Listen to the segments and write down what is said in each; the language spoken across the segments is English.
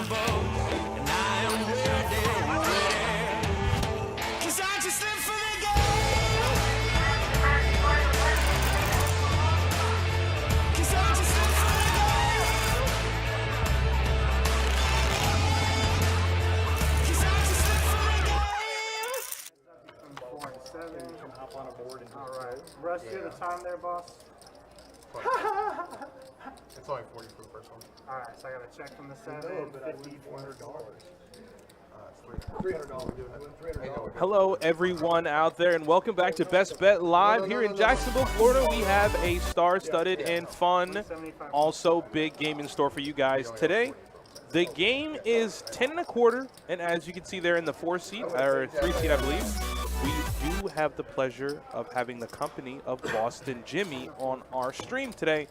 All right. Russ, you have the time there, boss? It's only 40 for the first one. All right, so I got to check from the 7, $5,400. $300. Hello, everyone out there, and welcome back to Best Bet Live here in Jacksonville, Florida. We have a star-studded and fun, also big game in store for you guys today. The game is 10 1/4, and as you can see there in the 4-seat, or 3-seat, I believe, we do have the pleasure of having the company of Boston Jimmy on our stream today.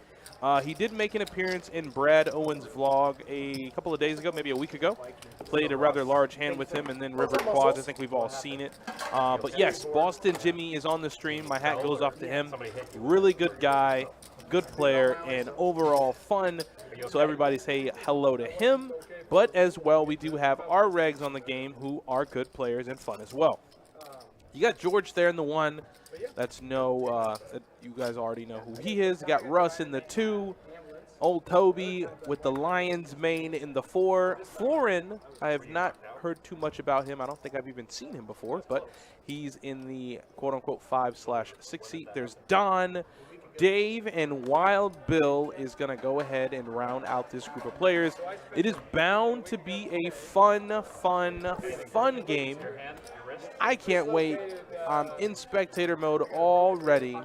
He did make an appearance in Brad Owen's vlog a couple of days ago, maybe a week ago. Played a rather large hand with him, and then River Quads. I think we've all seen it. But yes, Boston Jimmy is on the stream. My hat goes off to him. Really good guy, good player, and overall fun. So everybody say hello to him. But as well, we do have our regs on the game who are good players and fun as well. You got George there in the 1. That's that you guys already know who he is. You got Russ in the 2. Old Toby with the Lions mane in the 4. Florin, I have not heard too much about him. I don't think I've even seen him before, but he's in the quote-unquote 5/6 seat. There's Don, Dave, and Wild Bill is going to go ahead and round out this group of players. It is bound to be a fun game. I can't wait. I'm in spectator mode already,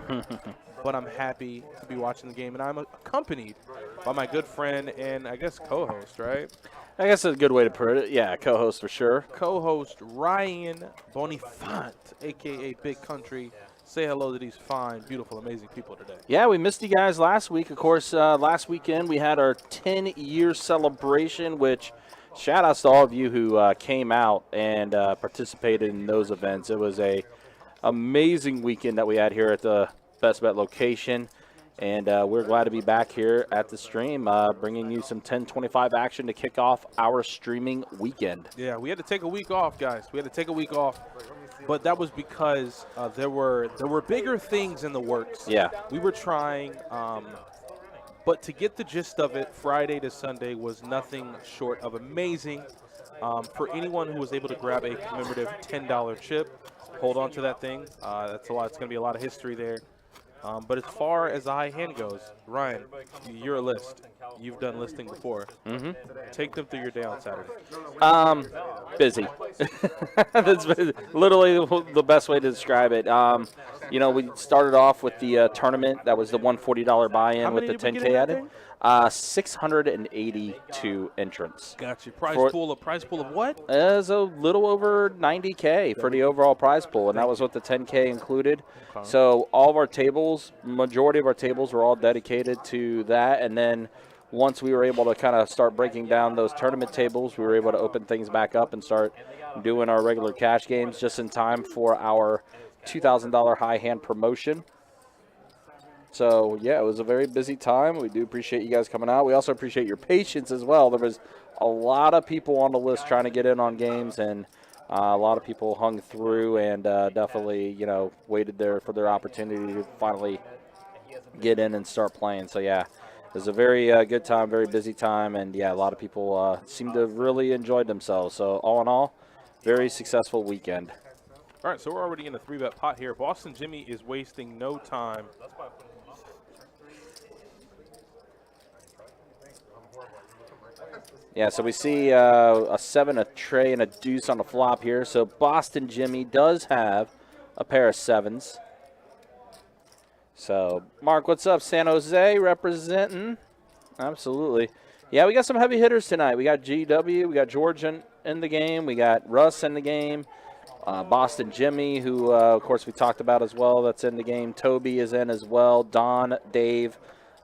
but I'm happy to be watching the game, and I'm accompanied by my good friend and I guess co-host, right? I guess that's a good way to put it. Yeah, co-host for sure. Co-host Ryan Bonifant, a.k.a. Big Country. Say hello to these fine, beautiful, amazing people today. Yeah, we missed you guys last week. Of course, last weekend we had our 10-year celebration, which shout-outs to all of you who came out and participated in those events. It was a amazing weekend that we had here at the Best Bet location, and we're glad to be back here at the stream, bringing you some 10-25 action to kick off our streaming weekend. Yeah, we had to take a week off, guys. We had to take a week off, but that was because there were bigger things in the works. Yeah. We were trying, but to get the gist of it, Friday to Sunday was nothing short of amazing. For anyone who was able to grab a commemorative $10 chip, hold on to that thing. That's a lot. It's going to be a lot of history there. But as far as the high hand goes, Ryan, you're a list. You've done listing before. Mm-hmm. Take them through your day on Saturday. Busy. That's literally the best way to describe it. You know, we started off with the tournament. That was the $140 buy-in with the 10K added. 682 entrants. Gotcha. Prize pool of what? It was a little over 90K for the overall prize pool, and that was what the 10K included. Okay. So all of our tables, majority of our tables were all dedicated to that, and then once we were able to kind of start breaking down those tournament tables, we were able to open things back up and start doing our regular cash games just in time for our $2,000 high hand promotion. So, yeah, it was a very busy time. We do appreciate you guys coming out. We also appreciate your patience as well. There was a lot of people on the list trying to get in on games, and a lot of people hung through and definitely, you know, waited there for their opportunity to finally get in and start playing. So, yeah, it was a very good time, very busy time, and, yeah, a lot of people seemed to have really enjoyed themselves. So, all in all, very successful weekend. All right, so we're already in the 3-bet pot here. Boston Jimmy is wasting no time. Yeah, so we see a 7, a tray, and a deuce on the flop here. So Boston Jimmy does have a pair of 7s. So, Mark, what's up? San Jose representing. Absolutely. Yeah, we got some heavy hitters tonight. We got GW, we got George in the game, we got Russ in the game, Boston Jimmy, who, of course, we talked about as well, that's in the game. Toby is in as well, Don, Dave,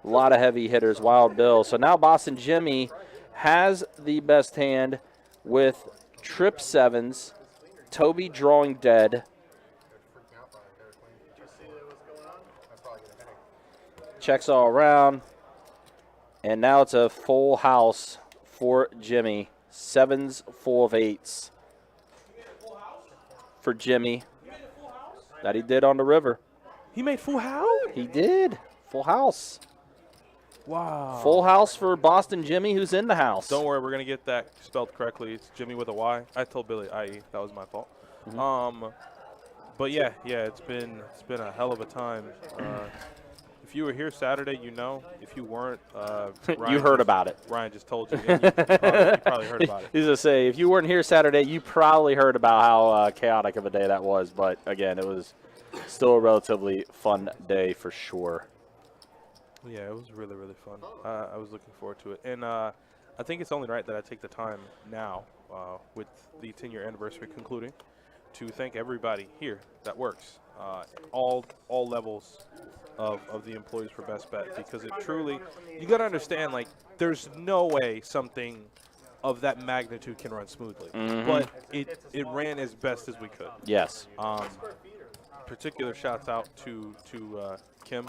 a lot of heavy hitters, Wild Bill. So now Boston Jimmy has the best hand with trip 7s, Toby drawing dead. Checks all around. And now it's a full house for Jimmy. 7s full of 8s for Jimmy. That he did on the river. He made full house? He did. Full house. Wow. Full house for Boston Jimmy, who's in the house. Don't worry, we're going to get that spelled correctly. It's Jimmy with a Y. I told Billy IE. That was my fault. But yeah, it's been a hell of a time. If you were here Saturday, you know. If you weren't, you heard about it. Ryan just told you. You probably heard about it. He's going to say, if you weren't here Saturday, you probably heard about how chaotic of a day that was. But, again, it was still a relatively fun day for sure. Yeah, it was really, really fun. I was looking forward to it. And I think it's only right that I take the time now, with the 10-year anniversary concluding, to thank everybody here that works, all levels of the employees for Best Bet, because it truly, you got to understand, like, there's no way something of that magnitude can run smoothly. But it ran as best as we could. Yes. Particular shouts out to Kim,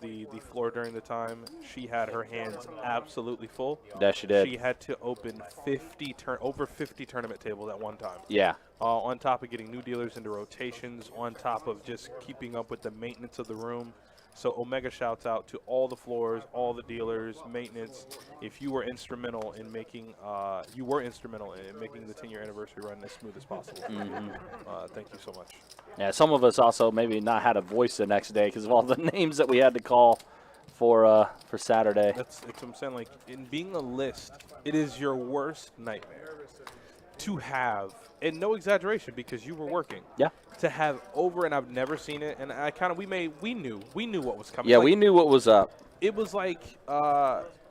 the floor during the time. She had her hands absolutely full. Yes, she did. She had to open over 50 tournament tables at one time. Yeah. On top of getting new dealers into rotations, on top of just keeping up with the maintenance of the room. So Omega shouts out to all the floors, all the dealers, maintenance. If you were instrumental in making, the 10-year anniversary run as smooth as possible. Thank you so much. Yeah, some of us also maybe not had a voice the next day because of all the names that we had to call for Saturday. That's what I'm saying. Like, in being a list, it is your worst nightmare to have, and no exaggeration because you were working. Yeah. To have over, and I've never seen it, and I kind of we knew what was coming. Yeah, like, we knew what was up. It was like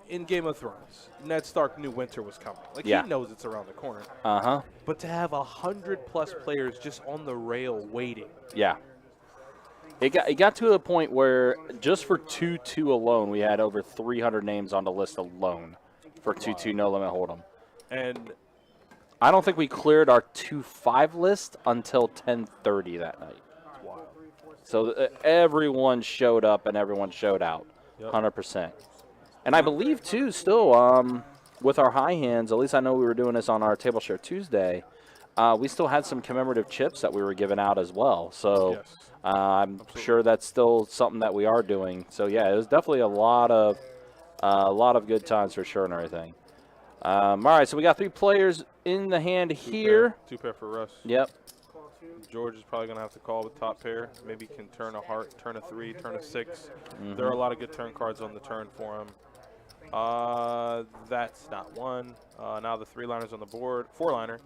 in Game of Thrones, Ned Stark knew winter was coming. Like, yeah. He knows it's around the corner. But to have 100+ players just on the rail waiting. Yeah. It got to a point where just for 2-2 alone, we had over 300 names on the list alone for 2-2 no limit hold'em. And I don't think we cleared our 2-5 list until 10:30 that night. wow. So everyone showed up and everyone showed out, 100%. And I believe too, still with our high hands, at least I know we were doing this on our Table Share Tuesday. We still had some commemorative chips that we were giving out as well. So I'm sure that's still something that we are doing. So yeah, it was definitely a lot of good times for sure and everything. All right, so we got 3 players in the hand here. 2 pair for Russ. Yep. George is probably going to have to call with top pair. Maybe can turn a heart, turn a 3, turn a 6. There are a lot of good turn cards on the turn for him. That's not one. Now the 3-liners on the board, 4-liner.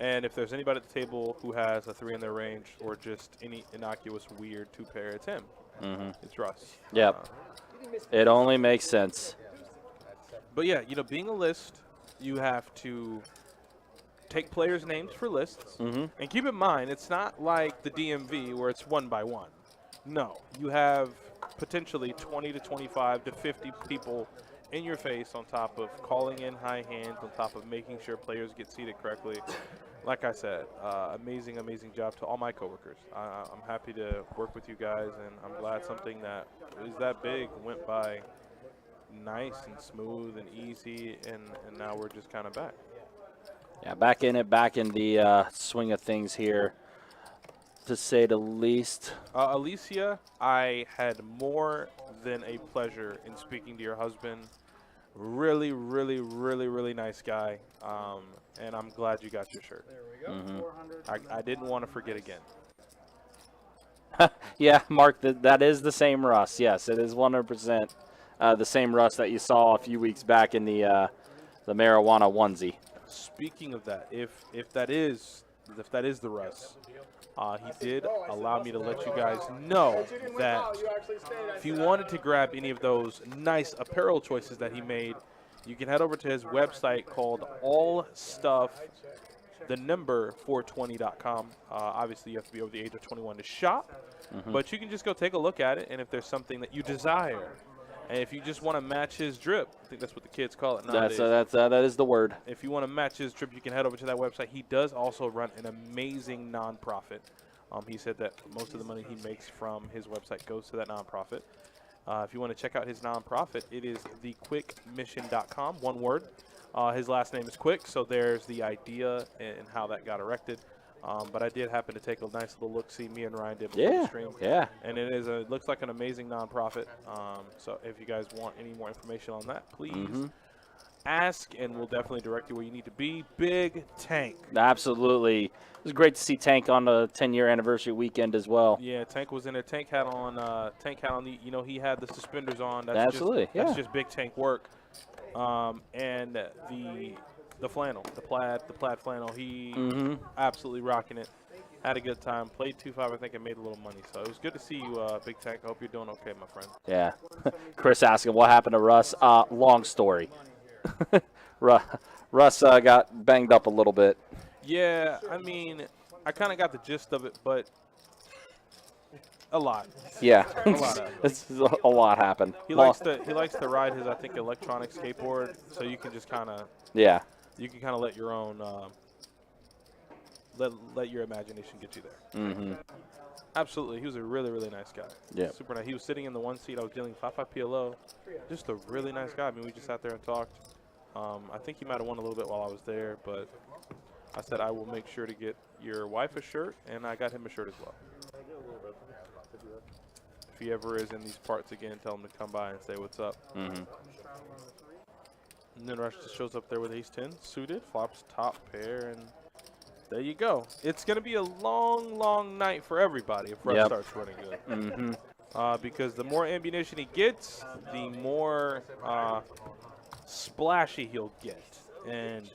And if there's anybody at the table who has a 3 in their range or just any innocuous weird 2 pair, it's him. It's Russ. Yep. It only makes sense. But yeah, being a list, you have to take players' names for lists. And keep in mind, it's not like the DMV where it's 1 by 1. No, you have potentially 20 to 25 to 50 people in your face on top of calling in high hands, on top of making sure players get seated correctly. Like I said, amazing job to all my coworkers. I'm happy to work with you guys, and I'm glad something that is that big went by nice and smooth and easy, and now we're just kind of back. Yeah, back in the swing of things here, to say the least. Alicia, I had more than a pleasure in speaking to your husband. Really, really, really, really nice guy, and I'm glad you got your shirt. There we go. I didn't want to forget again. Yeah, Mark, that is the same Russ. Yes, it is 100% the same Russ that you saw a few weeks back in the marijuana onesie. Speaking of that, if that is the Russ, he did allow me to let you guys know that if you wanted to grab any of those nice apparel choices that he made, you can head over to his website called allstuff420.com. Obviously, you have to be over the age of 21 to shop, but you can just go take a look at it, and if there's something that you desire, and if you just want to match his drip, I think that's what the kids call it nowadays. That is the word. If you want to match his drip, you can head over to that website. He does also run an amazing nonprofit. He said that most of the money he makes from his website goes to that nonprofit. If you want to check out his nonprofit, it is thequickmission.com, one word. His last name is Quick, so there's the idea and how that got erected. But I did happen to take a nice little look-see. Me and Ryan did before the stream. Yeah. And it looks like an amazing nonprofit. So if you guys want any more information on that, please ask, and we'll definitely direct you where you need to be. Big Tank. Absolutely. It was great to see Tank on the 10-year anniversary weekend as well. Yeah, Tank was in there. Tank had on the, you know, he had the suspenders on. That's Absolutely, that's just Big Tank work. And the flannel, the plaid flannel, he absolutely rocking it. Had a good time. Played 2-5, I think, and made a little money. So it was good to see you, Big Tank. I hope you're doing okay, my friend. Yeah. Chris asking what happened to Russ. Long story. Russ got banged up a little bit. Yeah, I mean, I kind of got the gist of it, but a lot. Yeah, A lot. a lot happened. He likes to ride his, I think, electronic skateboard, so you can just kind of let your own let your imagination get you there. Absolutely, he was a really, really nice guy. Yeah, super nice. He was sitting in the one seat. I was dealing 5-5 PLO. Just a really nice guy. I mean, we just sat there and talked. I think he might have won a little bit while I was there, but I said I will make sure to get your wife a shirt, and I got him a shirt as well. If he ever is in these parts again, tell him to come by and say what's up. And then Rush just shows up there with ace-10, suited, flops top pair, and there you go. It's going to be a long, long night for everybody if Russ starts running good. Because the more ammunition he gets, the more splashy he'll get. And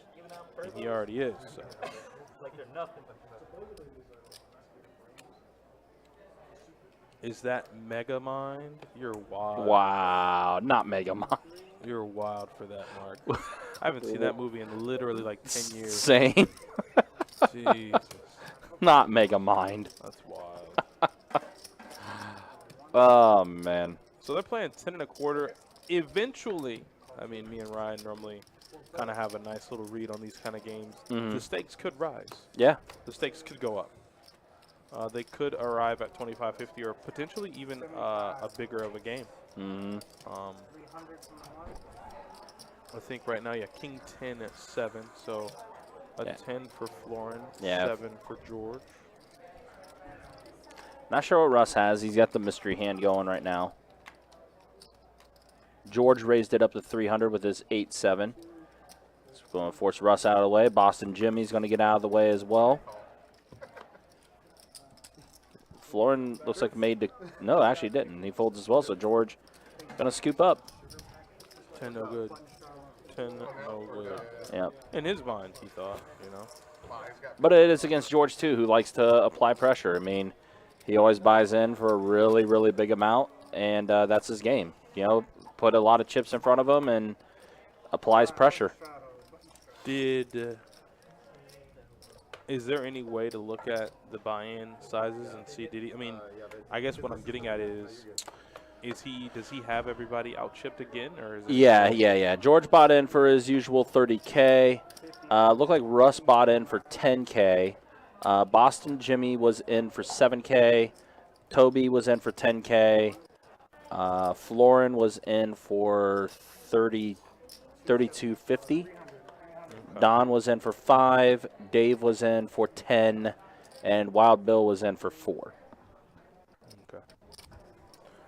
he already is. So. Is that Mega Mind? You're wild. Wow, not Mega Mind. You're wild for that, Mark. I haven't seen that movie in literally like 10 years. Same. Jesus. Not Mega Mind. That's wild. Oh, man. So they're playing 10 1/4. Eventually, I mean, me and Ryan normally kind of have a nice little read on these kind of games. The stakes could rise. Yeah. The stakes could go up. They could arrive at 25-50 or potentially even a bigger of a game. I think right now, King 10 at 7. So a 10 for Florin, 7 for George. Not sure what Russ has. He's got the mystery hand going right now. George raised it up to 300 with his 8-7. It's going to force Russ out of the way. Boston Jimmy's going to get out of the way as well. Florin looks like made to – no, actually didn't. He folds as well, so George going to scoop up. 10 no good. 10 no good. Yep. In his mind, he thought, you know. But it is against George, too, who likes to apply pressure. I mean, he always buys in for a really, really big amount, and that's his game. You know, put a lot of chips in front of him and applies pressure. Is there any way to look at the buy-in sizes and see, I mean, I guess what I'm getting at is does he have everybody out-chipped again? Or is it Yeah. George bought in for his usual 30K. Looked like Russ bought in for 10K. Boston Jimmy was in for 7K. Toby was in for 10K. Florin was in for 32.50. Don was in for 5. Dave was in for 10. And Wild Bill was in for 4. Okay.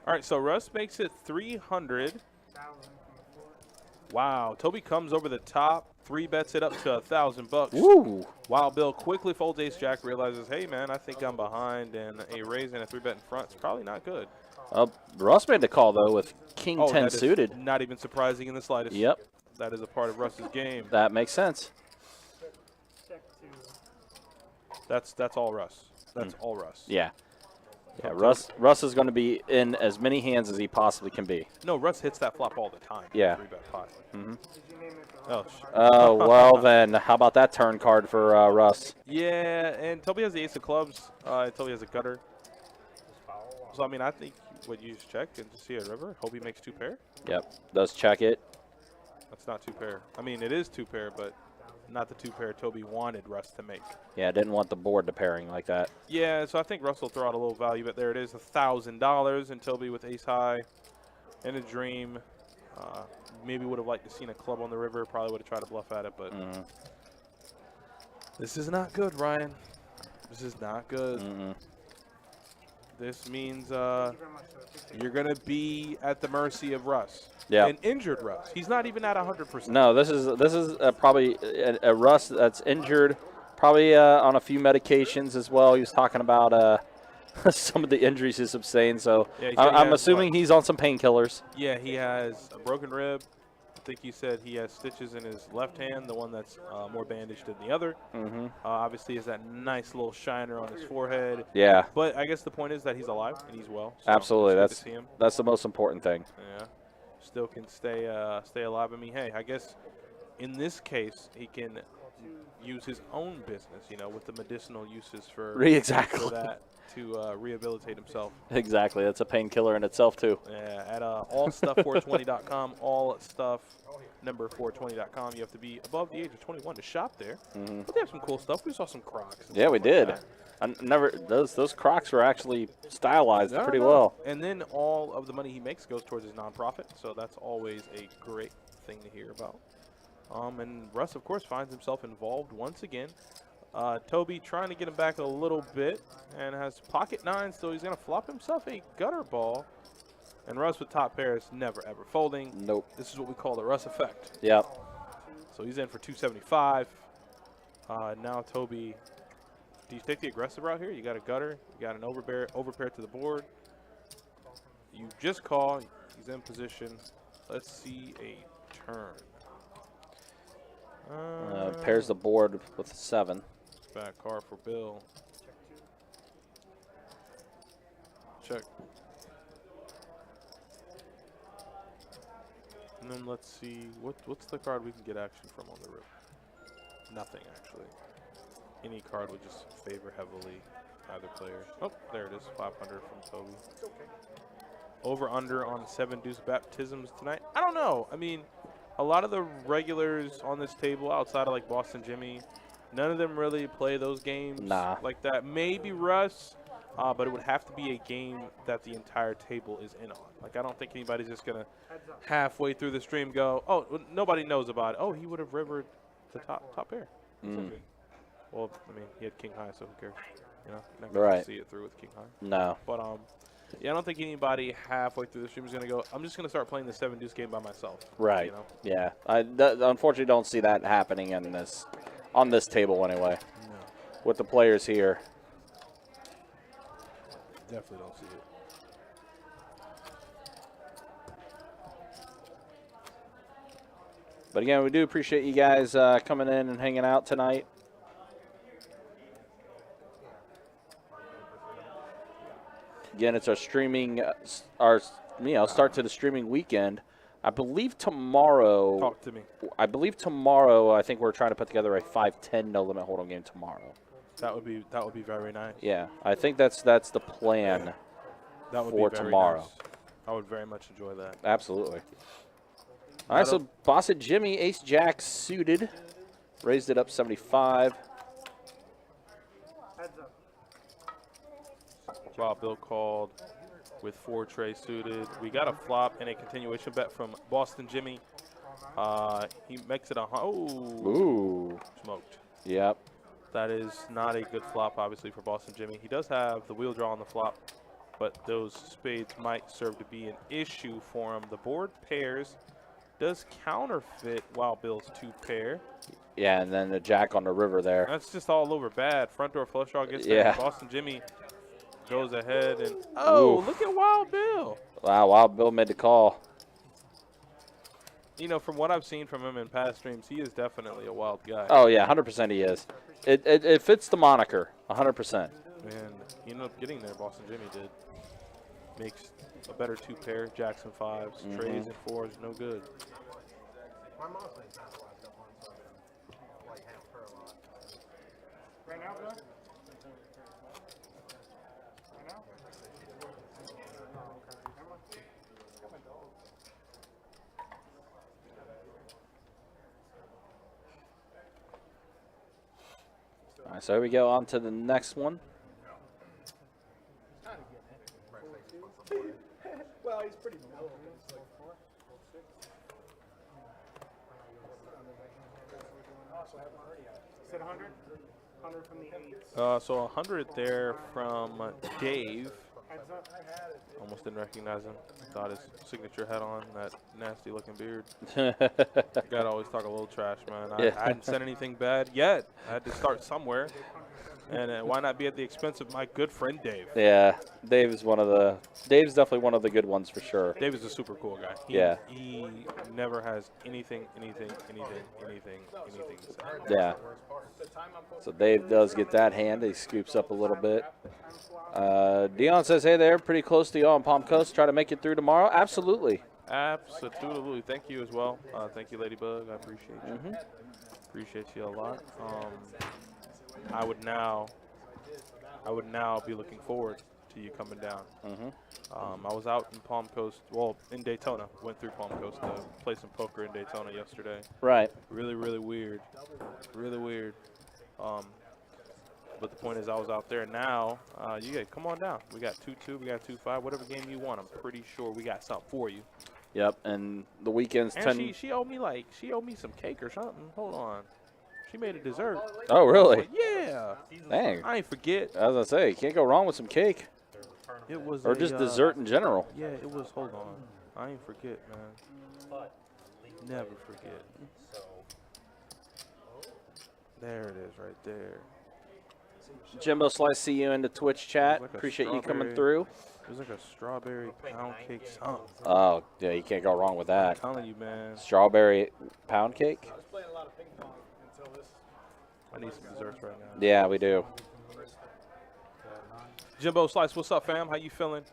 All right, so Russ makes it 300. Wow. Toby comes over the top. 3-bets it up to $1,000. Woo! Wild Bill quickly folds ace-jack, realizes, hey, man, I think I'm behind, and a raise and a 3-bet in front is probably not good. Russ made the call, though, with King 10 suited. Not even surprising in the slightest. Yep. That is a part of Russ's game. That makes sense. That's all Russ. That's all Russ. Yeah. Yeah, Russ is going to be in as many hands as he possibly can be. No, Russ hits that flop all the time. Yeah. 3-bet pot. Oh, well then, how about that turn card for Russ? Yeah, and Toby has the ace of clubs. Toby has a gutter. So, I mean, I think what you just check and just see a river. Hope he makes 2 pair. Yep, does check it. That's not 2 pair. I mean, it is 2 pair, but not the 2 pair Toby wanted Russ to make. Yeah, didn't want the board to pairing like that. Yeah, so I think Russ will throw out a little value, but there it is, $1,000, and Toby with ace high and a dream. maybe would have liked to seen a club on the river. Probably would have tried to bluff at it, but this is not good, Ryan. This is not good. This means you're going to be at the mercy of Russ. Yeah. An injured Russ. He's not even at 100%. No, this is probably a Russ that's injured, probably on a few medications as well. He was talking about some of the injuries he's sustained. So Yeah, I'm assuming he's on some painkillers. Yeah, he has a broken rib. I think he said he has stitches in his left hand, the one that's more bandaged than the other. Obviously, has that nice little shiner on his forehead. Yeah. But I guess the point is that he's alive and he's well. So Absolutely. it's good to see him. That's the most important thing. Yeah. Still can stay alive. I mean, hey, I guess in this case, he can use his own business, you know, with the medicinal uses for that to rehabilitate himself. Exactly. That's a painkiller in itself, too. Yeah, at allstuff420.com, allstuff420.com. You have to be above the age of 21 to shop there. But they have some cool stuff. We saw some Crocs. Yeah, we did. Those Crocs were actually stylized pretty well. And then all of the money he makes goes towards his nonprofit, so that's always a great thing to hear about. And Russ, of course, finds himself involved once again. Toby trying to get him back a little bit and has pocket nine, so he's going to flop himself a gutter ball. And Russ with top pairs never, ever folding. Nope. This is what we call the Russ effect. Yep. So he's in for 275. Now Toby, do you take the aggressive route here? You got a gutter. You got an overpair to the board. You just call. He's in position. Let's see a turn. Pairs the board with 7. Back card for Bill. Check. And then let's see, what's the card we can get action from on the rip? Nothing, actually. Any card would just favor heavily either player. Oh, there it is, 500 from Toby. Over under on 7 deuce baptisms tonight. I don't know. I mean, a lot of the regulars on this table outside of like Boston Jimmy, none of them really play those games like that. Maybe Russ, but it would have to be a game that the entire table is in on. Like, I don't think anybody's just going to halfway through the stream go, oh, nobody knows about it. Oh, he would have rivered the top pair. Well, I mean, he had king high, so who cares? You know, never going to see it through with king high. No. But, yeah, I don't think anybody halfway through the stream is going to go, I'm just going to start playing the 7 deuce game by myself. Right. You know? Yeah. I unfortunately don't see that happening in on this table anyway. No. With the players here. Definitely don't see it. But again, we do appreciate you guys coming in and hanging out tonight. Again, it's our streaming, start to the streaming weekend. I believe tomorrow. Talk to me. I believe tomorrow. I think we're trying to put together a 5-10 no limit hold'em game tomorrow. That would be very nice. Yeah, I think that's the plan for tomorrow. Nice. I would very much enjoy that. Absolutely. All right, so Boston Jimmy, Ace Jack suited, raised it up 75. Wow, Bill called with 4 tray suited. We got a flop and a continuation bet from Boston Jimmy. He makes it Ooh. Smoked. Yep. That is not a good flop, obviously, for Boston Jimmy. He does have the wheel draw on the flop, but those spades might serve to be an issue for him. The board pairs does counterfeit Wild Bill's 2 pair. Yeah, and then the jack on the river there. That's just all over bad. Front door flush draw gets there. Yeah. Boston Jimmy goes ahead and oof. Look at Wild Bill. Wow, Wild Bill made the call. You know, from what I've seen from him in past streams, he is definitely a wild guy. Oh yeah, 100% he is. It fits the moniker, 100%. And he ended up getting there. Boston Jimmy did. Makes a better 2 pair, jacks and 5s, trays and 4s, no good. My mom's playing tantalized up on, so I like half her a lot. Right now, bro? Right now? All right, so here we go on to the next one. Well, he's pretty mellow. He's like 4, 6. said 100? 100 from the 8s. So 100 there from Dave. Heads up. Almost didn't recognize him. Thought his signature had on that nasty looking beard. Gotta always talk a little trash, man. I hadn't said anything bad yet. I had to start somewhere. And why not be at the expense of my good friend Dave? Yeah, Dave's definitely one of the good ones for sure. Dave is a super cool guy. He never has anything to say. Yeah. So Dave does get that hand. He scoops up a little bit. Dion says, hey there, pretty close to y'all on Palm Coast. Try to make it through tomorrow. Absolutely. Absolutely. Thank you as well. Thank you, Ladybug. I appreciate you. Appreciate you a lot. I would now be looking forward to you coming down. I was out in Palm Coast, in Daytona. Went through Palm Coast to play some poker in Daytona yesterday. Right. Really, really weird. Really weird. But the point is, I was out there. Now, come on down. We got 2-2, we got 2-5. Whatever game you want, I'm pretty sure we got something for you. Yep, and the weekend's and 10. She owed me some cake or something. Hold on. She made a dessert. Oh, really? Yeah. Dang. I ain't forget. As I say, you can't go wrong with some cake. It was or just dessert in general. Yeah, it was. Hold on. I ain't forget, man. Never forget. There it is right there. Jimbo Slice, see you in the Twitch chat. Like Appreciate you coming through. It was like a strawberry pound cake something. Oh, yeah, you can't go wrong with that. I'm telling you, man. Strawberry pound cake? I need some desserts right now. Yeah, we do. Jimbo Slice, what's up, fam? How you feeling?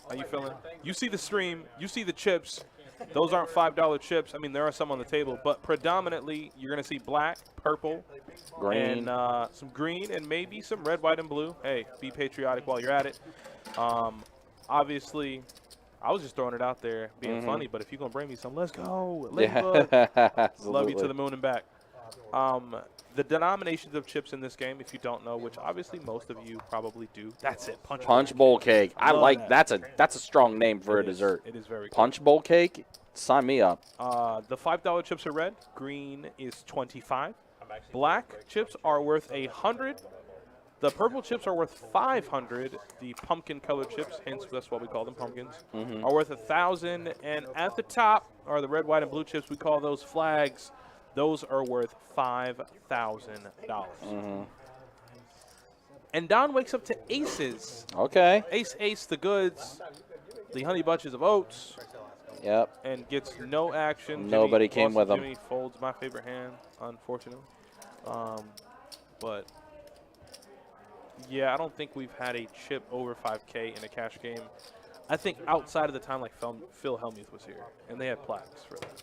You see the stream. You see the chips. Those aren't $5 chips. I mean, there are some on the table, but predominantly you're going to see black, purple, green, and some green, and maybe some red, white, and blue. Hey, be patriotic while you're at it. Obviously, I was just throwing it out there, being funny, but if you're going to bring me some, let's go. Love you to the moon and back. The denominations of chips in this game, if you don't know, which obviously most of you probably do, that's it. Punch bowl cake. I like that. That's a strong name for a dessert. It is very Punch bowl cake. Sign me up. The $5 chips are red. Green is 25. Black chips are worth 100. The purple chips are worth 500. The pumpkin-colored chips, hence that's what we call them, pumpkins, are worth 1,000. And at the top are the red, white, and blue chips. We call those flags. Those are worth $5,000. And Don wakes up to aces. Okay. Ace, the goods, the honey bunches of oats. Yep. And gets no action. Nobody came with him. Jimmy folds my favorite hand, unfortunately. But, yeah, I don't think we've had a chip over 5K in a cash game. I think outside of the time like Phil Hellmuth was here, and they had plaques for that.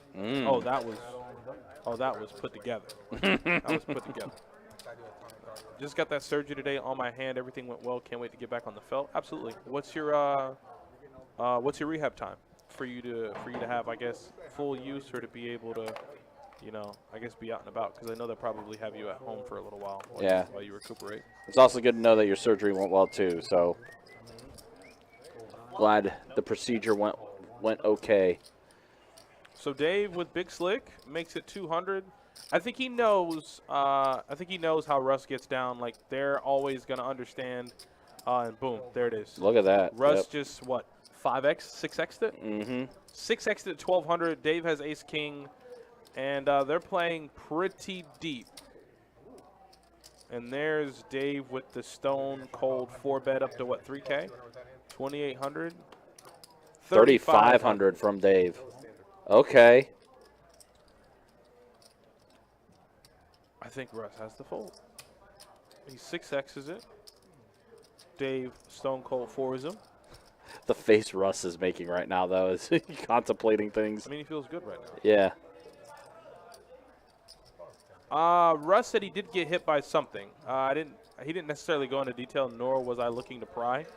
That was put together. Just got that surgery today on my hand. Everything went well. Can't wait to get back on the felt. Absolutely. What's your rehab time for you to have, I guess, full use, or to be able to, I guess be out and about? Because I know they'll probably have you at home for a little while. While you recuperate. It's also good to know that your surgery went well too. So glad the procedure went okay. So Dave with Big Slick makes it 200. I think he knows. How Russ gets down. Like, they're always gonna understand. And boom, there it is. Look at that. Russ just 5x, 6x'd it. 6x'd it 1,200. Dave has Ace King, and they're playing pretty deep. And there's Dave with the stone cold 4-bet up to 3K, 2,800. 3,500 from Dave. Okay. I think Russ has the fold. He 6X's it. Dave stone cold 4's him. The face Russ is making right now, though, is contemplating things. I mean, he feels good right now. Yeah. Russ said he did get hit by something. He didn't necessarily go into detail, nor was I looking to pry.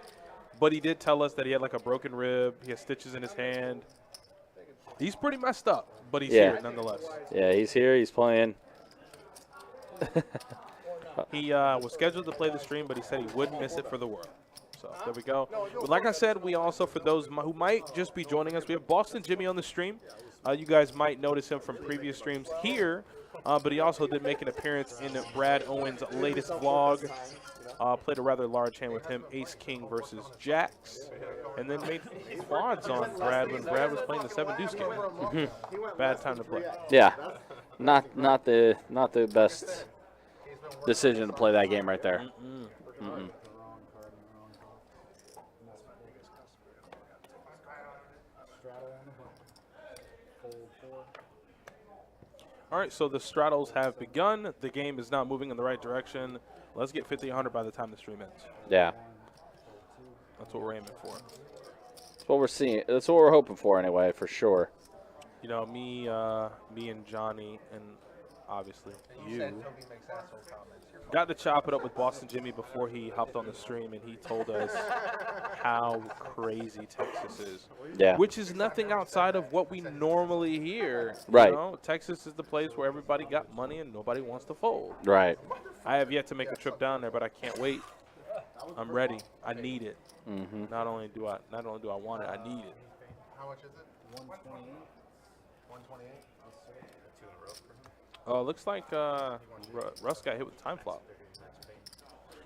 But he did tell us that he had like a broken rib. He has stitches in his hand. He's pretty messed up, but he's here nonetheless. Yeah, he's here. He's playing. He was scheduled to play the stream, but he said he wouldn't miss it for the world. So there we go. But like I said, we also, for those who might just be joining us, we have Boston Jimmy on the stream. You guys might notice him from previous streams. Here, but he also did make an appearance in Brad Owen's latest vlog. Played a rather large hand with him, Ace King versus Jacks, and then made quads on Brad when Brad was playing the 7 deuce game. Bad time to play. Yeah, not the best decision to play that game right there. All right, so the straddles have begun. The game is now moving in the right direction. Let's get 50-100 by the time the stream ends. Yeah. That's what we're aiming for. That's what we're seeing. That's what we're hoping for anyway, for sure. You know, me and Johnny, and obviously you, got to chop it up with Boston Jimmy before he hopped on the stream, and he told us how crazy Texas is. Yeah. Which is nothing outside of what we normally hear. Right. You know, Texas is the place where everybody got money and nobody wants to fold. Right. I have yet to make a trip down there, but I can't wait. I'm ready. I need it. Not only do I want it, I need it. How much is it? 128. 128. Oh, looks like Russ got hit with time flop.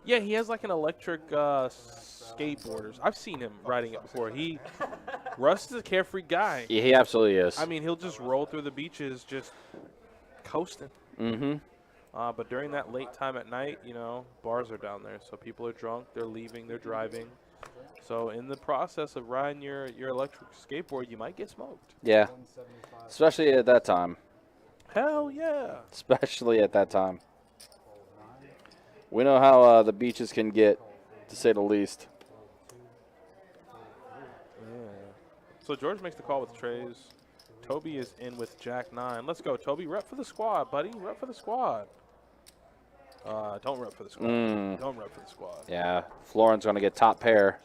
Yeah, he has like an electric skateboarders. I've seen him riding it before. Russ is a carefree guy. Yeah, he absolutely is. I mean, he'll just roll through the beaches, just coasting. But during that late time at night, you know, bars are down there, so people are drunk, they're leaving, they're driving. So in the process of riding your electric skateboard, you might get smoked. Yeah, especially at that time. Hell yeah. Especially at that time. We know how the beaches can get, to say the least. Yeah. So George makes the call with trays. Toby is in with Jack 9. Let's go, Toby. Rep for the squad, buddy. Rep for the squad. Don't rep for the squad. Don't rep for the squad. Yeah, Florin's going to get top pair.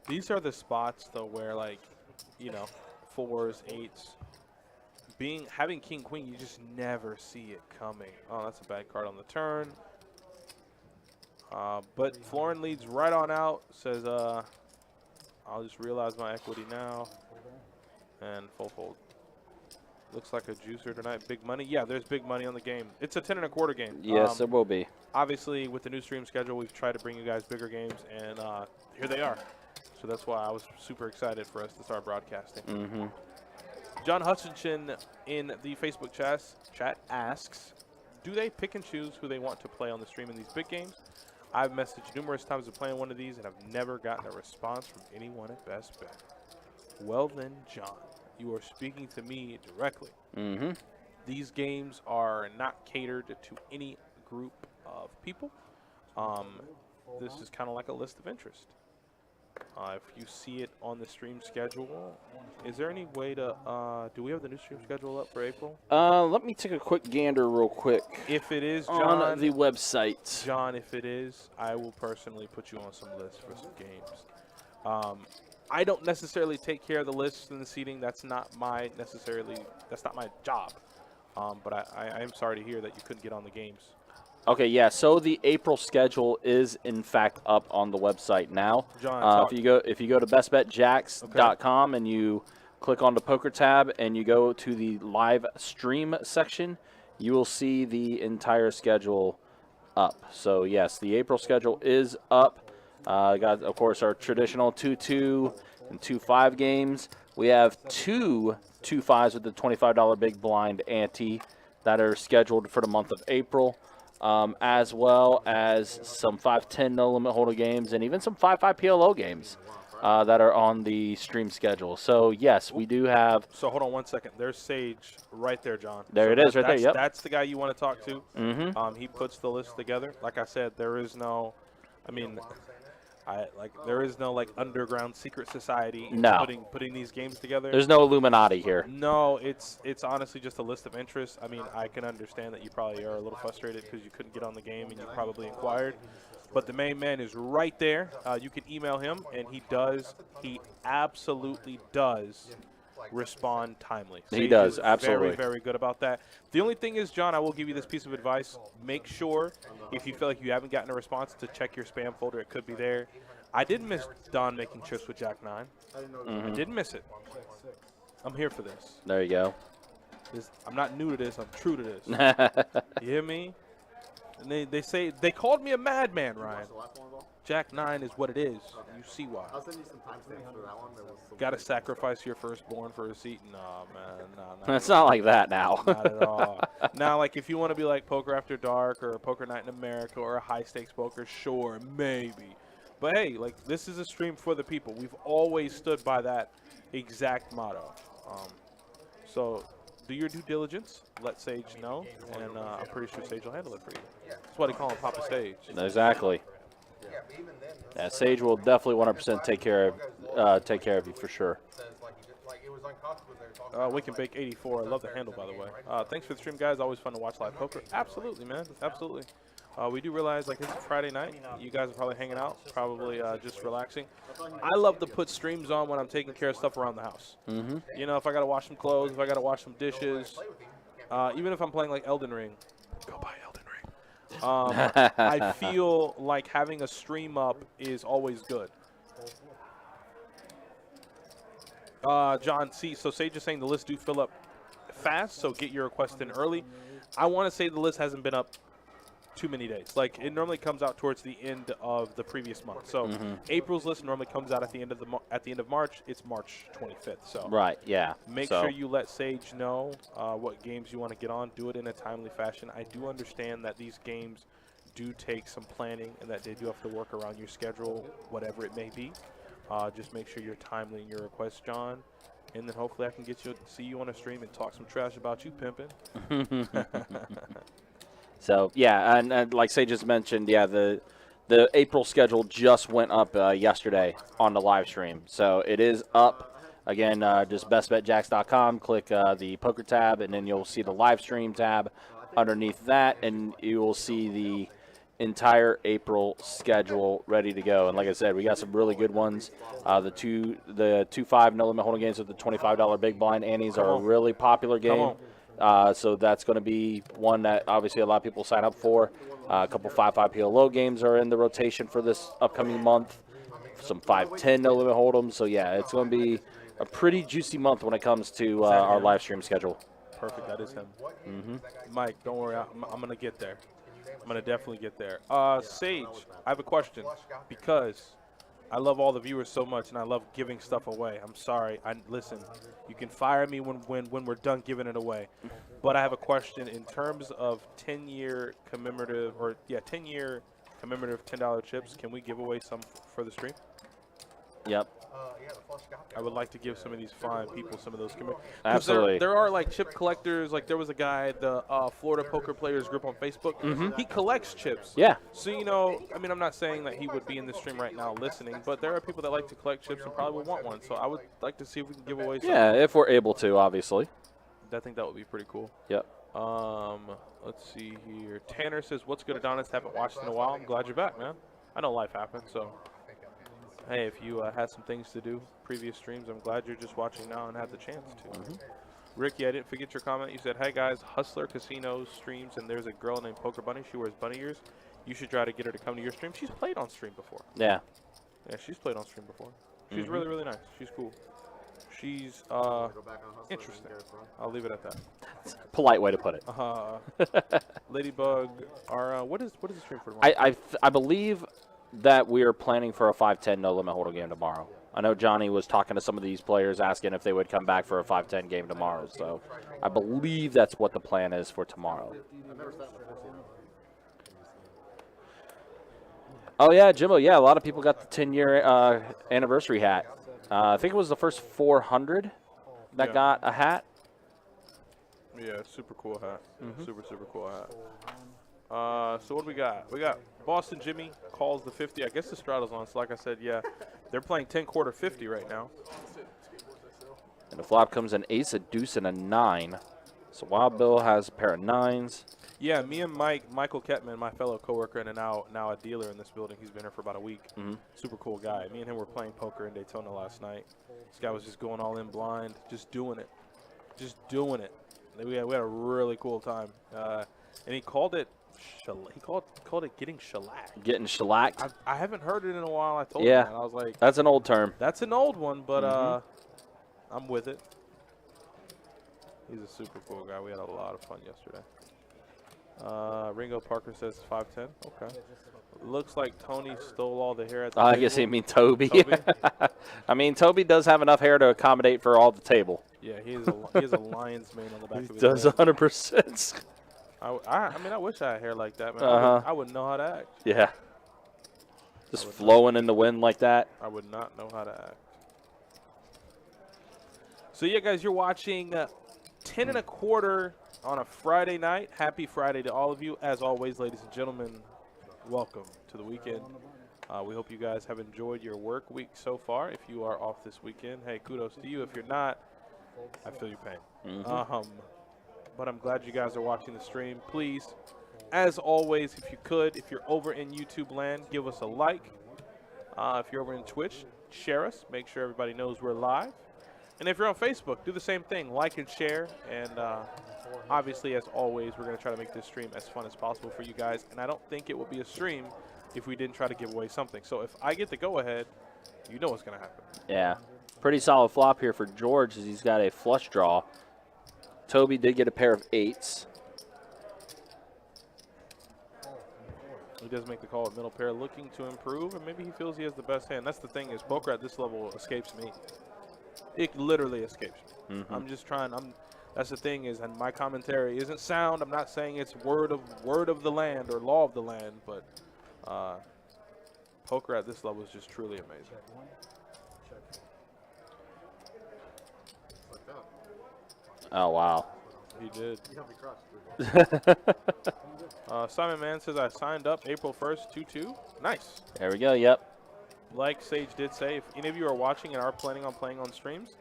These are the spots, though, where, like, you know, 4s, 8s. Having king, queen, you just never see it coming. Oh, that's a bad card on the turn. But Florin leads right on out. Says, I'll just realize my equity now. And full fold. Looks like a juicer tonight. Big money. Yeah, there's big money on the game. It's a 10 1/4 game. Yes, it will be. Obviously, with the new stream schedule, we've tried to bring you guys bigger games, and here they are. So that's why I was super excited for us to start broadcasting. John Hutchinson in the Facebook chat asks, do they pick and choose who they want to play on the stream in these big games? I've messaged numerous times to playing one of these, and I've never gotten a response from anyone at Best Bet. Well then, John, you are speaking to me directly. These games are not catered to any group of people. This is kind of like a list of interest. If you see it on the stream schedule, is there any way to, do we have the new stream schedule up for April? Let me take a quick gander real quick. If it is, John, on the website. John, if it is, I will personally put you on some lists for some games. I don't necessarily take care of the lists and the seating. That's not my job. But I am sorry to hear that you couldn't get on the games. Okay, yeah. So the April schedule is in fact up on the website now. John, if you go to bestbetjacks.com and you click on the poker tab and you go to the live stream section, you will see the entire schedule up. So yes, the April schedule is up. Got, of course, our traditional 2-2 and 2-5 games. We have 2 2-5s with the $25 big blind ante that are scheduled for the month of April, as well as some 5-10 no limit holder games and even some 5-5 PLO games that are on the stream schedule. So yes, we do have. So hold on 1 second. There's Sage right there, John. There it is, right there. Yep. That's the guy you want to talk to. He puts the list together. Like I said, there is no. I mean, there is no like underground secret society putting these games together. There's no Illuminati here. No, it's honestly just a list of interests. I mean, I can understand that you probably are a little frustrated because you couldn't get on the game and you probably inquired. But the main man is right there. You can email him, and he absolutely does respond timely. He does, absolutely. Very, very good about that. The only thing is, John, I will give you this piece of advice. Make sure, if you feel like you haven't gotten a response, to check your spam folder. It could be there. I didn't miss Don making trips with Jack 9. I didn't miss it. I'm here for this. There you go. I'm not new to this. I'm true to this. You hear me? And they called me a madman, Ryan. Jack 9 is what it is. You see why. I'll send you some timestamps for that one. Got to sacrifice your firstborn for a seat? Nah, man. Nah, It's not like that now. Not at all. Now, like, if you want to be like Poker After Dark or Poker Night in America or a high-stakes poker, sure, maybe. But, hey, like, this is a stream for the people. We've always stood by that exact motto. So do your due diligence. Let Sage know, and I'm pretty sure Sage will handle it for you. That's why they call him Papa Sage. Exactly. Yeah, Sage will definitely 100% take care of you for sure. We can bake 84. I love the handle, by the way. Thanks for the stream, guys. Always fun to watch live poker. Absolutely, man. Absolutely. We do realize, like, it's a Friday night. You guys are probably hanging out, probably just relaxing. I love to put streams on when I'm taking care of stuff around the house. You know, if I got to wash some clothes, if I got to wash some dishes, even if I'm playing, like, Elden Ring, go buy Elden Ring. I feel like having a stream up is always good. John, so Sage is saying the list do fill up fast, so get your request in early. I want to say the list hasn't been up too many days. Like, it normally comes out towards the end of the previous month. So April's list normally comes out at the end of March. It's March 25th. So right, yeah. Make sure you let Sage know what games you want to get on. Do it in a timely fashion. I do understand that these games do take some planning and that they do have to work around your schedule, whatever it may be. Just make sure you're timely in your request, John. And then hopefully I can see you on a stream and talk some trash about you pimping. So, yeah, and like Sage just mentioned, yeah, the April schedule just went up yesterday on the live stream. So it is up. Again, just bestbetjacks.com, click the poker tab, and then you'll see the live stream tab underneath that, and you will see the entire April schedule ready to go. And like I said, we got some really good ones. The 2-5 no limit hold'em games with the $25 big blind antes are a really popular game. So that's going to be one that obviously a lot of people sign up for. A couple 5-5 PLO games are in the rotation for this upcoming month. Some 5-10 no limit hold'em. So yeah, it's going to be a pretty juicy month when it comes to our live stream schedule. Perfect, that is him. Mike, don't worry, I'm going to get there. I'm going to definitely get there. Sage, I have a question because I love all the viewers so much, and I love giving stuff away. I'm sorry. Listen, you can fire me when we're done giving it away. But I have a question in terms of 10-year commemorative $10 chips. Can we give away some for the stream? Yep. I would like to give some of these fine people some of those. Absolutely. There are like chip collectors. Like there was a guy, the Florida Poker Players group on Facebook. He collects chips. Yeah. So, you know, I mean, I'm not saying that he would be in the stream right now listening, but there are people that like to collect chips and probably would want one. So I would like to see if we can give away some. Yeah, if we're able to, obviously. I think that would be pretty cool. Yep. Let's see here. Tanner says, "What's good, Adonis? Haven't watched in a while. I'm glad you're back, man. I know life happens, so." Hey, if you had some things to do, previous streams, I'm glad you're just watching now and had the chance to. Ricky, I didn't forget your comment. You said, "Hey guys, Hustler Casinos streams, and there's a girl named Poker Bunny. She wears bunny ears. You should try to get her to come to your stream." She's played on stream before. Yeah. Yeah, she's played on stream before. She's really, really nice. She's cool. She's interesting. I'll leave it at that. Polite way to put it. Ladybug, what is the stream for tomorrow? I believe that we are planning for a 5-10 no limit hold'em game tomorrow. I know Johnny was talking to some of these players asking if they would come back for a 5-10 game tomorrow. So I believe that's what the plan is for tomorrow. Oh, yeah, Jimbo. Yeah, a lot of people got the 10-year anniversary hat. I think it was the first 400 that got a hat. Yeah, super cool hat. Super cool hat. So what do we got? We got Boston Jimmy calls the 50. I guess the straddle's on. So like I said, yeah, they're playing 10 quarter 50 right now. And the flop comes an ace, a deuce, and a 9. So Wild Bill has a pair of 9s. Yeah, me and Michael Kettman, my fellow coworker and now a dealer in this building. He's been here for about a week. Super cool guy. Me and him were playing poker in Daytona last night. This guy was just going all in blind, just doing it. We had a really cool time. And he called it. He called it getting shellacked. Getting shellacked? I haven't heard it in a while. I told him that. I was like, that's an old term. That's an old one, but I'm with it. He's a super cool guy. We had a lot of fun yesterday. Ringo Parker says 5'10". Okay. Looks like Tony stole all the hair at the I table. guess you mean Toby. Toby? I mean, Toby does have enough hair to accommodate for all the table. Yeah, he has a lion's mane on the back He of his does head. 100%. I mean, I wish I had hair like that, man. I wouldn't know how to act. Yeah. Just flowing in the wind like that. I would not know how to act. So, yeah, guys, you're watching 10 1/4 on a Friday night. Happy Friday to all of you. As always, ladies and gentlemen, welcome to the weekend. We hope you guys have enjoyed your work week so far. If you are off this weekend, hey, kudos to you. If you're not, I feel your pain. But I'm glad you guys are watching the stream. Please, as always, if you could, if you're over in YouTube land, give us a like. If you're over in Twitch, share us. Make sure everybody knows we're live. And if you're on Facebook, do the same thing. Like and share. And obviously, as always, we're going to try to make this stream as fun as possible for you guys. And I don't think it will be a stream if we didn't try to give away something. So if I get the go-ahead, you know what's going to happen. Yeah. Pretty solid flop here for George as he's got a flush draw. Toby did get a pair of 8s. He does make the call at middle pair, looking to improve, and maybe he feels he has the best hand. That's the thing is poker at this level escapes me. It literally escapes me. I'm just trying. That's the thing is, and my commentary isn't sound. I'm not saying it's word of the land or law of the land, but poker at this level is just truly amazing. Oh, wow. He did. You helped me cross. Simon Mann says, I signed up April 1st, 2-2. Nice. There we go, yep. Like Sage did say, if any of you are watching and are planning on playing on streams,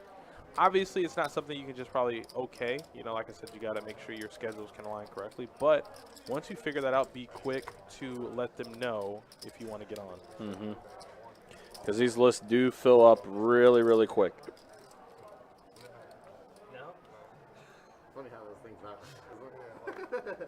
obviously it's not something you can just probably okay. You know, like I said, you got to make sure your schedules can align correctly. But once you figure that out, be quick to let them know if you want to get on. Because these lists do fill up really, really quick. Funny how those things happen.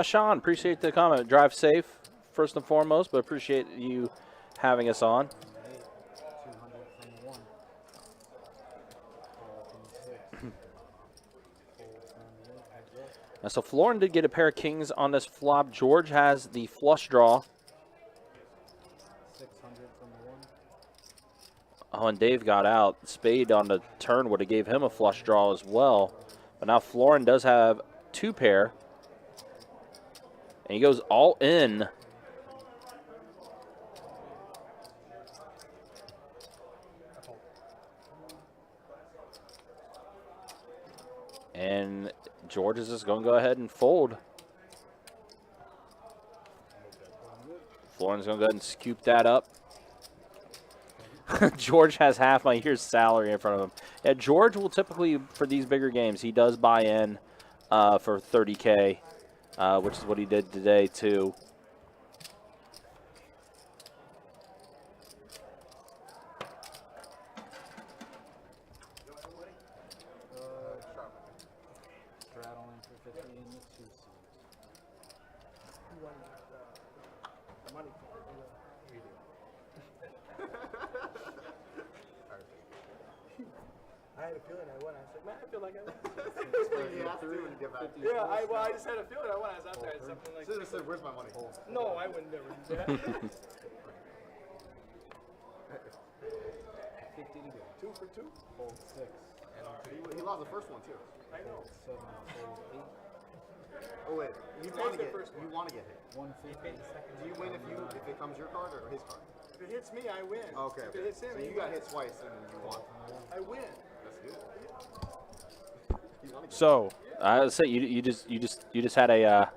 Sean, appreciate the comment. Drive safe, first and foremost, but appreciate you having us on. So Florin did get a pair of kings on this flop. George has the flush draw. Oh, and Dave got out. Spade on the turn would have gave him a flush draw as well. But now Florin does have 2 pair. And he goes all in. And George is just going to go ahead and fold. Florin's going to go ahead and scoop that up. George has half my year's salary in front of him. Yeah, George will typically, for these bigger games, he does buy in for $30K, which is what he did today, too. I had a feeling I won. I was like, man, I feel like I won. Yeah, I just had a feeling I won. I was out there. I had something like. Scissors said, "Where's my money?" No, I would never do that. 50 to go. 2 for 2. Fold 6. He lost the first one too. I know. 7, fold 8. Oh wait, you want to get hit. 150. Do you win if it comes your card or his card? If it hits me, I win. Okay. If it hits him, so you got hit twice and you won. I win. That's good. So I would say you just had a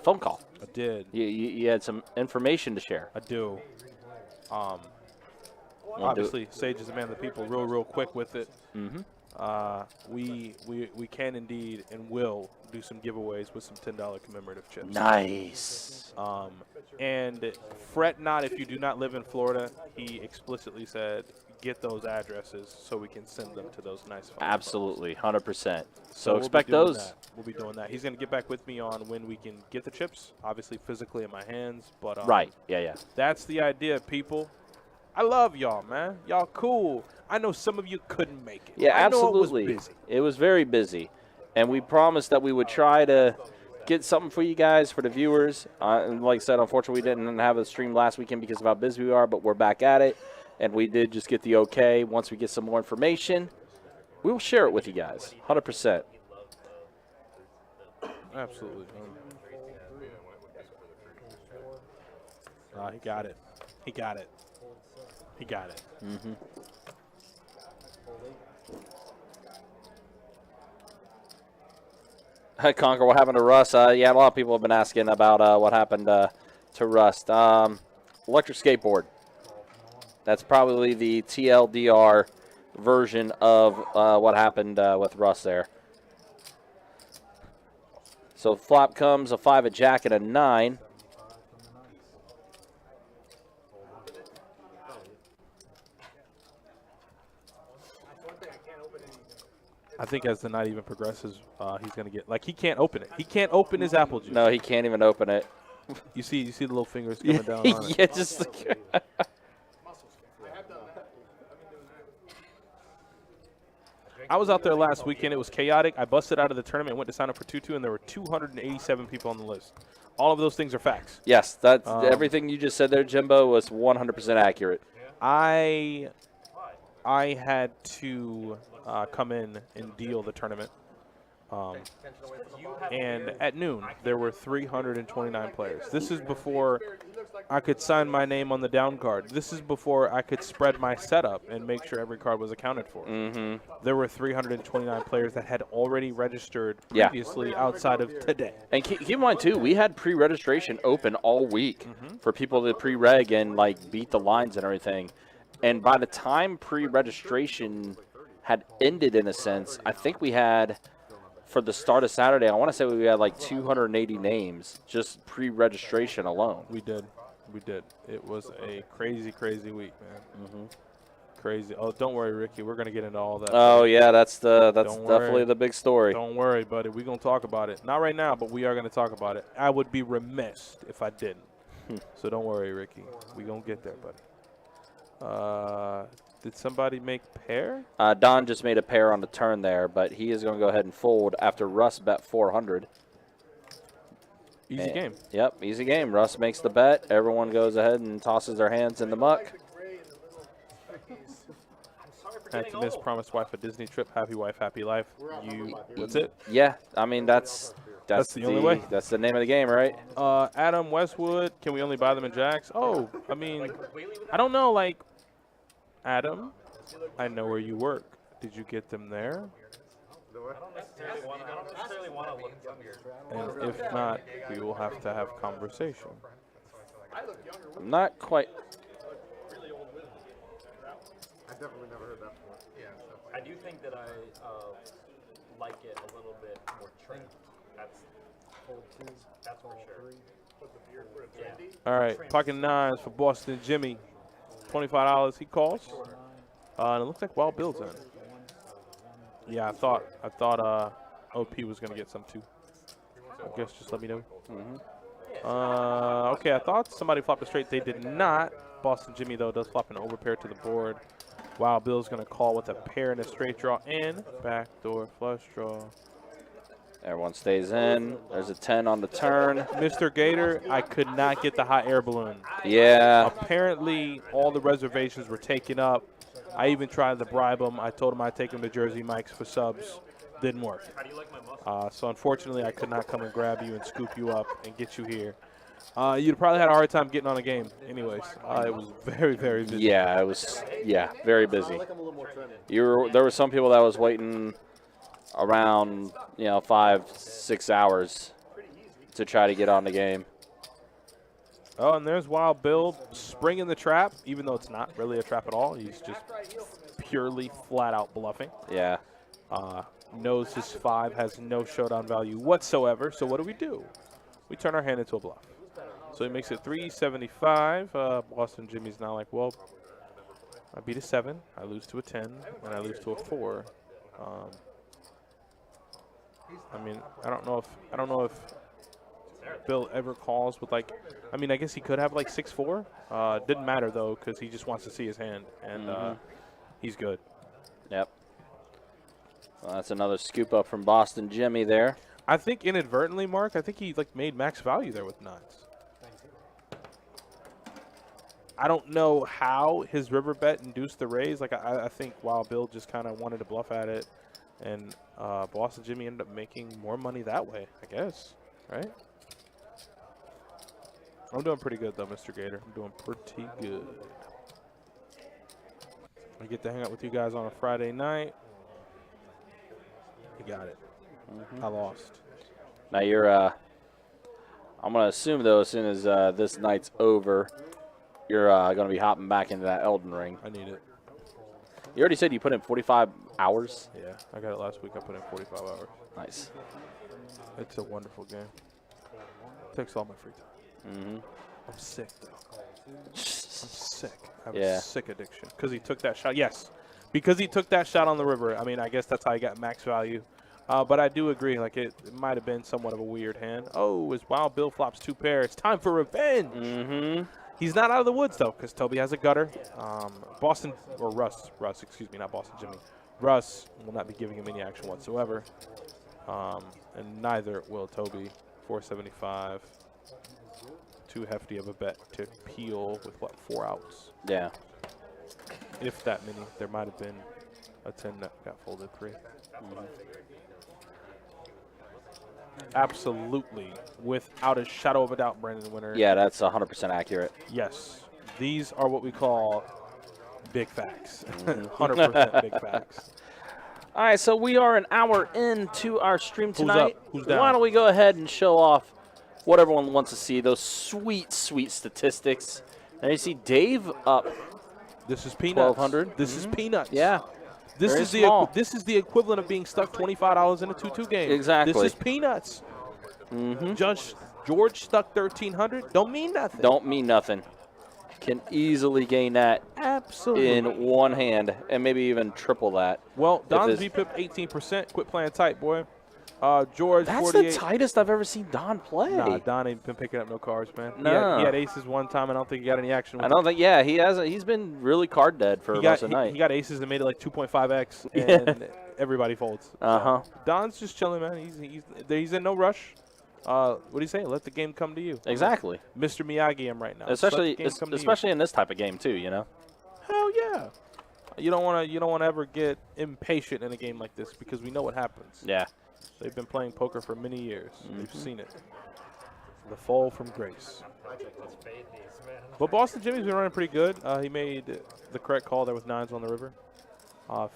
phone call. I did. You had some information to share. I do. Obviously, Sage is a man of the people, real quick with it. we can indeed and will do some giveaways with some $10 commemorative chips. Nice. And fret not if you do not live in Florida. He explicitly said, get those addresses so we can send them to those nice folks. Absolutely, 100%. So we'll expect those. We'll be doing that. He's going to get back with me on when we can get the chips, obviously physically in my hands. But Right, yeah. That's the idea, people. I love y'all, man. Y'all cool. I know some of you couldn't make it. Yeah, I absolutely. Know it was busy. It was very busy. And we promised that we would try to get something for you guys, for the viewers. And like I said, unfortunately, we didn't have a stream last weekend because of how busy we are, but we're back at it. And we did just get the okay. Once we get some more information, we will share it with you guys, 100%. Absolutely. He got it. He got it. He got it. Mm-hmm. Conquer, what happened to Russ? Yeah, a lot of people have been asking about what happened to Russ. Electric skateboard. That's probably the TLDR version of what happened with Russ there. So flop comes a 5, a jack, and a 9. I think as the night even progresses, he's going to get, like, he can't open it. He can't open his apple juice. No, he can't even open it. You see the little fingers coming down on it. Yeah, just like I was out there last weekend. It was chaotic. I busted out of the tournament and went to sign up for 2-2, and there were 287 people on the list. All of those things are facts. Yes, that's everything you just said there, Jimbo, was 100% accurate. I had to come in and deal the tournament. And at noon, there were 329 players. This is before I could sign my name on the down card. This is before I could spread my setup and make sure every card was accounted for. Mm-hmm. There were 329 players that had already registered previously outside of today. And keep in mind, too, we had pre-registration open all week for people to pre-reg and, like, beat the lines and everything. And by the time pre-registration had ended, in a sense, I think we had – for the start of Saturday, I want to say we had like 280 names just pre-registration alone. We did. It was a crazy, crazy week, man. Mm-hmm. Crazy. Oh, don't worry, Ricky. We're going to get into all that. Oh, yeah, that's definitely the big story. Don't worry, buddy. We're going to talk about it. Not right now, but we are going to talk about it. I would be remiss if I didn't. So don't worry, Ricky. We're going to get there, buddy. Did somebody make pair? Don just made a pair on the turn there, but he is going to go ahead and fold after Russ bet 400. Easy game. Yep, easy game. Russ makes the bet. Everyone goes ahead and tosses their hands in the muck. Had to miss promised wife a Disney trip. Happy wife, happy life. That's it. Yeah, I mean that's the only way. That's the name of the game, right? Adam Westwood. Can we only buy them in Jacks? Oh, I mean, I don't know. Like, Adam, I know where you work. Did you get them there? And if not, we will have to have conversation. I'm not quite. I definitely never heard that before. Yeah. I do think that I like it a little bit more trimmed. That's for sure. All right, pocket nines for Boston Jimmy. $25 he calls. And it looks like Wild Bill's in. Yeah, I thought OP was gonna get some too. I guess just let me know. Okay, I thought somebody flopped a straight. They did not. Boston Jimmy though does flop an overpair to the board. Wild Bill's gonna call with a pair and a straight draw and backdoor flush draw. Everyone stays in. There's a 10 on the turn. Mr. Gator, I could not get the hot air balloon. Yeah. Apparently, all the reservations were taken up. I even tried to bribe him. I told him I'd take him to Jersey Mike's for subs. Didn't work. So unfortunately, I could not come and grab you and scoop you up and get you here. You'd probably had a hard time getting on a game. Anyways, it was very, very busy. Yeah, it was. Yeah, very busy. There were some people that was waiting around 5-6 hours to try to get on the game. Oh, and there's Wild Bill springing the trap, even though it's not really a trap at all. He's just purely flat out bluffing. Yeah. knows his 5 has no showdown value whatsoever. So what do? We turn our hand into a bluff. So he makes it 375. Boston Jimmy's now like, well, I beat a 7, I lose to a 10, and I lose to a 4. I mean, I don't know if Bill ever calls with like, I mean, I guess he could have like 6-4. Didn't matter though, because he just wants to see his hand, and he's good. Yep. Well, that's another scoop up from Boston Jimmy there. I think inadvertently, Mark, I think he like made max value there with 9s. I don't know how his river bet induced the raise. Like I think Wild Bill just kind of wanted to bluff at it, and Boston Jimmy ended up making more money that way, I guess, right? I'm doing pretty good though, Mr. Gator. I'm doing pretty good. I get to hang out with you guys on a Friday night. You got it. I lost. Now you're, I'm going to assume, though, as soon as this night's over, you're going to be hopping back into that Elden Ring. I need it. You already said you put in 45 hours? Yeah, I got it last week. I put in 45 hours. Nice. It's a wonderful game. Takes all my free time. I'm sick, though. I'm sick. I have a sick addiction. Because he took that shot. Yes. Because he took that shot on the river. I mean, I guess that's how he got max value. But I do agree. Like, it might have been somewhat of a weird hand. Oh, as Wild Bill flops 2 pair. It's time for revenge. He's not out of the woods, though, because Toby has a gutter. Russ, excuse me, not Boston Jimmy. Russ will not be giving him any action whatsoever. And neither will Toby. 475. Too hefty of a bet to peel with, what, 4 outs? Yeah. If that many. There might have been a 10 that got folded 3. Absolutely, without a shadow of a doubt, Brandon Winter. Yeah, that's 100% accurate. Yes. These are what we call big facts. 100% big facts. All right, so we are an hour into our stream tonight. Who's up? Who's down? Why don't we go ahead and show off what everyone wants to see, those sweet, sweet statistics. And you see Dave up. This is peanuts. 1,200. This is peanuts. Yeah. This Very is small. this is the equivalent of being stuck $25 in a 2-2 game. Exactly. This is peanuts. George stuck 1,300. Don't mean nothing. Don't mean nothing. Can easily gain that Absolutely in one hand and maybe even triple that. Well, Don's VPIP 18%. Quit playing tight, boy. George, that's 48. the tightest I've ever seen Don play. Nah, Don ain't been picking up no cards, man. No. He had aces one time, and I don't think he got any action with I don't think, yeah, he hasn't. He's been really card dead for most of the night. He got aces and made it like 2.5x, and everybody folds. Uh-huh. So Don's just chilling, man. He's in no rush. What do you say? Let the game come to you. Exactly. Mr. Miyagi him right now. Especially in this type of game too, you know. Hell yeah. You don't want to ever get impatient in a game like this because we know what happens. Yeah. They've been playing poker for many years. They've seen it. The fall from grace. But Boston Jimmy's been running pretty good. He made the correct call there with 9s on the river.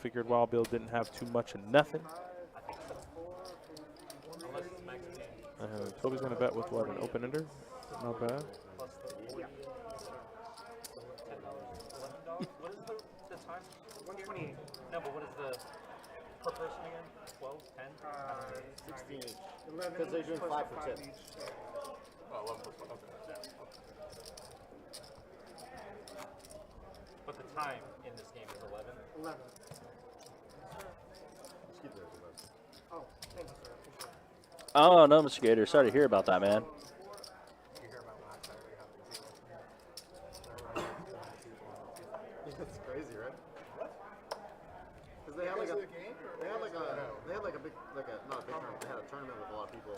Figured Wild Bill didn't have too much of nothing. Toby's going to bet with, what, an open-ender? Not bad. What is the time? 128. No, but what is the per person again? 12, 10? 16 each. Because they're doing 5 for 10. But the time in this game is 11. 11. Oh, thank you, sir. Oh no, Mr. Gator. Sorry to hear about that, man. It's crazy, right? Because they had like a big, not a big tournament. They had a tournament with a lot of people,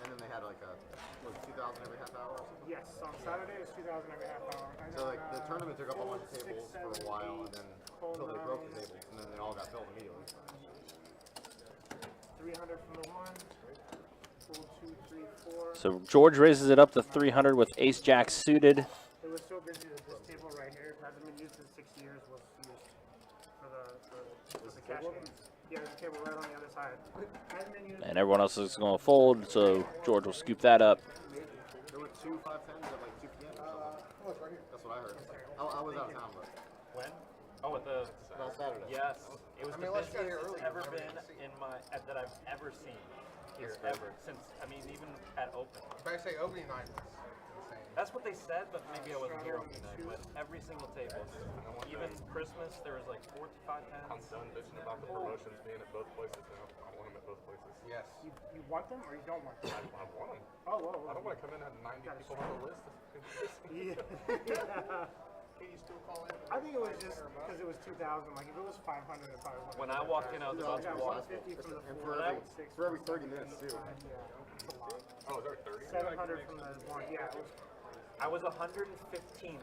and then they had like a 2,000 every half hour or something. Yes, on Saturday it's 2,000 every half hour. So like the tournament took up a bunch of tables for a while, and then until they broke the tables, and then they all got filled immediately. 300 from the 1. 4, 2, 3, 4. So George raises it up to 300 with Ace Jack suited. It was so busy that this table right here hasn't been used in 6 years. Was used for the cash games. Yeah, there's a table right on the other side. Hasn't been used. And everyone else is going to fold, so George will scoop that up. There were 2 5-10s at like 2 p.m. or something. That's what I heard. I was out of town, but When? Oh, at the Last Saturday. yes, it was I mean, the let's get here busiest it's early. ever been in my that I've ever seen here ever since. I mean, even at open. If I say opening night was insane. That's what they said, but maybe I wasn't here opening night. But every single table, even Christmas, there was like 4 to 5 I'm pens. done bitching about the promotions being at both places now. I want them at both places. Yes. You want them or you don't want them? I want them. Oh, whoa. I don't want to come in and have 90 people on the list. Yeah. Can you still call in? I think it was just because it was 2,000. Like if it was 500, it probably wouldn't. When I walked in, I was about to got walk. 150 from the And floor, for every 30 minutes, too. Yeah, that's a lot. Oh, is there 30? 700 from the one. Yeah, it was. I was 115th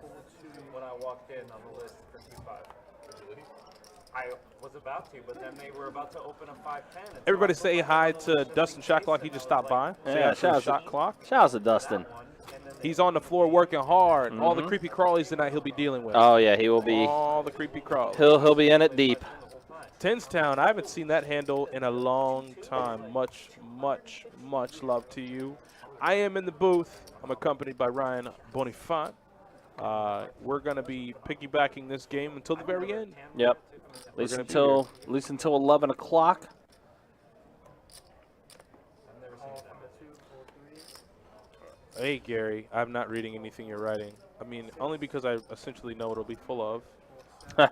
when I walked in on the list for Q5. I was about to, but then they were about to open a 510. and so Everybody I put say my hi phone on to the list Dustin in Shot case, Clock. He and just I was stopped by. like, Say Yeah, hi to the shout Shot Clock. out to Dustin. that one, and then He's on the floor working hard. All Mm-hmm. the creepy crawlies tonight he'll be dealing with. Oh yeah, he will be. All the creepy crawlies. He'll be in it deep. the whole time. Tenstown, I haven't seen that handle in a long time. Much love to you. I am in the booth. I'm accompanied by Ryan Bonifant. We're going to be piggybacking this game until the very end. Yep. At least gonna be until 11 o'clock. I've never seen that. Hey, Gary, I'm not reading anything you're writing. I mean, only because I essentially know what it'll be full of.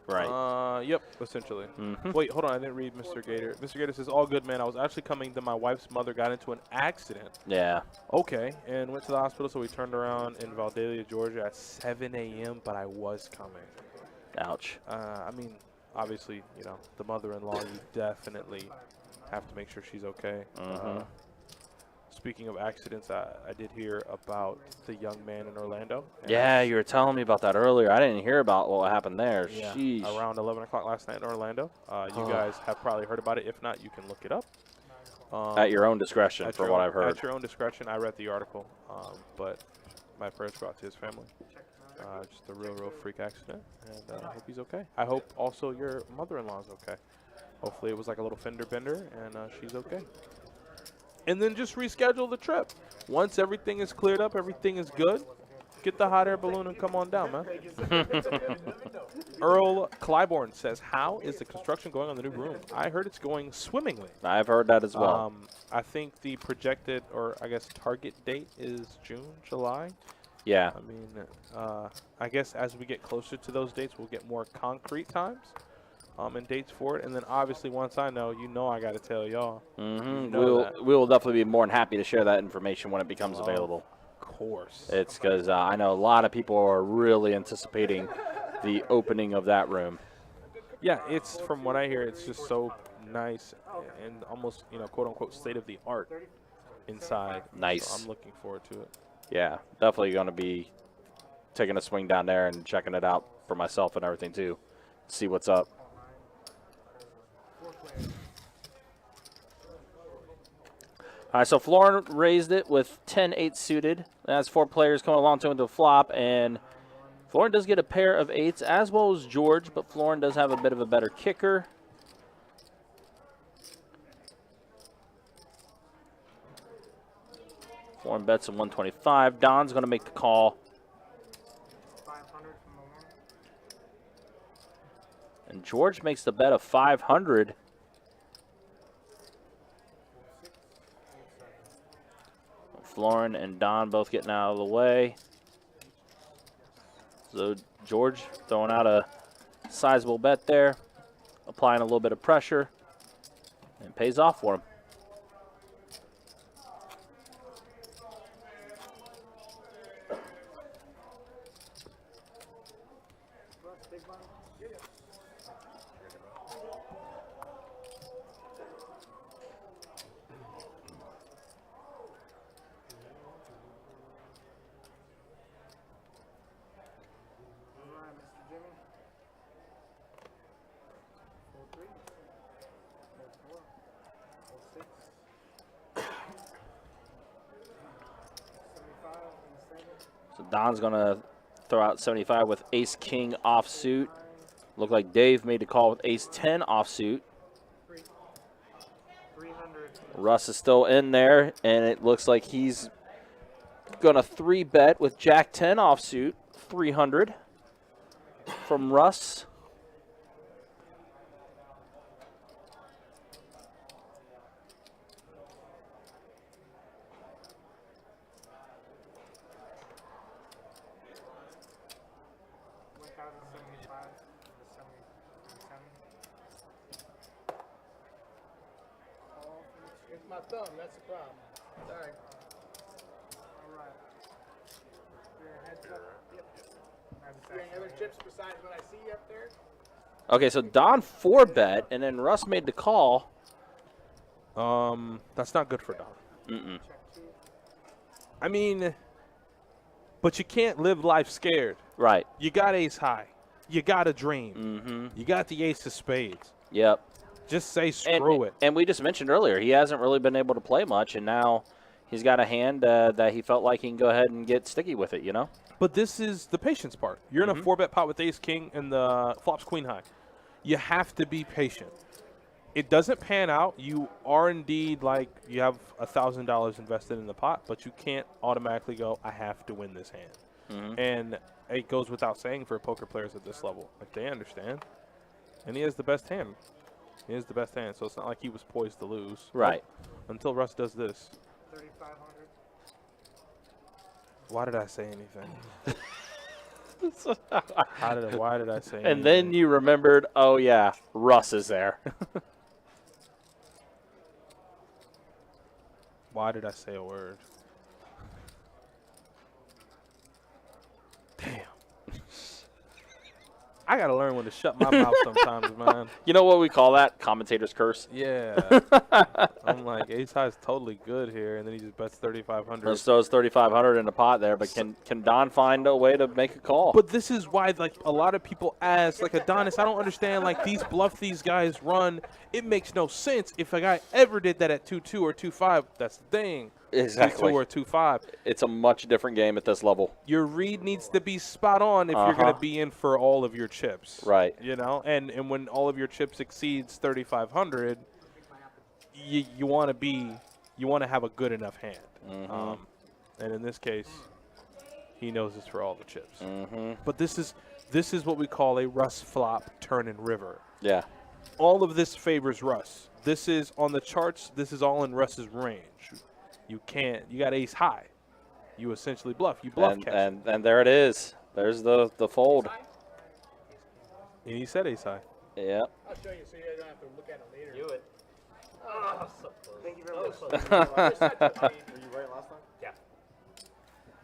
Right. Yep, essentially. Mhm. Wait, hold on. I didn't read Mr. Gator. Mr. Gator says, all good, man. I was actually coming to my wife's mother got into an accident. Yeah. Okay, and went to the hospital, so we turned around in Valdalia, Georgia at 7 a.m., but I was coming. Ouch. I mean, obviously, you know, the mother-in-law, you definitely have to make sure she's okay. Mhm. Speaking of accidents, I did hear about the young man in Orlando. and Yeah, you were telling me about that earlier. I didn't hear about what happened there. Yeah, Sheesh. around 11 o'clock last night in Orlando. You guys have probably heard about it. If not, you can look it up. At your own discretion, At from your what own- I've heard. At your own discretion. I read the article, but my prayers go out to his family. Just a real freak accident, and I hope he's okay. I hope also your mother-in-law is okay. Hopefully it was like a little fender bender, and she's okay. And then just reschedule the trip. Once everything is cleared up, everything is good, get the hot air balloon and come on down, man. Earl Clybourne says, how is the construction going on the new room? I heard it's going swimmingly. I've heard that as well. I think the projected, or I guess target date is June, July. Yeah. I mean, I guess as we get closer to those dates, we'll get more concrete times and dates for it. And then obviously once I know, I got to tell y'all. Mm-hmm. You know that. We will definitely be more than happy to share that information when it becomes available. Of course. It's because I know a lot of people are really anticipating the opening of that room. Yeah, it's from what I hear, it's just so nice and almost, quote unquote, state of the art inside. Nice. So I'm looking forward to it. Yeah, definitely going to be taking a swing down there and checking it out for myself and everything too. See what's up. All right, so Florin raised it with 10-8 suited. That's 4 players coming along to him to flop, and Florin does get a pair of 8s, as well as George, but Florin does have a bit of a better kicker. Florin bets at 125. Don's going to make the call. 500 from the one. And George makes the bet of 500. Florin and Don both getting out of the way. So George throwing out a sizable bet there, applying a little bit of pressure, and pays off for him. Big blind? All right, Mr. Jimmy. 4-3. 4-4. 4-6. 75 and 7. So Don's going to throw out 75 with ace-king offsuit. Looked like Dave made the call with ace-10 offsuit. 300. Russ is still in there, and it looks like he's going to 3-bet with jack-10 offsuit. 300 from Russ. It's my thumb. That's the problem. Sorry. All right. Your heads up. Yep. Any other chips besides what I see up there? Okay, so Don 4-bet, and then Russ made the call. That's not good for Don. Mm-mm. I mean, but you can't live life scared. Right. You got ace high. You got a dream. Mm-hmm. You got the ace of spades. Yep. Just say screw it. And we just mentioned earlier, he hasn't really been able to play much, and now he's got a hand that he felt like he can go ahead and get sticky with it, you know? But this is the patience part. You're in a 4-bet pot with ace king and the flops queen high. You have to be patient. It doesn't pan out. You are indeed like you have $1,000 invested in the pot, but you can't automatically go, I have to win this hand. And it goes without saying for poker players at this level. Like, they understand. And he has the best hand. He has the best hand, so it's not like he was poised to lose. Right. Until Russ does this. 3,500. Why did I say anything? Why did I say anything? And then you remembered, oh, yeah, Russ is there. Why did I say a word? Damn. I got to learn when to shut my mouth sometimes, man. You know what we call that? Commentator's curse. Yeah. I'm like, ace high is totally good here, and then he just bets 3,500. So it's 3,500 in the pot there, but can Don find a way to make a call? But this is why, like, a lot of people ask, like, Adonis, I don't understand, like, these bluff these guys run. It makes no sense. If a guy ever did that at 2-2 or 2-5, that's the thing. Exactly. 2-2 or 2-5. It's a much different game at this level. Your read needs to be spot on if you're going to be in for all of your chips. Right. You know, and when all of your chips exceeds 3,500, you want to have a good enough hand. And in this case, he knows it's for all the chips. But this is what we call a Russ flop turn and river. Yeah. All of this favors Russ. This is on the charts. This is all in Russ's range. You got ace high. You essentially bluff. You bluff catch. And there it is. There's the fold. And he said ace high. Yeah. I'll show you so you don't have to look at it later. Do it. Oh, so close. Thank you very much. Were you right last time? Yeah.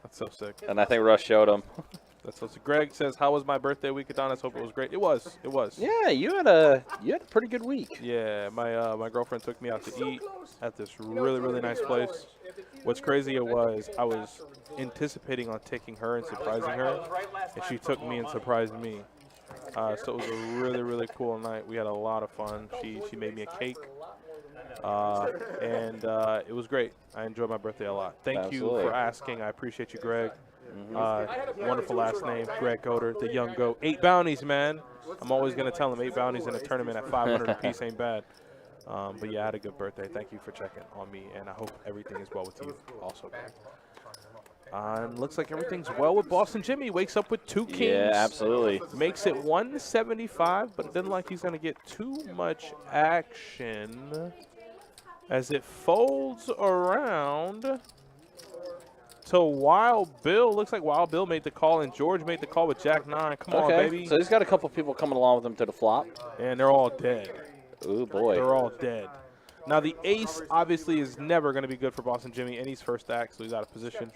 That's so sick. And I think Russ showed him. That's so sick. Greg says, "How was my birthday week, Adonis? Hope it was great." It was. It was. Yeah, you had a pretty good week. Yeah, my girlfriend took me out to eat at this really nice place. What's crazy was I was anticipating on taking her and surprising her, and she took me and surprised me. So it was a really cool night. We had a lot of fun. She made me a cake, and it was great. I enjoyed my birthday a lot. Thank you for asking. I appreciate you, Greg. Wonderful last name, Greg Goder, the young goat. 8 bounties, man. I'm always going to tell him 8 bounties in a tournament at 500 apiece ain't bad. But yeah, I had a good birthday. Thank you for checking on me, and I hope everything is well with you also, Greg. And looks like everything's well with Boston Jimmy. Wakes up with 2 kings. Yeah, absolutely. Makes it 175, but it doesn't like he's going to get too much action as it folds around to Wild Bill. Looks like Wild Bill made the call, and George made the call with Jack 9. Come on, baby. So he's got a couple people coming along with him to the flop. And they're all dead. Ooh, boy. They're all dead. Now, the ace obviously is never going to be good for Boston Jimmy, and he's first stack, so he's out of position.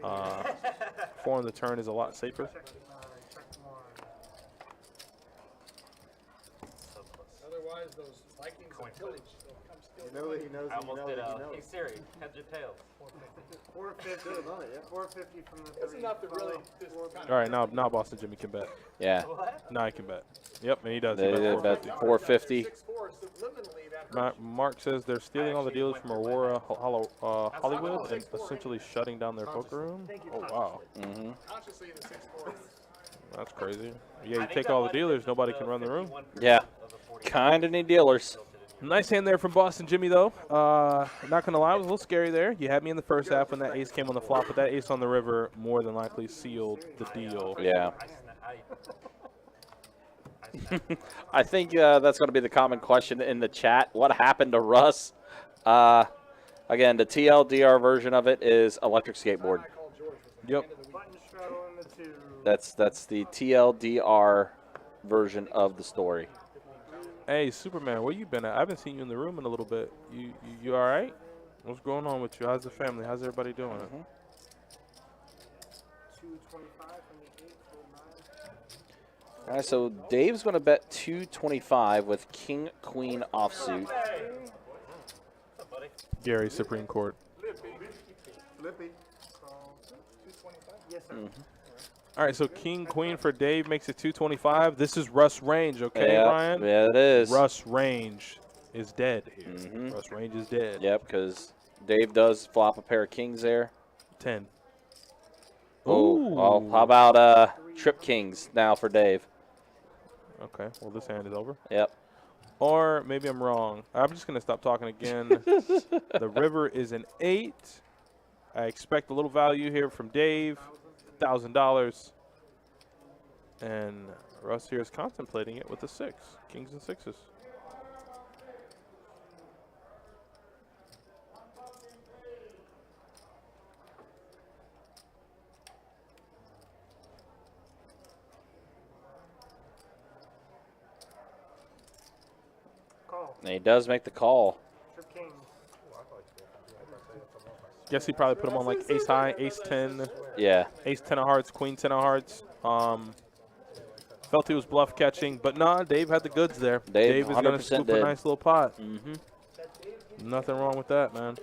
4 on the turn is a lot safer. Otherwise, those Vikings and pillage will come still. You know that he knows. I almost did Hey Siri, heads or tails? 450. 450 from the 30. That's enough to really just kind of. All right, now Boston Jimmy can bet. Yeah. Now he can bet. Yep, and he does. They He did bets bet 450. 450. 6'4" subliminally that Mark says they're stealing all the dealers from Aurora Hollywood and essentially shutting down their poker room. Oh, wow. consciously the 6'4". That's crazy. Yeah, you take all the dealers, nobody can run the room. Yeah. Kind of need dealers. Nice hand there from Boston Jimmy, though. Not going to lie, it was a little scary there. You had me in the first half when that ace came on the flop, but that ace on the river more than likely sealed the deal. Yeah. I think that's going to be the common question in the chat. What happened to Russ? Again, the TLDR version of it is electric skateboard. Yep. Button straddle in the 2. That's the TLDR version of the story. Hey, Superman, where you been at? I haven't seen you in the room in a little bit. You all right? What's going on with you? How's the family? How's everybody doing? 225 from the 8 for 9. All right, so Dave's going to bet 225 with King Queen offsuit. Gary, Supreme Court. Flippy. Yes, sir. All right, so King Queen for Dave makes it 225. This is Russ Range, okay, Yeah, Ryan? yeah, it is. Russ Range is dead here. Russ Range is dead. Yep, because Dave does flop a pair of kings there. 10. Oh, well, how about trip kings now for Dave? Okay, well, this hand is over. Yep. Or maybe I'm wrong. I'm just going to stop talking again. The river is an 8. I expect a little value here from Dave, $1,000. And Russ here is contemplating it with a 6. Kings and 6s. Call. And he does make the call. Trip Kings. Guess he probably put him on like ace high, ace 10, Yeah. ace 10 of hearts, queen 10 of hearts. Felt he was bluff catching, but nah, Dave had the goods there. Dave is going to 100% scoop did. a nice little pot. Nothing wrong with that, man.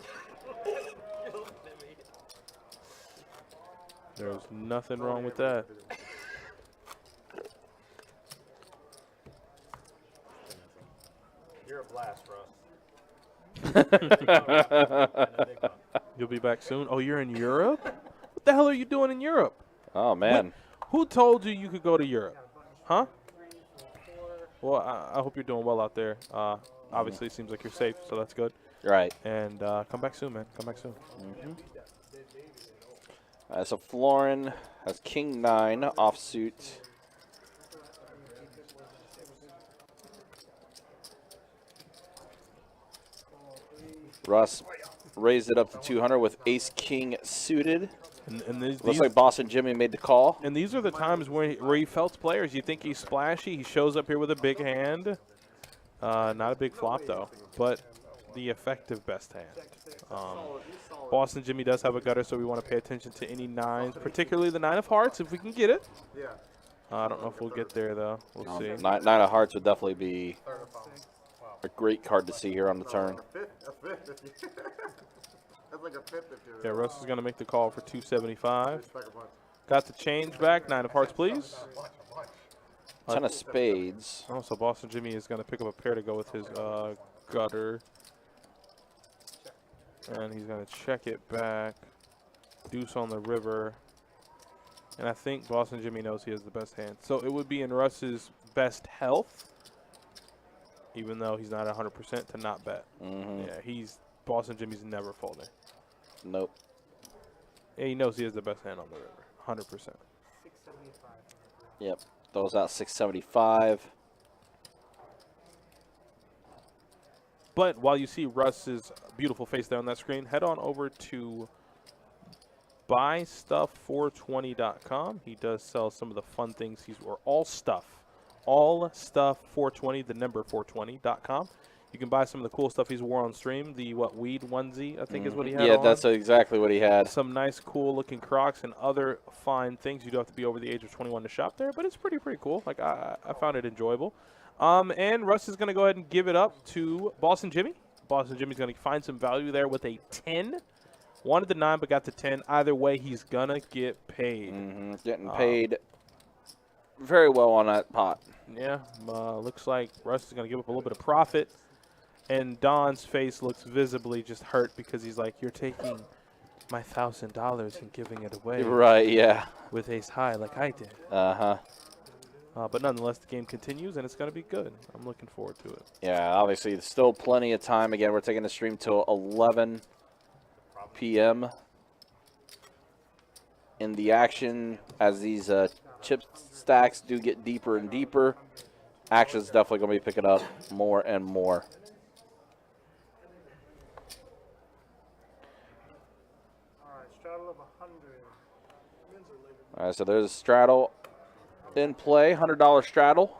There's nothing wrong with that. You're a blast, Russ. You'll be back soon. Oh, you're in Europe? What the hell are you doing in Europe? Oh, man. Who told you you could go to Europe? Huh? Well, I hope you're doing well out there. Obviously, it seems like you're safe, so that's good. Right. And come back soon, man. Come back soon. So Florin has king 9 offsuit. Russ raised it up to 200 with ace king suited. And Looks like Boston Jimmy made the call. And these are the times where he felts players. You think he's splashy. He shows up here with a big hand. Not a big flop, though, but the effective best hand. Boston Jimmy does have a gutter, so we want to pay attention to any 9s, particularly the 9 of hearts, if we can get it. I don't know if we'll get there, though. We'll see. 9 of hearts would definitely be a great card to see here on the turn. That's like a fifth if you're. Yeah, Russ is going to make the call for 275. Got the change back. 9 of hearts, please. 10 of spades. Oh, so Boston Jimmy is going to pick up a pair to go with his gutter. And he's going to check it back. Deuce on the river. And I think Boston Jimmy knows he has the best hand. So it would be in Russ's best health, even though he's not 100% to not bet. Yeah, Boston Jimmy's never folding. Nope. Yeah, he knows he has the best hand on the river, 100%. 675. Yep. Throws out 675. But while you see Russ's beautiful face there on that screen, head on over to buystuff420.com. He does sell some of the fun things. Or all stuff 420, the number 420.com. You can buy some of the cool stuff he's wore on stream. The weed onesie, I think is what he had Yeah, on. that's exactly what he had. Some nice, cool-looking Crocs and other fine things. You do have to be over the age of 21 to shop there, but it's pretty cool. Like, I found it enjoyable. And Russ is going to go ahead and give it up to Boston Jimmy. Boston Jimmy's going to find some value there with a 10. Wanted the 9, but got the 10. Either way, he's going to get paid. Getting paid very well on that pot. Yeah, looks like Russ is going to give up a little bit of profit. And Don's face looks visibly just hurt because he's like, you're taking my $1,000 and giving it away. Right, yeah. With ace high like I did. But nonetheless, the game continues, and it's going to be good. I'm looking forward to it. Yeah, obviously, there's still plenty of time. Again, we're taking the stream till 11 p.m. in the action as these chip stacks do get deeper and deeper. Action's definitely going to be picking up more and more. Straddle of 100. All right, so there's a straddle in play, $100 straddle.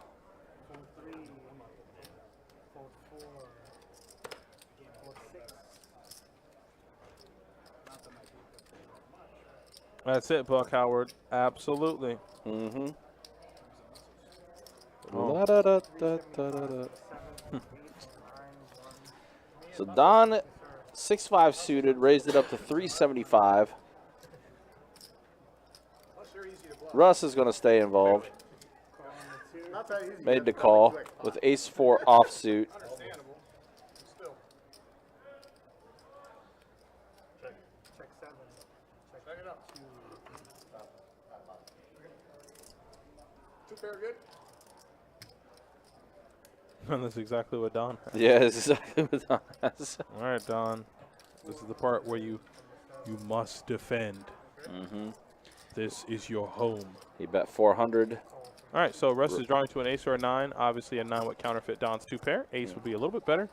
That's it, Buck Howard. Absolutely. Mm-hmm. Oh. So Don, 6'5" suited, raised it up to 375. Russ is going to stay involved. Not that easy. Made the call with ace-4 offsuit. Check 7. Check it up. 2 pair good? And that's exactly what Don has. Yeah, that's exactly what Don has. All right, Don. This is the part where you must defend. Mm-hmm. This is your home. He bet 400. All right, so Russ is drawing to an ace or a 9. Obviously, a 9 would counterfeit Don's 2 pair. Ace would be a little bit better.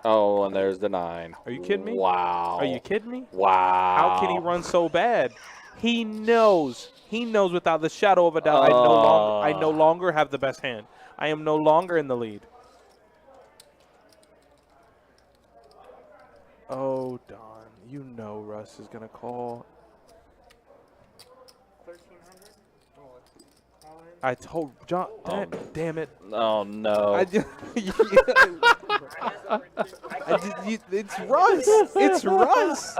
Oh, and there's the 9. Are you kidding me? Wow. Are you kidding me? Wow. How can he run so bad? He knows. He knows without the shadow of a doubt. I no longer have the best hand. I am no longer in the lead. Oh, Don, you know Russ is going to call. 1300. I told John, damn it. Oh, no. It's Russ. It's Russ.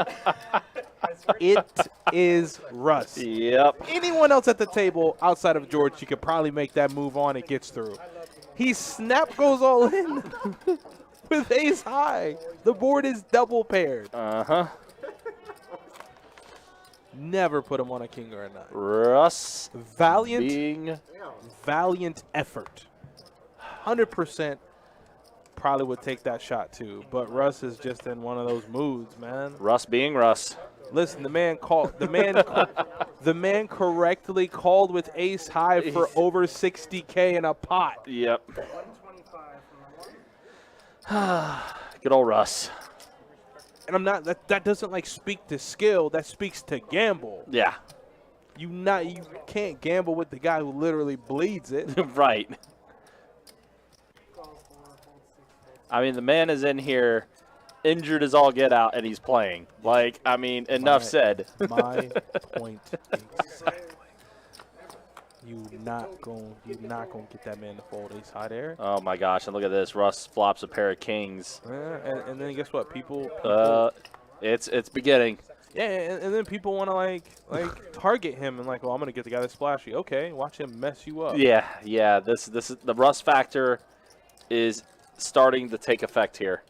It is Russ. Yep. Anyone else at the table outside of George, you could probably make that move on. It gets through. He snap goes all in with ace high. The board is double paired. Uh-huh. Never put him on a king or a 9. Russ Valiant effort. 100% probably would take that shot too. But Russ is just in one of those moods, man. Russ being Russ. Listen, the man correctly called with ace high for over 60K in a pot. Yep. 125 from the 1. Good old Russ. And I'm not that doesn't like speak to skill, that speaks to gamble. Yeah. You can't gamble with the guy who literally bleeds it. Right. I mean, the man is in here injured as all get out, and he's playing. Like, I mean, enough said. My point exactly. You're not gonna get that man to fold ace high there. Oh my gosh! And look at this. Russ flops a pair of kings. And then guess what? People it's beginning. Yeah, and then people want to like target him and like, well, I'm gonna get the guy that's splashy. Okay, watch him mess you up. Yeah. This is the Russ factor is starting to take effect here.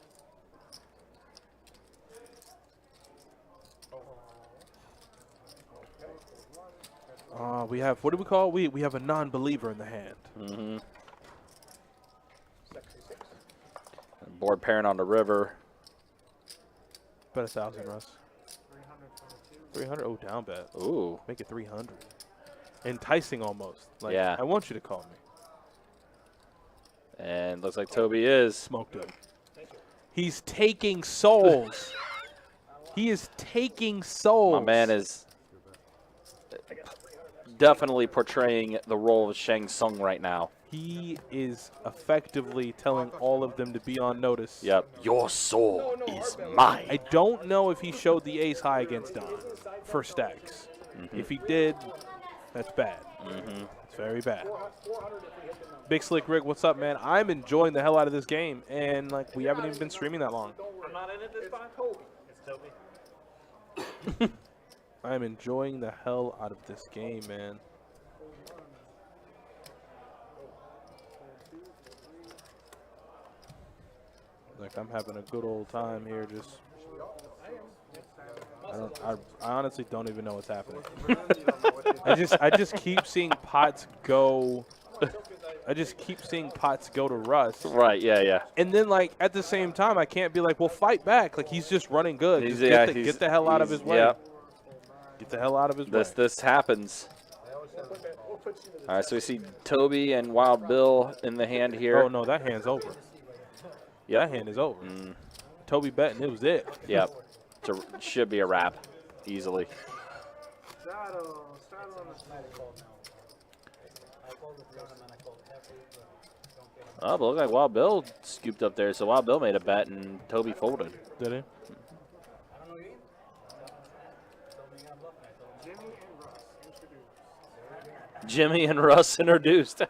We have, what do we call? We have a non-believer in the hand. Mm-hmm. Board pairing on the river. Bet 1,000, Russ. 300. Oh, down bet. Ooh. Make it 300. Enticing almost. Like, yeah. I want you to call me. And looks like Toby is. Smoked him. He's taking souls. He is taking souls. My man is definitely portraying the role of Shang Tsung right now. He is effectively telling all of them to be on notice. Yep. Your soul is mine. I don't know if he showed the ace high against Don for stacks. Mm-hmm. If he did, that's bad. Mm-hmm. It's very bad. Big Slick Rick, what's up, man? I'm enjoying the hell out of this game, and like we haven't even been streaming that long. I'm not in it this time. It's Toby. I'm enjoying the hell out of this game, man. Like I'm having a good old time here. Just, I honestly don't even know what's happening. I just keep seeing pots go. I just keep seeing pots go to Russ. Right, yeah. And then, like, at the same time, I can't be like, well, fight back. Like, he's just running good. Just get the hell out of his way. Yeah. Get the hell out of his way. This happens. All right, so we see Toby and Wild Bill in the hand here. Oh, no, that hand's over. Yeah, that hand is over. Mm. Toby betting it was it. Yep. Should be a wrap easily. Oh, but look like Wild Bill scooped up there. So Wild Bill made a bet and Toby folded. Did he? Jimmy and Russ introduced. Jimmy and Russ introduced.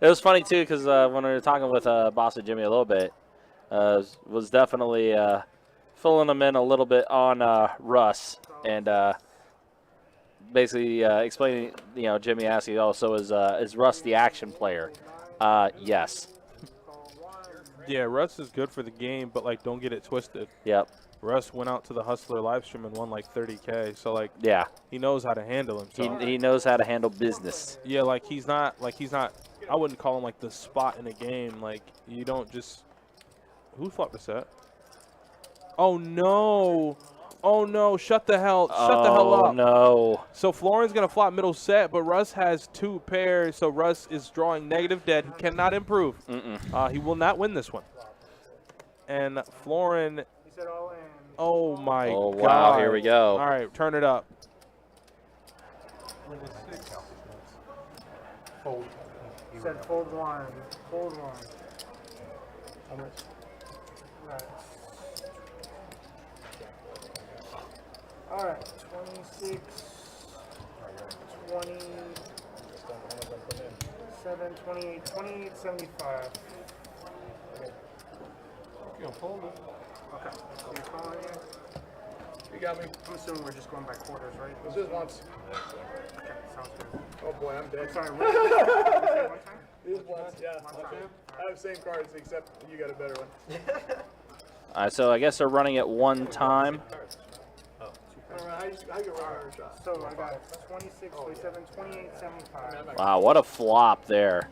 It was funny, too, because when we were talking with Boss and Jimmy a little bit, was definitely filling them in a little bit on Russ and basically explaining, Jimmy asking, oh, so is Russ the action player? Yes. Yeah, Russ is good for the game, but, like, don't get it twisted. Yep. Russ went out to the Hustler live stream and won, like, 30K. So, like, Yeah. he knows how to handle himself. He knows how to handle business. Yeah, like, he's not, I wouldn't call him, like, the spot in a game. Like, you don't just, who flopped the set? Oh, no. Oh, no, shut the hell up. Oh, no. So Florin's going to flop middle set, but Russ has 2 pairs, so Russ is drawing negative dead. He cannot improve. He will not win this one. And Florin, oh, my God. Oh, wow, here we go. All right, turn it up. Fold. He said fold 1. Fold 1. How much? Right. All right, 26, 27, 28, 28, 75. Okay. You gonna fold it? Okay, so you're calling here? You got me. I'm assuming we're just going by quarters, right? This is once. Okay, sounds good. Oh boy, I'm dead. Sorry, what? One time? This is once, yeah. One time. I have the same cards except you got a better one. All right, so I guess they're running it one time. How you run our shot? So I got 26, 27, 28, 75. Wow, what a flop there.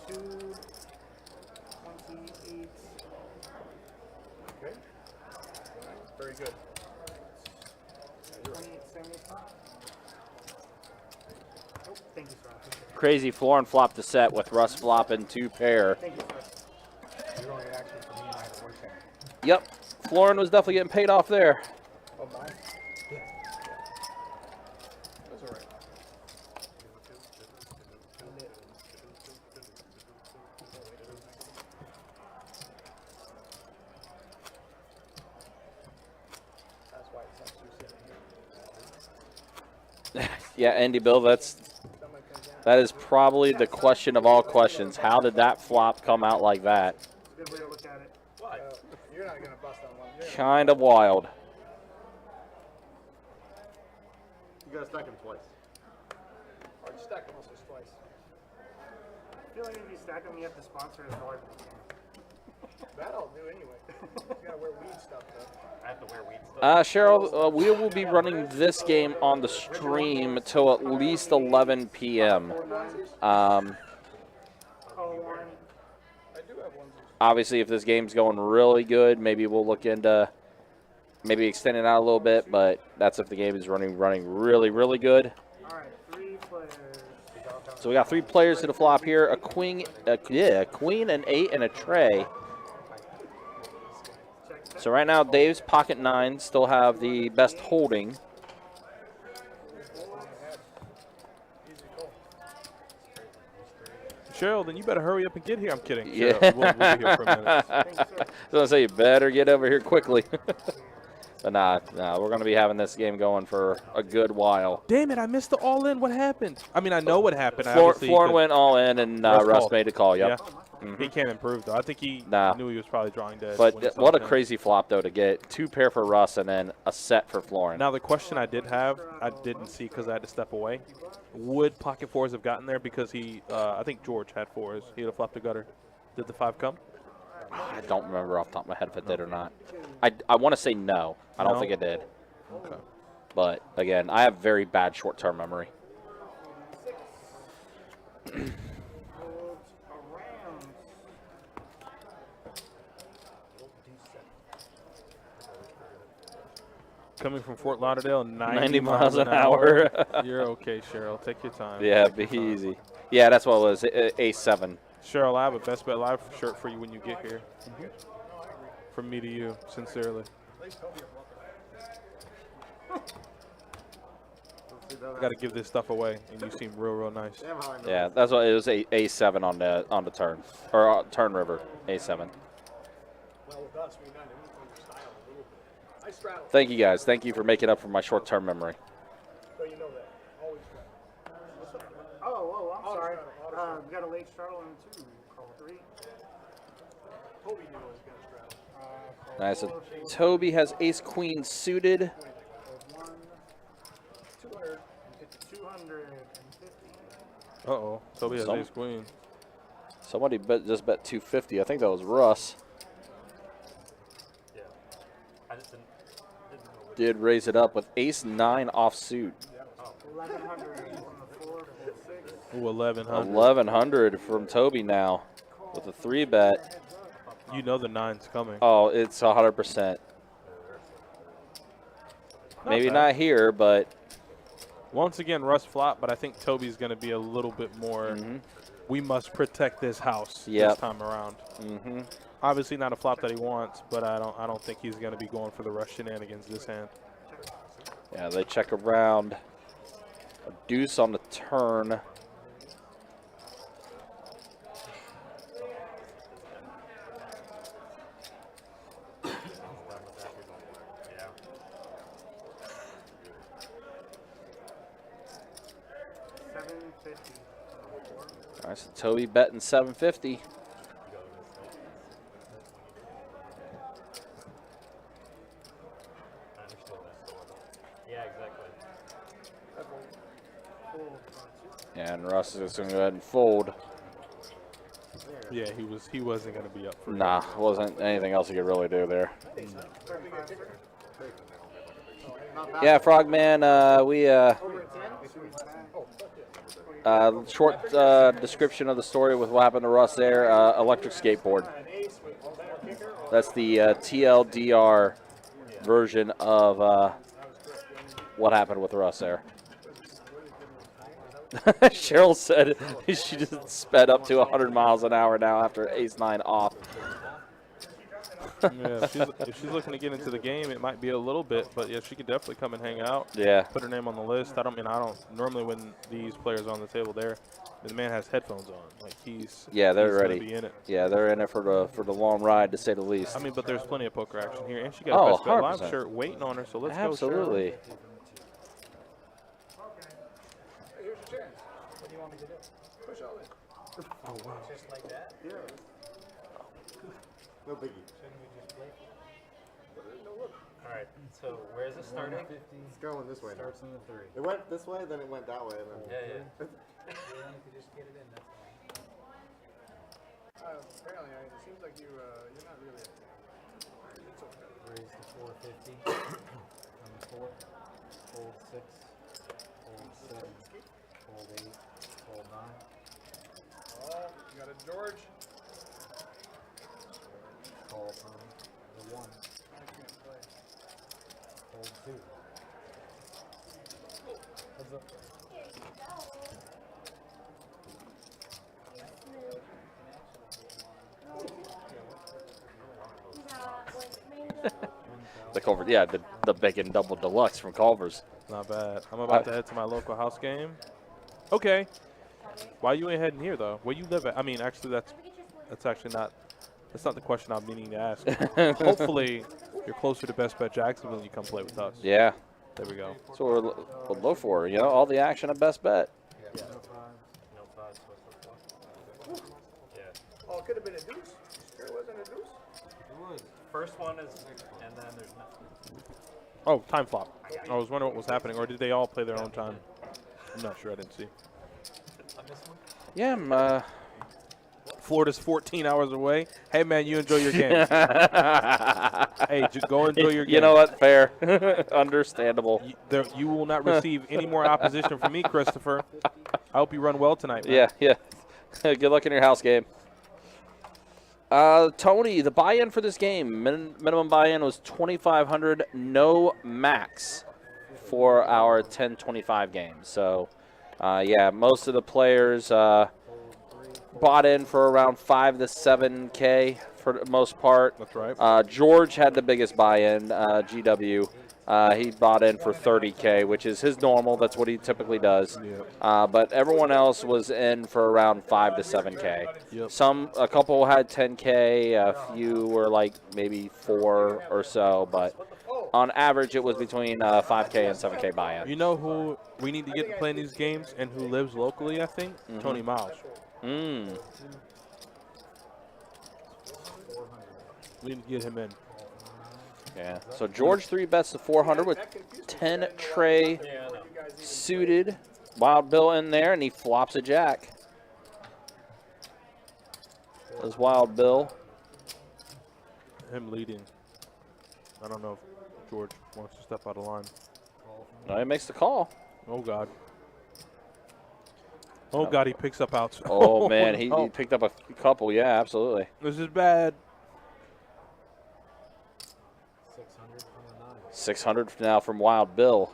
2, 28. Okay. Very good. 28, 75. Oh, thank you, sir. I appreciate it. Crazy Florin flopped the set with Russ flopping 2 pair. Thank you, sir. You're only actually for me and I to work there. Yep, Florin was definitely getting paid off there. Oh, mine? Yeah. That's all right. That's why it's not too Yeah, Andy Bill, that is probably the question of all questions. How did that flop come out like that? Good way to look at it. You're not going to bust on one. Kind of wild. You gotta stack him twice. Or just stack them also twice. I feel like if you stack them, you have to sponsor his volleyball team. That I'll do anyway. You gotta wear weed stuff though. I have to wear weed stuff. Cheryl, we will be running this game on the stream till at least 11 p.m. Call one. I do have ones. Obviously, if this game's going really good, maybe we'll look into maybe extending it out a little bit, but that's if the game is running really, really good. All right, 3 players. So we got 3 players to the flop here, a queen, a queen, an 8, and a tray. So right now, Dave's pocket 9 still have the best holding. Cheryl, then you better hurry up and get here. I'm kidding. Yeah. Cheryl, we'll be here for a minute. I was going to say, you better get over here quickly. But nah, we're going to be having this game going for a good while. Damn it, I missed the all-in. What happened? I mean, I know what happened. Florin went all in, and Russ made a call. Yep. Yeah. He can't improve, though. I think he knew he was probably drawing dead. But what a crazy flop, though, to get 2 pair for Russ and then a set for Florin. Now, the question I did have, I didn't see because I had to step away. Would pocket 4s have gotten there because he, I think George had 4s. He would have flopped the gutter. Did the 5 come? I don't remember off the top of my head if it did or not. I want to say no. I don't think it did. Okay. But, again, I have very bad short-term memory. Coming from Fort Lauderdale, 90 miles an hour. You're okay, Cheryl. Take your time. Yeah, be easy. Yeah, that's what it was, A7. Cheryl, I have a Best Bet Live shirt for you when you get here. From me to you, sincerely. I got to give this stuff away, and you seem real nice. Yeah, that's what it was. A7 on the turn, or turn river. A7. Well, with us, we might have moved your style a little I straddle. Thank you, guys. Thank you for making up for my short-term memory. So you know that. Always straddle. Oh, I'm sorry. straddle. We got a late straddle and 2. Call 3. Toby knew I was going to straddle. All right, so Toby has ace-queen suited. 1, 250. Uh-oh. Toby has Some- ace queen. Somebody just bet 250. I think that was Russ. Yeah. I just didn't know. Did raise it up with ace-9 offsuit. 1100 on the floor, 6. Ooh, 1100. 1100 from Toby now with a 3-bet. You know the 9's coming. Oh, it's 100%. Maybe bad. not here, but Once again, Russ flop, but I think Toby's going to be a little bit more. We must protect this house Yep. this time around. Obviously, not a flop that he wants, but I don't think he's going to be going for the Russ shenanigans this hand. yeah, they check around. A deuce on the turn. Yeah. 750. All right, so Toby betting 750. I understood that. Yeah, exactly. Yeah, and Russ is just going to go ahead and fold. Yeah, he wasn't going to be up for it. Nah, wasn't anything else he could really do there. Yeah, Frogman, short description of the story with what happened to Russ there. Electric skateboard. That's the TLDR version of what happened with Russ there. Cheryl said she just sped up to 100 miles an hour now after ace-9 off. Yeah, if she's looking to get into the game, it might be a little bit, but yeah, she could definitely come and hang out. Yeah. Put her name on the list. I don't normally when these players are on the table there, the man has headphones on. Like Yeah, they're he's gonna ready. Be in it. Yeah, they're in it for the long ride, to say the least. I mean, but there's plenty of poker action here, and she got a Best Bet Live 100%. shirt waiting on her. So let's Absolutely. go. Here's your chance. What do you want me to do? Push all in. Oh wow. Just like that? Yeah. No biggie. All right. So where's it starting? It's going this way now. Starts in the 3. It went this way, then it went that way, and then. Yeah. Apparently, it seems like you're not really. It's okay. Raise to 450 on the 4. Hold 6. Hold 7. Hold 8. Hold 9. Oh, you got a George. Call from the 1. I can't play. Hold 2. Heads up. The Culver, yeah, the bacon double deluxe from Culver's. Not bad. I'm about to head to my local house game. Okay. Why you ain't heading here though? Where you live at? I mean, actually, that's actually not. That's not the question I'm meaning to ask. Hopefully, you're closer to Best Bet Jacksonville when you come play with us. Yeah, There we go. that's what we're low for. You know, all the action at Best Bet. No 5. No 5. So yeah. Oh, it could have been a deuce. Sure wasn't a deuce? It was. First one is, and then there's nothing. Oh, time flop. I was wondering what was happening, or did they all play their own time? I'm not sure. I didn't see. I missed one. Yeah, I'm, Florida's 14 hours away. Hey, man, you enjoy your game. Hey, just go enjoy your game. You know what? Fair. Understandable. You will not receive any more opposition from me, Christopher. I hope you run well tonight, man. Yeah. Good luck in your house game. Tony, the buy-in for this game, minimum buy-in was $2,500, no max for our 10-25 game. So, yeah, most of the players bought in for around 5 to 7K for the most part. That's right. George had the biggest buy-in, GW. He bought in for 30K, which is his normal. That's what he typically does. Yep. But everyone else was in for around 5 to 7K. Yep. A couple had 10K. A few were like maybe 4 or so. But on average, it was between 5K and 7K buy-in. You know who we need to get to play in these games and who lives locally, I think? Tony Miles. Mm. We need to get him in. Yeah. So George 3 bets to 400 with 10 tray suited. Wild Bill in there, and he flops a jack. There's Wild Bill. Him leading. I don't know if George wants to step out of line. No, he makes the call. Oh, God. Oh, God, he picks up outs. Oh, man, he no. picked up a couple. Yeah, absolutely. This is bad. 600 now from Wild Bill.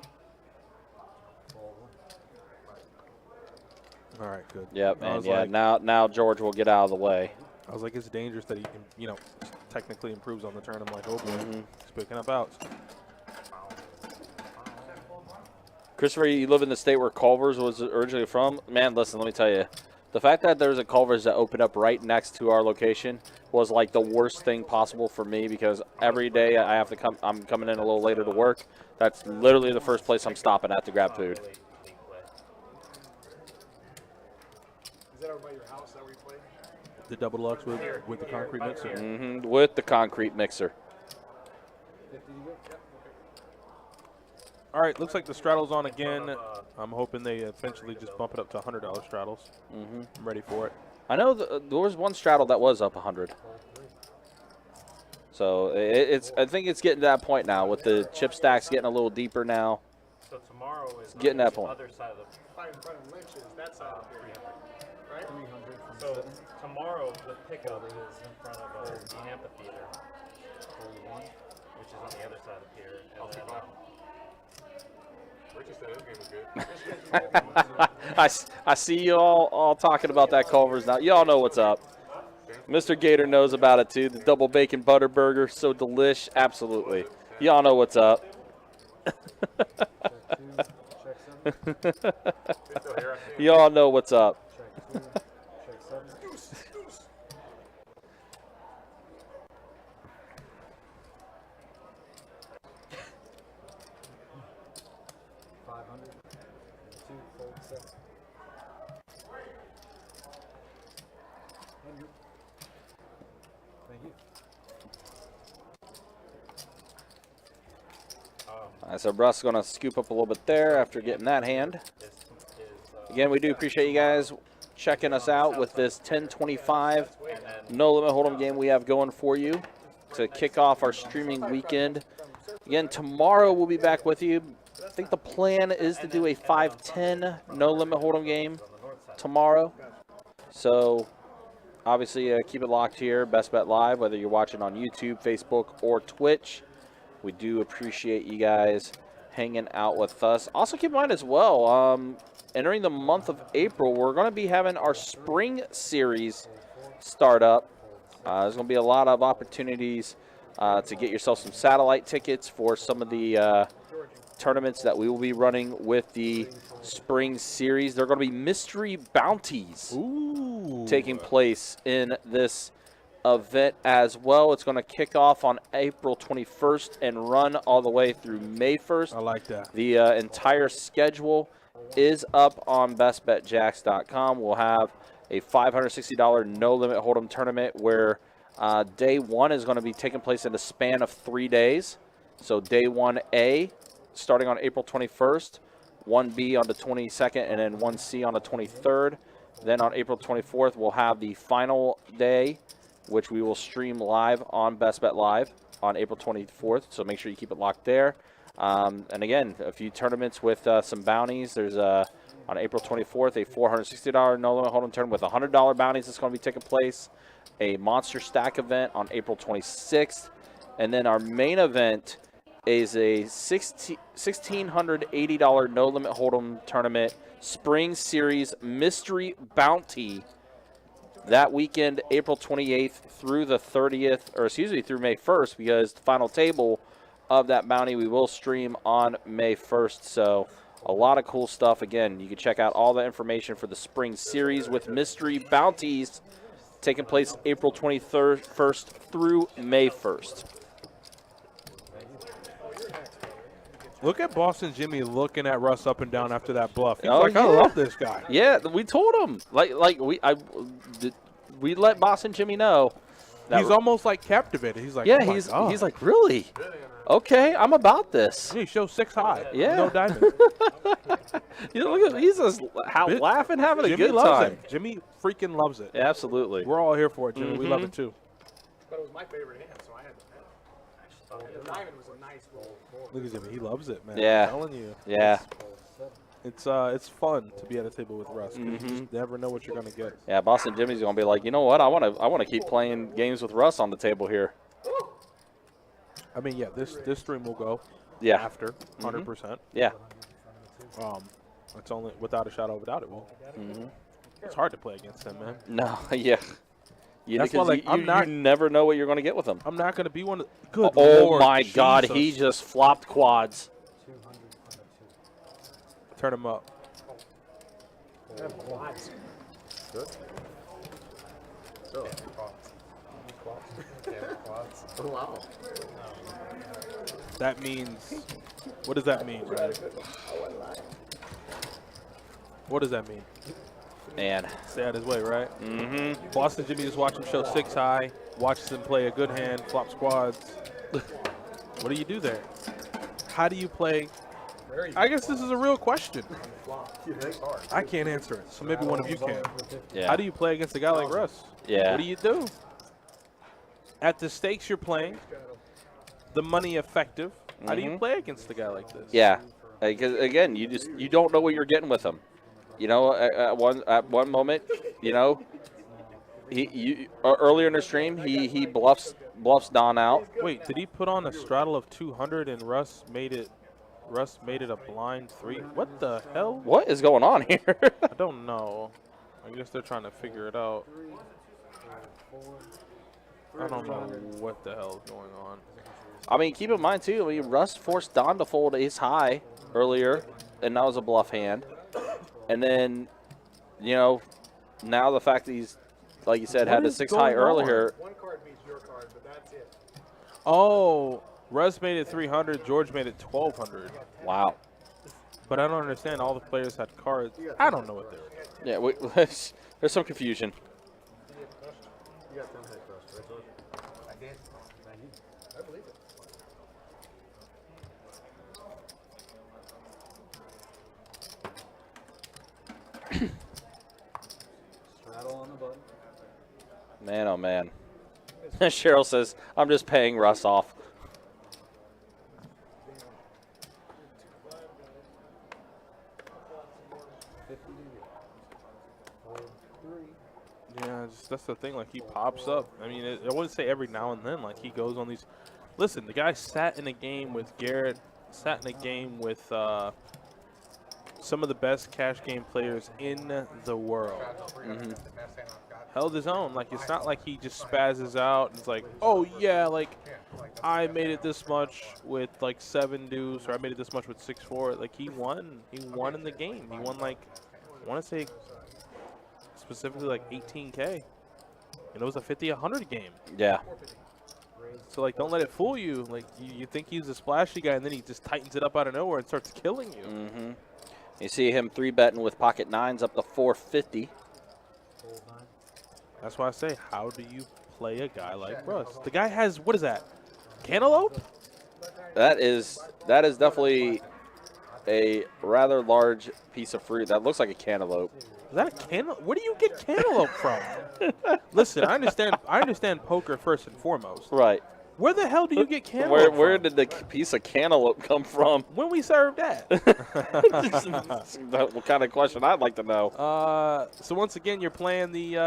All right, good. Yep, and yeah, now George will get out of the way. I was like, it's dangerous that he can, you know, technically improves on the turn. I'm like, oh, boy, he's picking up outs. Christopher, you live in the state where Culver's was originally from. Man, listen, let me tell you. The fact that there's a Culver's that opened up right next to our location was like the worst thing possible for me because every day I have to come. I'm coming in a little later to work. That's literally the first place I'm stopping at to grab food. Is that over by your house that we play? The double Lux with the concrete mixer. With the concrete mixer. All right, looks like the straddle's on again. I'm hoping they eventually just bump it up to $100 straddles. I'm ready for it. I know there was one straddle that was up 100. So I think it's getting to that point now with the chip stacks getting a little deeper now. So tomorrow is getting that point. Other side of the Right in front of Lynch's, that side of here. Right? 300. So tomorrow the pickup is in front of the amphitheater, which is on the other side of the pier. And then, Richie said his game was good. I see you all talking about that Culver's now. Y'all know what's up. Mr. Gator knows about it too. The double bacon butter burger, so delish. Absolutely. Y'all know what's up. Y'all know what's up. So Russ is going to scoop up a little bit there after getting that hand. Again, we do appreciate you guys checking us out with this 1025 No Limit Hold'em game we have going for you to kick off our streaming weekend. Again, tomorrow we'll be back with you. I think the plan is to do a 510 No Limit Hold'em game tomorrow. So obviously keep it locked here, Best Bet Live, whether you're watching on YouTube, Facebook, or Twitch. We do appreciate you guys hanging out with us. Also keep in mind as well, entering the month of April, we're going to be having our spring series start up. There's going to be a lot of opportunities to get yourself some satellite tickets for some of the tournaments that we will be running with the spring series. There are going to be mystery bounties taking place in this event as well. It's going to kick off on April 21st and run all the way through May 1st. I like that. The entire schedule is up on bestbetjacks.com. We'll have a $560 No Limit Hold'em tournament where day one is going to be taking place in a span of 3 days. So day 1A starting on April 21st, 1B on the 22nd, and then 1C on the 23rd. Then on April 24th, we'll have the final day, which we will stream live on Best Bet Live on April 24th. So make sure you keep it locked there. And again, a few tournaments with some bounties. There's on April 24th, a $460 No Limit Hold'em tournament with $100 bounties that's going to be taking place. A Monster Stack event on April 26th. And then our main event is a $1,680 No Limit Hold'em tournament Spring Series Mystery Bounty. That weekend, April 28th through the 30th, or excuse me, through May 1st, because the final table of that bounty we will stream on May 1st. So a lot of cool stuff. Again, you can check out all the information for the spring series with mystery bounties taking place April 21st through May 1st. Look at Boston Jimmy looking at Russ up and down after that bluff. He's Oh, like, I yeah. love this guy. Yeah, we told him. We let Boston Jimmy know. That He's almost like captivated. He's like, yeah, oh my he's God. like, really? Okay, I'm about this. He shows 6 high. Yeah. No diamond. You know, look at he's just laughing, having a Jimmy good loves time. it. Jimmy freaking loves it. Absolutely. We're all here for it, Jimmy. We love it too. But it was my favorite hand, so I had to bet. The diamond was a nice roll. Look at Jimmy. He loves it, man. Yeah. I'm telling you. Yeah. It's fun to be at a table with Russ. 'Cause You just never know what you're gonna get. Yeah, Boston Jimmy's gonna be like, you know what? I want to keep playing games with Russ on the table here. I mean, yeah, this stream will go Yeah. after 100%. Yeah. It's only without a shadow of a doubt it will. It's hard to play against him, man. No. Yeah. That's why, like, you never know what you're gonna get with him. I'm not gonna be one of. Good Oh Lord, my God! Jesus. He just flopped quads. Turn him up. Good. So, oh, wow. That means. What does that mean, Brad? What does that mean? Man. Stay out his way, right? Mm-hmm. Boston Jimmy just watch him show 6 high, watches him play a good hand, flop squads. What do you do there? How do you play? I guess this is a real question. I can't answer it, so maybe one of you can. Yeah. How do you play against a guy like Russ? Yeah. What do you do? At the stakes you're playing, the money effective, how do you play against a guy like this? Yeah. Because again, you don't know what you're getting with him. You know, at one moment, you know, earlier in the stream he bluffs Don out. Wait, did he put on a straddle of 200 and Russ made it a blind 3? What the hell? What is going on here? I don't know. I guess they're trying to figure it out. I don't know what the hell is going on. I mean, keep in mind too. I mean, Russ forced Don to fold ace high earlier, and that was a bluff hand. And then, you know, now the fact that he's, like you said, What had the is 6 high going on? earlier. One card beats your card, but that's it. Oh, Russ made it 300. George made it 1,200. Wow. But I don't understand. All the players had cards. I don't know what they were doing. Yeah, there's some confusion. You got 10 head crust, right, George? I did. I believe it. Straddle on the button. Man, oh man. Cheryl says, I'm just paying Russ off. Yeah, that's the thing. Like, he pops up. I mean, I wouldn't say every now and then. Like, he goes on these. Listen, the guy sat in a game with Garrett, sat in a game with some of the best cash game players in the world. Held his own. Like, it's not like he just spazzes out and it's like, oh, yeah, like, I made it this much with, like, 7 deuce, or I made it this much with 6-4. Like, he won. He won in the game. He won, like, I want to say specifically, like, 18K. And it was a 50-100 game. Yeah. So, like, don't let it fool you. Like, you think he's a splashy guy, and then he just tightens it up out of nowhere and starts killing you. Mm-hmm. You see him 3-betting with pocket 9s up to 450. That's why I say, how do you play a guy like Russ? The guy has, what is that, cantaloupe? That is definitely a rather large piece of fruit. That looks like a cantaloupe. Is that a cantaloupe? Where do you get cantaloupe from? Listen, I understand poker first and foremost. Right. Where the hell do you get cantaloupe Where from? did the piece of cantaloupe come from? When we served that? What kind of question I'd like to know. So once again, you're playing the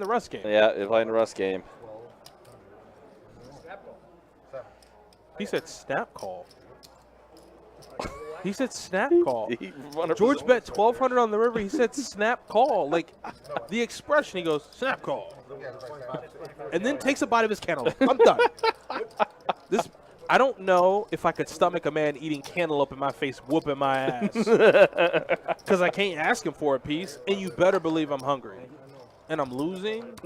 Russ game. Yeah, you're playing the Russ game. He said snap call. He said snap call. George bet 1,200 on the river. He said snap call. Like, the expression, he goes, snap call. And then takes a bite of his cantaloupe. I'm done. I don't know if I could stomach a man eating cantaloupe in my face, whooping my ass. Because I can't ask him for a piece, and you better believe I'm hungry. And I'm losing.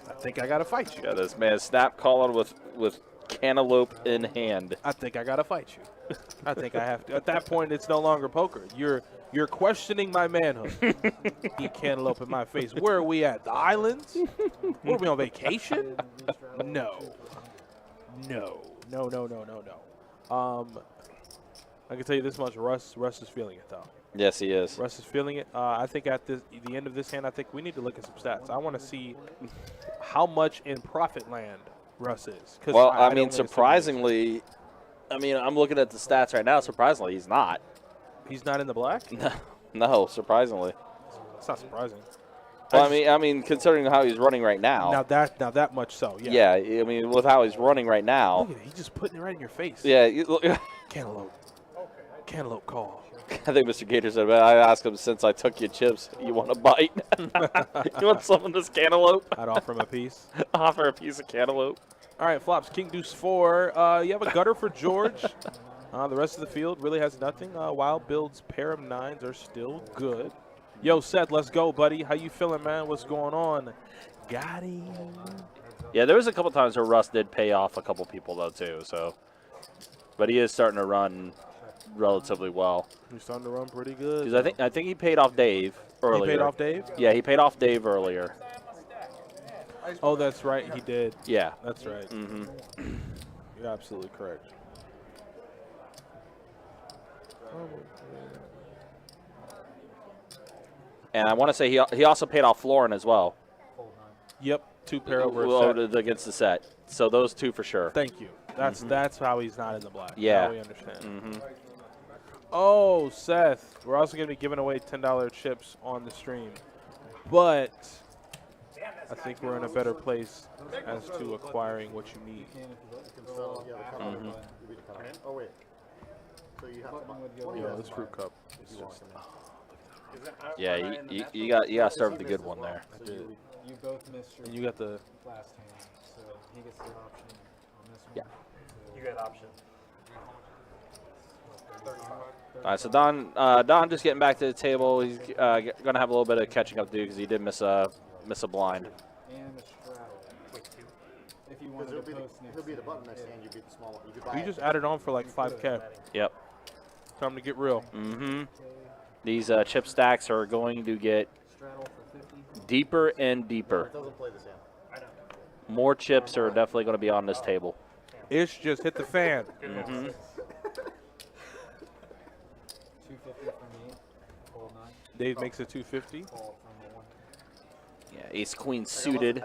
I think I got to fight you. Yeah, this man snap calling with Cantaloupe in hand. I think I gotta fight you. I think I have to. At that point, it's no longer poker. You're questioning my manhood. Eat cantaloupe in my face. Where are we at? The islands? What are we on vacation? No. I can tell you this much. Russ is feeling it though. Yes, he is. Russ is feeling it. I think at the end of this hand, I think we need to look at some stats. I want to see how much in profit land Russ is. Well, I mean, surprisingly, I'm looking at the stats right now. Surprisingly, he's not. He's not in the black? No, surprisingly. It's not surprising. Well, I mean, considering how he's running right now. Now that much so, yeah. Yeah, I mean, with how he's running right now. Look at it. He's just putting it right in your face. Yeah. Cantaloupe call. I think Mr. Gator said, I asked him, since I took your chips, you want a bite? You want some of this cantaloupe? I'd offer him a piece. Offer a piece of cantaloupe. All right, flops. King deuce 4. You have a gutter for George. The rest of the field really has nothing. Wild Build's pair of 9s are still good. Yo, Seth, let's go, buddy. How you feeling, man? What's going on? Got him. Yeah, there was a couple times where Russ did pay off a couple people, though, too. So, but he is starting to run relatively well. He's starting to run pretty good. 'Cause I think he paid off Dave earlier. He paid off Dave? Yeah, he paid off Dave earlier. Oh, that's right. He did. Yeah. That's right. Mm-hmm. You're absolutely correct. And I want to say he also paid off Florin as well. Yep, 2 pair over a set. Against the set. So those 2 for sure. Thank you. That's how he's not in the black. Yeah. Now we understand. Oh, Seth, we're also going to be giving away $10 chips on the stream. But I think we're in a better place as to acquiring what you need. Oh, wait. So you have to Yo, this fruit cup is just... Yeah, you got to start with the good one there. You both missed your And you got the... last hand, so he gets the option on this one. Yeah. You get option. All right, so Don just getting back to the table. He's going to have a little bit of catching up to do because he did miss a blind. And a straddle. If you wanted to post next He'll be the hand, button next hand. You beat the small one. You just added on for like 5K. Yep. Time to get real. These chip stacks are going to get straddle for 50. deeper and deeper. Doesn't play this hand. More chips are definitely going to be on this table. Ish just hit the fan. 250 for me. Fold 9. Dave makes it 250. Call from the 1. Yeah, ace queen suited.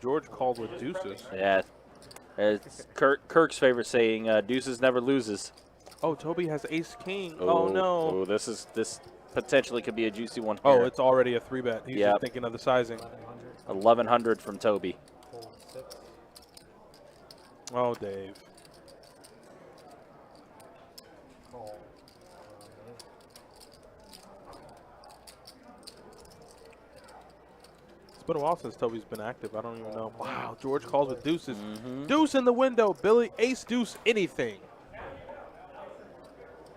George called with deuces. Yeah. It's Kirk's favorite saying, deuces never loses. Oh, Toby has ace king. Oh no. Oh, this potentially could be a juicy one Oh, here. it's already a 3-bet. He's just thinking of the sizing. 1100 from Toby. Fold 6. Oh, Dave. Call. It's been a while since Toby's been active. I don't even know. Wow, George calls with deuces. Deuce in the window. Billy, ace, deuce, anything.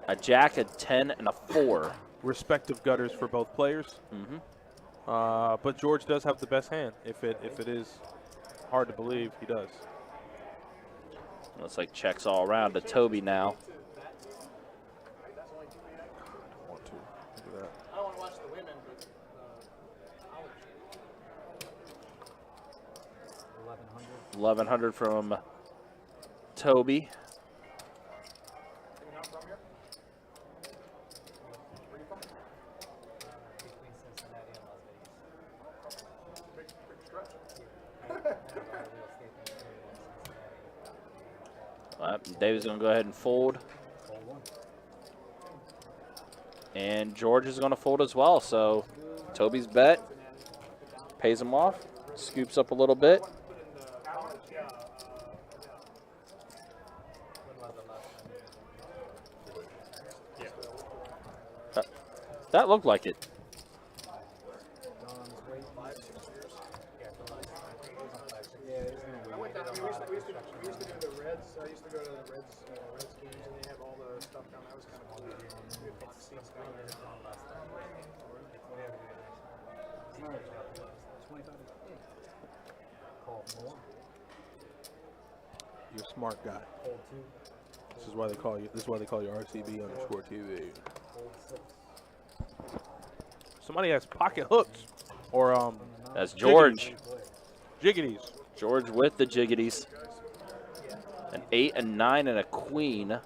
A jack, a 10, and a 4. Respective gutters for both players. But George does have the best hand. If it is hard to believe, he does. Looks like checks all around to Toby now. I want to. Look at that. I don't want to watch the women, but 1100 from Toby. David's going to go ahead and fold. And George is going to fold as well. So Toby's bet pays him off, scoops up a little bit. That looked like it. we used to do the Reds. I used to go to the Reds games, and they have all the stuff down. That was kind of fun. We had fun seats down there. Alright. 25. Call more. You're a smart guy. This is why they call you. This is why they call you RTB_TV. Somebody has pocket hooks, or That's George. Jiggities. George with the jiggities. An 8, a 9, and a queen.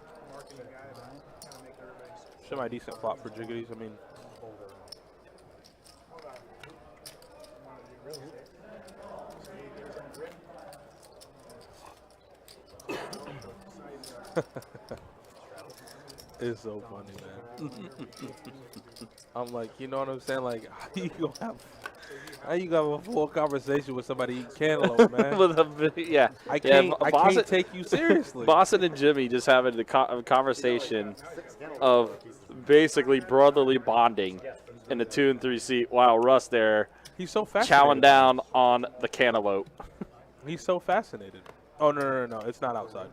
Semi-decent flop for jiggities. I mean, it's so funny, man. I'm like, you know what I'm saying? Like, how you gonna have a full conversation with somebody eating cantaloupe, man? Yeah. I can't take you seriously. Boston and Jimmy just having the conversation of basically brotherly bonding in a 2 and 3 seat, while Russ there He's so fascinated. chowing down on the cantaloupe. He's so fascinated. Oh, no. It's not outside.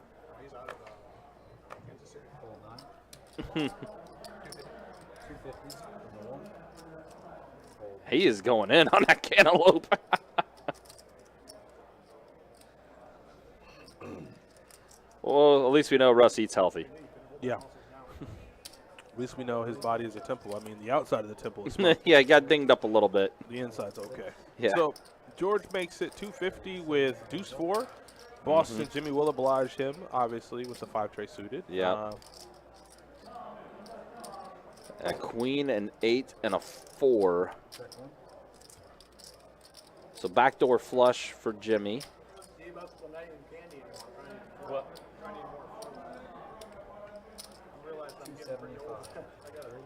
He is going in on that cantaloupe. Well, at least we know Russ eats healthy. Yeah. At least we know his body is a temple. I mean, the outside of the temple is smart. Yeah, he got dinged up a little bit. The inside's okay. Yeah. So George makes it 250 with deuce 4. Boston Jimmy will oblige him, obviously, with the 5-tray suited. Yeah. A queen, an 8, and a 4. So backdoor flush for Jimmy. What?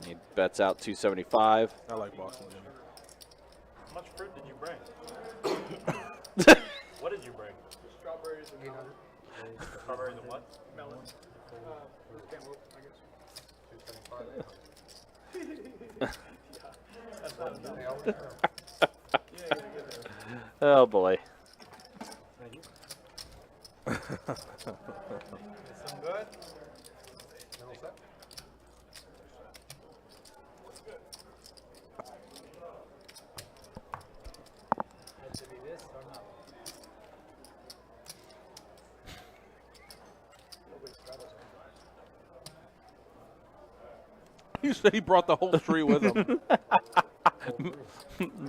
He bets out 275. I like Boston Jimmy. How much fruit did you bring? What did you bring? Strawberries and 800. Strawberries and what? Melon. Cantaloupe, I guess. Oh boy. Some good? He said he brought the whole tree with him.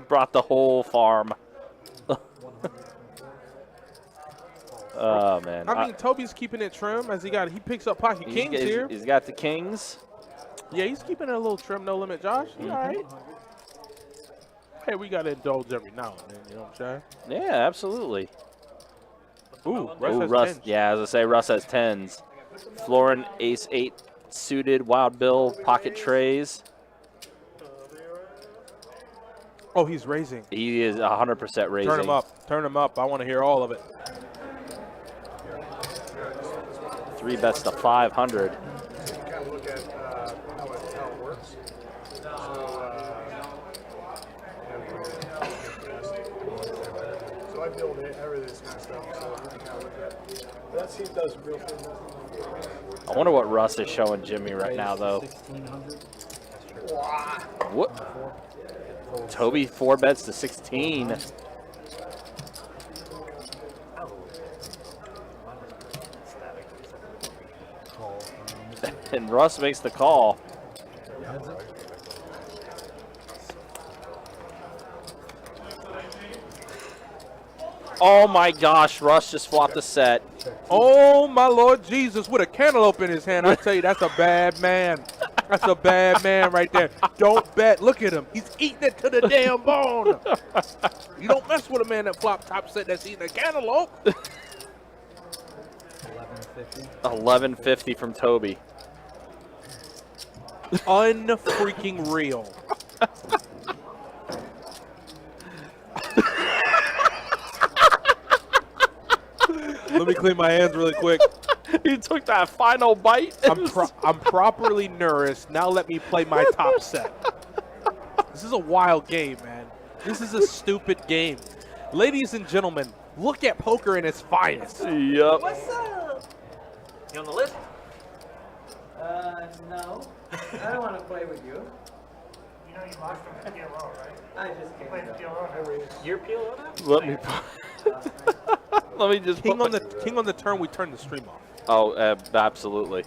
Brought the whole farm. Oh man. I mean, Toby's keeping it trim as he picks up pocket kings here. He's got the kings. Yeah, he's keeping it a little trim, no limit, Josh. All right. Hey, we got to indulge every now and then, you know what I'm saying? Yeah, absolutely. Ooh, Russ. Tens. Yeah, as I say, Russ has 10s. Florin, ace 8 suited, Wild Bill, pocket trays. Oh, he's raising. He is 100% raising. Turn him up. Turn him up. I want to hear all of it. 3 bets to 500. Kind of look at how it works. So I build everything this kind of stuff. So you can kind of look at that. He does real things. I wonder what Russ is showing Jimmy right now, though. 1600. What? Toby 4 bets to 16. And Russ makes the call. Oh my gosh, Russ just flopped a set. Oh, my Lord Jesus, with a cantaloupe in his hand. I tell you, that's a bad man. That's a bad man right there. Don't bet. Look at him. He's eating it to the damn bone. You don't mess with a man that flop top set that's eating a cantaloupe. 1150 from Toby. Unfreaking real. Let me clean my hands really quick. You took that final bite. I'm properly nourished. Now let me play my top set. This is a wild game, man. This is a stupid game. Ladies and gentlemen, look at poker in its finest. Yep. What's up? You on the list? No. I don't want to play with you. You know you lost him at PLO, right? I just You played can't. PLO. Your PLO now? Let me. Let me just King on the turn. We turn the stream off. Oh, absolutely.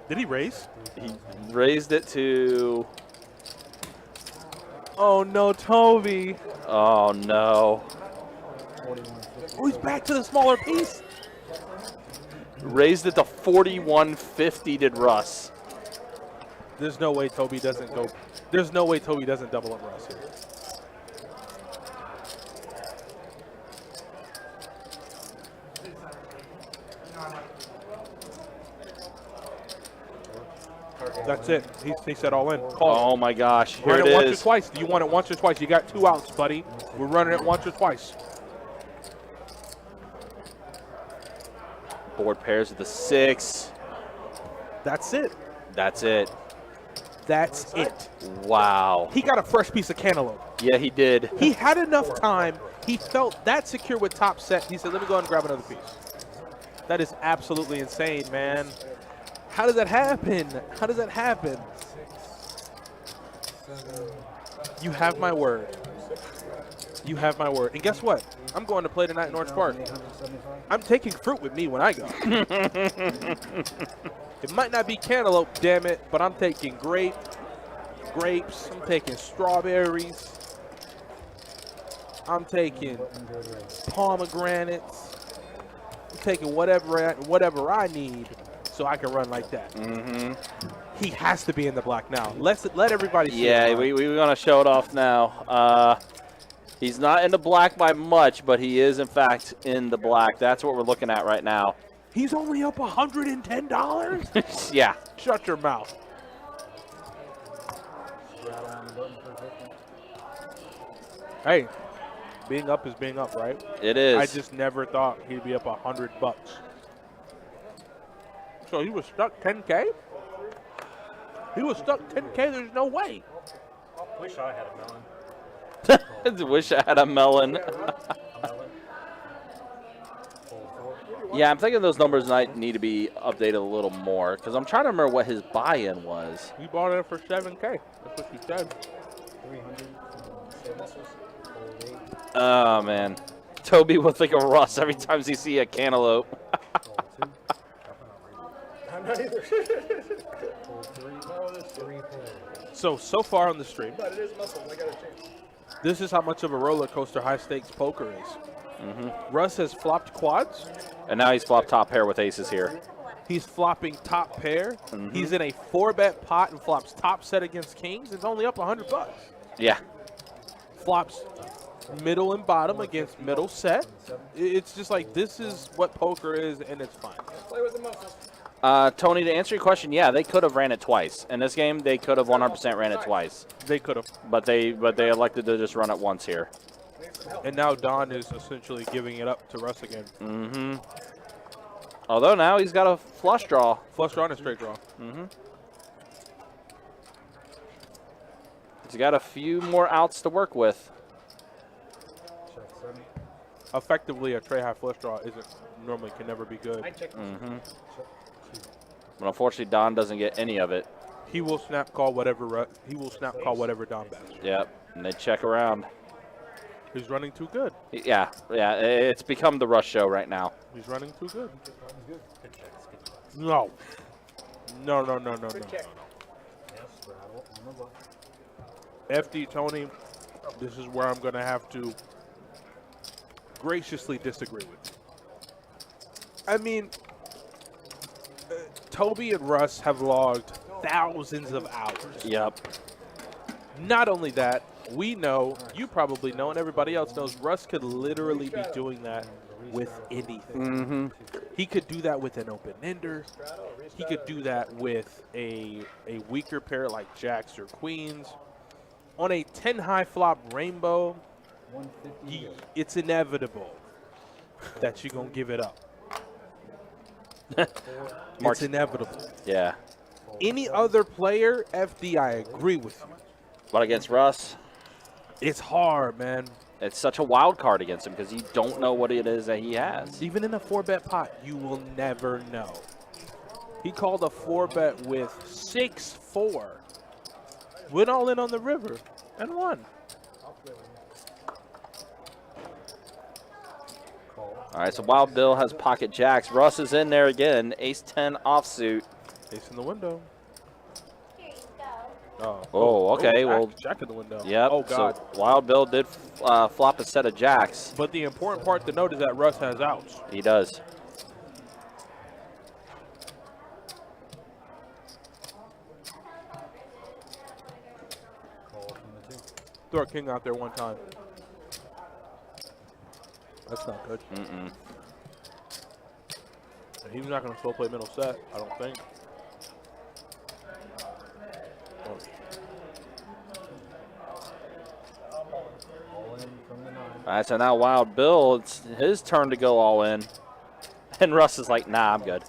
Did he raise? He raised it to. Oh no, Toby. Oh no. Oh, he's back to the smaller piece. Raised it to 41.50. Did Russ? There's no way Toby doesn't go. There's no way Toby doesn't double up Russ here. That's it. He said all in. Call Oh my gosh. Here Run it it once or is. twice. Do you want it once or twice? You got 2 outs, buddy. We're running it once or twice. Board pairs with the 6. That's it. That's it. That's it. Wow. He got a fresh piece of cantaloupe. Yeah, he did. He had enough time. He felt that secure with top set. He said, let me go and grab another piece. That is absolutely insane, man. How does that happen? How does that happen? You have my word. You have my word. And guess what? I'm going to play tonight in Orange Park. I'm taking fruit with me when I go. It might not be cantaloupe, damn it, but I'm taking grapes. I'm taking strawberries. I'm taking pomegranates. I'm taking whatever I need so I can run like that. He has to be in the black now. Let everybody see Yeah, it. we're going to show it off now. He's not in the black by much, but he is, in fact, in the black. That's what we're looking at right now. He's only up $110? Yeah. Shut your mouth. Hey, being up is being up, right? It is. I just never thought he'd be up $100. So he was stuck 10K? He was stuck 10K? There's no way. Wish I had a melon. Wish I had a melon. Yeah, I'm thinking those numbers might need to be updated a little more because I'm trying to remember what his buy-in was. He bought it for 7K. That's what he said. 300. Oh, man. Toby will think of Russ every time he see a cantaloupe. I'm not either. So far on the stream, But it is muscle. I got to change. this is how much of a roller coaster high stakes poker is. Russ has flopped quads. And now he's flopped top pair with aces here. He's flopping top pair. He's in a 4-bet pot and flops top set against kings. It's only up $100. Yeah. Flops middle and bottom against middle set. It's just like this is what poker is, and it's fine. Play with the muscles. Tony, to answer your question, yeah, they could have ran it twice. In this game, they could have 100% ran it twice. They could have. But they elected to just run it once here. And now Don is essentially giving it up to Russ again. Although now he's got a flush draw. Flush draw and a straight draw. He's got a few more outs to work with. Effectively, a tray high flush draw can never be good. But unfortunately, Don doesn't get any of it. He will snap call whatever Don bets. Yep, and they check around. He's running too good. Yeah, it's become the Rush show right now. He's running too good. No. No. FD Tony, this is where I'm going to have to graciously disagree with you. I mean, Toby and Russ have logged thousands of hours. Yep. Not only that, we know, you probably know, and everybody else knows, Russ could literally be doing that with anything. He could do that with an open-ender. He could do that with a weaker pair like jacks or queens. On a 10-high flop rainbow, it's inevitable that you're going to give it up. It's inevitable. Yeah. Any other player, FD, I agree with you. But against Russ, it's hard, man. it's such a wild card against him because you don't know what it is that he has. Even in a 4-bet pot, you will never know. He called a 4-bet with 6-4. Went all in on the river and won. All right, so Wild Bill has pocket jacks. Russ is in there again. Ace-10 offsuit. Ace in the window. Okay. Well, Jack in the window. yep. Oh, God. So Wild Bill did flop a set of jacks. But the important part to note is that Russ has outs. He does. Throw a king out there one time. That's not good. Mm-mm. And he's not going to slow play middle set, I don't think. Oh. All right, so now Wild Bill, it's his turn to go all in. And Russ is like, nah, I'm good.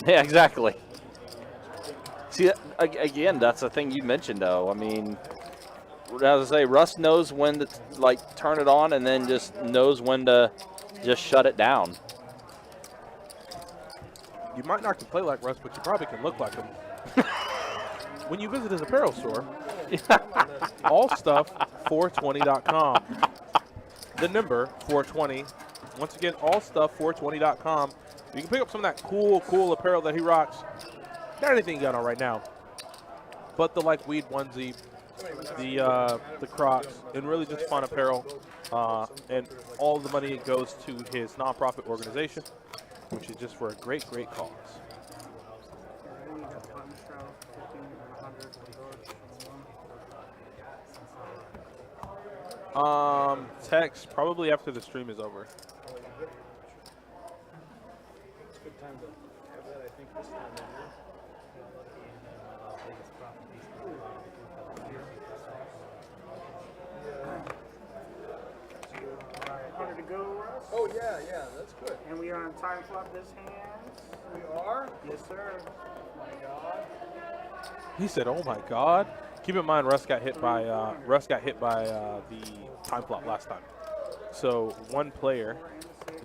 Yeah, exactly. See, again, that's the thing you mentioned, though. I mean, as I say, Russ knows when to, like, turn it on and then just knows when to just shut it down. You might not can play like Russ, but you probably can look like him. When you visit his apparel store, allstuff420.com. The number 420. Once again, allstuff420.com. You can pick up some of that cool apparel that he rocks. Not anything you got on right now, but the like weed onesie, the Crocs, and really just fun apparel. And all the money goes to his nonprofit organization, which is just for a great cause. Text probably after the stream is over. It's a good time to have that, I think, this time of year. Alright, 100 to go, Russ. Oh, yeah, that's good. And we are on time flop this hand. We are? Yes, sir. Oh, my God. He said, "Oh my God." Keep in mind, Russ got hit by the time flop last time. So one player,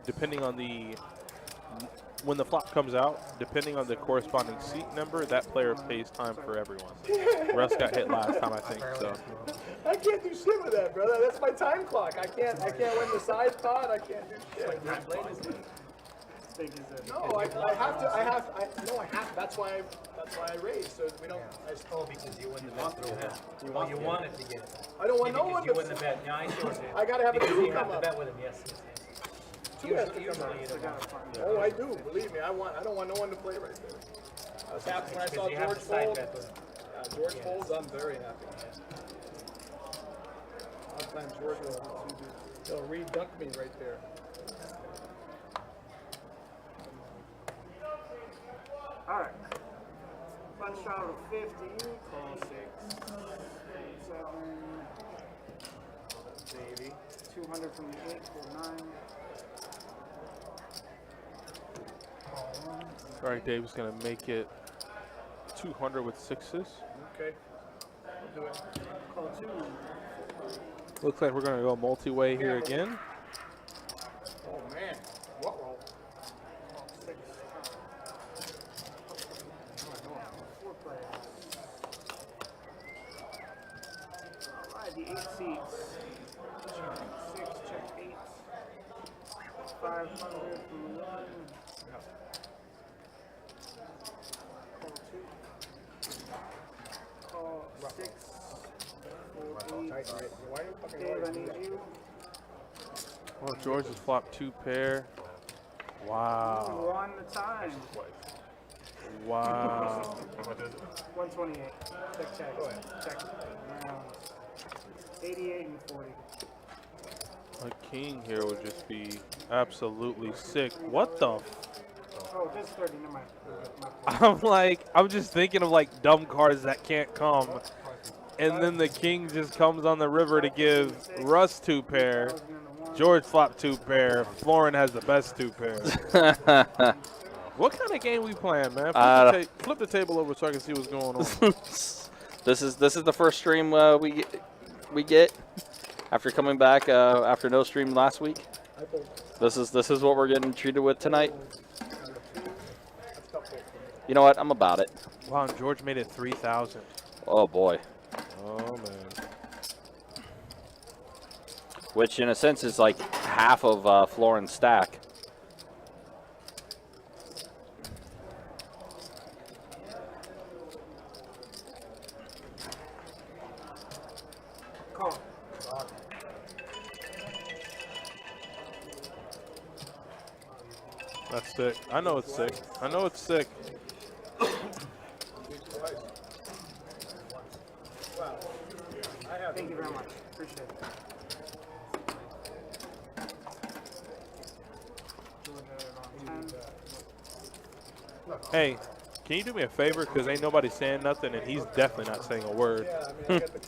depending on when the flop comes out, depending on the corresponding seat number, that player pays time for everyone. Russ got hit last time, I think. So I can't do shit with that, brother. That's my time clock. I can't win the side pot. I can't do shit. No, I have to. That's why I raised. So we don't. Because you win the bet. You wanted to get it. I don't want no one You to. win the bet. Yeah, I see what you're saying. I gotta have a Because two you have come to up. bet with him. Yes. Two has to come Usually up. you don't want. Oh, I do. Believe me, I don't want no one to play right there. I was happy when I saw Because you have George to side fold. bet with him. George folds. I'm very happy. Sometimes George will re-dunk me right there. Alright. Fun shot of 50. Call 6. 7. Baby. 200 from the 8. Call 9. all right, Dave's gonna make it 200 with sixes. Okay. I'll do it. Call 2. Looks like we're gonna go multi-way here again. Oh man. What roll? 6. 4 players. Alright, the 8 seats. Check 6, check 8. 500 from 1. Call 2. Call 6. 4, 8. Why are you fucking Dave, I need you. Oh, George has flopped 2 pair. Wow. Won the time. Wow. 128. Check. Check. Rounds. 88 and 40. A king here would just be absolutely sick. What the? Oh, this 30. Never mind. I'm just thinking of like dumb cards that can't come. And then the king just comes on the river to give Russ 2 pair. George flopped 2 pair. Florin has the best 2 pairs. What kind of game we playing, man? Flip the table over so I can see what's going on. This is the first stream we get after coming back after no stream last week. This is what we're getting treated with tonight. You know what? I'm about it. Wow, and George made it 3,000. Oh boy. Oh man. which in a sense is like half of Florin's stack. Call. That's sick. I know it's sick. I know it's sick. Thank you very much. Appreciate it. Hey, can you do me a favor? Because ain't nobody saying nothing, and he's definitely not saying a word.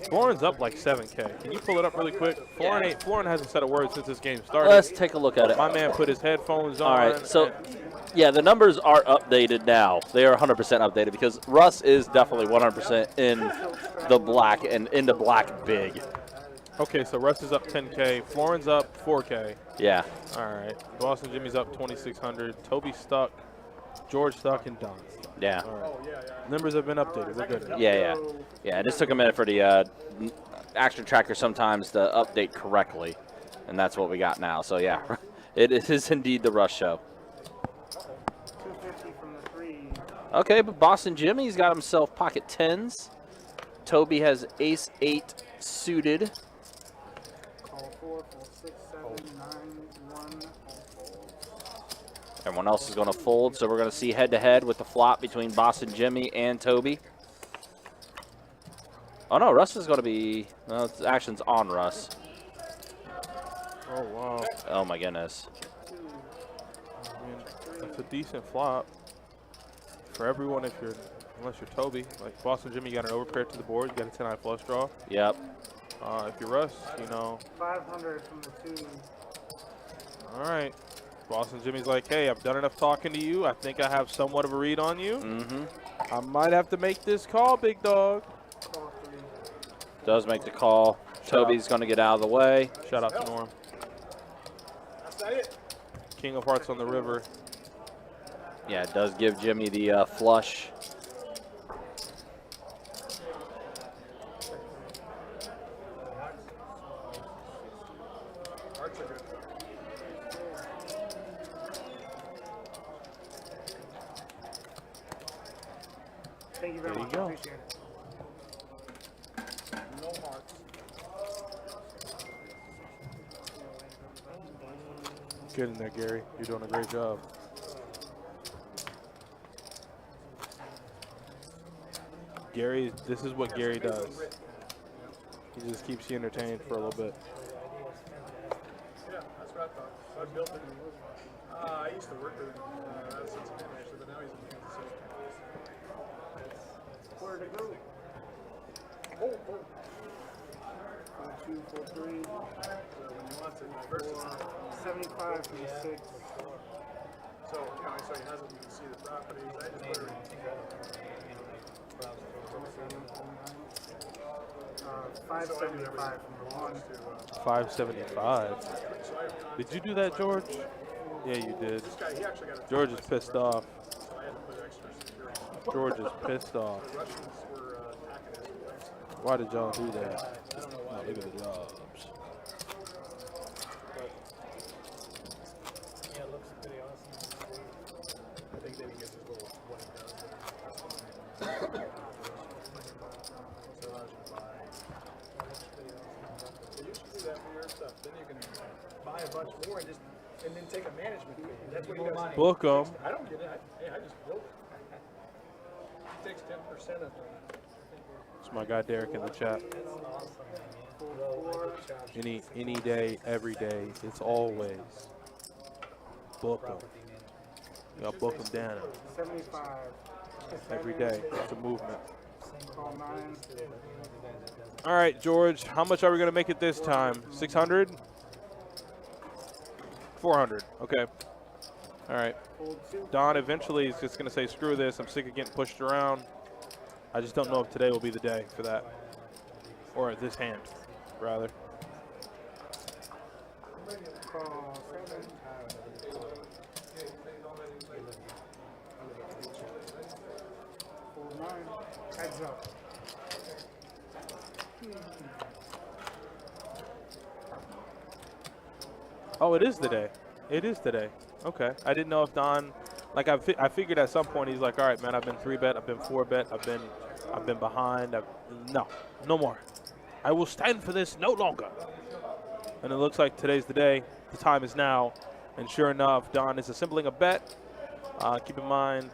Florin's up like 7K. Can you pull it up really quick? Florin hasn't said a word since this game started. Let's take a look at it. My man put his headphones on. All right, so yeah, the numbers are updated now. They are 100% updated because Russ is definitely 100% in the black and in the black big. Okay, so Russ is up 10K. Florin's up 4K. Yeah. All right. Boston Jimmy's up 2,600. Toby stuck. George stuck and Don. Yeah. All right. Numbers have been updated. We're good. Yeah. It just took a minute for the action tracker sometimes to update correctly, and that's what we got now. So yeah, it is indeed the Russ show. 250 from the 3. Okay, but Boston Jimmy's got himself pocket 10s. Toby has ace 8 suited. Call 4, call 6, 7, 9, 1, Everyone else is going to fold, so we're going to see head-to-head with the flop between Boston Jimmy and Toby. Oh, no, Russ is going to be – well, the action's on Russ. Oh, wow. Oh, my goodness. I mean, that's a decent flop for everyone unless you're Toby. Like Boston Jimmy, you got an overpair to the board. You got a 10-eye flush draw. Yep. If you're Russ, you know. 500 from the 2. All right. Boston Jimmy's like, hey, I've done enough talking to you. I think I have somewhat of a read on you. Mm-hmm. I might have to make this call, big dog. Call 3. Does make the call. Toby's going to get out of the way. Shout out to Norm. That's not it. King of Hearts on the river. Yeah, it does give Jimmy the flush. Hearts are good. Thank you very There you much. go. Appreciate it. No hearts. Good in there, Gary. You're doing a great job. Gary, this is what Gary does. He just keeps you entertained for a little bit. Yeah, that's what I thought. So I built it. I used to work with him out of Cincinnati, actually, but now he's in Kansas City. Where to go? Oh. 2, 4, 3. So when you want to versus 75 from the 6. so he hasn't, you can see the properties. I just put it in 575 from the 1. 575. Did you do that, George? Yeah, you did. This guy, he actually got a George is pissed off. so I had to put extra security. George is pissed off. The Russians were attacking his place. Why did y'all do that? Oh, look at the jobs. Yeah, it looks pretty awesome. I think then he gets his little what it does. So allows you to buy. So you should do that for your stuff. Then you can buy a bunch more and then take a management fee. That's what he does. Book 'em. I don't get it. I just built it. He takes 10% of it. It's my guy Derek in the chat. Any day, every day, it's always book 'em. You gotta book 'em down 75. every day. It's a movement. Call 9. All right, George, how much are we gonna make it this time? 600? 400. Okay. All right. Fold 2. Don eventually is just gonna say, screw this. I'm sick of getting pushed around. I just don't know if today will be the day for that, or this hand, rather. Call 7. Fold 9. Heads up. Oh, it is today. It is today. Okay. I didn't know if Don, like I figured at some point he's like, all right, man, I've been 3-bet, I've been 4-bet, I've been behind. No more. I will stand for this no longer. And it looks like today's the day. The time is now. And sure enough, Don is assembling a bet. Keep in mind,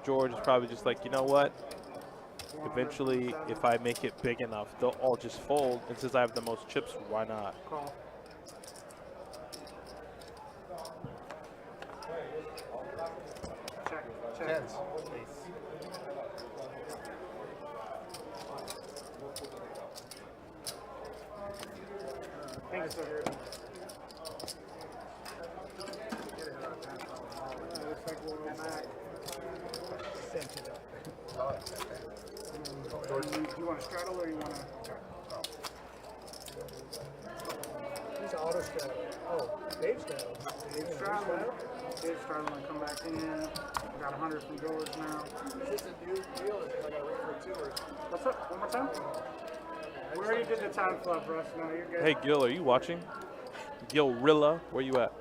George is probably just like, you know what? Eventually, if I make it big enough, they'll all just fold. And since I have the most chips, why not? Call. Check. Tens. Thanks, sir. Looks like we'll go back. Do you want to straddle or you want to? He's auto straddle. Oh, Dave straddle. Dave straddle. Dave straddle and come back in. Got 100 from George now. Is this a new deal? Is it like I wait for 2 or? What's up? One more time? We already did the time flop, Russ. No, you're good. Hey, Gil, are you watching? Gilrilla, where you at?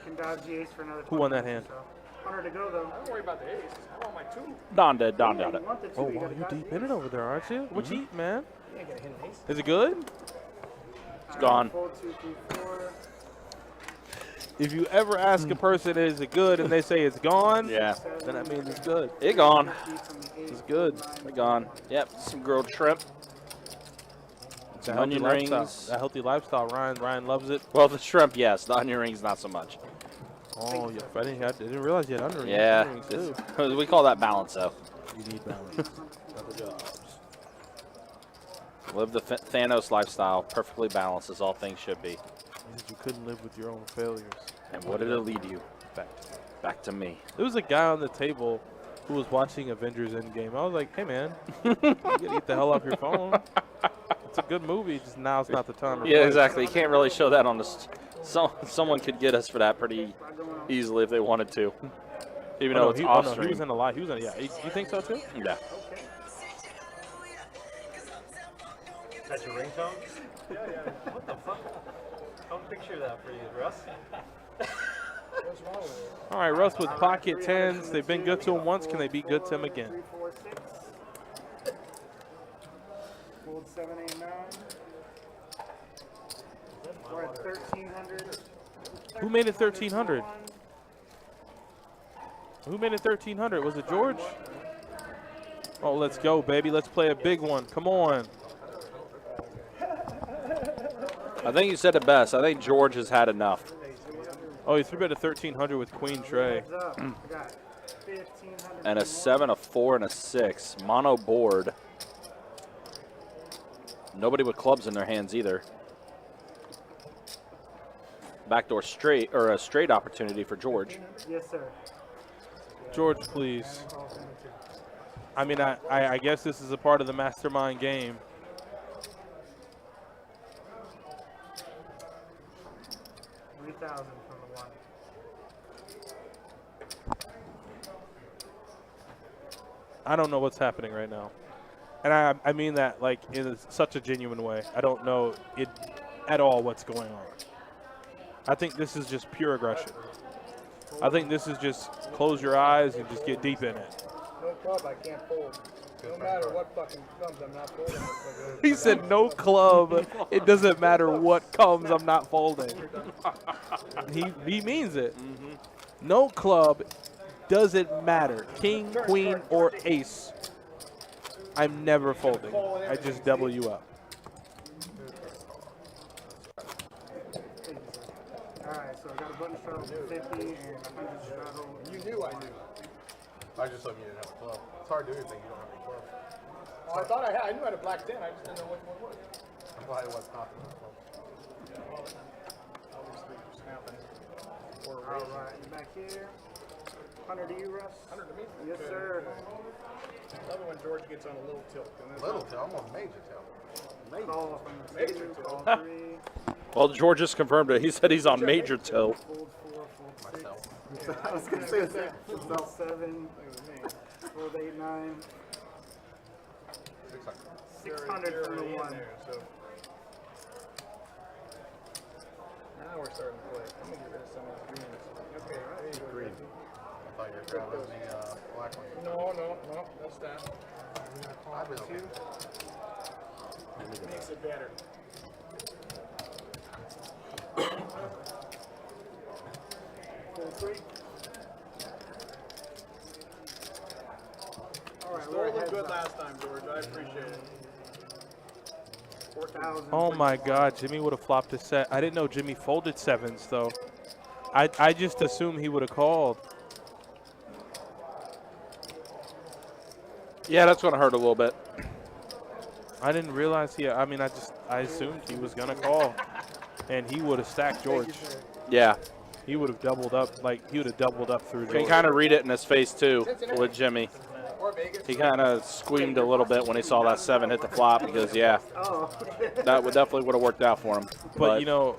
Can dodge the ace for another 20 Who won that minutes hand? or so. 100 to go, though. I don't worry about the ace. I want my 2. Don did. Don Yeah, did you it. want the two, Oh, you wow, gotta you dodge deep the in ace. it over there, aren't you? What you eat, man? You ain't gonna hit an ace. Is it good? It's gone. 4, 2, 3, 4. If you ever ask a person, is it good, and they say it's gone, Yeah. then that means it's good. It gone. 50 from the ace, It's good. 9, It gone. Yep. Some grilled shrimp. It's a Some healthy onion lifestyle. rings. A healthy lifestyle. Ryan loves it. Well, the shrimp, yes. The onion rings, not so much. Oh, yeah. I didn't realize you had onion rings. Yeah. Onion rings, too. We call that balance, though. You need balance. Other jobs. Live the Thanos lifestyle. Perfectly balanced, as all things should be. Means you couldn't live with your own failures. And what did it lead you? Back. Back to me. There was a guy on the table who was watching Avengers Endgame. I was like, hey, man, you gotta get the hell off your phone. It's a good movie, just now's not the time. Yeah, exactly. You can't really show that on the. Someone could get us for that pretty easily if they wanted to. Even though it's off he stream. was in a lot. He was in. Yeah, you think so too? Yeah. Is that your ringtone? Yeah. What the fuck? Don't picture that for you, Russ. What's wrong with it? All right, Russ with pocket tens. They've been good to him once. Can they be good to him again? 3, 4, 6. Fold 7, 8, 9. We're at 1,300. Who made it 1,300? Who made it 1,300? Was it George? Oh, let's go, baby. Let's play a big one. Come on. I think you said it best. I think George has had enough. Oh, he 3-bet a 1,300 with Queen Tray. Heads up. We got 1,500. And a 7, a 4, and a 6. Mono board. Nobody with clubs in their hands either. Backdoor straight, or a straight opportunity for George. Yes, sir. George, please. I mean, I guess this is a part of the mastermind game. $3,000 from the one. I don't know what's happening right now. And I mean that like in such a genuine way. I don't know it at all what's going on. I think this is just pure aggression. I think this is just close your eyes and just get deep in it. No club, I can't fold. No matter what fucking comes, I'm not folding. He said no club. It doesn't matter what comes, I'm not folding. He means it. No club doesn't matter. King, queen, or ace. I'm never folding. I just double you up. Alright, so I got a button straddle 50 and 100 straddle. You knew I knew. I just thought you didn't have a club. It's hard to do anything you don't have a club. Oh, I thought I knew I had a black 10. I just didn't know which one was. I'm glad it was confident in the club. Obviously, snapping. Alright, back here. 100 to you, Russ? 100 to me? Yes, sir. Love it when George gets on a little tilt. And then Little tail, I'm on major tail. Call from the Major 2, tilt. call 3. Well, George just confirmed it. He said he's on major tilt. Fold 4, fold 6. Myself. I was going to say the same. Fold 7. Fold 8, 9. 600 from the 1. So. Now we're starting to play. I'm gonna get rid of some of these greens. Okay, there you go. Green. I thought you were grabbing the black one. No, that's that. I'd be okay. Makes it better. Full three. All right, Lord, looked good last time, George. I appreciate it. 4,000. Oh my God, Jimmy would have flopped a set. I didn't know Jimmy folded sevens though. I just assumed he would have called. Yeah, that's going to hurt a little bit. I didn't realize I assumed he was gonna call, and he would have stacked George. Yeah. He would have doubled up, he would have doubled up through You can George. kind of read it in his face, too, with Jimmy. He kind of squeamed a little bit when he saw that 7 hit the flop because, yeah, that would definitely would have worked out for him. But you know,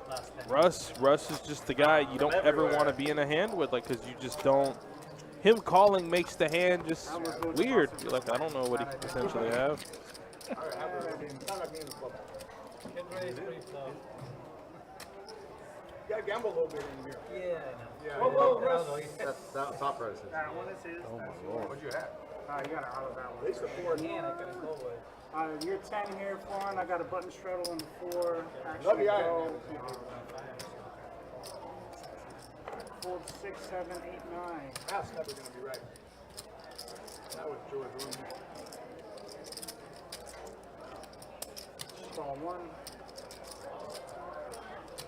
Russ is just the guy you don't ever want to be in a hand with, because you just don't. Him calling makes the hand just weird. You're like, I don't know what he could potentially have. You gotta gamble a little bit in here. Yeah, I know. Whoa, Russ. That top price is. That one is his. Oh my lord. What'd you have? You got an out of that At one. least the 4. Man, I couldn't go with. You're 10 here, Florin. I got a button straddle on the 4. Love Actually, the iron. go. Fold 6, 7, 8, 9. That's never gonna be right. That was George ruined me. Stall 1.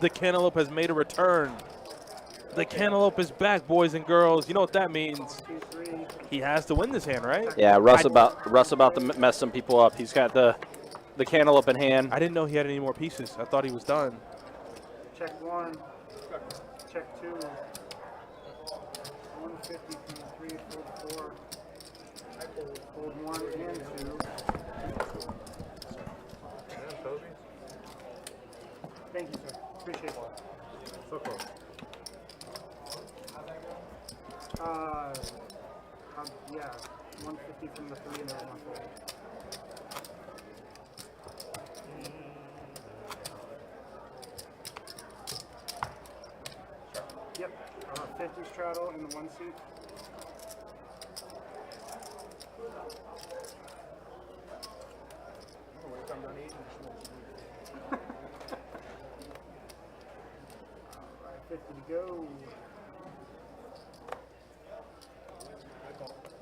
The cantaloupe has made a return. The cantaloupe is back, boys and girls. You know what that means? 2, 3. He has to win this hand, right? Yeah, Russ about to mess some people up. He's got the cantaloupe in hand. I didn't know he had any more pieces. I thought he was done. Check 1. Check 2. 150 from 3, fold 4. Fold 1 and 2. Toby? Thank you, sir. Appreciate it. So close. Yeah, 150 from the 3 and then 1 fold. Yep, 50 straddle in the 1 seat. Oh, when it comes down to 8 Alright, 50 to go.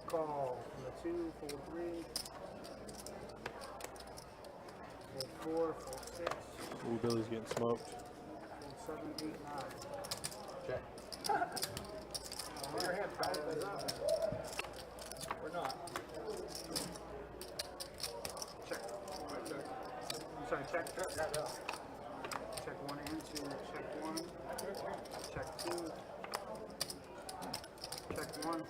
Call from the 2, fold 3. Fold 4, fold 6. Ooh, Billy's getting smoked. Fold 7, 8, 9. Check. your hand balances out. Or not. Check. I'm sorry, check. Check 1 and 2. Check 1. Check 2. Check 1.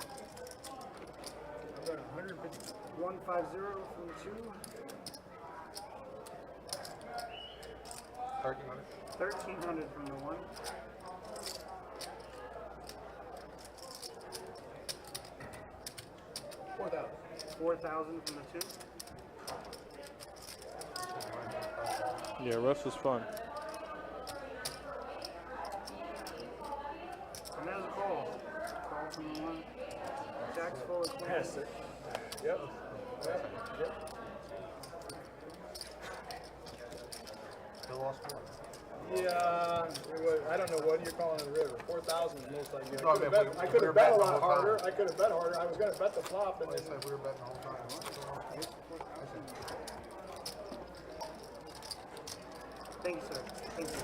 I've got 150. 150 from the 2. 1300. 1300 from the 1. $4,000 from the 2. Yeah, Russ is fun. And there's a call. Call from the 1. Jack's full of Yes, sir. Yep. Still lost 4. Yeah, I don't know what you're calling the river. 4,000 is most likely. No, I could have bet a lot harder. I could have bet harder. I was going to bet the flop, and They then said we were betting the whole time. Thank you, sir. Thank you.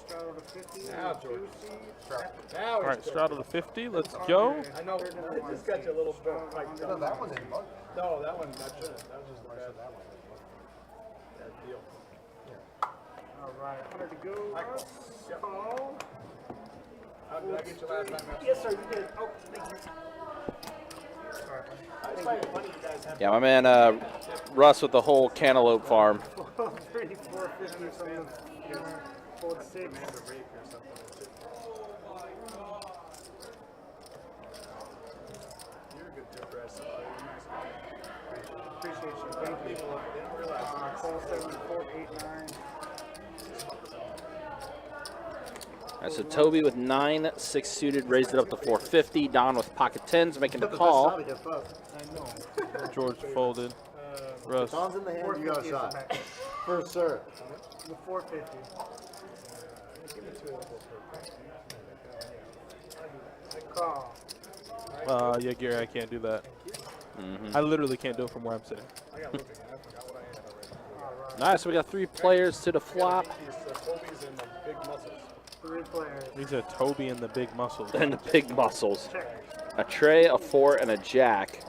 Straddle to 50. Now, George. 2 seats. now All right, straddle to 50. Let's go. I know. It just got you a little bit like No, that one didn't bug. No, that one. That shouldn't. That was just a bad, bad deal. All right, 100 to go. Russ. Call. How did I get you last time? Yes, sir, you did. Oh, thank you. Sorry. I find it funny you guys have. Yeah, my man Russ with the whole cantaloupe farm. 3, 4, 50 from the 4, 6. Call 7489. All right, so Toby with 9, 6 suited, raised it up to 450. Don with pocket 10s, making the call. George folded. Russ. Don's in the hand, you got a shot. First serve. The 450. Call. Yeah, Gary, I can't do that. I literally can't do it from where I'm sitting. Nice, we got 3 players to the flop. Toby's in the big muscles. 3 players. These are Toby and the big muscles. And the big muscles. Check. A tray, a 4, and a jack.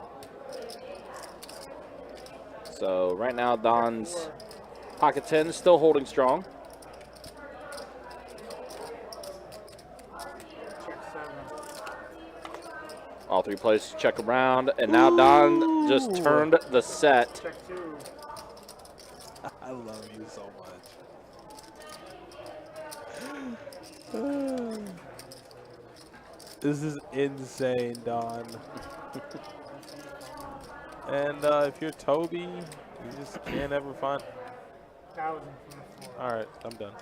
So right now, Don's pocket 10 is still holding strong. Check 7. All 3 players check around, and now Don just turned the set. Check 2. I love you so much. This is insane, Don. And if you're Toby, you just can't ever find. 1,000 from the floor. All right, I'm done.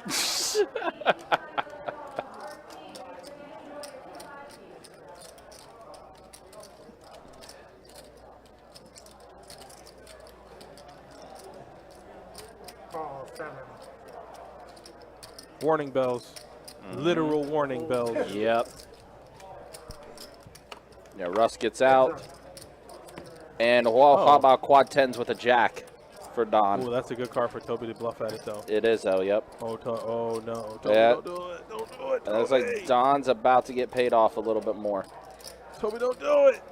Call 7. Warning bells. Literal warning bells. Yep. Yeah, Russ gets out. And how about quad 10s with a jack for Don? Oh, that's a good card for Toby to bluff at it, though. It is, though, yep. Oh, oh no. Toby, Yeah. don't do it. Don't do it. And it looks Toby. like Don's about to get paid off a little bit more. Toby, don't do it.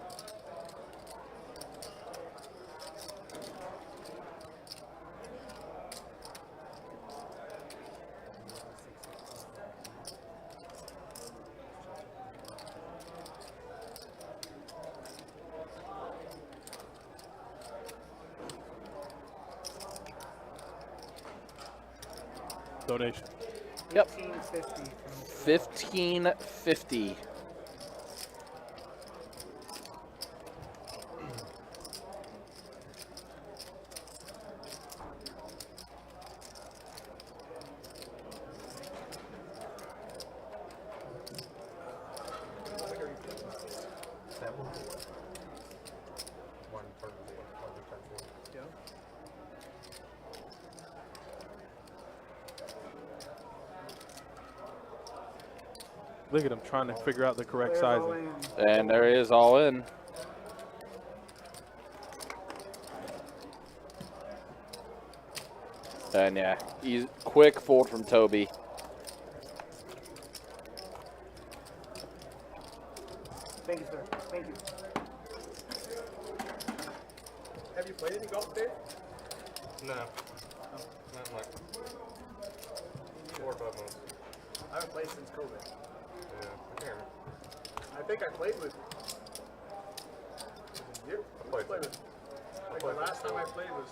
Donation. Yep. 1550. 1550. Look at him trying to figure out the correct sizing. And there he is, all in. And yeah, he's quick fold from Toby. Thank you, sir. Thank you. Have you played any golf, Dave? No. Not in like 4 or 5 months. I haven't played since COVID. Yeah, I can't remember. I think I played with you. I played with The last time I played was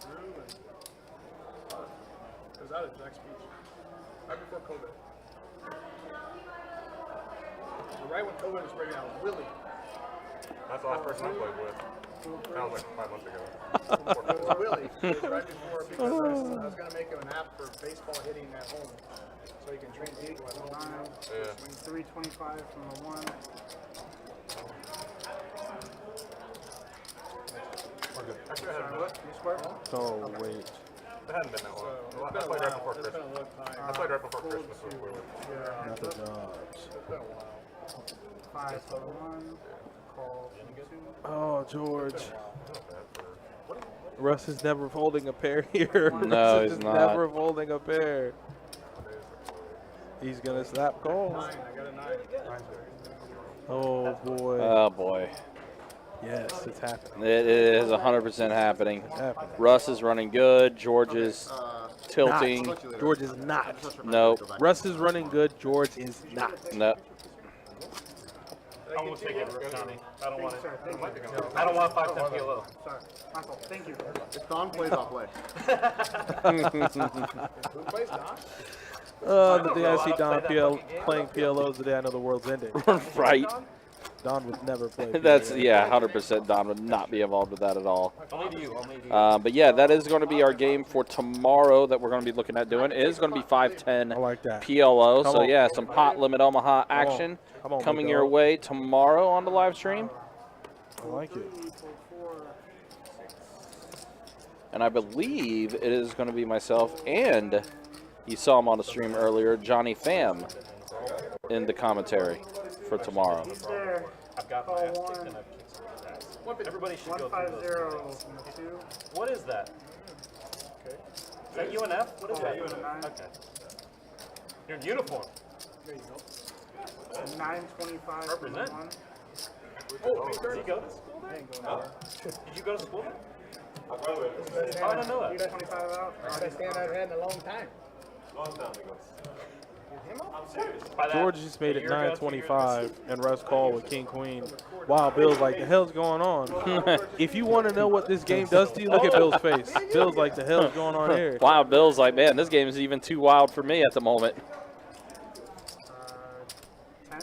Drew and it was out at Jack's Beach. Right before COVID. So right when COVID was breaking out, Willie. That's the last person I played with. That was like 5 months ago. It was Willie. It was right before because I was going to make him an app for baseball hitting at home. So you can train people at home. Yeah. 325 from the 1. Actually, I hadn't looked. You square? Oh, wait. It hadn't been that long. So I it's been a played right while. before It's Christmas. been a long time. I played right before Christmas with Willie. Yeah. Not the jobs. It's been a while. 5 for the 1. Call 2. Oh, George. Russ is never folding a pair here. No, Russ he's is not. never folding a pair. He's going to slap calls. 9. I got a 9. Oh, boy. Oh, boy. Yes, it's happening. It is 100% happening. Happening. Russ is running good. George is tilting. Not. George is not. Nope. Russ is running good. George is not. Nope. I won't take it, Johnny. I don't want it. Sir, thank you. I don't want 510 PLO. Sorry. My fault. Thank you. If Don plays, I'll play. Who plays Don? The day I see Don playing PLO is the day I know the world's ending. Right. Don would never play. That's, PLO. yeah, 100% Don would not be involved with that at all. Only to you. Only to you. But yeah, that is going to be our game for tomorrow that we're going to be looking at doing. It is going to be 510 I like that. PLO. Come So on. yeah, some pot limit Omaha action Come on, coming big your dog. way tomorrow on the live stream. I like it. And I believe it is going to be myself and you saw him on the stream earlier, Johnny Pham, in the commentary for tomorrow. He's there. I've got my ass kicked and I've kicked someone's ass. Everybody should go through those. 150 What is that? Okay. Is that UNF? What is that? UNF. Okay. You're in uniform. There you go. 925. Represent. Oh, Did you go to school there? Did you go to school there? Oh, I don't know that. 25 out. Best stand I've had in a long time. By that, George just made a it year ago, 2 years ago. 925, and Russ called with King Queen. Wow, Bill's like, the hell's going on? If you want to know what this game does to you, look at Bill's face. Bill's like, the hell's going on here? Wow, Bill's like, man, this game is even too wild for me at the moment. 10?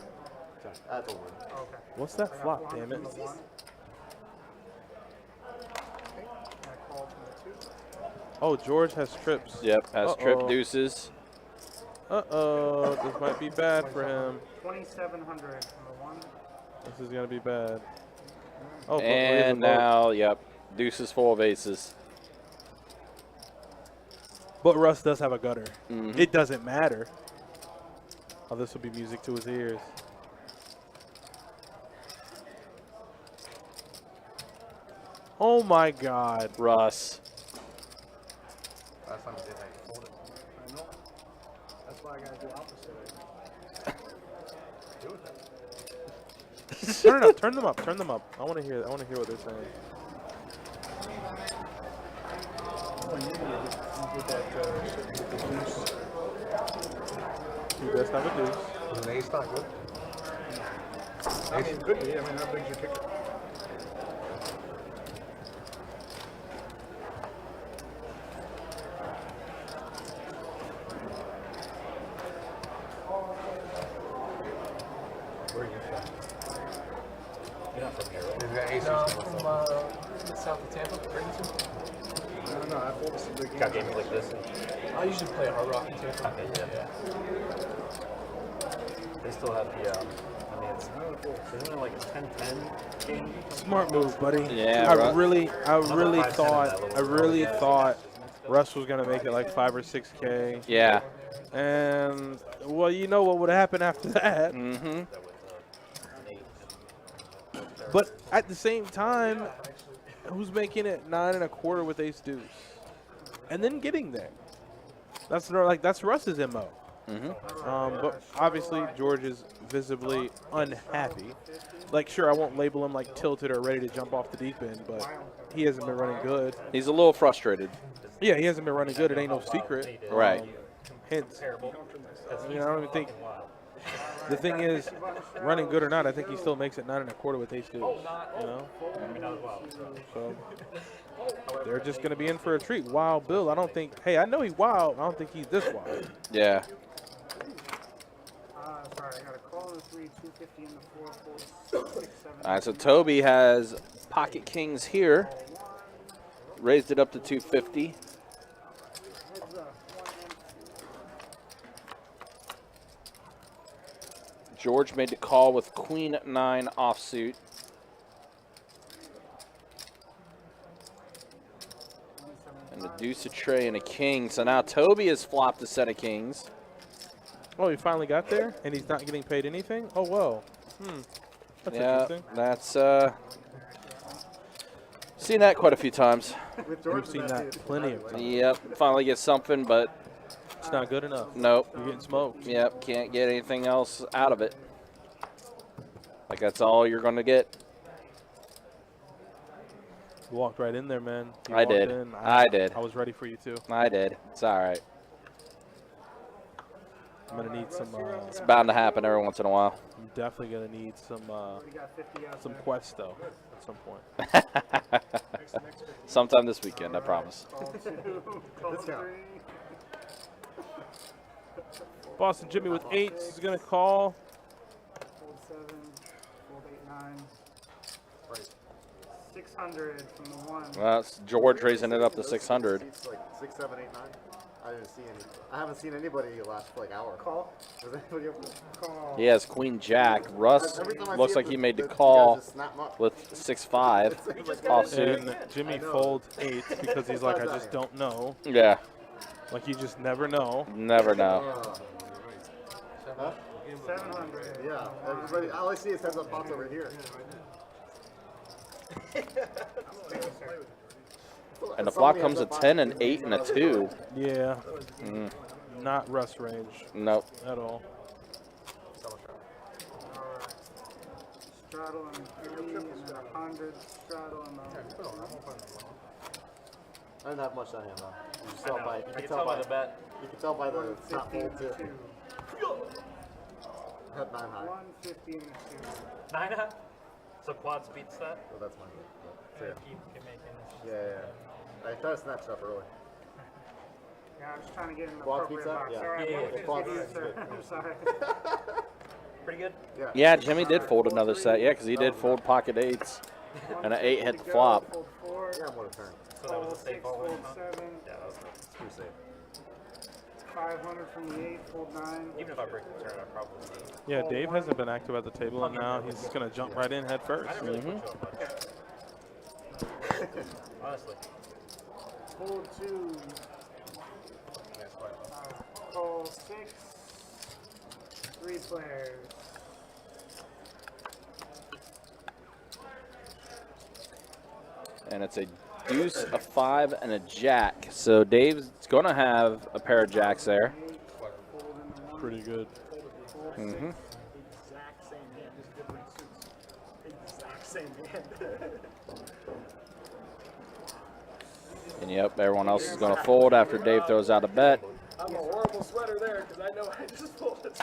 That's a win. Okay. What's that flop, damn it? Oh, George has trips. Yep, has trip deuces. Uh-oh, this might be bad for him. 2,700 from the one. This is going to be bad. Oh, but And now, yep, deuces full of aces. But Russ does have a gutter. Mhm. It doesn't matter. Oh, this will be music to his ears. Oh my God. Russ. Last time I did, I folded. I know. That's why I gotta do opposite. Do it then. Turn it up, turn them up, turn them up. I want to hear what they're saying. He does have a deuce. Is an ace not good? I mean, it could be. I mean, how big's your kicker? Where are you from? You're not from here, right? Is that ace No, or something? from south of Tampa, Bradenton. I don't know. I folded some big Got games. games like this. I usually play Hard Rock in Tampa. Okay, yeah. They still have the, I mean, it's, isn't it like a 10-10 game? Smart move, buddy. Yeah, I Russ. really 5-10 thought Russ was gonna make it like 5 or 6K. Yeah. And well, you know what would happen after that. Mm-hmm. But at the same time, who's making it 9 1/4 with ace deuce, and then getting there? That's Russ's MO. Mm-hmm. But obviously George is visibly unhappy. Like, sure, I won't label him like tilted or ready to jump off the deep end, but he hasn't been running good. He's a little frustrated. Yeah, he hasn't been running good. It ain't no secret. Right. Hence, I don't even think. The thing is, running good or not, I think he still makes it 9 1/4 with ace deuce. You know. So they're just gonna be in for a treat. Wild Bill, I don't think. Hey, I know he's wild. I don't think he's this wild. Yeah. Sorry, I got a call in the 3, 250 in the 4, 4, 6, 7. All right, so Toby has pocket kings here. Raised it up to 250. Heads up. George made the call with queen 9 offsuit. And a deuce, a tray, and a king. So now Toby has flopped a set of kings. Oh, he finally got there, and he's not getting paid anything? Oh, whoa. That's Yeah, interesting. that's seen that quite a few times. We've seen that plenty of times. Yep, finally get something, but It's not good enough. nope. You're getting smoked. Yep, can't get anything else out of it. Like that's all you're gonna get. You walked right in there, man. You I walked did. in. I did. I was ready for you, too. I did. It's all right. I'm going to need some, It's bound to happen every once in a while. I'm definitely going to need some We got 50 out some there. quests, though, at some point. Sometime this weekend, I promise. Call 2, call 3. Boston Jimmy with 8s is going to call. Fold 7, fold 8 789. Right. 600 from the one. Well, that's George raising it up to 600. Seats like 6, 7, 8, 9. I didn't see any. I haven't seen anybody last like hour. Call. Was anybody open? Call. He has Queen Jack. Russ Every time I looks see like it, he made the you guys call just snap 'em up. with 6-5 offsuit. And Jimmy folds 8 because he's like, I just don't know. Yeah, Like, you just never know. never know. Huh? 700. Yeah, everybody. All I see is heads up pops over here. And the flop comes a 10, an 8, and a 2. Yeah. Not Russ range Nope. at all. Alright. Straddle and 3, and then 100 straddle and I didn't have much on him though. You can tell by. You You can can tell tell by by the bet. You can tell by the top 150 fold and too. 2. Head 9 high. 150 and 2. 9 high? So quads beats that? So that's mine. So, yeah. Keep making this. Yeah. I tried to snatch it up early. Yeah, I'm just trying to get in the Quad appropriate pizza? box. Yeah. Alright, Yeah, 150 quad is, pizza. sir. I'm sorry. Pretty good? Yeah. Yeah, Jimmy did fold another set. Yeah, because he did fold pocket 8s. And an 8 hit the flop. Fold 4. Yeah, I'm gonna turn. So that was Fold a safe 6, all in, fold huh? 7. Yeah, that was good. Pretty safe. 500 from the 8, fold 9. Even if I break the turn, I probably would. Yeah, Dave hasn't been active at the table, and now he's just going to jump right in head first. I didn't really put you on much. Honestly. Fold 2. Call 6. 3 players. And it's a deuce, a 5, and a jack. So Dave's going to have a pair of jacks there. 8. Fold in the 1. Pretty good. Fold 6. Mm-hmm. Exact same hand, just different suits. Exact same hand. And yep, everyone else is going to fold after Dave throws out a bet. I'm a horrible sweater there because I know I just folded.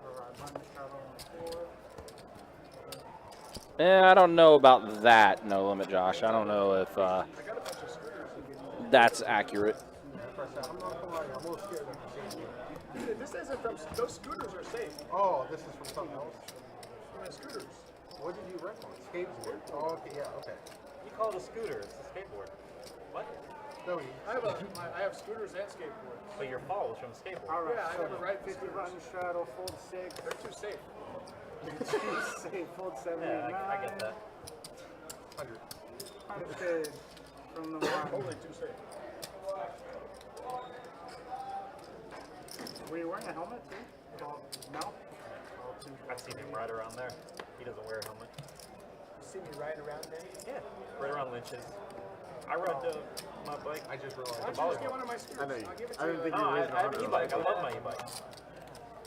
Alright, money straddle on 4. I don't know about that, No Limit Josh. I don't know if that's accurate. I'm not gonna lie, I'm a little scared. Dude, this isn't from, those scooters are safe. Oh, this is from something else. From the scooters. What did you rent on? Skateboard. Oh, okay, yeah, okay. You call it a scooter, it's a skateboard. What? No, I have scooters and skateboards. But your fall was from a skateboard. Alright, Yeah, I so never ride 50 scooters. button straddle, fold 6. They're too safe. Safe, fold 7, 8, 9. Yeah, I get that. 100 from the 1. Totally too safe. Were you wearing a helmet too? No? I've seen him ride around there. He doesn't wear a helmet. You see me riding around there? Yeah, right around Lynch's. I ride my bike. I just realized. Why don't you just get one of my scooters? I know you. I'll give it I to didn't you. think No, you I raised have an e-bike. I love my e-bike.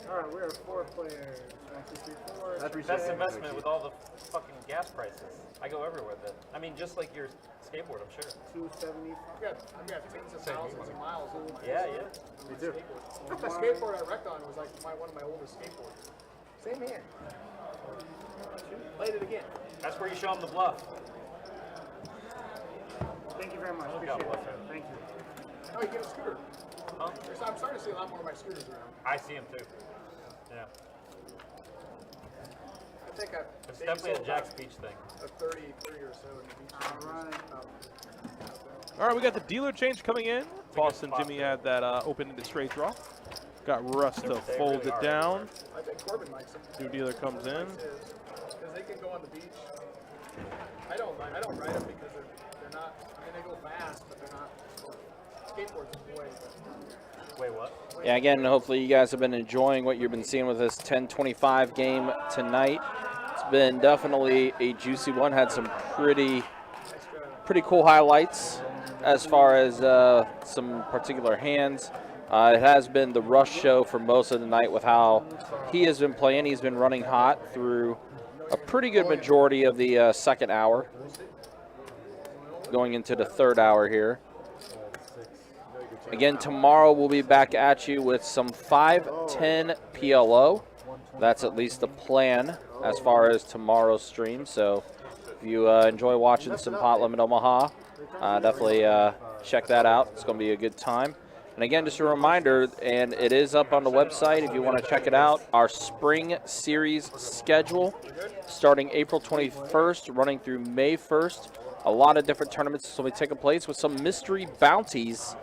Alright, we're 4 players. 1, 2, 3, 4. I appreciate Best it. investment with all the fucking gas prices. I go everywhere with it. I mean, just like your skateboard, I'm sure. 275. I've got tens of thousands of miles old. Yeah, yeah. Me too. The skateboard I wrecked on was like one of my oldest skateboards. Same hand. Played it again. That's where you show them the bluff. Thank you very much. Oh, God Appreciate bless it. him. Thank you. Oh, you get a scooter. Huh? I'm starting to see a lot more of my scooters around. I see him too. Yeah. I think I've It's definitely a Jack's Beach thing. a 33 or so in the beach. Alright. All right, we got the dealer change coming in. Boston spot Jimmy there. had that open-ended straight draw. Got Russ to They fold really it are down. I think Corbin likes them. New dealer comes in. Because they can go on the beach. I don't ride them because they're not, I mean, they go fast, but they're not, skateboards are way. Wait, what? Yeah, again, hopefully you guys have been enjoying what you've been seeing with this 10-25 game tonight. It's been definitely a juicy one. Had some pretty cool highlights as far as some particular hands. It has been the Russ show for most of the night with how he has been playing. He's been running hot through a pretty good majority of the second hour, going into the third hour here. Again, tomorrow we'll be back at you with some 5-10 PLO. That's at least the plan as far as tomorrow's stream. So if you enjoy watching some Pot Limit Omaha, definitely check that out. It's going to be a good time. And again, just a reminder, and it is up on the website if you want to check it out, our spring series schedule starting April 21st, running through May 1st. A lot of different tournaments will be taking place with some mystery bounties.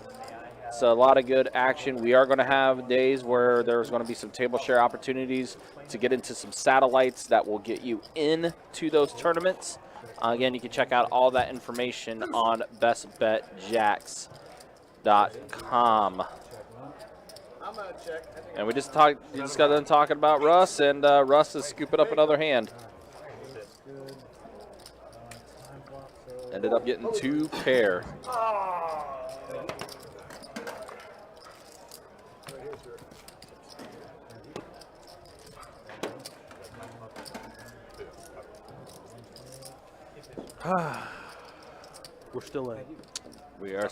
So a lot of good action. We are going to have days where there's going to be some table share opportunities to get into some satellites that will get you into those tournaments. Again, you can check out all that information on bestbetjacks.com. And we just got done talking about Russ, and Russ is scooping up another hand. Ended up getting 2 pair. We're still in. We are.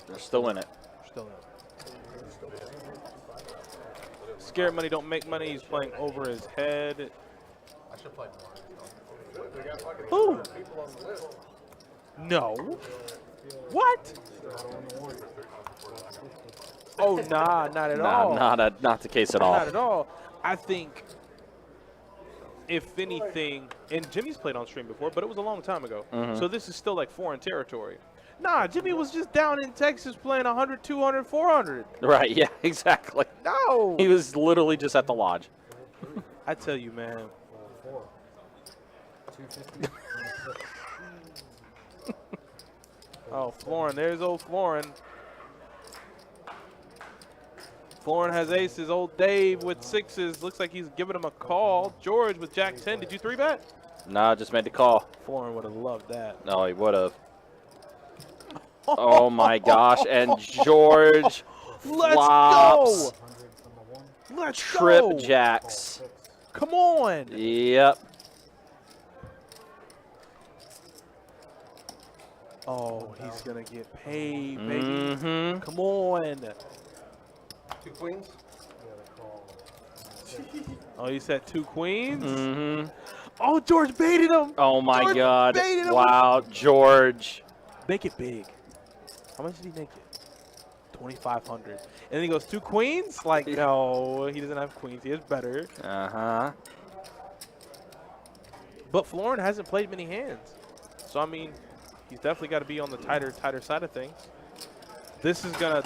They're still in it. Still in. Scared money don't make money. He's playing over his head. I should play Who? No. What? Oh, nah, not at all. Not the case at all. Not at all. I think, if anything, and Jimmy's played on stream before, but it was a long time ago. So this is still like foreign territory. Nah, Jimmy was just down in Texas playing 100, 200, 400. Right, yeah, exactly. No. He was literally just at the lodge. I tell you, man. 250. Oh, Florin. There's old Florin. Florin has aces. Old Dave with 6s. Looks like he's giving him a call. George with Jack 10. Did you 3-bet? Nah, just made the call. Florin would have loved that. No, he would have. Oh, my gosh. And George flops. Let's Trip go. jacks. Come on. Yep. Oh, he's going to get paid, baby. Come on. 2 queens. Oh, you said 2 queens? Oh, George baited him. Oh, my George God. baited him. Wow, George. Make it big. How much did he make it? 2,500. And then he goes 2 queens? Like, no, he doesn't have queens. He has better. But Florin hasn't played many hands. So, I mean, he's definitely got to be on the tighter side of things. This is gonna,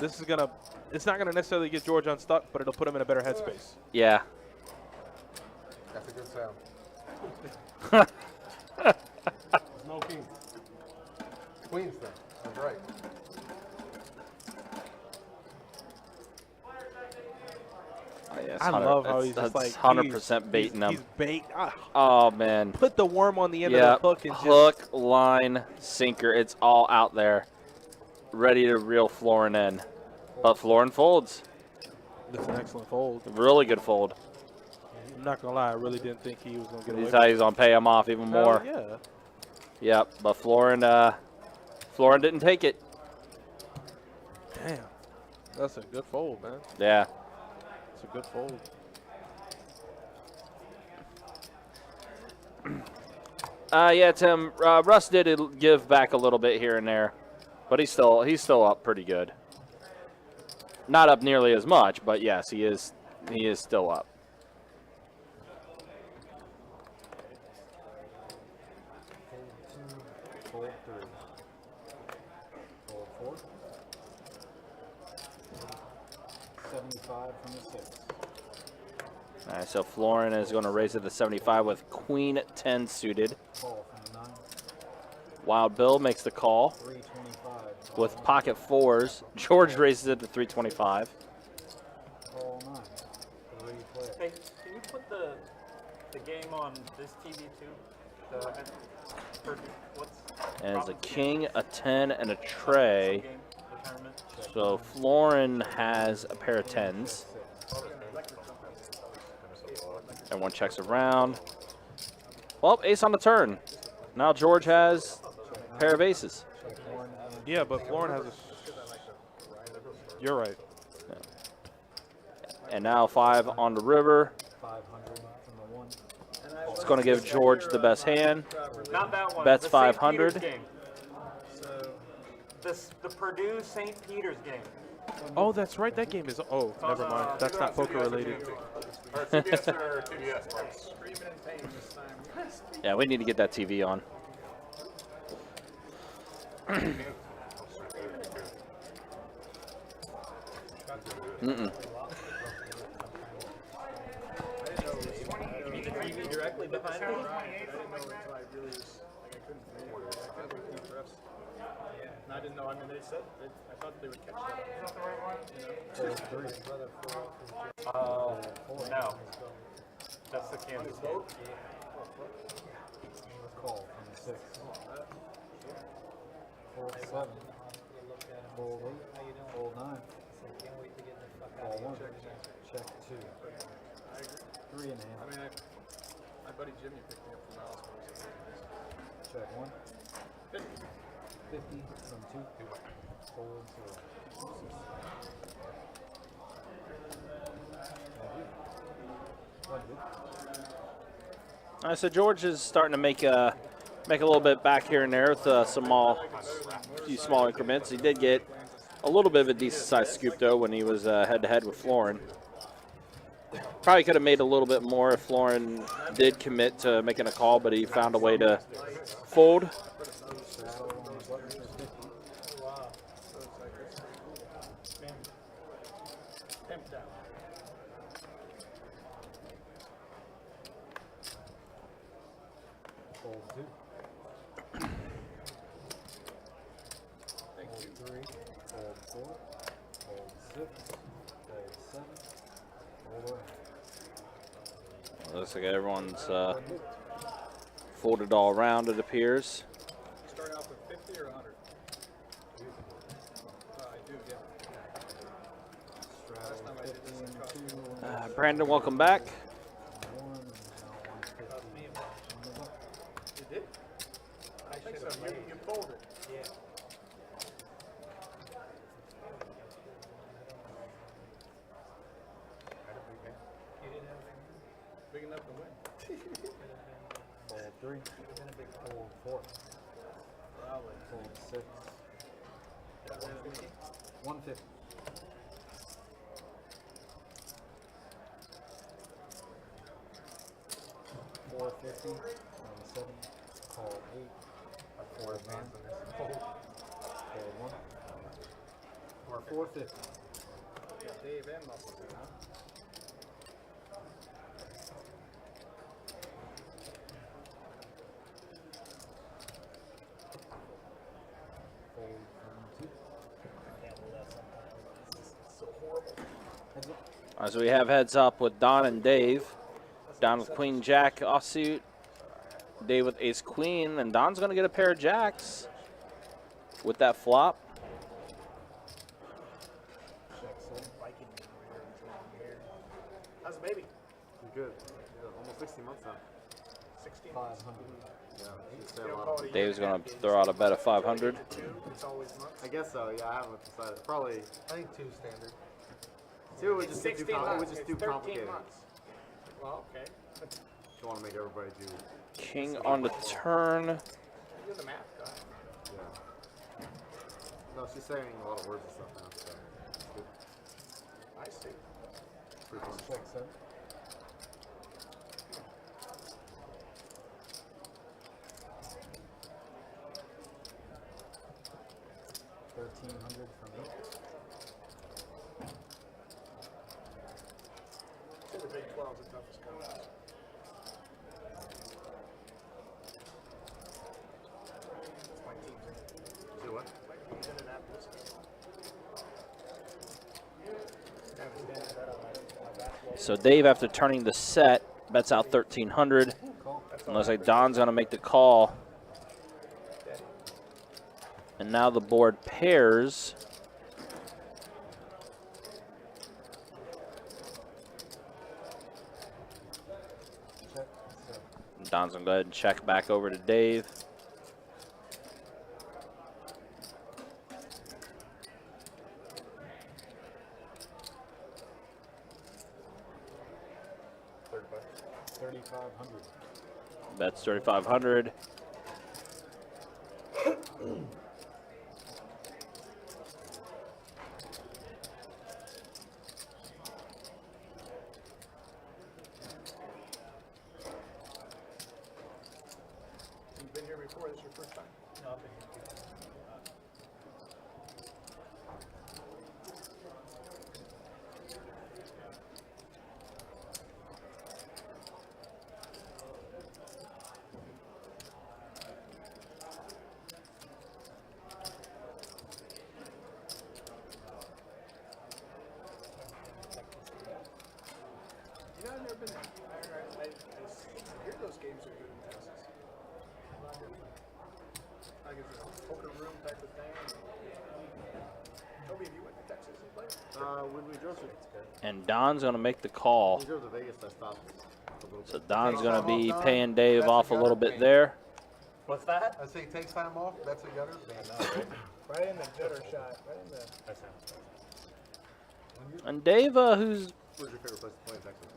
it's not gonna necessarily get George unstuck, but it'll put him in a better headspace. Yeah. That's a good sound. No kings. Queens then. That's right. Yes, I love how he's just like 100% baiting them. He's bait. Oh, man. Put the worm on the end of the hook and hook, line, sinker. It's all out there, ready to reel Florin in. But Florin folds. That's an excellent fold. Really good fold. I'm not gonna lie, I really didn't think he was gonna get away. He thought he was gonna pay him off even more. Yeah. Yep, but Florin didn't take it. Damn. That's a good fold, man. Yeah. It's a good fold. Yeah, Tim. Russ did give back a little bit here and there, but he's still up pretty good. Not up nearly as much, but yes, he is still up. Fold 3. Fold 4. 75 from the 6. All right, so Florin is going to raise it to 75 with Queen 10 suited. Call from the 9. Wild Bill makes the call 325. with pocket 4s. George raises it to 325. Call 9. 3 play. Hey, can you put the game on this TV too? And it's a king, a 10, and a tray. So Florin has a pair of 10s. Everyone checks around. Well, ace on the turn. Now George has a pair of aces. Yeah, but Florin has a. You're right. And now 5 on the river. 500 from the 1. It's going to give George the best hand. Not that one. Bets the 500. St. Peter's game. The Purdue St. Peter's game. Oh, that's right. That game is. Oh, never mind. That's not poker related. Or CBS or TBS, Bryce. Screaming in pain this time. Yeah, we need to get that TV on. Mm-mm. You mean the TV directly behind me? I didn't know until I really was, like, I couldn't believe it. I couldn't believe the refs. And I didn't know, I mean, they said, I thought they would catch that. No. That's the Kansas game. Call from the 6. Fold 7. Fold 8. Fold 9. Call 1. Check 2. 3.5. I mean, my buddy Jimmy picked me up from Dallas. Check 1. 50. 50 from 2. Fold 0. All right, so George is starting to make a little bit back here and there with few small increments. He did get a little bit of a decent sized scoop though when he was head to head with Florin. Probably could have made a little bit more if Florin did commit to making a call, but he found a way to fold. Fold 2. Fold 3. Fold 4. Fold 6. Fold 7. Fold 8. Looks like everyone's folded all around, it appears. Start out with 50 or 100? I do, yeah. Last time I did this, it cost me Brandon, welcome back. 1. Now 150. You did? I think so. You folded. Yeah. Big enough to win. Fold 3. Fold 4. Probably. Fold 6. 150. $450. 97. Call 8. Fold 9. Fold 1. Or 450. Dave and Muscle, huh? Fold from 2. So horrible. Heads up. All right, so we have heads up with Don and Dave. Don with Queen Jack offsuit. Dave with Ace Queen, and Don's going to get a pair of jacks with that flop. Check 7. How's the baby? Good. Yeah, almost 60 months now. 16. 500. Yeah, should stay a lot of- Dave's going to throw out a bet of 500. It's always months. I guess so. Yeah, I haven't decided. Probably I think 2 standard. 2 would just get too 16 it months. would just It's too 13 complicated. months. Well, okay. Don't want to make everybody do. King on the turn. Do the math, guy. Yeah. No, she's saying a lot of words and stuff now. So it's good. I see. Pretty fun. Check 7. $1,300 from 8. The Big 12 is the toughest conference. My team's in. Do what? My team's in Annapolis. So Dave, after turning the set, bets out 1,300. And looks like Don's going to make the call. And now the board pairs. Check 7. Don's going to go ahead and check back over to Dave. $3,500. Bets 3,500. before? This your first time? No, I've been here. You know, I've never been. I hear those games are good in Texas. Like it's a poker room type of thing. Toby, have you went to Texas and played? When we drove to And Don's going to make the call. we drove to Vegas, I stopped a little So bit. Don's going to be paying Dave off a little bit there. What's that? I say takes time off. That's a gutter. Right in the gutter shot. Right in the. That's him. And Dave, who's Where's your favorite place to play in Texas?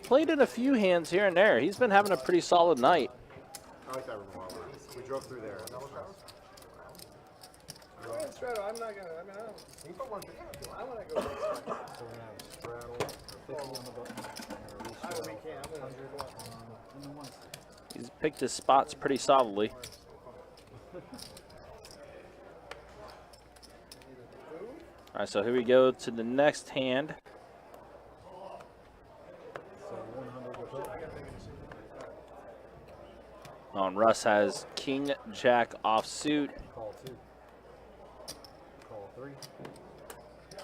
played in a few hands here and there, he's been having a pretty solid night. I like that room a lot. We drove through there. Go ahead, Straddle. I'm not gonna. I mean, I don't. You put one together. I want to go. So we're gonna have straddle, 50 on the button, and a I don't think can. I'm gonna do what? in the one. He's picked his spots pretty solidly. All right, so here we go to the next hand. So 100 with it. Oh, and Russ has King Jack offsuit. Call 2. Call 3.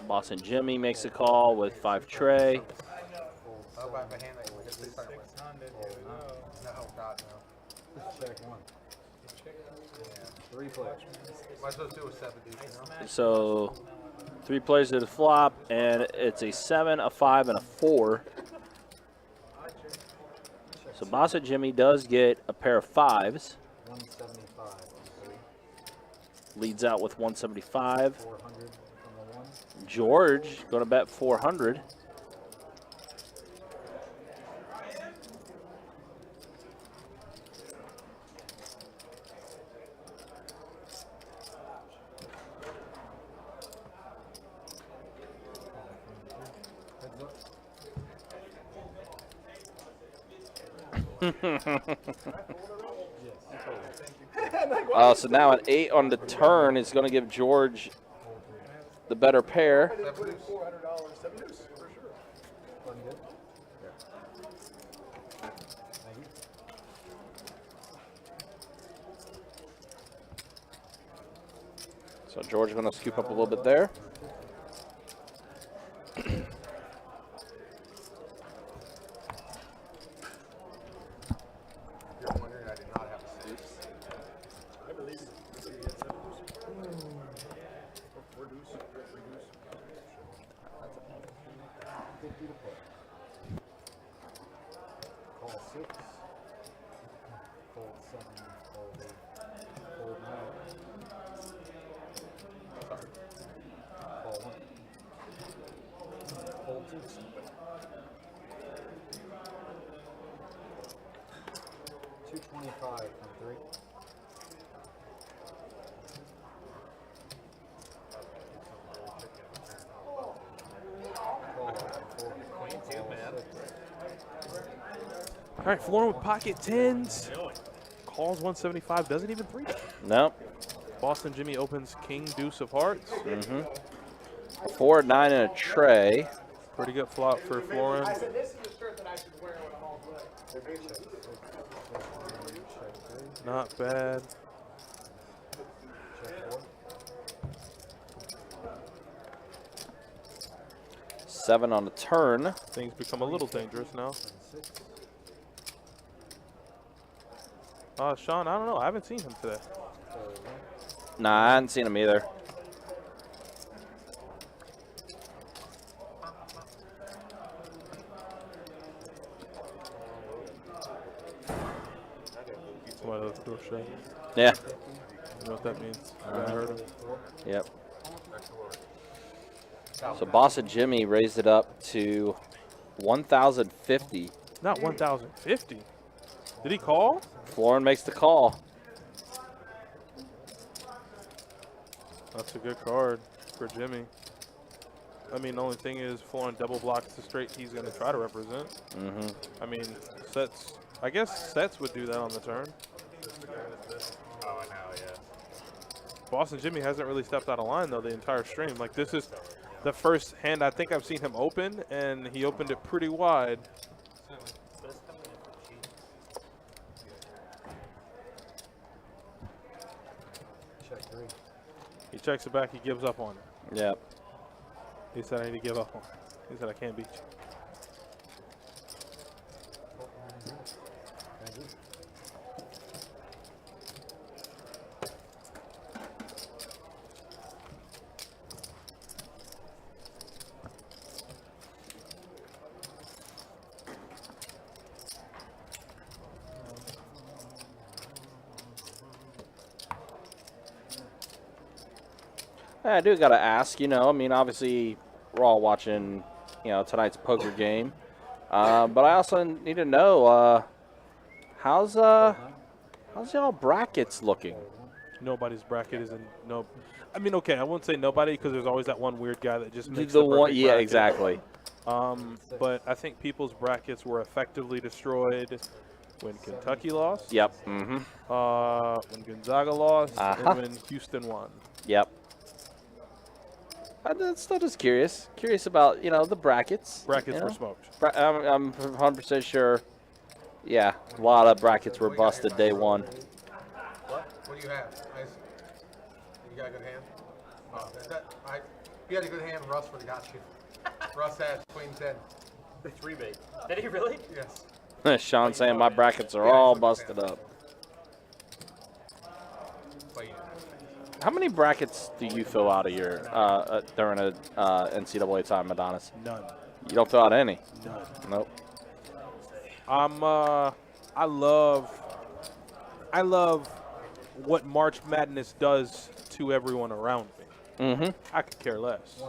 Boston Jimmy makes a call with 5 tray. I'll buy my hand. I can get 600. No, God, no. Check 1. 3 players. Might as well do a 70. So 3 players to the flop, and it's a 7, a 5, and a 4. So Boston Jimmy does get a pair of 5s. 175 on 3. Leads out with 175. 400 from the 1. George going to bet 400. So now an 8 on the turn is going to give George the better pair. Put in $400. 7 deuce for sure. Button good? Thank you. So George is going to scoop up a little bit there. You're wondering I did not have a 6. I believe it. 7 deuce. 4 deuce. 3 deuce. 50 to play. Call 6. Fold 7. Fold 8. Fold 9. Call 1. Fold 2. 225 from 3. Queen too, man. All right, Florin with pocket 10s. Calls 175, doesn't even 3. Nope. Boston Jimmy opens king, deuce of hearts. A 4, 9, and a tray. Pretty good flop for Florin. I said, this is the shirt that I should wear when I'm all good. Not bad. Check 4. 7 on the turn. Things become a little dangerous now. 6. Sean, I don't know. I haven't seen him today. Fold 1. Nah, I hadn't seen him either. Somebody left the door shut. Yeah. You know what that means? I heard him. Yep. So Boston Jimmy raised it up to 1,050. Not 1,050. Did he call? Florin makes the call. That's a good card for Jimmy. I mean, the only thing is Florin double blocks the straight he's going to try to represent. I mean, sets. I guess sets would do that on the turn. Oh, I know, yeah. Boston Jimmy hasn't really stepped out of line, though, the entire stream. Like, this is the first hand I think I've seen him open, and he opened it pretty wide. But it's coming in for cheap. Check 3. He checks it back. He gives up on it. Yep. He said, I need to give up on it. He said, I can't beat you. Thank you. I do got to ask, you know, I mean, obviously we're all watching, you know, tonight's poker game. But I also need to know, how's y'all brackets looking? Nobody's bracket is in no. I mean, okay, I won't say nobody because there's always that one weird guy that just makes The the one, perfect yeah, bracket. exactly. But I think people's brackets were effectively destroyed when Kentucky lost. Yep. Mm-hmm. When Gonzaga lost, Uh-huh. and when Houston won. Yep. I'm still just curious. Curious about, you know, the brackets. Brackets you know? were smoked. I'm 100% sure. Yeah, a lot of brackets were busted day one. What? What do you have? You got a good hand? You had a good hand, Russ would have got you. Russ had Queen 10. 3-bait. Did he really? Yes. Sean saying my brackets are all busted up. But you How many brackets do you fill out a year during a NCAA time, Adonis? None. You don't fill out any? None. Nope. I love what March Madness does to everyone around me. Mm-hmm. I could care less.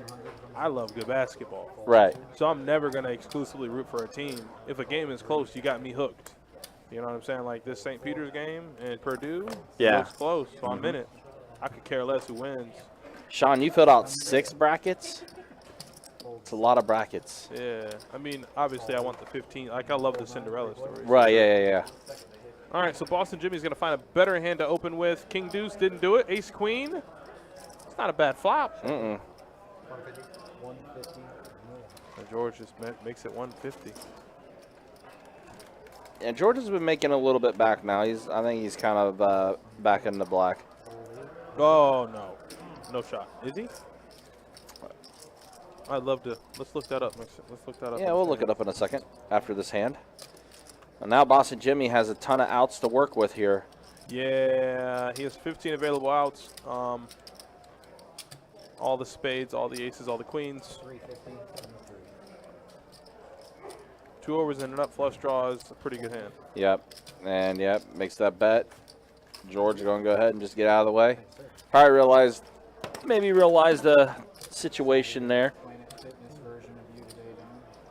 I love good basketball. Right. So I'm never going to exclusively root for a team. If a game is close, you got me hooked. You know what I'm saying? Like this St. Peter's game and Purdue, Yeah. it's close, so I'm in it. I could care less who wins. Sean, you filled out 6 brackets? It's a lot of brackets. Yeah. I mean, obviously I want the 15. Like, I love the Cinderella story. Right, yeah. All right, so Boston Jimmy's going to find a better hand to open with. King Deuce didn't do it. Ace Queen. It's not a bad flop. Mm-mm. 150. And George just makes it 150. And George has been making a little bit back now. I think he's kind of back in the black. Oh, no. No shot. Is he? I'd love to. Let's look that up. Let's look that up. Yeah, we'll look it up in a second after this hand. And now Boston Jimmy has a ton of outs to work with here. Yeah, he has 15 available outs. All the spades, all the aces, all the queens. 350. 2 overs and an up flush draw is a pretty good hand. Yep. And, yep, makes that bet. George going to go ahead and just get out of the way. Probably maybe realized the situation there. Planet Fitness version of you today, Don.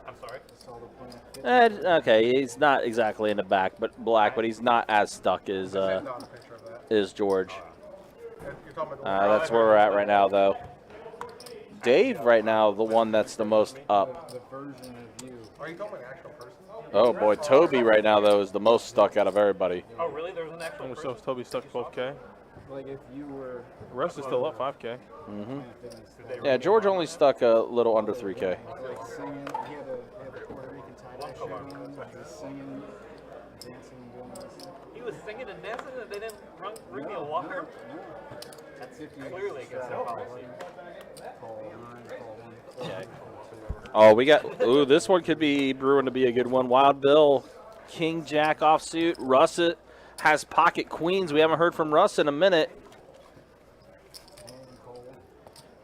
I'm sorry? I saw the Planet Fitness. Okay, he's not exactly in the black, but he's not as stuck as on a picture of that. is George. You're talking about That's where we're at right now, though. Dave, right now, the one that's the most up. The version of you. Are you talking about an actual person? Oh boy, Toby right now though is the most stuck out of everybody. Oh, really? There's an actual And person? so Toby stuck 12K. Like if you were Russ is still up 5K. Mm-hmm. Planet Fitness. Yeah, George only stuck a little under 3K. Like singing, he had a Puerto Rican tie-dye shirt on, he was singing, dancing, and doing all this stuff. He was singing and dancing and they didn't bring me a walker? No. That's clearly against their policy. Call 9, call 1. Yeah. Oh, we got. Ooh, this one could be brewing to be a good one. Wild Bill, King Jack offsuit. Russ has pocket queens. We haven't heard from Russ in a minute.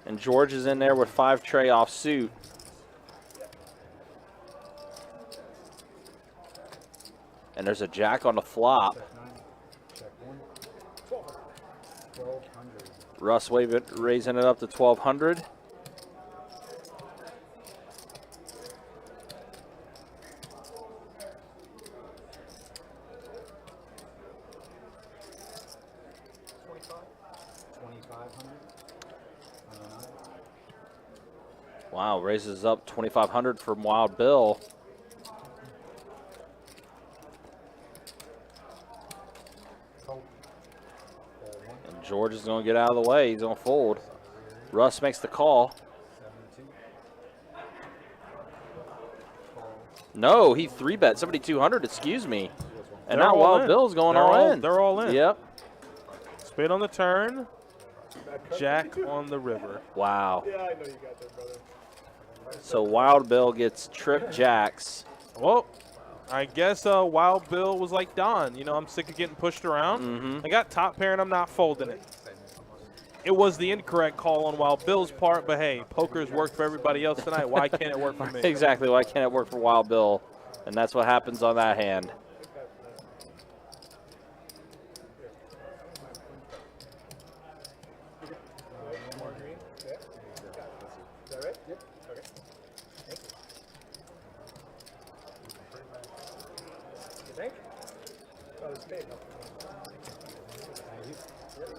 And George is in there with 5 tray offsuit. And there's a jack on the flop. Check 1. 1200. Russ raising it up to 1,200. Wow, raises up 2,500 from Wild Bill. And George is going to get out of the way. He's going to fold. Russ makes the call. No, he 3-bet 7,200. Excuse me. And They're now all Wild in. Bill's going They're all in. They're all in. Yep. Spade on the turn. Jack on the river. Wow. Yeah, I know you got that, brother. So Wild Bill gets trip jacks. Well, I guess Wild Bill was like Don. You know, I'm sick of getting pushed around. I got top pair and I'm not folding it. It was the incorrect call on Wild Bill's part, but hey, poker's worked for everybody else tonight. Why can't it work for me? Exactly. Why can't it work for Wild Bill? And that's what happens on that hand. More green. Yeah. Is that right? Yep. Okay. Thank you. You think? Oh, the spade. Yeah,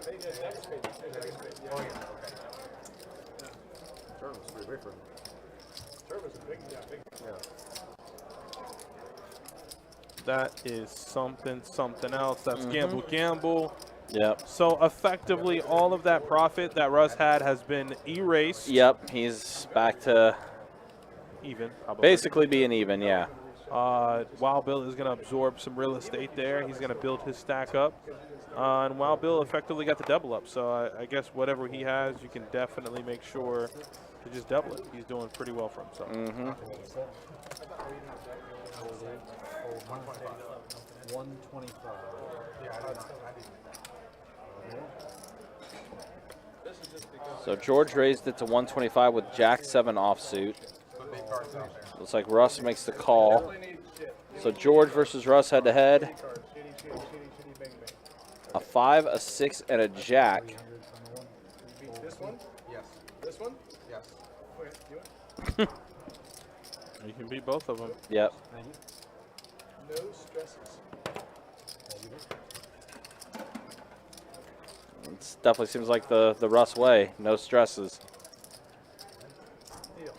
spade. Yeah, next spade. Next spade. Yeah. Oh, yeah. Okay. Turn was 3 away from. Turn was a big. Yeah, big. Yeah. That is something else. That's gamble. Yep. So effectively, all of that profit that Russ had has been erased. Yep. He's back to Even, probably. basically being even, yeah. Wild Bill is going to absorb some real estate there. He's going to build his stack up. And Wild Bill effectively got the double up. So I guess whatever he has, you can definitely make sure to just double it. He's doing pretty well for himself. 125. So George raised it to 125 with Jack 7 offsuit. Looks like Russ makes the call. So George versus Russ head to head. A 5, a 6, and a Jack. This one? Yes. This one? Yes. Okay. You want? You can beat both of them. Yep. No stresses. It definitely seems like the Russ way. No stresses. Deal.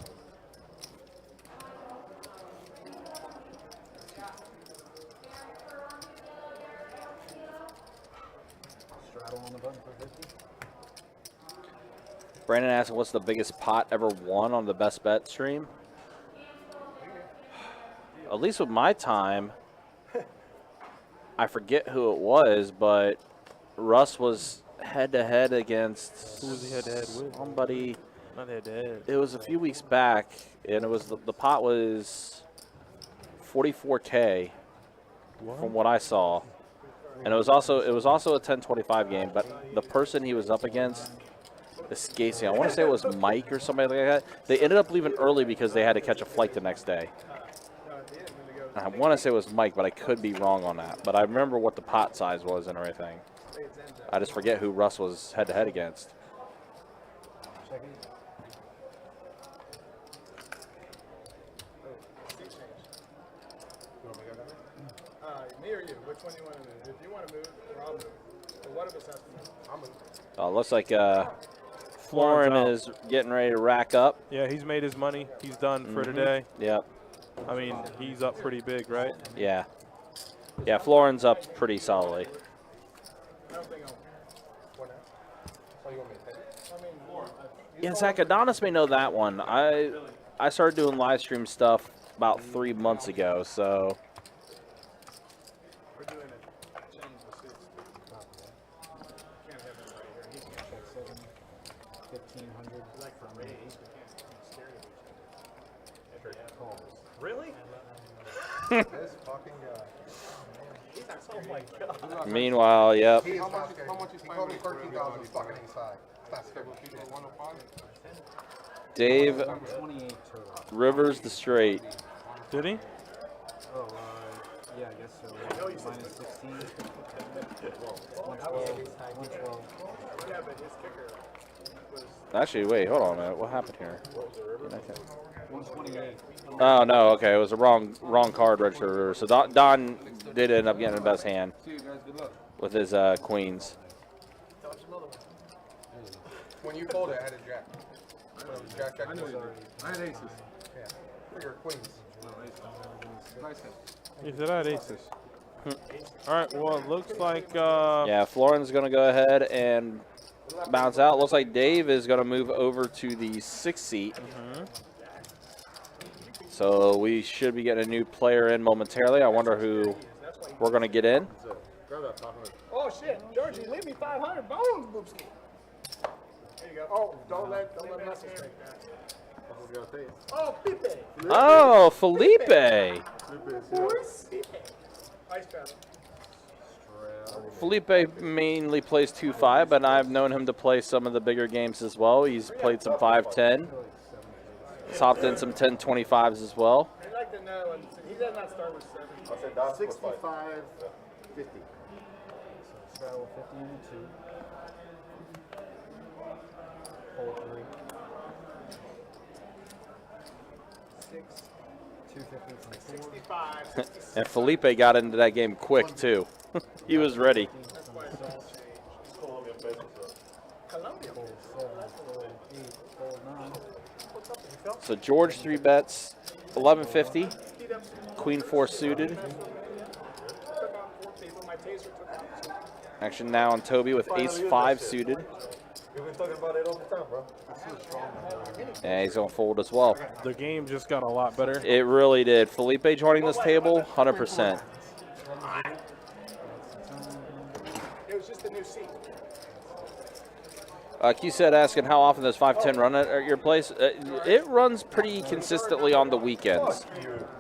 Straddle on the button for 50. Brandon asked, what's the biggest pot ever won on the Best Bet stream? At least with my time, I forget who it was, but Russ was head-to-head against Who was he head-to-head with? somebody. Not head-to-head. It was a few weeks back, and it was the pot was 44K from what I saw, and it was also a 10-25 game. But the person he was up against escapes me. I want to say it was Mike or somebody like that. They ended up leaving early because they had to catch a flight the next day. I want to say it was Mike, but I could be wrong on that. But I remember what the pot size was and everything. I just forget who Russ was head-to-head against. Checking. Me or you? Which one do you want to move? If you want to move, or I'll move. Or one of us has to move. I'll move. Looks like Florin is getting ready to rack up. Yeah, he's made his money. He's done for today. Yep. I mean, he's up pretty big, right? Yeah. Yeah, Florin's up pretty solidly. I don't think I'll. What now? Oh, you want me to take it? I mean, Yeah, Zach Adonis may know that one. I started doing live stream stuff about 3 months ago, so we're doing a change the suits. Can't have him right here. He can't. Check 7. 1,500. Like for me, we can't scare you. Call. Really? This fucking guy. Oh my god. meanwhile, yep. How much is he told me 13,000 fucking inside. That's good. Dave 128 total. Rivers the straight. Did he? Oh, yeah, I guess so. Minus 16. 112. 112. Yeah, but his kicker was. Actually, wait, hold on a minute. What happened here? 128. Oh no, okay, it was a wrong card register. So Don did end up getting the best hand with his queens. When you folded, I had a jack. When it was jack, I knew I had aces. Yeah. For your queens. He said I had aces. All right, well, it looks like Yeah, Florin's going to go ahead and bounce out. Looks like Dave is going to move over to the 6th seat. So we should be getting a new player in momentarily. I wonder who we're going to get in. Grab that 500. Oh shit, Georgie, leave me 500 bones, Boopski. There you go. Oh, don't let Russell take that. Russell's got a face. Oh, Pipe. Oh, Felipe. Ice battle. Felipe mainly plays 2-5, but I've known him to play some of the bigger games as well. He's played some 5-10. He's hopped in some 10-25s as well. I'd like to know, he does not start with 7. I said that's 65, 50. So straddle 50 and 2. Hold 3. 6. 250s and 4. 65, 66. And Felipe got into that game quick, too. He was ready. That's why it's all changed. Colombia. Hold 7. Hold 8. Hold 9. So George 3 bets, 1150. Queen 4 suited. Took on 4 people. My taser took on 2. Action now on Toby with ace 5 suited. We've been talking about it all the time, bro. And he's going to fold as well. the game just got a lot better. It really did. Felipe joining this table, 100%. It was just a new seat. Q said asking how often does 510 run at your place? It runs pretty consistently on the weekends.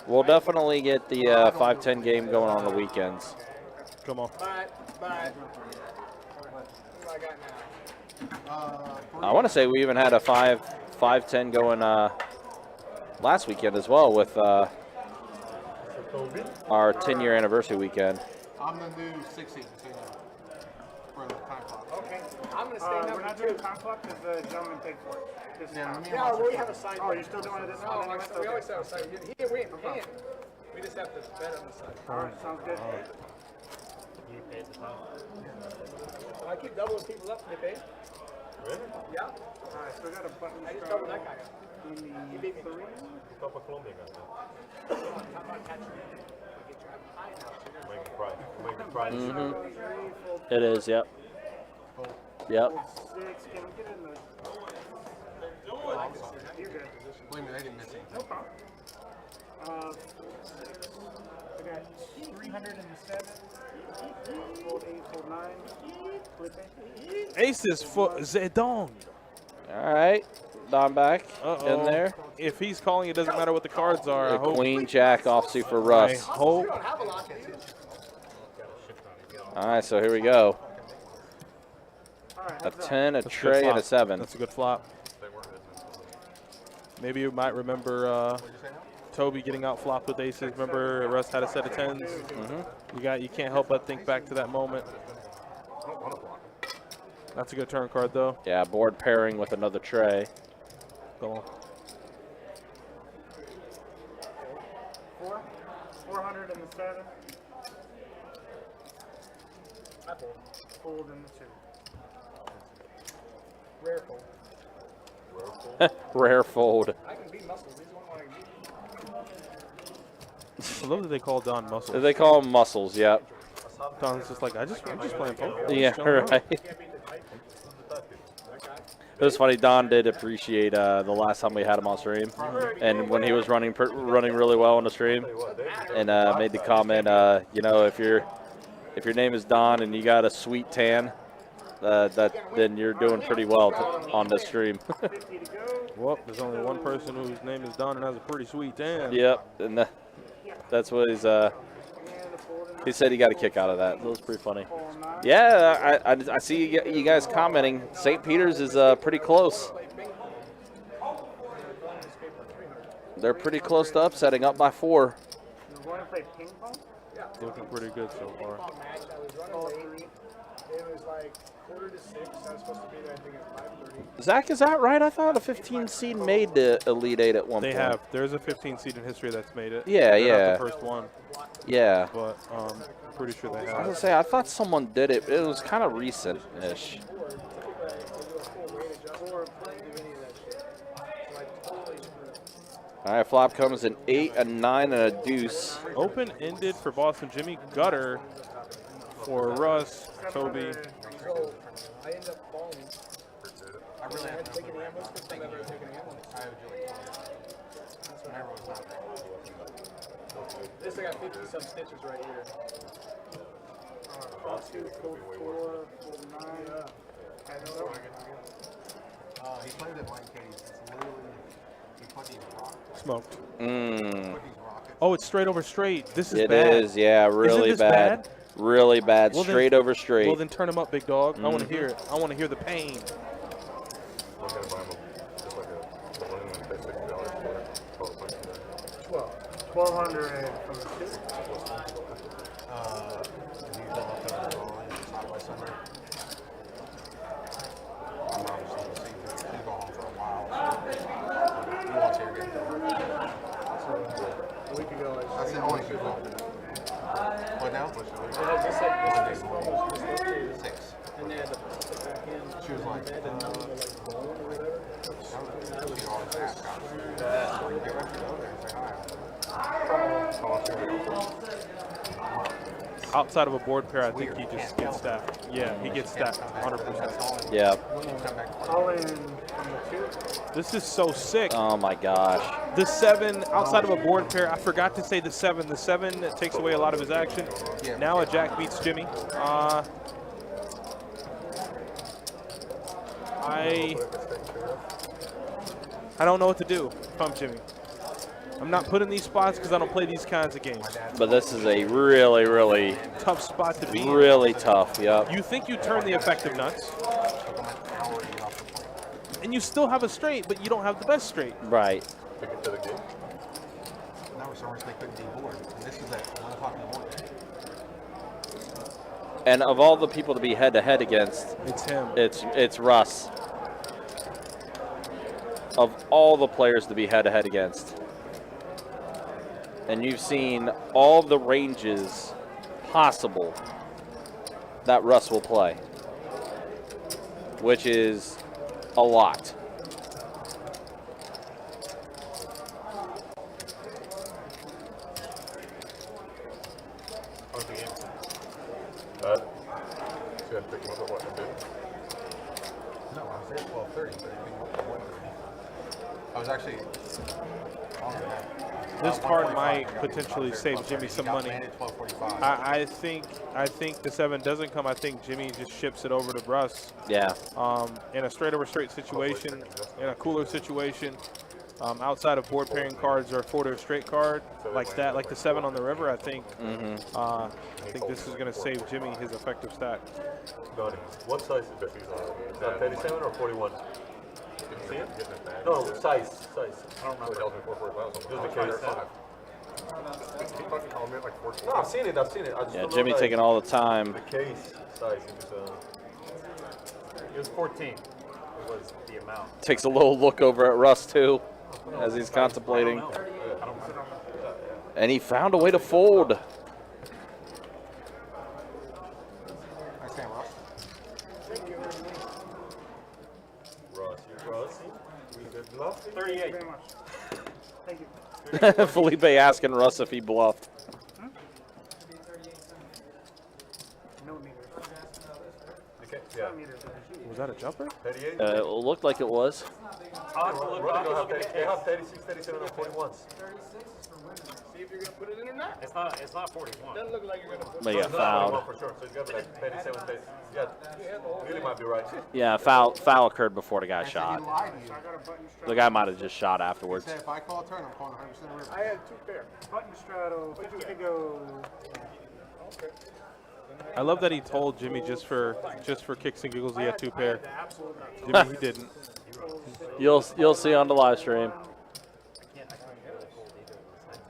We'll definitely get the 510 game going on the weekends. Come on. But what do I got now? I want to say we even had a 510 going last weekend as well with our 10-year anniversary weekend. I'm going to do 60 for the time clock. Okay. I'm going to stay We're number not 2. doing time clock because the gentleman paid for it. This time. Yeah, we have a side. Oh, you're still doing it this No, time? anyway? we always have a side. We ain't paying. We just have to bet on the side. All right, sounds good. So I keep doubling people up, they pay. Really? Yeah. All right, so we got a button. I just doubled that guy up. He beat me. 3. Top of Colombia, guys. How about catching it? We get you high now. Make me cry. Make me cry. It is, yep. Yep. 6. Can we get in the... You're good. Believe me, they didn't miss anything. No problem. I got 307. Hold 8, hold 9. Flip it. Aces for Zedong. All right. Don back in there. If he's calling, it doesn't matter what the cards are. The I hope. Queen Jack offsuit for I Russ. hope. don't have a lot to do. All right, so here we go. All right, A heads up. 10, a That's a good tray, and a flop. 7. That's a good flop. Maybe you might remember Toby getting out flopped with aces. Remember Russ had a set of 10s. You can't help but think back to that moment. That's a good turn card though. Yeah, board pairing with another tray. Go on. 407. I fold. Fold in the 2. Rare fold. Rare fold. I can beat muscles. He's the one I can beat. I love that they call Don muscle. They call them muscles, yep. Don's just like, I'm just playing poker. Yeah, right. It was funny. Don did appreciate the last time we had him on stream, and when he was running really well on the stream, and made the comment, you know, if your name is Don and you got a sweet tan, then you're doing pretty well on this stream. Well, there's only one person whose name is Don and has a pretty sweet tan. Yep, and that's what he said he got a kick out of that. It was pretty funny. Yeah, I see you guys commenting. St. Peter's is pretty close. They're pretty close to upsetting, up by 4. You want to play ping pong? Looking pretty good so far. Match. I was running late. It was like 5:45 to 6. I was supposed to be there, I think, at 5:30. Zach, is that right? I thought a 15 seed made the Elite 8 at one They point. have. There's a 15 seed in history that's made it. Yeah, They're yeah. Not the first one, Yeah. but pretty sure they I was have. gonna say, I thought someone did it. It was kind of recent-ish. All right, flop comes an 8, a 9, and a deuce. Open-ended for Boston Jimmy. Gutter for Russ, Toby. So I end up falling. I really haven't taken the ambulance. First time I've ever taken the ambulance. I would do it. This I got 50-some stitches right here. Fold 2, fold 4, fold 9. He played it like it's literally, he put these rockets. Smoked. Mm. Oh, it's straight over straight. This is It bad. is, yeah, really Isn't this bad? Really bad. Well, then- straight over straight. Well, then turn him up, big dog. I want to hear it. I want to hear the pain. I'm gonna buy him just like a balloon and pay $60 for it. 12 bucks a day. 1,200 from the 2. He's done up there on side by summer. I'm obviously going to go home for a while. He wants here to get to work. A week ago, I That's the only good one. What now? just like this almost dislocated. 6. And they had to put it back in. She was like, They had to numb the like bone or whatever. she always asked, when you get ready to go there, say hi. Outside of a board pair, I think he just gets stacked. Yeah, he gets stacked 100%. Yeah. All in from the 2. This is so sick. Oh my gosh. The 7, outside of a board pair, I forgot to say the 7. The 7 takes away a lot of his action. Now a jack beats Jimmy. I don't know what to do if I'm Jimmy. I'm not put in these spots because I don't play these kinds of games. But this is a really, really, Tough spot to be in. really tough. Yep. You think you turn the effective nuts, and you still have a straight, but you don't have the best straight. Right. Take it to the game. That was so much they couldn't be bored. And this is at 1 o'clock in the morning. And of all the people to be head-to-head against, It's him. it's Russ. Of all the players to be head-to-head against. And you've seen all the ranges possible that Russ will play, which is a lot. How's the game? So I had to pick him up at what, a bit? No, I was there at 12:30, but I think it was 1:30. I was actually longer than that. This card might potentially save Jimmy some money. At 12:45. I think the 7 doesn't come. I think Jimmy just ships it over to Russ. Yeah. In a straight over straight situation, in a cooler situation, outside of board pairing cards or a 4 to a straight card like that, like the 7 on the river. I think this is going to save Jimmy his effective stack. Donnie, what size is that? Is that 37 or 41? See it? No, size. I don't remember. It tells me 445. Just the case. He fucking called me at like 14. No, I've seen it. I just Yeah, don't know Jimmy if taking all the time. the case size. It was 14. It was the amount. Takes a little look over at Russ, too, as he's contemplating. And he found a way to fold. I say Russ. Russ, we good bluff. 38. Very much. Thank you. Felipe asking Russ if he bluffed. No meters. Okay, yeah. No meters. Was that a jumper? 38. It looked like it was. They have 36, 37, and 41s. See if you're going to put it in or not. It's not 41. Doesn't look like you're going to put it But yeah, No, fouled. for sure. So you got like 37, 30. Yeah, really might be right. Yeah, foul occurred before the guy He shot. lied to you. I got a button straddle. The guy might have just shot He afterwards. said if I call a turn, I'm calling 100% of river. I had 2 pair. Button straddle. 50 to go. Okay. I love that he told Jimmy just for kicks and giggles he had 2 pair. The absolute nuts. Jimmy, he didn't. You'll see on the live stream.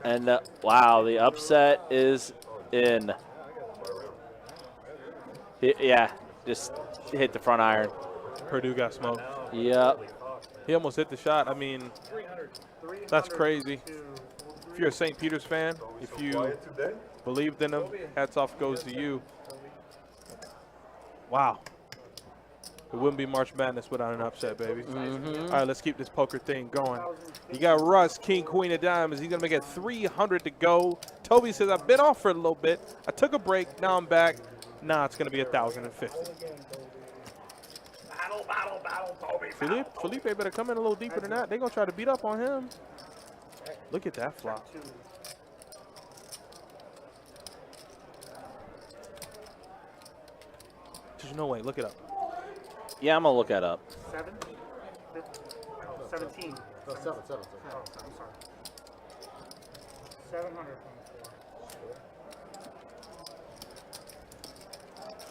And wow, the upset is in. Yeah, just hit the front iron. Purdue got smoked. Yep. He almost hit the shot. I mean, that's crazy. If you're a St. Peter's fan, if you believed in him, hats off goes to you. Wow. It wouldn't be March Madness without an upset, baby. All right, let's keep this poker thing going. You got Russ, king, queen of diamonds. He's going to make it 300 to go. Toby says, I've been off for a little bit. I took a break. Now I'm back. Nah, it's going to be 1,050. Battle, Toby. Felipe better come in a little deeper than that. They're going to try to beat up on him. Look at that flop. There's no way. Look it up. Yeah, I'm going to look that up. 7? 17. No, 7. Oh, I'm sorry. 700.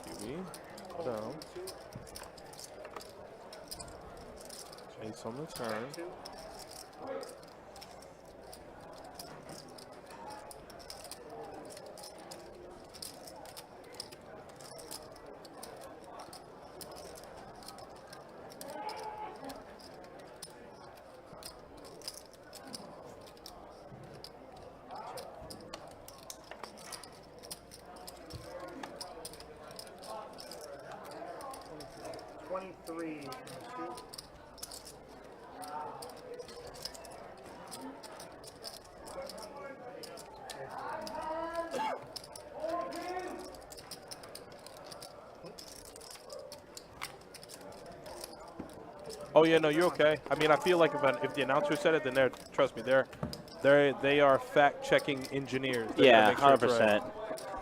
QB. Down. Ace on the turn. Oh yeah, no, you're okay. I mean, I feel like if the announcer said it, then trust me, they are fact checking engineers. Yeah, sure 100%. right.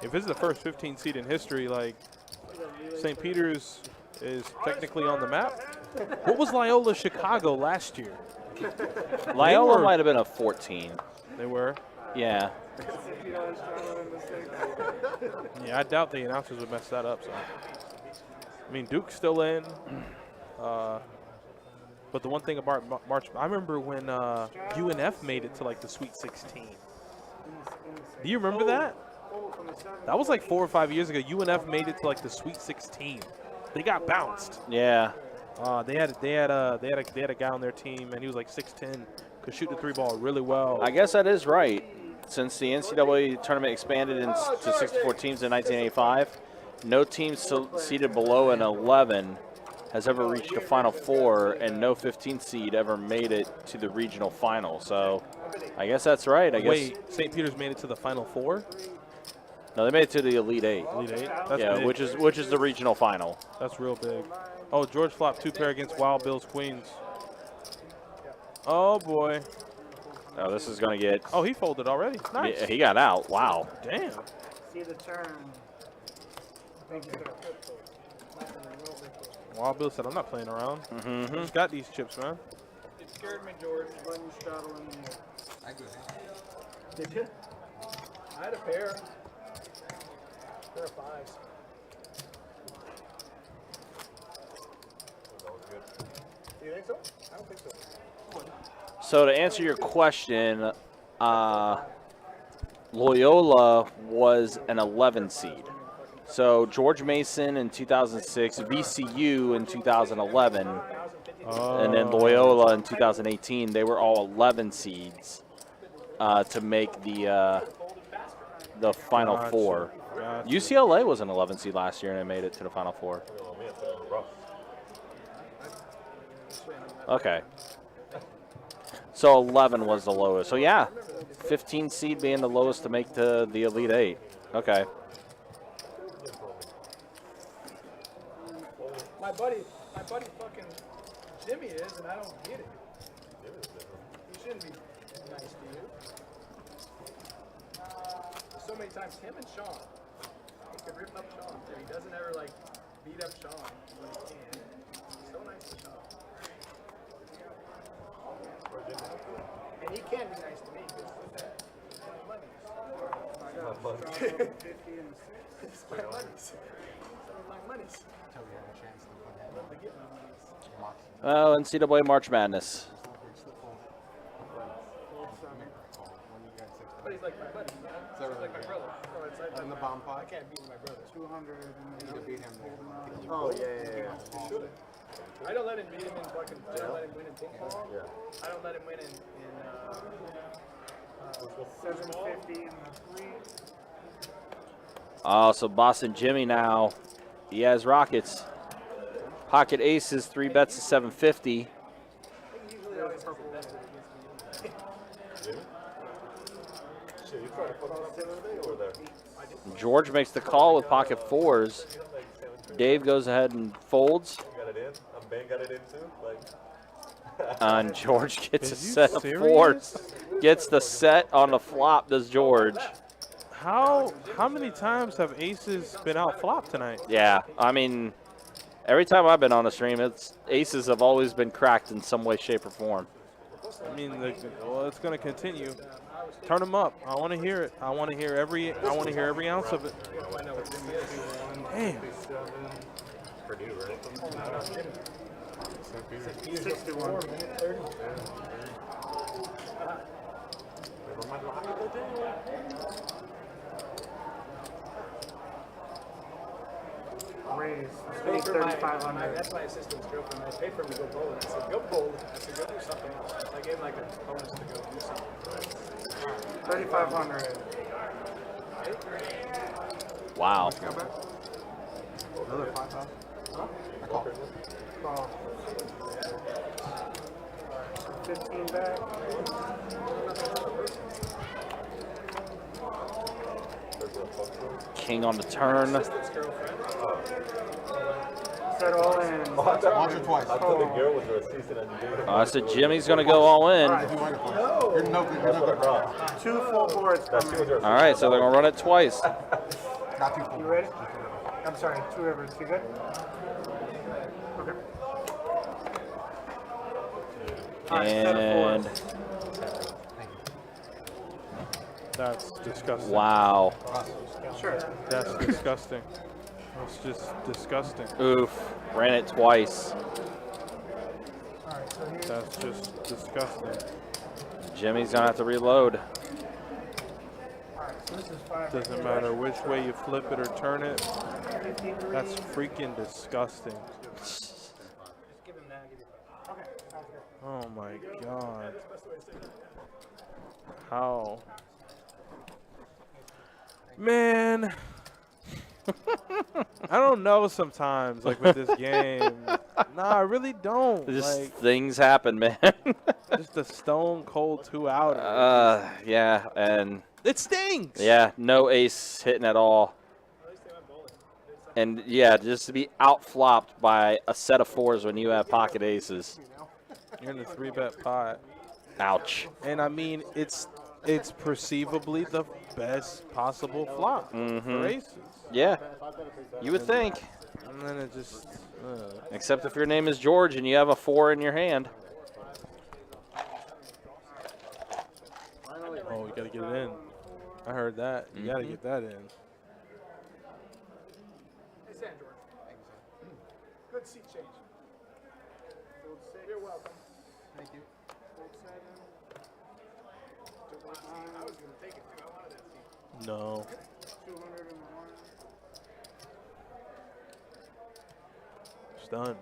If this is the first 15 seed in history, like St. Peter's is technically on the map. What was Loyola Chicago last year? Loyola might have been a 14. They were. Yeah. Yeah, I doubt the announcers would mess that up. So, I mean, Duke's still in. But the one thing about March, I remember when UNF made it to like the Sweet 16. Do you remember that? That was like 4 or 5 years ago. UNF made it to like the Sweet 16. They got bounced. Yeah. They had a guy on their team, and he was like 6'10", could shoot the 3-ball really well. I guess that is right. Since the NCAA tournament expanded to 64 teams in 1985, no team seeded below an 11 has ever reached a Final Four, and no 15th seed ever made it to the regional final. So I guess that's right. I guess. Wait, St. Peter's made it to the Final Four? No, they made it to the Elite Eight. Elite Eight? That's yeah, big. which is the regional final. That's real big. Oh, George flopped 2-pair against Wild Bills Queens. Oh boy. Oh, this is gonna get. Oh, he folded already. Nice. Yeah, he got out. Wow. Damn. See the turn. Thank you, sir. Wild Bill said, I'm not playing around. I just got these chips, man. It scared me, George. Did you? I had a pair. Pair of 5s. Do you think so? I don't think so. So to answer your question, Loyola was an 11 seed. So George Mason in 2006, VCU in 2011, and then Loyola in 2018. They were all 11 seeds to make the Final Four. UCLA was an 11 seed last year and they made it to the Final Four. Okay. So 11 was the lowest. So yeah, 15 seed being the lowest to make to the Elite Eight. Okay. My buddy fucking Jimmy is, and I don't get it. He shouldn't be nice to you. So many times, him and Sean, he could rip up Sean, but he doesn't ever like beat up Sean when he can. He's so nice to Sean. And he can be nice to me because money. It's my monies. My monies. Well, NCAA March Madness. But he's like my buddy. He's like my brother. So it's like In the bomb pot? I can't beat my brother. 200. You need to beat him there. Oh, yeah. I don't let him beat him in fucking. I don't let him win in ping pong. Yeah. I don't let him win in 750 in the 3. Oh, so Boston Jimmy now. He has Rockets. Pocket aces, 3 bets to 750. Shit, you trying to put on a dinner today over there? George makes the call with pocket fours. Dave goes ahead and folds. Got it in. Ben got it in too. Like. And George gets a Is you set of serious? fours. Gets the set on the flop, does George. How many times have aces been out flopped tonight? Yeah, I mean, every time I've been on the stream, aces have always been cracked in some way, shape, or form. I mean, well, it's going to continue. Turn them up. I want to hear it. I want to hear every ounce of it. Damn. Purdue, right? 61. Raise. It's going to be 3,500. That's my assistant's girlfriend. I paid for him to go bowling. I said, go bowling. I said, go do something else. I gave him like a bonus to go do something. 3,500. Wow. Another 5,000. I call. Call. 15 back. King on the turn. Set all in. Once or twice. I thought the girl was a season and you gave him. I said Jimmy's going to go all in. If you win it twice. You're no good. You're no good. Two full boards coming. All right, so they're going to run it twice. Not too full. You ready? I'm sorry, two rivers. You good? Okay. All right, set of And fours. That's disgusting. wow. Sure. That's disgusting. That's just disgusting. Oof. Ran it twice. All right, so here's That's just disgusting. Jimmy's going to have to reload. all right, so this is 5. Doesn't matter which way you flip it or turn it. 53. That's freaking disgusting. Just give him that. Give you 5. Okay, sounds good. Oh my god. How? Man. I don't know sometimes, like with this game. Nah, I really don't. Just Like, things happen, man. just a stone cold 2 out. Yeah, and It stings. yeah, no ace hitting at all. And yeah, just to be out flopped by a set of fours when you have pocket aces. You're in the 3-bet pot. Ouch. And I mean, it's perceivably the best possible flop for aces. Yeah, you would think. And then it just. Except if your name is George and you have a 4 in your hand. Oh, you gotta get it in. I heard that. You gotta get that in. Hey, Sam, George. Good seat change. You're welcome. Thank you. I was going to take it too. I wanted that seat. No. 201. Stunned.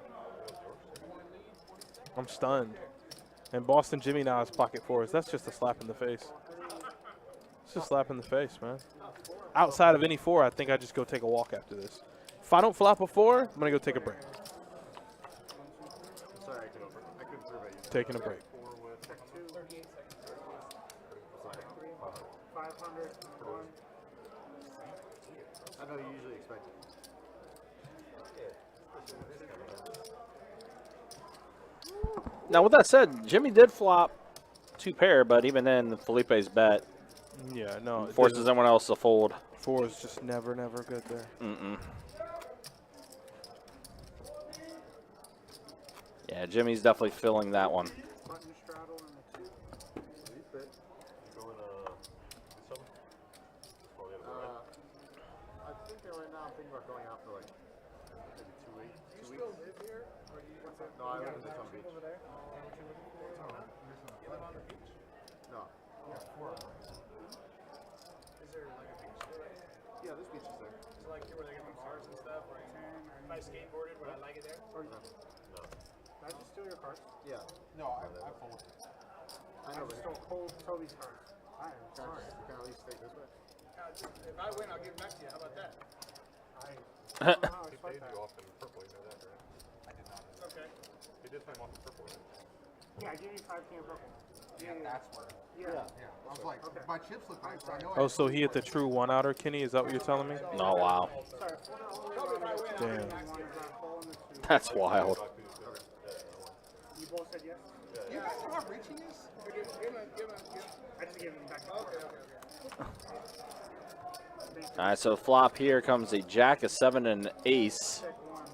I'm stunned. And Boston Jimmy now has pocket fours. That's just a slap in the face. It's just a slap in the face, man. Outside of any 4, I think I just go take a walk after this. If I don't flop a 4, I'm going to go take a break. Sorry, I couldn't survey you. Taking a break. 500. I know you usually expect it. Now, with that said, Jimmy did flop 2 pair, but even then, Felipe's bet Yeah, no. forces everyone else to fold. 4 is just never good there. Yeah, Jimmy's definitely filling that one. Button straddle and the 2. I think that right now I'm thinking about going out for like maybe 2 weeks. Do you still live here? Or do you what's that? No, I live in the Beach. Over there? You live on the beach? No. Is there like a beach there? Yeah, this beach is there. Is it like here where they get the bars and stuff? Where if I skateboarded, would I like it there? Can I just steal your cards? Yeah. No, I fold. I know, I just stole cold Toby's cards. I am sorry. We can at least stay this way. If I win, I'll give it back to you. How about that? I don't know how I expect that. off in purple, you know that, right? He did time off the purple. Yeah, I give you 5 king of purple. Yeah, that's where. Yeah. Yeah. I was like, my chips look nice. So I know. Oh, so he hit the true one-outer, Kenny? Is that what you're telling me? Oh, wow. Sorry, Damn. one is Paul and the 2. That's wild. You both said yes? You guys know how rich he is? I just gave him back. All right, so flop here comes a jack, a 7, and an ace. Check 1.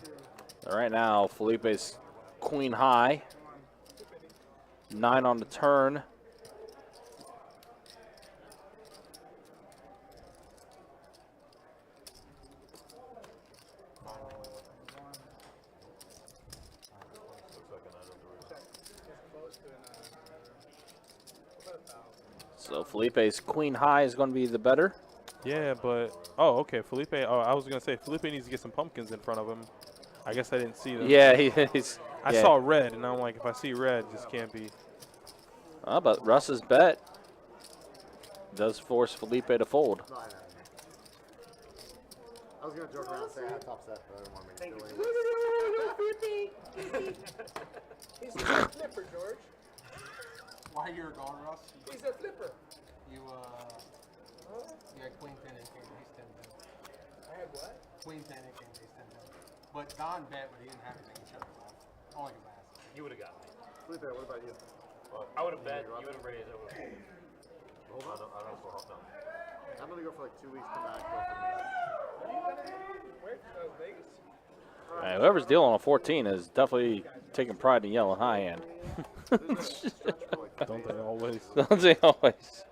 Check 2. Right now, Felipe's queen high. 9 on the turn. So Felipe's queen high is going to be the better. Yeah, but oh, okay, Felipe. Oh, I was gonna say Felipe needs to get some pumpkins in front of him. I guess I didn't see them. Yeah, he's. I saw red, and I'm like, if I see red, just can't be. But Russ's bet does force Felipe to fold. No, I know. I was gonna joke around and say I had top set, but I didn't want to make it silly. He's a flipper, George. Why you're gone, Russ? He's a flipper. You had queen 10 and king ace 10 down. I had what? Queen 10 and king ace 10 down. But Don bet, but he didn't have anything. He shut it off. All his ass. You would have got me. Felipe, what about you? I would have bet. You would have raised. I would have. Hold on. I don't know how I'm gonna go for like 2 weeks, come back, go for me. Where? Vegas? All right, whoever's dealing on 14 is definitely taking pride in yelling high end. Don't they always? Don't they always?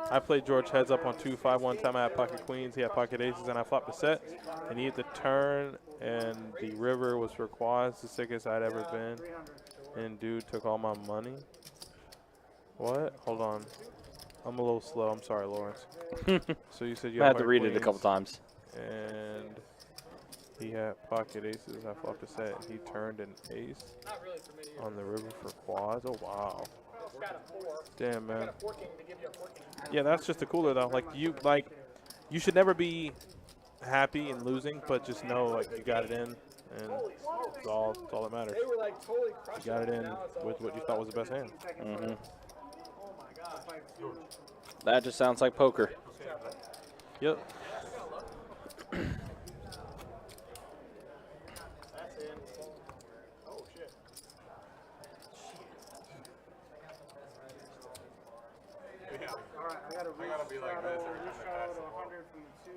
I played George heads up on 2-5 one time. I had pocket queens, he had pocket aces, and I flopped a set. And he hit the turn, and the river was for quads, the sickest I'd ever been. And dude took all my money. What? Hold on. I'm a little slow. I'm sorry, Lawrence. So you said you I had had to pocket read it a queens, couple times. And he had pocket aces. I flopped a set, and he turned an ace Not really for many years. on the river for quads. Oh, wow. It's got a 4. Damn, man. Got a 4 king to give you a 4 king. Yeah, that's just the cooler though. Like you should never be happy in losing, but just know like you got it in, and it's all that matters. They were like totally crushed. You got it in with what you thought was the best hand. Mm-hmm. Oh my gosh. That just sounds like poker. Yep. That's in. Oh shit. Alright, I gotta be like this every time I shot pass to the 100 from the 2.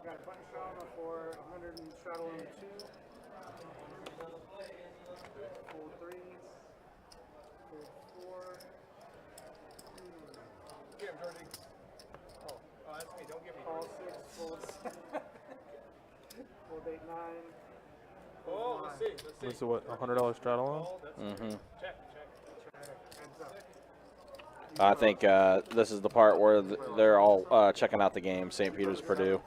Got a button shot on for 100 and shot on the 2. Full 3s. Full 4. Give him, Georgie. Oh, that's me. Don't give me. Call 6. Full 8, 9. Oh, let's see. Let's see. What's the what? $100 straddle on? Oh, that's Mm-hmm. check. Heads up. I think this is the part where they're all checking out the game. St. Peter's, Purdue.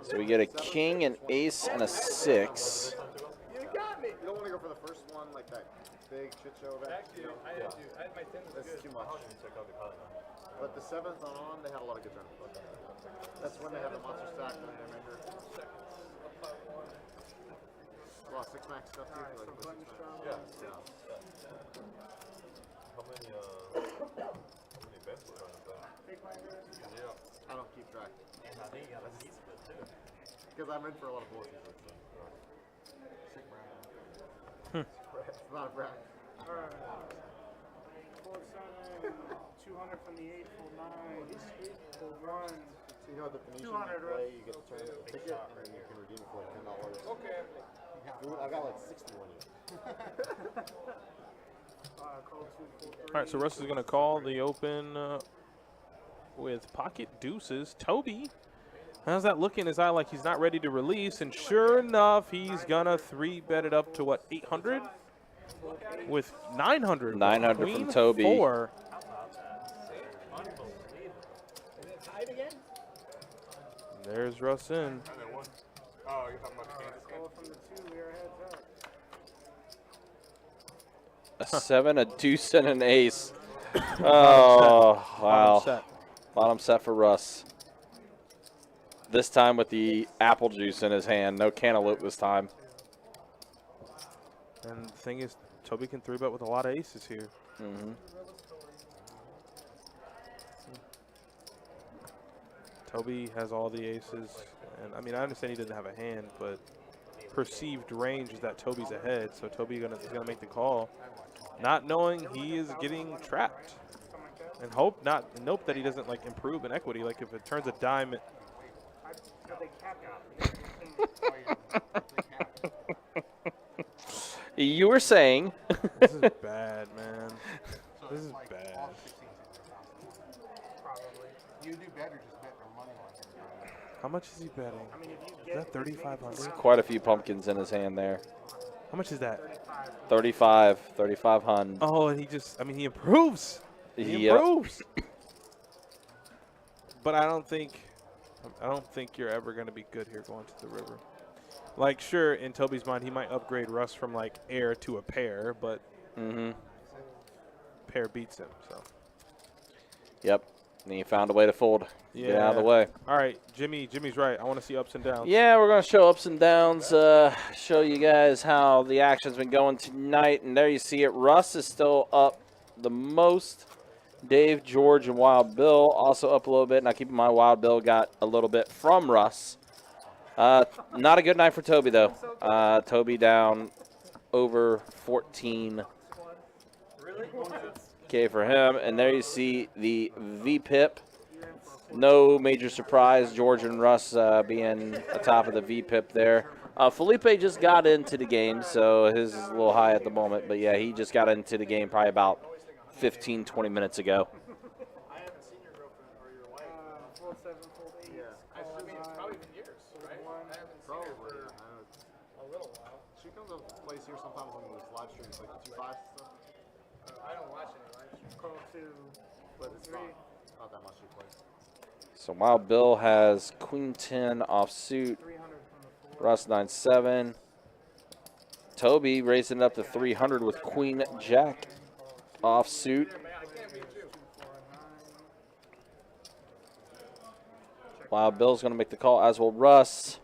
So we get a king, an ace, and a 6. You got me. You don't want to go for the first one, like that big shit show event. Actually, I had to. I had my 10 was That's good. too much. But the 7th on, they had a lot of good tournaments. That's when they had the monster stack and I remember. A lot of 6-max stuff too. Alright, for so like button shot. yeah. How many bets were on that? Take my hand. I don't keep track. I think you got a piece of it too. Because I'm in for a lot of bullshit. Sick round. It's not a brag. Alright. Full 7. 200 from the 8. Full 9. Full 1. So you know the Phoenician 200, you play, you get to turn the ticket and you can redeem it for like $10. Okay. Dude, I got like 60 one year. Call 2. Full 3. All right, so Russ is gonna call the open with pocket deuces. Toby, how's that look in his eye? Like he's not ready to release, and sure enough, he's gonna 3-bet it up to what, 800? With 900. 900 from Queen Toby. 4. Tied again? There's Russ in. And then one. Oh, you're talking about the Kansas game? Call from the 2. We are heads up. A 7, a deuce, and an ace. Oh, Bottom wow. set. Bottom set for Russ. This time with the apple juice in his hand. No cantaloupe this time. And the thing is, Toby can 3-bet with a lot of aces here. Mm-hmm. Toby has all the aces. And I mean, I understand he doesn't have a hand, but perceived range is that Toby's ahead. So Toby is gonna make the call, not knowing he is getting trapped. And hope that he doesn't like improve in equity. Like if it turns a dime. You were saying. This is bad, man. This is bad. You do better just bet their money on him. How much is he betting? Is that 3,500? Quite a few pumpkins in his hand there. How much is that? 3,500. Oh, and he improves. He Yep. improves. But I don't think you're ever going to be good here going to the river. Like, sure, in Toby's mind, he might upgrade Russ from, like, air to a pair, but pair beats him, so. Yep. And he found a way to fold. Yeah. Get out of the way. All right, Jimmy's right. I want to see ups and downs. Yeah, we're going to show ups and downs, show you guys how the action's been going tonight. And there you see it. Russ is still up the most. Dave, George, and Wild Bill also up a little bit. Now, keep in mind, Wild Bill got a little bit from Russ. Not a good night for Toby, though. Toby down over 14K for him. And there you see the VPIP. No major surprise. George and Russ being atop of the VPIP there. Felipe just got into the game, so his is a little high at the moment. But, yeah, he just got into the game probably about 15, 20 minutes ago. I haven't seen your girlfriend or your wife. Full 7, full 8. Yeah. I mean, it's probably been years, right? I haven't seen her for a little while. She comes up plays here sometimes on those live streams, like the 2-5 stuff. I don't watch any live streams. Call 2, But it's not that much she plays. So Wild Bill has Queen 10 offsuit. 300 from the 4. Russ 9-7. Toby raising it up to 300 with Queen Jack offsuit. Wild Bill's going to make the call, as will Russ.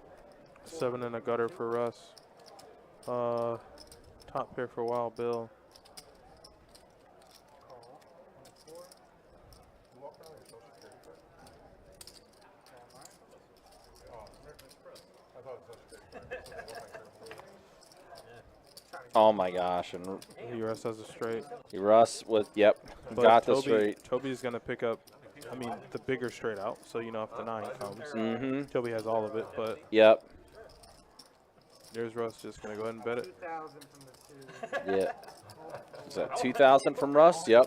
7 and a gutter for Russ. Top pair for Wild Bill. Oh my gosh! And Russ has a straight. Russ with But got the Toby, straight. Toby's gonna pick up. I mean, the bigger straight out. So you know if the 9 comes, Toby has all of it. But Yep. there's Russ just gonna go ahead and bet it. 2,000 from the 2. Yeah. Is that 2,000 from Russ? Yep.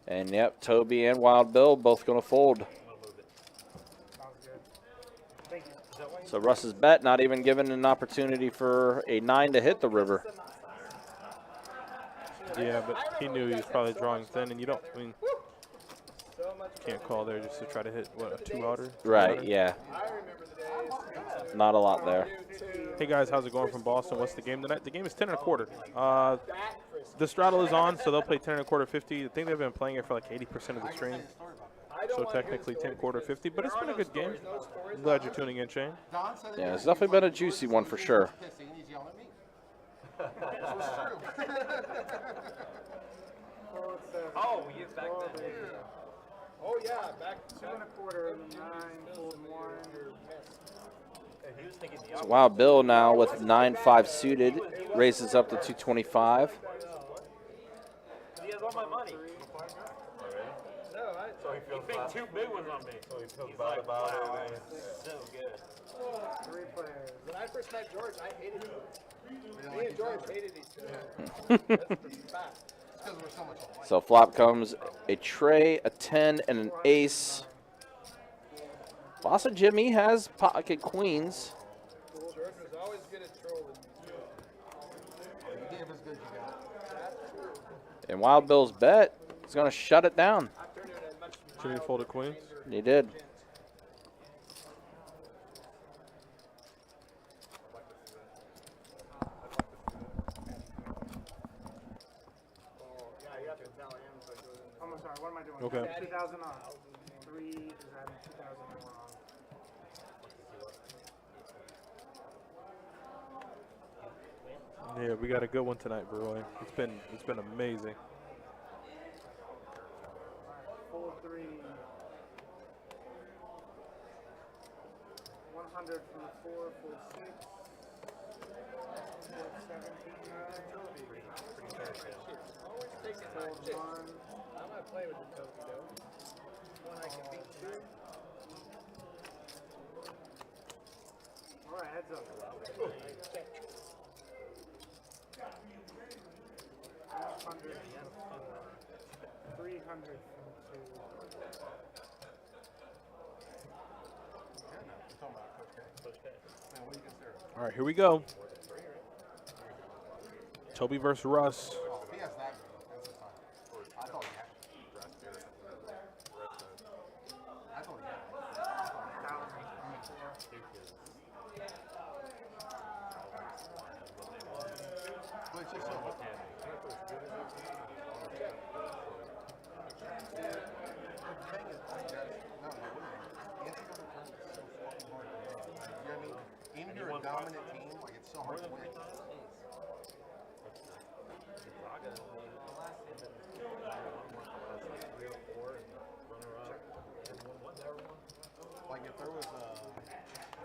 And yep, Toby and Wild Bill both gonna fold. Sounds good. Thank you. So Russ's bet not even given an opportunity for a 9 to hit the river. Yeah, but he knew he was probably drawing thin, and you don't. I mean, can't call there just to try to hit what a 2-outer. Right. Yeah. Not a lot there. Hey guys, how's it going from Boston? What's the game tonight? The game is 10 1/4. The straddle is on, so they'll play 10 1/4 50. I think they've been playing it for like 80% of the stream. So technically 10 1/4 50, but it's been a good game. I'm glad you're tuning in, Shane. Yeah, it's definitely been a juicy one for sure. Oh, you back then. Oh, yeah, back 2 1/4, 9, full 1. He was thinking the So Wild Bill now with 9-5 suited raises up to 225. He has all my money. So he He feels picked 2 big ones on me. So he feels He's bad like, about wow, it. it's so good. 3 players. When I first met George, I hated him. Me and George hated each other. That's the fact. So flop comes a tray, a 10, and an ace. Bossa Jimmy has pocket queens. George was always good at trolling. And Wild Bill's bet is going to shut it down. Jimmy folded queens. He did. I'm sorry, what am I doing? Okay. 2,000 on. 3 3 is adding 2,000 more on. Yeah, we got a good one tonight, Roy. It's been amazing. Full 3. 100 from the 4, full 6. Full 17. Always taking Full that shit. 1. I'm gonna play with the Toby though. One I can beat too. Alright, heads up. 100 from 4. 300 from 2. All right, here we go. Toby versus Russ. Oh, if he has that, that's just fine. I thought he had it. I thought he had it. But it's just so hard. Even if you're a dominant team, like it's so hard to win. Like if there was a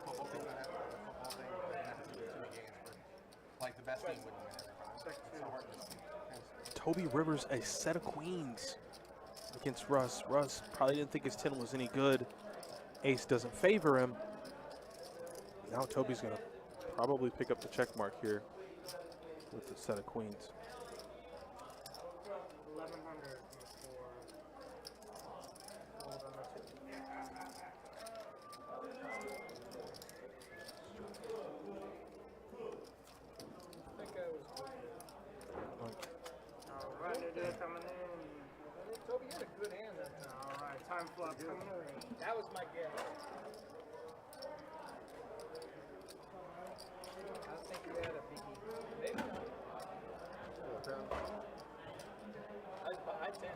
football team that had a football thing, they have to do 2 games, but like the best team wouldn't win every time. It's so hard to Toby Rivers a set of queens against Russ. Russ probably didn't think his 10 was any good. Ace doesn't favor him. Now Toby's going to probably pick up the check mark here with the set of queens. 1100 for 4. Hold on the 2. I think I was Alright, new deal coming in. Toby, you had a good hand that time. Alright, time flop coming in. That was my guess. I think you had a biggie. Maybe not. I 10.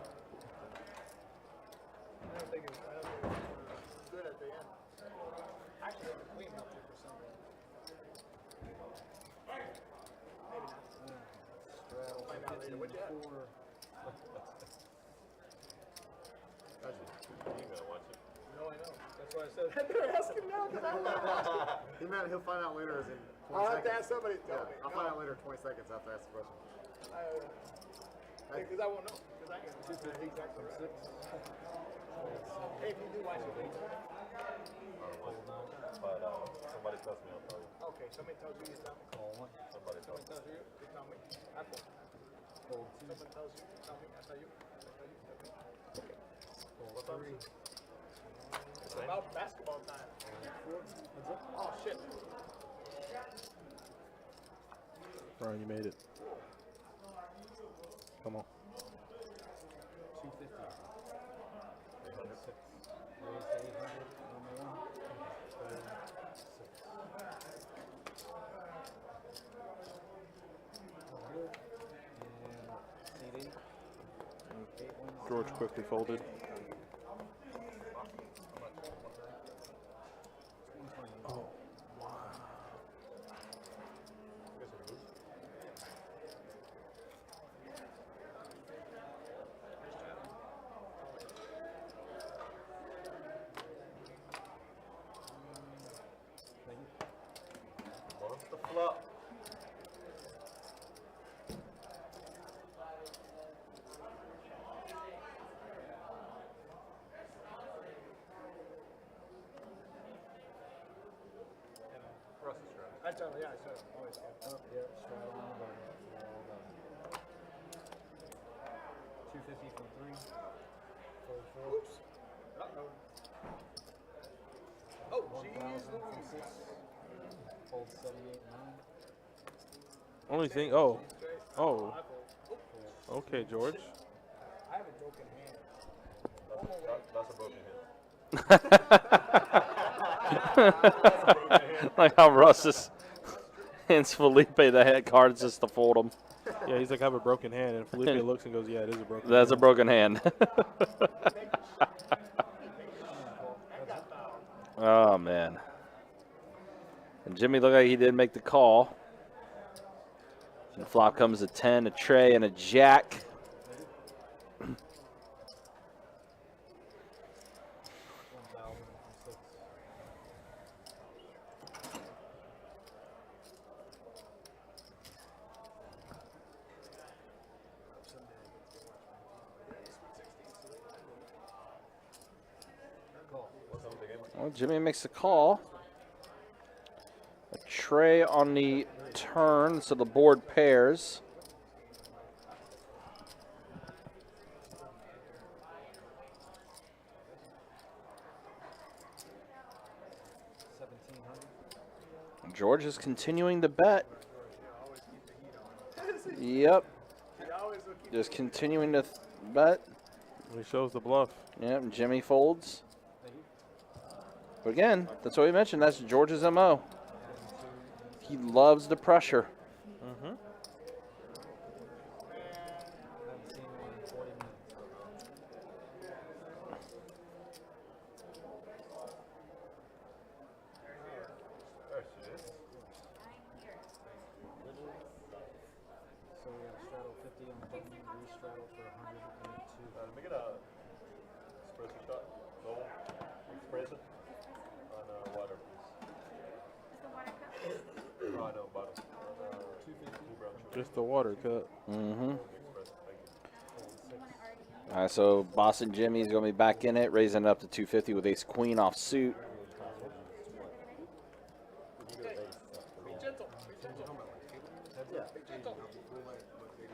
I don't think it was good at the end. Actually, the queen helped you for some reason. Maybe not. Find out later. What'd you have? No, I know. That's why I said. They're asking now because I'm not. He meant he'll find out later as in 20 I'll have seconds. to ask somebody to tell me. I'll find out later 20 seconds after I ask the question. Because I won't know. Because I ain't gonna know exactly right. Hey, if you do watch it later. But somebody tells me, I'll tell you. Okay, somebody tells you, you tell me. Somebody tells me. Somebody tells you, you tell me. I will. Someone tells you, tell me. I tell you. Okay. What time is it? It's about basketball time. Oh, shit. Brian, you made it. Come on. 250. 800. George quickly folded. Oh, wow. What's the flop? Russ is right. I tell you, yeah, I said it. Always. Oh, yeah, straddle on the button. Well done. 250 from 3. Fold 4. Oops. Uh-oh. Oh, jeez 1,000 from Louise. 6. Fold 78 Only thing, oh, I fold. okay, George. I have a broken hand. That's a broken hit. Like how Russ is hands Felipe the head cards just to fold him. Yeah, he's like, I have a broken hand. And Felipe looks and goes, yeah, it is a broken That's a hand. broken hand. Jimmy looked like he did make the call. And the flop comes a 10, a tray, and a jack. Well, Jimmy makes the call. A tray on the turn, so the board pairs. George is continuing to bet. Yep. Just continuing to bet. He shows the bluff. Yep, Jimmy folds. But again, that's what we mentioned. That's George's MO. He loves the pressure. Mm-hmm. So we got a straddle 50 on button, re-straddle for 102. Make it a espresso shot. Double. Espresso. On water, please. Oh, no, bottom. 250. Just the water cut. Mm-hmm. All right, so Boston Jimmy's going to be back in it, raising it up to 250 with ace queen off suit.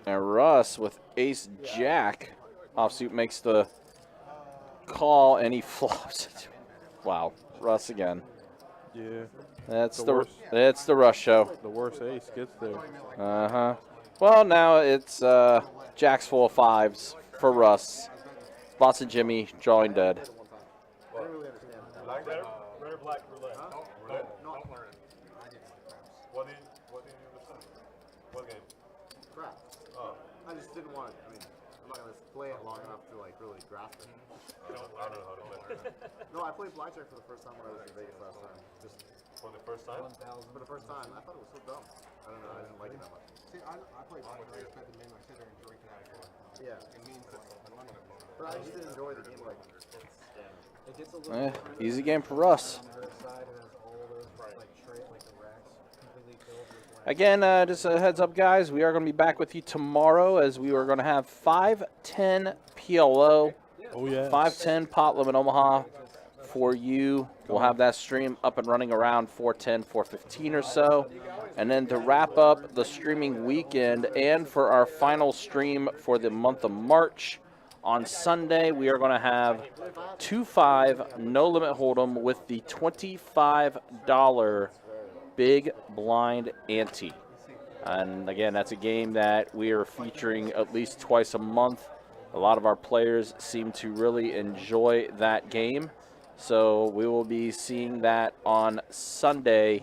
And Russ with ace jack offsuit makes the call, and he flops it. Wow, Russ again. Yeah. That's The that's the Russ show. The worst ace gets there. Uh-huh. Well, now it's jacks full of fives for Russ. Boston Jimmy drawing dead. I didn't really understand that. Black, red or black roulette? Don't learn it. What do you understand? What game? Crap. Oh. I just didn't want to, I mean, I'm not going to play it long enough to, like, really grasp it. I don't know how to play it. No, I played blackjack for the first time when I was in Vegas last time. Just For the first time? for the first time. I thought it was so dumb. I don't know. I didn't like it that much. See, I play blackjack. I spent the midnight sit there and drink that. Yeah. It means that I'm not gonna. But I just didn't enjoy the game like It gets a little Easy game for Russ. on the other side. It has all those like tray, like the racks completely filled with like. Again, just a heads up, guys. We are going to be back with you tomorrow as we are going to have 510 PLO, Oh, yeah. 510 pot limit Omaha for you. We'll have that stream up and running around 4:10, 4:15 or so. And then to wrap up the streaming weekend and for our final stream for the month of March, on Sunday, we are going to have 2-5 no limit hold'em with the $25 big blind ante. And again, that's a game that we are featuring at least twice a month. A lot of our players seem to really enjoy that game. So we will be seeing that on Sunday,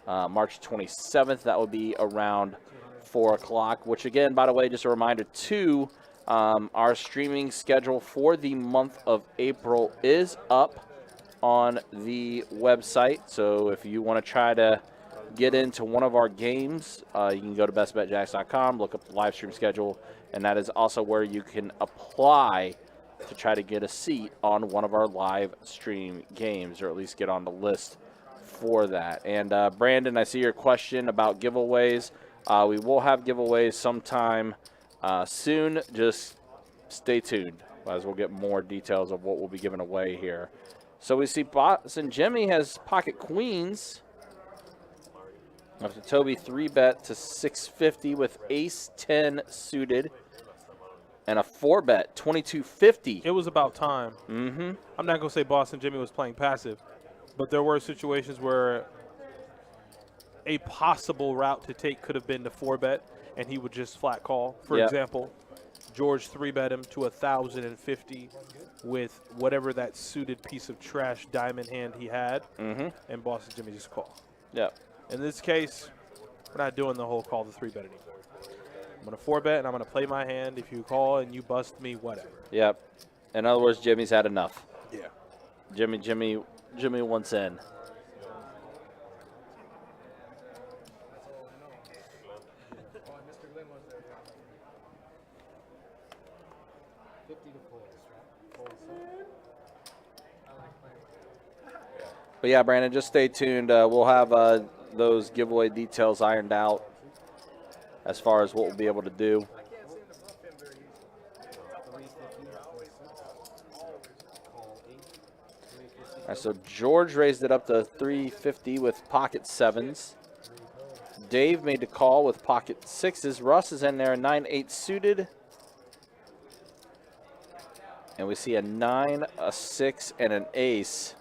March 27th. That will be around 4 o'clock, which again, by the way, just a reminder too, our streaming schedule for the month of April is up on the website. So if you want to try to get into one of our games, you can go to bestbetjacks.com, look up the live stream schedule, and that is also where you can apply to try to get a seat on one of our live stream games, or at least get on the list for that. And Brandon, I see your question about giveaways. We will have giveaways sometime soon. Just stay tuned as we'll get more details of what we'll be giving away here. So we see Boston Jimmy has pocket queens. After Toby 3-bet to 650 with ace 10 suited. And a 4-bet, 2250. It was about time. Mm-hmm. I'm not going to say Boston Jimmy was playing passive, but there were situations where a possible route to take could have been to 4-bet, and he would just flat call. For Yep. example, George 3-bet him to 1,050 with whatever that suited piece of trash diamond hand he had, and Boston Jimmy just call. Yep. In this case, we're not doing the whole call the 3-bet anymore. I'm going to 4-bet, and I'm going to play my hand. If you call and you bust me, whatever. Yep. In other words, Jimmy's had enough. Yeah. Jimmy wants in. 50 to fold. Fold 7. But yeah, Brandon, just stay tuned. We'll have those giveaway details ironed out as far as what we'll be able to do. I can't seem to bluff him very easily. 350. Call 8. 350. All right, so George raised it up to 350 with pocket 7s. Dave made the call with pocket 6s. Russ is in there, 9-8 suited. And we see a 9, a 6, and an ace.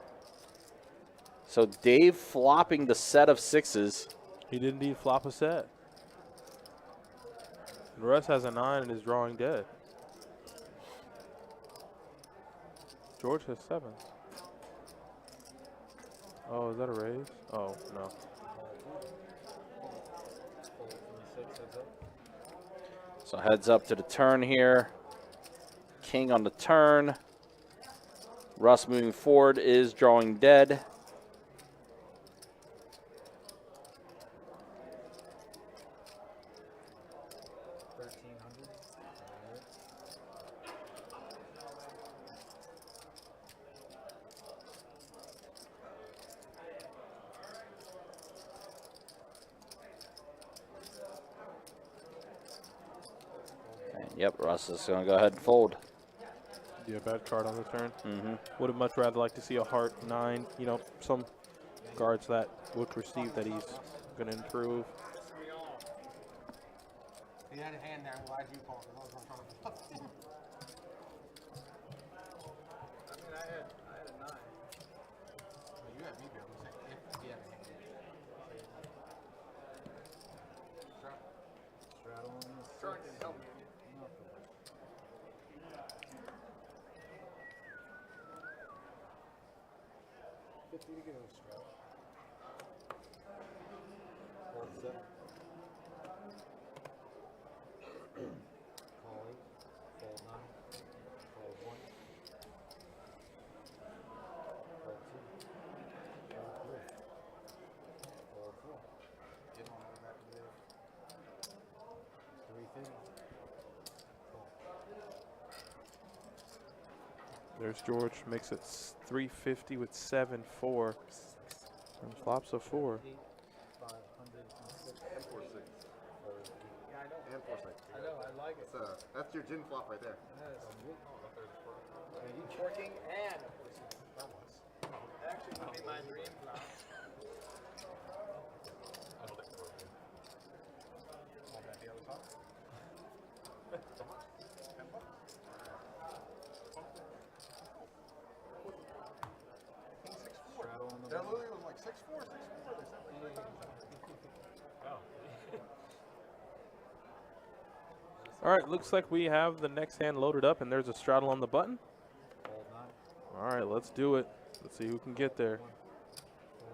So Dave flopping the set of 6s. He didn't need flop a set. And Russ has a 9 and is drawing dead. George has 7s. Oh, is that a raise? Oh, no. So heads up to the turn here. King on the turn. Russ moving forward is drawing dead. Yep, Russ is going to go ahead and fold. Yeah, bad card on the turn. Mm-hmm. Would have much rather like to see a heart 9. You know, some cards that would perceive that he's going to improve. He had a hand there. Why'd you call? Because I was trying to bluff him. I mean, I had a 9. Well, you had me there. I'm saying if he had a hand. Straddle on this. Turn didn't help me. To go, Stroud. Fold 7. Call 8. Fold 9. Fold 1. Fold 2. Fold 3. Fold 4. Get on the back of the 350. There's George, makes it 350 with 7-4. And flops a 4. 8, 506. And 4 6. Yeah, I know. And 4 6. I know. I like it. That's your gin flop right there. Working and a person. That actually would be my dream flop. I'll bet the other top. Straddle on the That button. literally was like 6-4, 6-4. They said like All right, looks like we have the next hand loaded up, and there's a straddle on the button. Fold 9. All right, let's do it. Let's see who can get there. Fold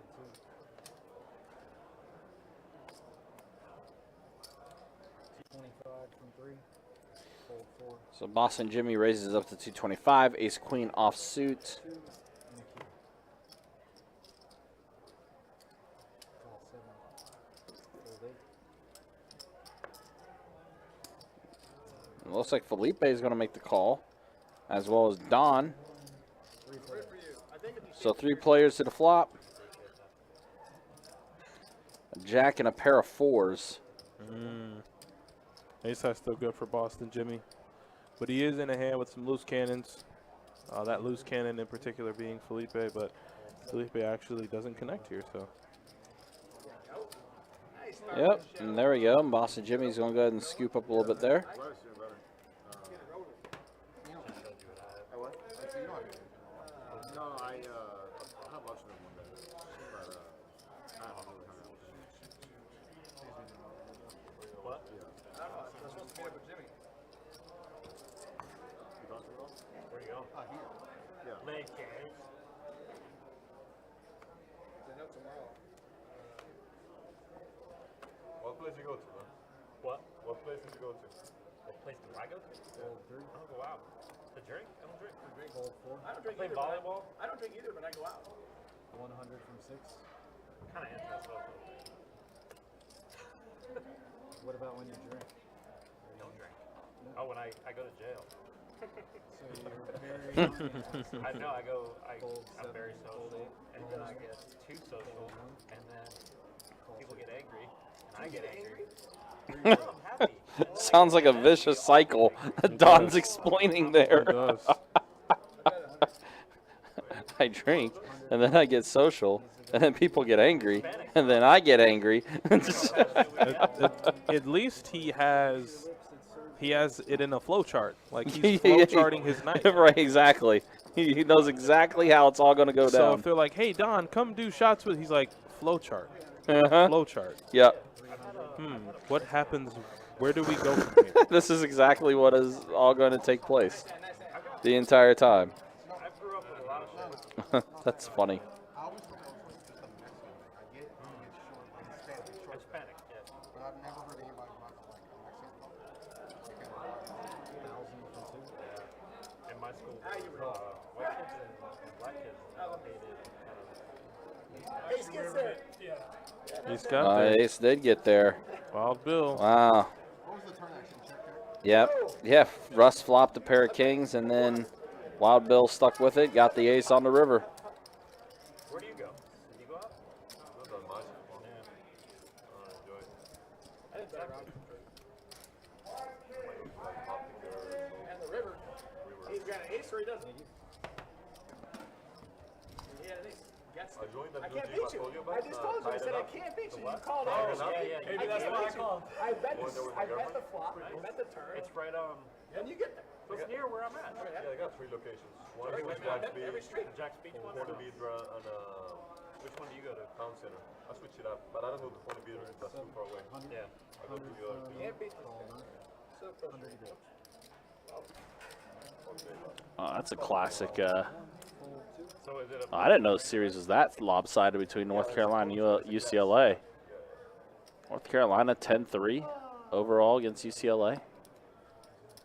2. 225 from 3. Fold 4. So Boston Jimmy raises up to 225. Ace Queen offsuit. 2 and a key. Call 7. Fold 8. It looks like Felipe is going to make the call, as well as Don. 3 4. So 3 players to the flop. A jack and a pair of 4s. Ace high still good for Boston Jimmy. But he is in a hand with some loose cannons. That loose cannon in particular being Felipe, but Felipe actually doesn't connect here, so. Yep, and there we go. Boston Jimmy's going to go ahead and scoop up a little bit there. No, I have watched them one day, but I don't know how that What? I don't know. They're supposed to meet up with Jimmy. Where you go? Here. Lakers. They know tomorrow. What place you go to, man? What? What place did you go to? What place do I go to? Fold 3. I don't go out. To drink? I don't drink. Fold 4. I don't drink Play either. but volleyball? I don't drink either, but I go out. 100 from 6. Kind of interested. What about when you drink? Don't drink. Oh, when I go to jail. So you're very. I know. I'm very social, and then I get too social, and then people get angry, and I get angry. I'm happy. Sounds like a vicious cycle that Don's explaining there. It does. I drink, and then I get social, and then people get angry, and then I get angry. At least he has it in a flow chart. Like he's flow charting his night. Right, exactly. He knows exactly how it's all going to go So down. if they're like, "Hey Don, come do shots with," he's like, "Flow chart, Uh-huh. flow chart." Yep. What happens? Where do we go from here? This is exactly what is all going to take place the entire time. I grew up with a lot of shit. That's funny. I always thought it was just a Mexican. Like, I get short, like Spanish short. Hispanic, yeah. But I've never heard anybody like a Mexican color. In my school, white kids and black kids hated He's got there. Nice, did get there. Wild Bill. Wow. What was the turn action? Check there. Yep. Yeah, Russ flopped a pair of kings, and then Wild Bill stuck with it, got the ace on the river. Where do you go? Do you go out? Not that much. I enjoy it. I didn't drive around. And the river. He's got an ace or he doesn't. Yeah, an ace. I joined that I new can't gym beat you. told you I about. just told you. I tied said it I up. can't beat you. You what? called Oh, out. yeah. Maybe that's what I called. I bet Going there with I your bet the girlfriend? flop. I bet the turn. It's right And you get there. It's near where I'm at. Yeah, I got 3 locations. One Every is street. Jack's Beach, Every street. Jack's Beach one. Point Vidra, and Which one do you go to? Town Center. I switch it up, but I don't know the Point Vidra. That's too far away. Yeah. I go to the other two. Can't beat this guy. So frustrating. Oh, that's a classic. So is it a I didn't know the series was that lopsided between North Carolina and UCLA. North Carolina 10-3 overall against UCLA. I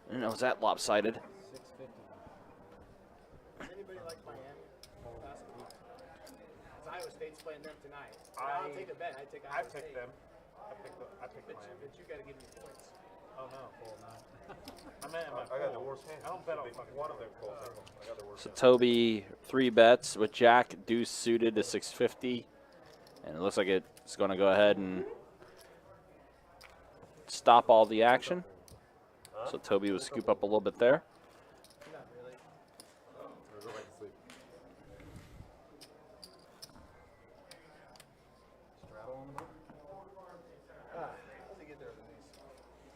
didn't know it was that lopsided. Does anybody like Miami? Iowa State's playing them tonight. I'll take a bet. I take Iowa State. picked them. I picked Miami. But you got to give me points. Oh no. Well, no. I'm at my I got the worst hand. I don't bet on They- fucking one of them calls. I got the worst So hand. Toby 3 bets with Jack deuce suited to 650, and it looks like it's going to go ahead and stop all the action. So Toby will scoop up a little bit there. Not really. Go back to sleep. Straddle on the board. How's he get there with an ace?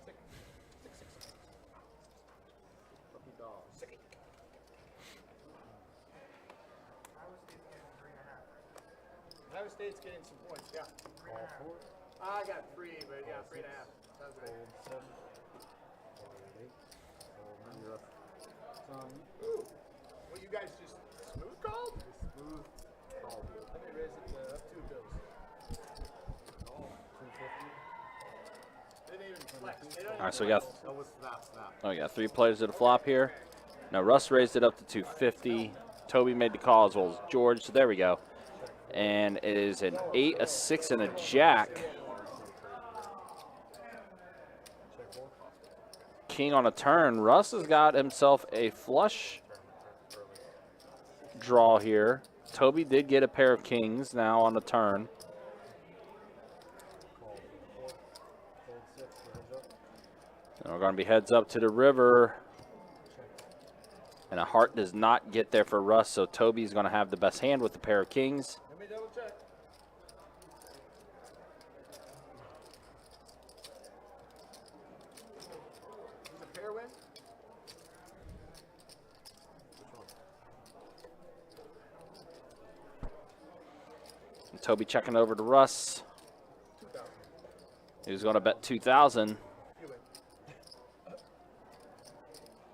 Six. Puppy dog. Iowa State's getting some points. Yeah. I got 3, but yeah, 3.5. Sounds right. Fold 7. Fold 8. Fold 9. You're up. It's on you. Ooh. Well, you guys just smooth called? Smooth call. Let me raise it to up 2 bills. 250. They didn't even flex. They don't All right, so we got That was snap. Oh, we got 3 players at a flop here. Now Russ raised it up to 250. Toby made the call as well as George. So there we go. And it is an 8, a 6, and a jack. King on a turn. Russ has got himself a flush draw here. Toby did get a pair of kings now on a turn. And we're going to be heads up to the river. And a heart does not get there for Russ, so Toby's going to have the best hand with the pair of kings. Let me double check. Does a pair win? And Toby checking over to Russ. 2,000. He was going to bet 2,000. You win.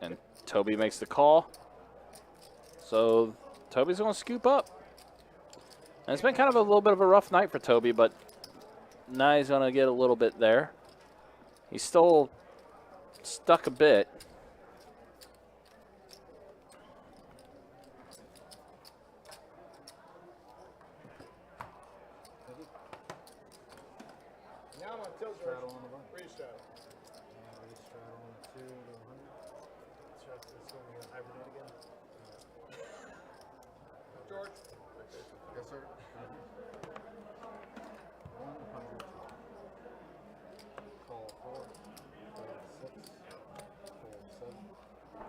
And Toby makes the call. So Toby's going to scoop up. And it's been kind of a little bit of a rough night for Toby, but now he's going to get a little bit there. He's still stuck a bit. Now I'm on tilt, George. Straddle on the button. Where you straddle? Straddle on 2 to 100. It's going insert. 100. Call 4. Call 6. Call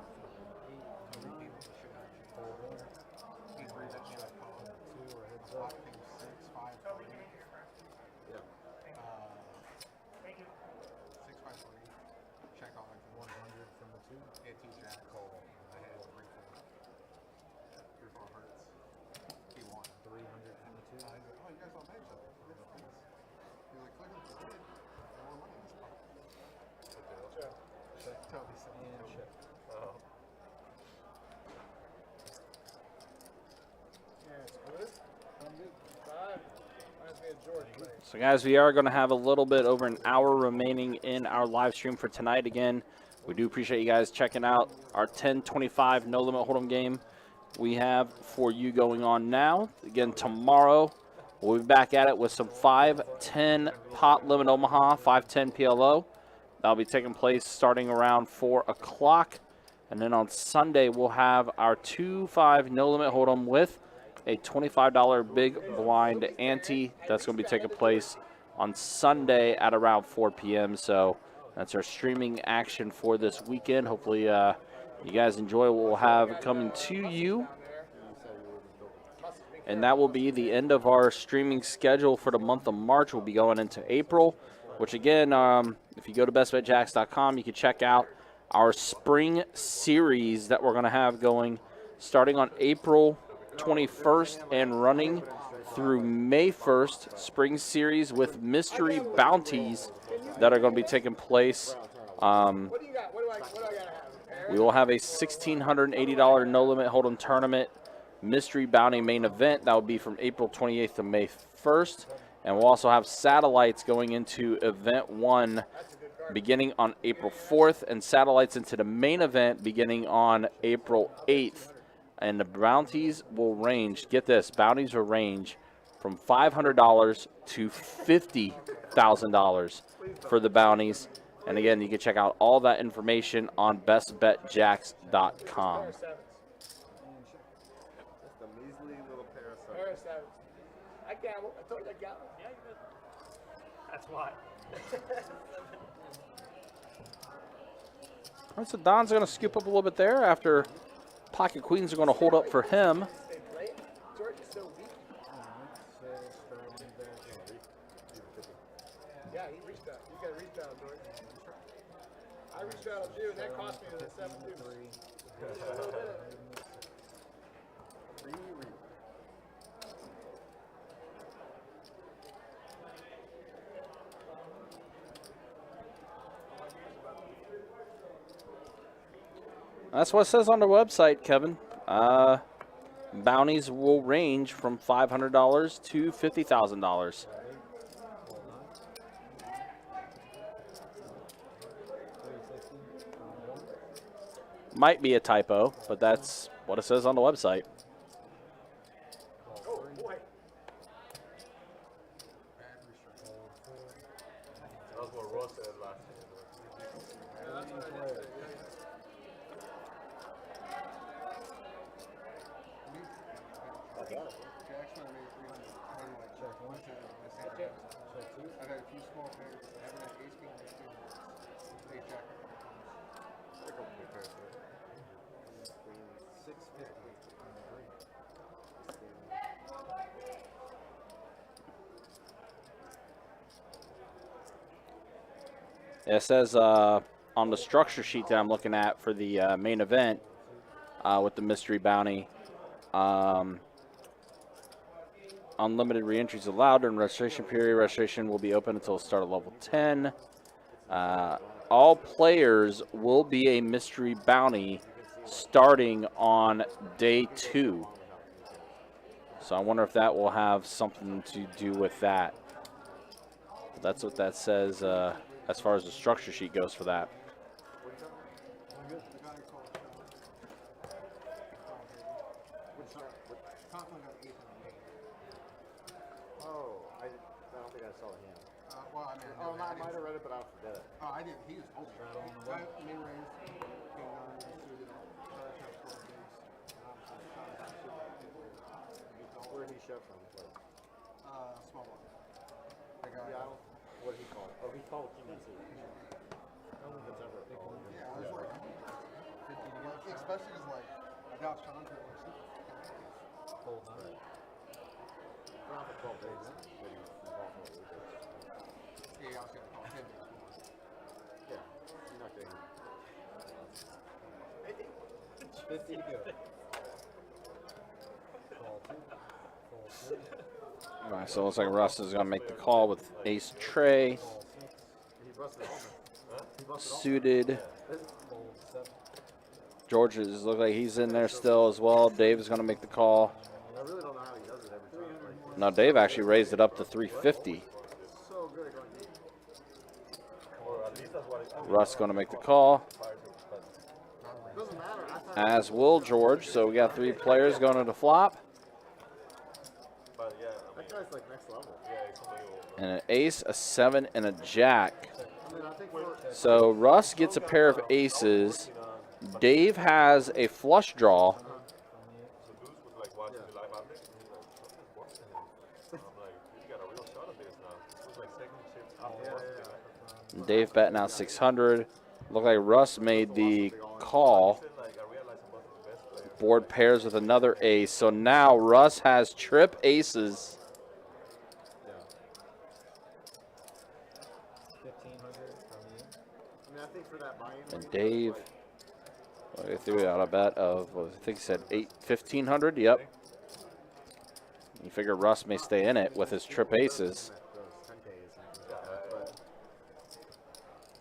7. 8. Call 1. He's read that shit. 2 or heads up. 6, 5, 3. Yeah. 6, 5, 3. Check off like 100 from the 2. Yeah, 2 jack. Call. I had 3, 4. 3, 4 hearts. He won. 300 from the 2. Oh, you guys all made each other. You're like, click him. More money in this pot. Check. Toby said. And check. Oh. Yeah, it's good. I'm good. 5. Reminds me of George. So guys, we are going to have a little bit over an hour remaining in our live stream for tonight. Again, we do appreciate you guys checking out our 10-25 No Limit Hold'em game we have for you going on now. Again, tomorrow we'll be back at it with some 5-10 Pot Limit Omaha, 5-10 PLO. That'll be taking place starting around 4 o'clock. And then on Sunday, we'll have our 2-5 No Limit Hold'em with a $25 big blind ante. That's going to be taking place on Sunday at around 4 p.m. So that's our streaming action for this weekend. Hopefully you guys enjoy what we'll have coming to you. And that will be the end of our streaming schedule for the month of March. We'll be going into April, which again, if you go to bestbetjacks.com, you can check out our spring series that we're going to have going starting on April 21st and running through May 1st. Spring series with mystery bounties that are going to be taking place. What do you got? What do I gotta have? We will have a $1,680 No Limit Hold'em tournament mystery bounty main event. That will be from April 28th to May 1st. And we'll also have satellites going into event 1 beginning on April 4th and satellites into the main event beginning on April 8th. And the bounties will range, get this, bounties will range from $500 to $50,000 for the bounties. And again, you can check out all that information on bestbetjacks.com. Just a measly little pair of Pair of 7s. I gamble. I told you I gamble. Yeah, you did. That's why. All right, so Don's going to scoop up a little bit there after Pocket Queens are going to hold up for him. They play it. George is so weak. Yeah, he reached out. You got to reach out, George. I reached out on you, and that cost me the 7 2. That's what it says on their website, Kevin. Bounties will range from $500 to $50,000. Might be a typo, but that's what it says on the website. Oh, boy. That was what Russ said last year. Yeah, that's what I did say. Check 1. That's it. Check 2. I've had a few small pairs. I haven't had ace king or ace king. Ace jack. Pick up the pair, sir. 650. It says on the structure sheet that I'm looking at for the main event with the mystery bounty, unlimited re-entries allowed during registration period. Registration will be open until the start of level 10. All players will be a mystery bounty starting on day 2. So I wonder if that will have something to do with that. That's what that says as far as the structure sheet goes for that. Oh, I don't think I saw him. Well, I mean, Oh, no, I might have read it, but I'll forget it. Oh, I didn't. He was open. Mid range, king nine, suited, Where he show shove from? Like, Small one. The guy. yeah, what did he call it? Oh, he called it QVC. I don't think it's ever a call. Yeah, I was like 50 to go. Especially as like a Josh Chandra or super. Cold, huh? Around for 12 days. But he's involved in it. Yeah, I was gonna call 10 days. Yeah, you're not getting 50 to go. Call 2. Call 3. All right, so it looks like Russ is going to make the call with ace tray, Call 6. He busted all of He busted all suited. Fold 7. George is look like he's in there still as well. Dave is going to make the call. I really don't know how he does it every time. Like, No, Dave actually raised it up to 350. so good at going deep. Or at least that's what it, Russ going to make the call, Doesn't matter. as will George. So we got 3 players going to the flop, but yeah, I mean, That guy's like next level. yeah, it's unbelievable. and an ace, a 7, and a jack. I mean, I think for So Russ gets a pair of aces. Dave has a flush draw. So dudes was like watching the live update, and he's like, "Something's working." And I'm like, "You got a real shot at this now." It was like second chips after one. Dave betting out 600. Look like Russ made the call. Like I realized I'm one of the best players. Board pairs with another ace. So now Russ has trip aces. 1500 from you. I mean, I think for that buy-in. And Dave, well, I threw out a bet of, well, I think he said 1500. Yep. You figure Russ may stay in it with his trip aces. Those 10Ks and things like that, but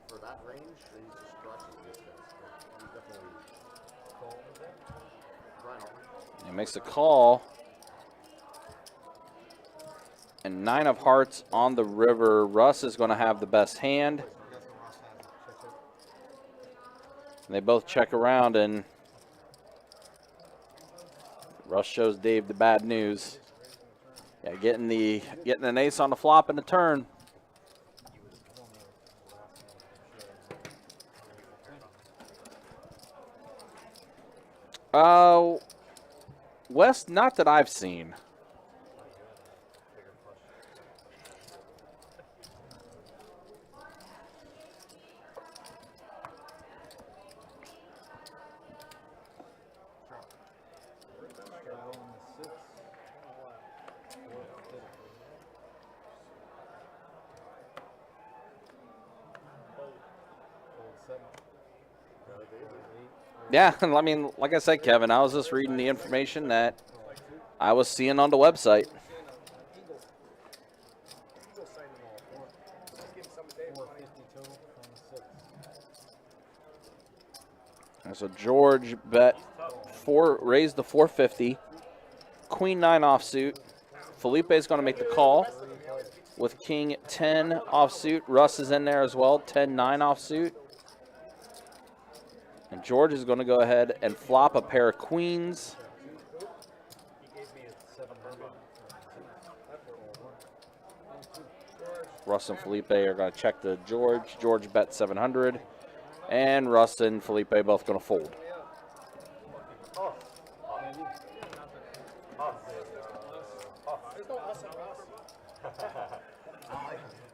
for that range, he's just crushing this guy. He's definitely right on. He makes a call. And 9 of hearts on the river. Russ is going to have the best hand. They both check around, and Russ shows Dave the bad news. Yeah, getting an ace on the flop and the turn. West, not that I've seen. Straddle on the 6. Fold 7. Fold 8. Yeah, I mean, like I said, Kevin, I was just reading the information that I was seeing on the website. 450 total from the 6. And so George bet raised the 450. Queen 9 offsuit. Felipe is going to make the call with King 10 offsuit. Russ is in there as well, 10-9 offsuit. And George is going to go ahead and flop a pair of queens. Russ and Felipe are going to check the George. George bet 700. And Russ and Felipe both going to fold. There's no us and Russ.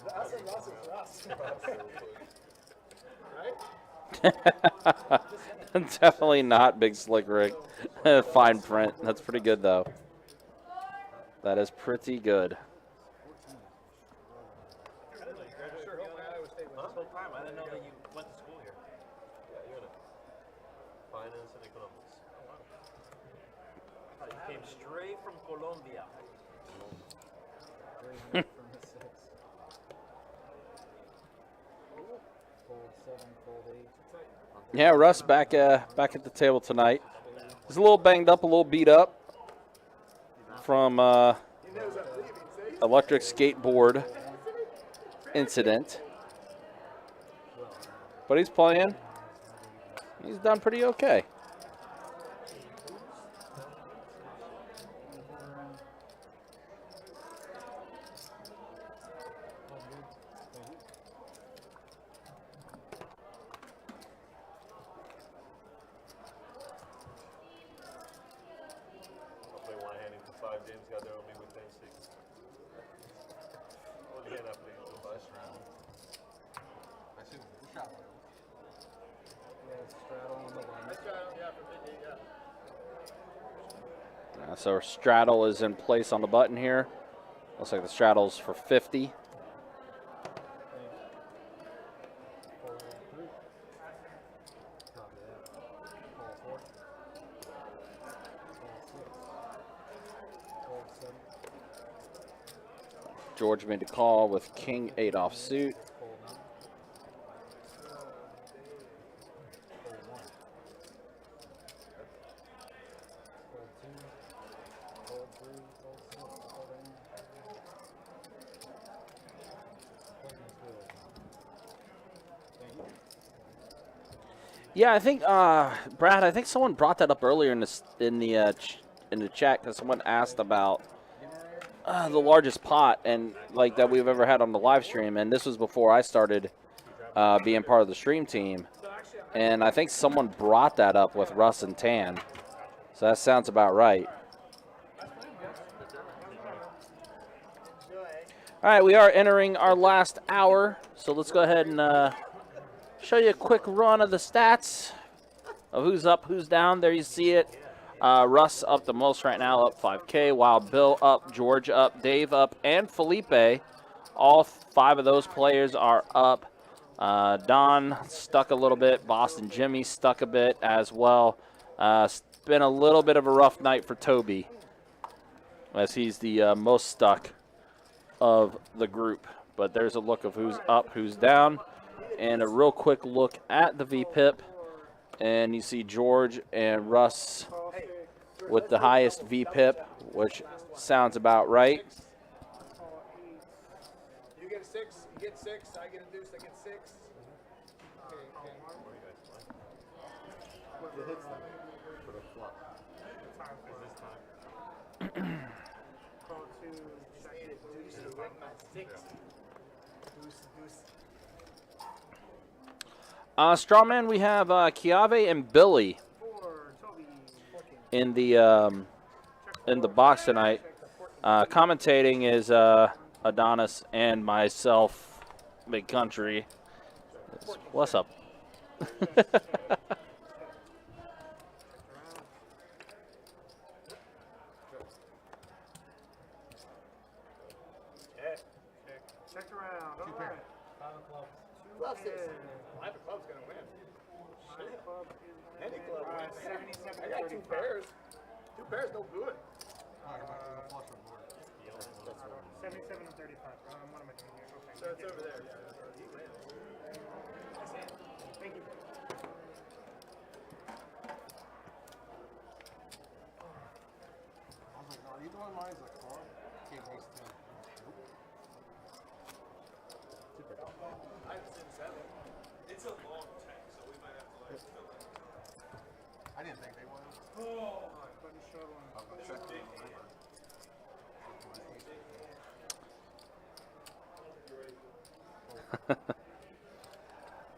The us and Russ is Russ. Right? Definitely not Big Slick Rick. Fine print. That's pretty good, though. That is pretty good. Sure hope my Iowa State wins. This whole time, I didn't know that you went to school here. Yeah, you're gonna finance and economics. You came straight from Colombia. From the 6. Fold 7, fold 8. Yeah, Russ back at the table tonight. He's a little banged up, a little beat up from electric skateboard incident. But he's playing. He's done pretty okay. I'll play one hand into 5. James got there on me with I assume the shot. Straddle on the button. So our straddle is in place on the button here. Looks like the straddle's for 50. George made the call with King 8 offsuit. Yeah, I think Brad. I think someone brought that up earlier in the chat because someone asked about the largest pot and like that we've ever had on the live stream, and this was before I started being part of the stream team, and I think someone brought that up with Russ and Tan, so that sounds about right. All right, we are entering our last hour, so let's go ahead and show you a quick run of the stats of who's up, who's down. There you see it. Russ up the most right now, up 5K. Wild Bill up, George up, Dave up, and Felipe. All 5 of those players are up. Don stuck a little bit. Boston Jimmy stuck a bit as well. It's been a little bit of a rough night for Toby, as he's the most stuck of the group. But there's a look of who's up, who's down, and a real quick look at the VPIP. And you see George and Russ with the highest VPIP, which sounds about right. You get 6, you get 6, I get a deuce, I get 6. Okay. It hits them for the flop. Strawman, we have Chiave and Billy in the box tonight. Commentating is Adonis and myself, Big Country. What's up? Checked around. All right. Clubs is. I have a club's gonna win. Any club wins. 77 I got 2 pairs. 2 pairs, no good. 77 and 35. What am I doing here? Okay. So it's over there. Yeah. He wins. Thank you. I was like, are you doing mine? He's like, oh, can't waste time. It's a long tank, so we might have to like fill it. I didn't think they would.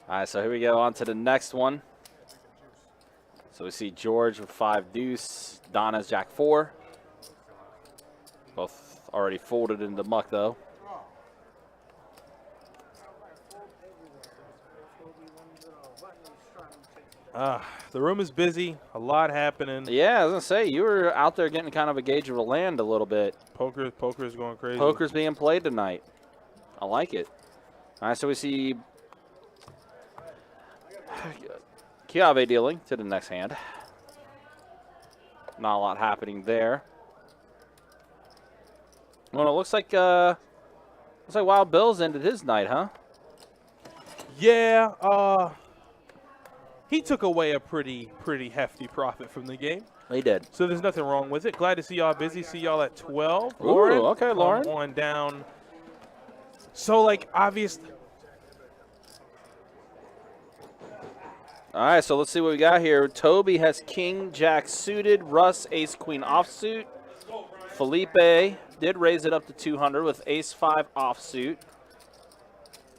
All right, so here we go on to the next one. So we see George with 5 deuce, Donna's jack 4. Both already folded into muck though. The room is busy. A lot happening. Yeah, I was gonna say you were out there getting kind of a gauge of the land a little bit. Poker's going crazy. Poker's being played tonight. I like it. All right, so we see Chiave dealing to the next hand. Not a lot happening there. Well, it looks like Wild Bill's ended his night, huh? Yeah. He took away a pretty hefty profit from the game. He did. So there's nothing wrong with it. Glad to see y'all busy. See y'all at 12. Ooh, Lauren, okay, Lauren. come on down. So, like, obviously. All right, so let's see what we got here. Toby has king, jack suited, Russ, ace, queen offsuit. Felipe did raise it up to 200 with ace 5 offsuit.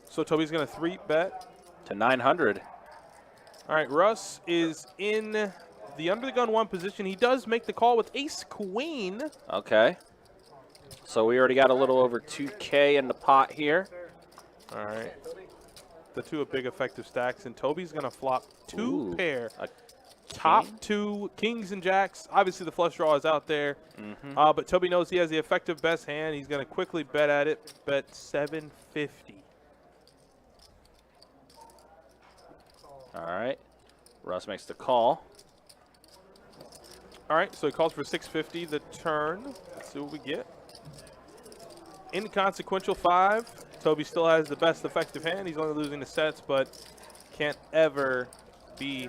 So Toby's going to 3-bet to 900. All right, Russ is in the under the gun 1 position. He does make the call with ace queen. Okay. So we already got a little over 2K in the pot here. All right. The two are big effective stacks, and Toby's going to flop two pair. Top two kings and jacks. Obviously, the flush draw is out there, but Toby knows he has the effective best hand. He's going to quickly bet at it. Bet 750. All right. Russ makes the call. All right, so he calls for 650 the turn. Let's see what we get. Inconsequential 5. Toby still has the best effective hand. He's only losing the sets, but can't ever be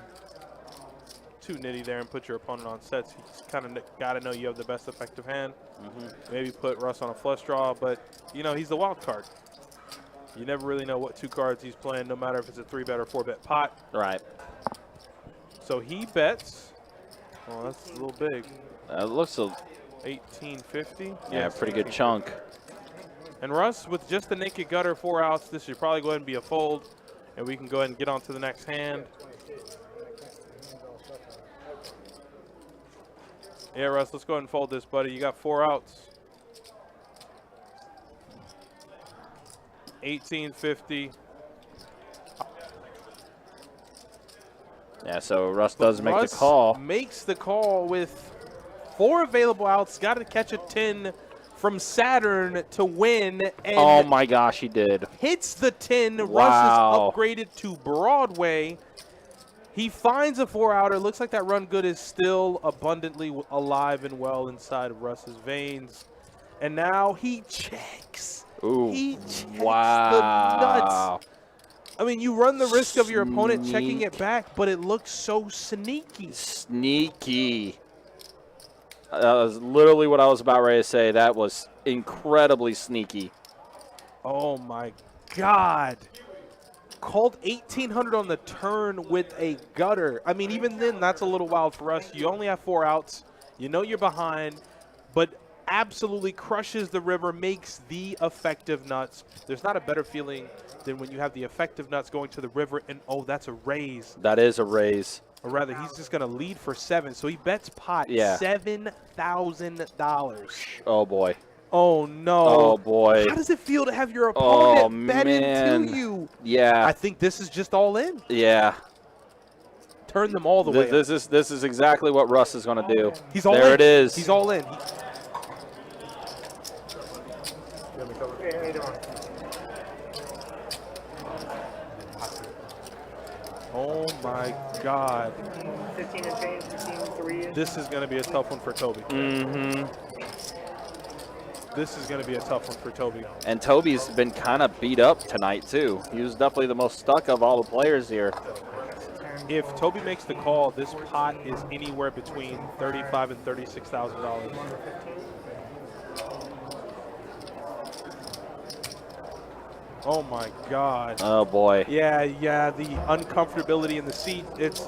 too nitty there and put your opponent on sets. You just kind of got to know you have the best effective hand. Maybe put Russ on a flush draw, but, you know, he's the wild card. You never really know what two cards he's playing, no matter if it's a 3-bet or 4-bet pot. Right. So he bets. Well, that's a little big. It looks a 1850. Yeah, pretty good chunk. And Russ, with just the naked gutter, 4 outs, this should probably go ahead and be a fold, and we can go ahead and get on to the next hand. Yeah, Russ, let's go ahead and fold this, buddy. You got 4 outs. 1850. Yeah, so Russ does make the call. Makes the call with 4 available outs. Got to catch a 10 from Saturn to win. And oh my gosh, he did. Hits the 10. Wow. Russ is upgraded to Broadway. He finds a 4-outer. Looks like that run good is still abundantly alive and well inside of Russ's veins. And now he checks. Ooh. He checks wow. the nuts. I mean, you run the risk of your opponent checking it back, but it looks so sneaky. Sneaky. That was literally what I was about ready to say. That was incredibly sneaky. Oh, my God. Called 1,800 on the turn with a gutter. I mean, even then, that's a little wild for us. You only have 4 outs. You know you're behind, but absolutely crushes the river, makes the effective nuts. There's not a better feeling than when you have the effective nuts going to the river, and, oh, that's a raise. That is a raise. Or rather, he's just going to lead for 7. So he bets pot $7,000. Oh, boy. Oh, no. Oh, boy. How does it feel to have your opponent bet into you? Yeah. I think this is just all in. Yeah. Turn them all the way This is exactly what Russ is going to do. He's all in. There it is. He's all in. Hey, how you doing? Oh, my God. 15 and change, 15-3. This is going to be a tough one for Toby. This is going to be a tough one for Toby. And Toby's been kind of beat up tonight, too. He was definitely the most stuck of all the players here. If Toby makes the call, this pot is anywhere between $35,000 and $36,000. Oh my God. Oh boy. Yeah, the uncomfortability in the seat. This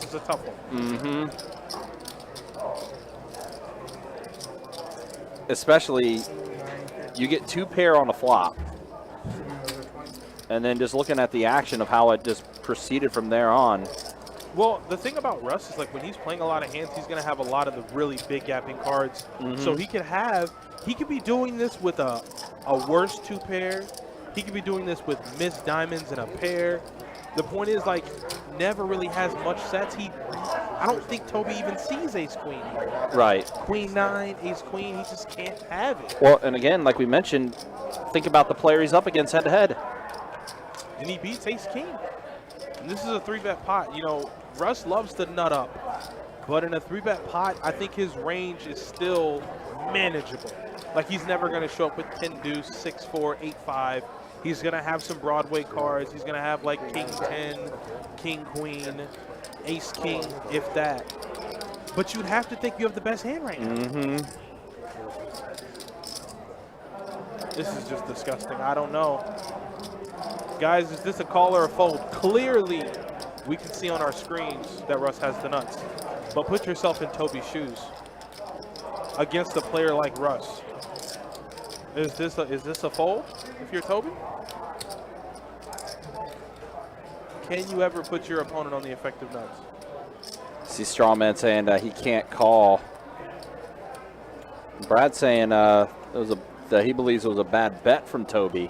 is a tough one. Especially, you get 2 pair on a flop. And then just looking at the action of how it just proceeded from there on. Well, the thing about Russ is, like, when he's playing a lot of hands, he's going to have a lot of the really big gapping cards. So he could be doing this with a worse 2 pair. He could be doing this with missed diamonds and a pair. The point is, like, never really has much sets. I don't think Toby even sees ace-queen. Right. Queen-9, ace-queen, he just can't have it. Well, and again, like we mentioned, think about the player he's up against head-to-head. And he beats ace-king. And this is a 3-bet pot. You know, Russ loves to nut up. But in a 3-bet pot, I think his range is still manageable. Like, he's never going to show up with 10-deuce, 6-4, 8-5. He's going to have some Broadway cards. He's going to have, like, king-10, king-queen, ace-king, if that. But you'd have to think you have the best hand right now. This is just disgusting. I don't know. Guys, is this a call or a fold? Clearly, we can see on our screens that Russ has the nuts. But put yourself in Toby's shoes against a player like Russ. Is this a fold if you're Toby? Can you ever put your opponent on the effective nuts? See Strawman saying he can't call. Brad saying that he believes it was a bad bet from Toby.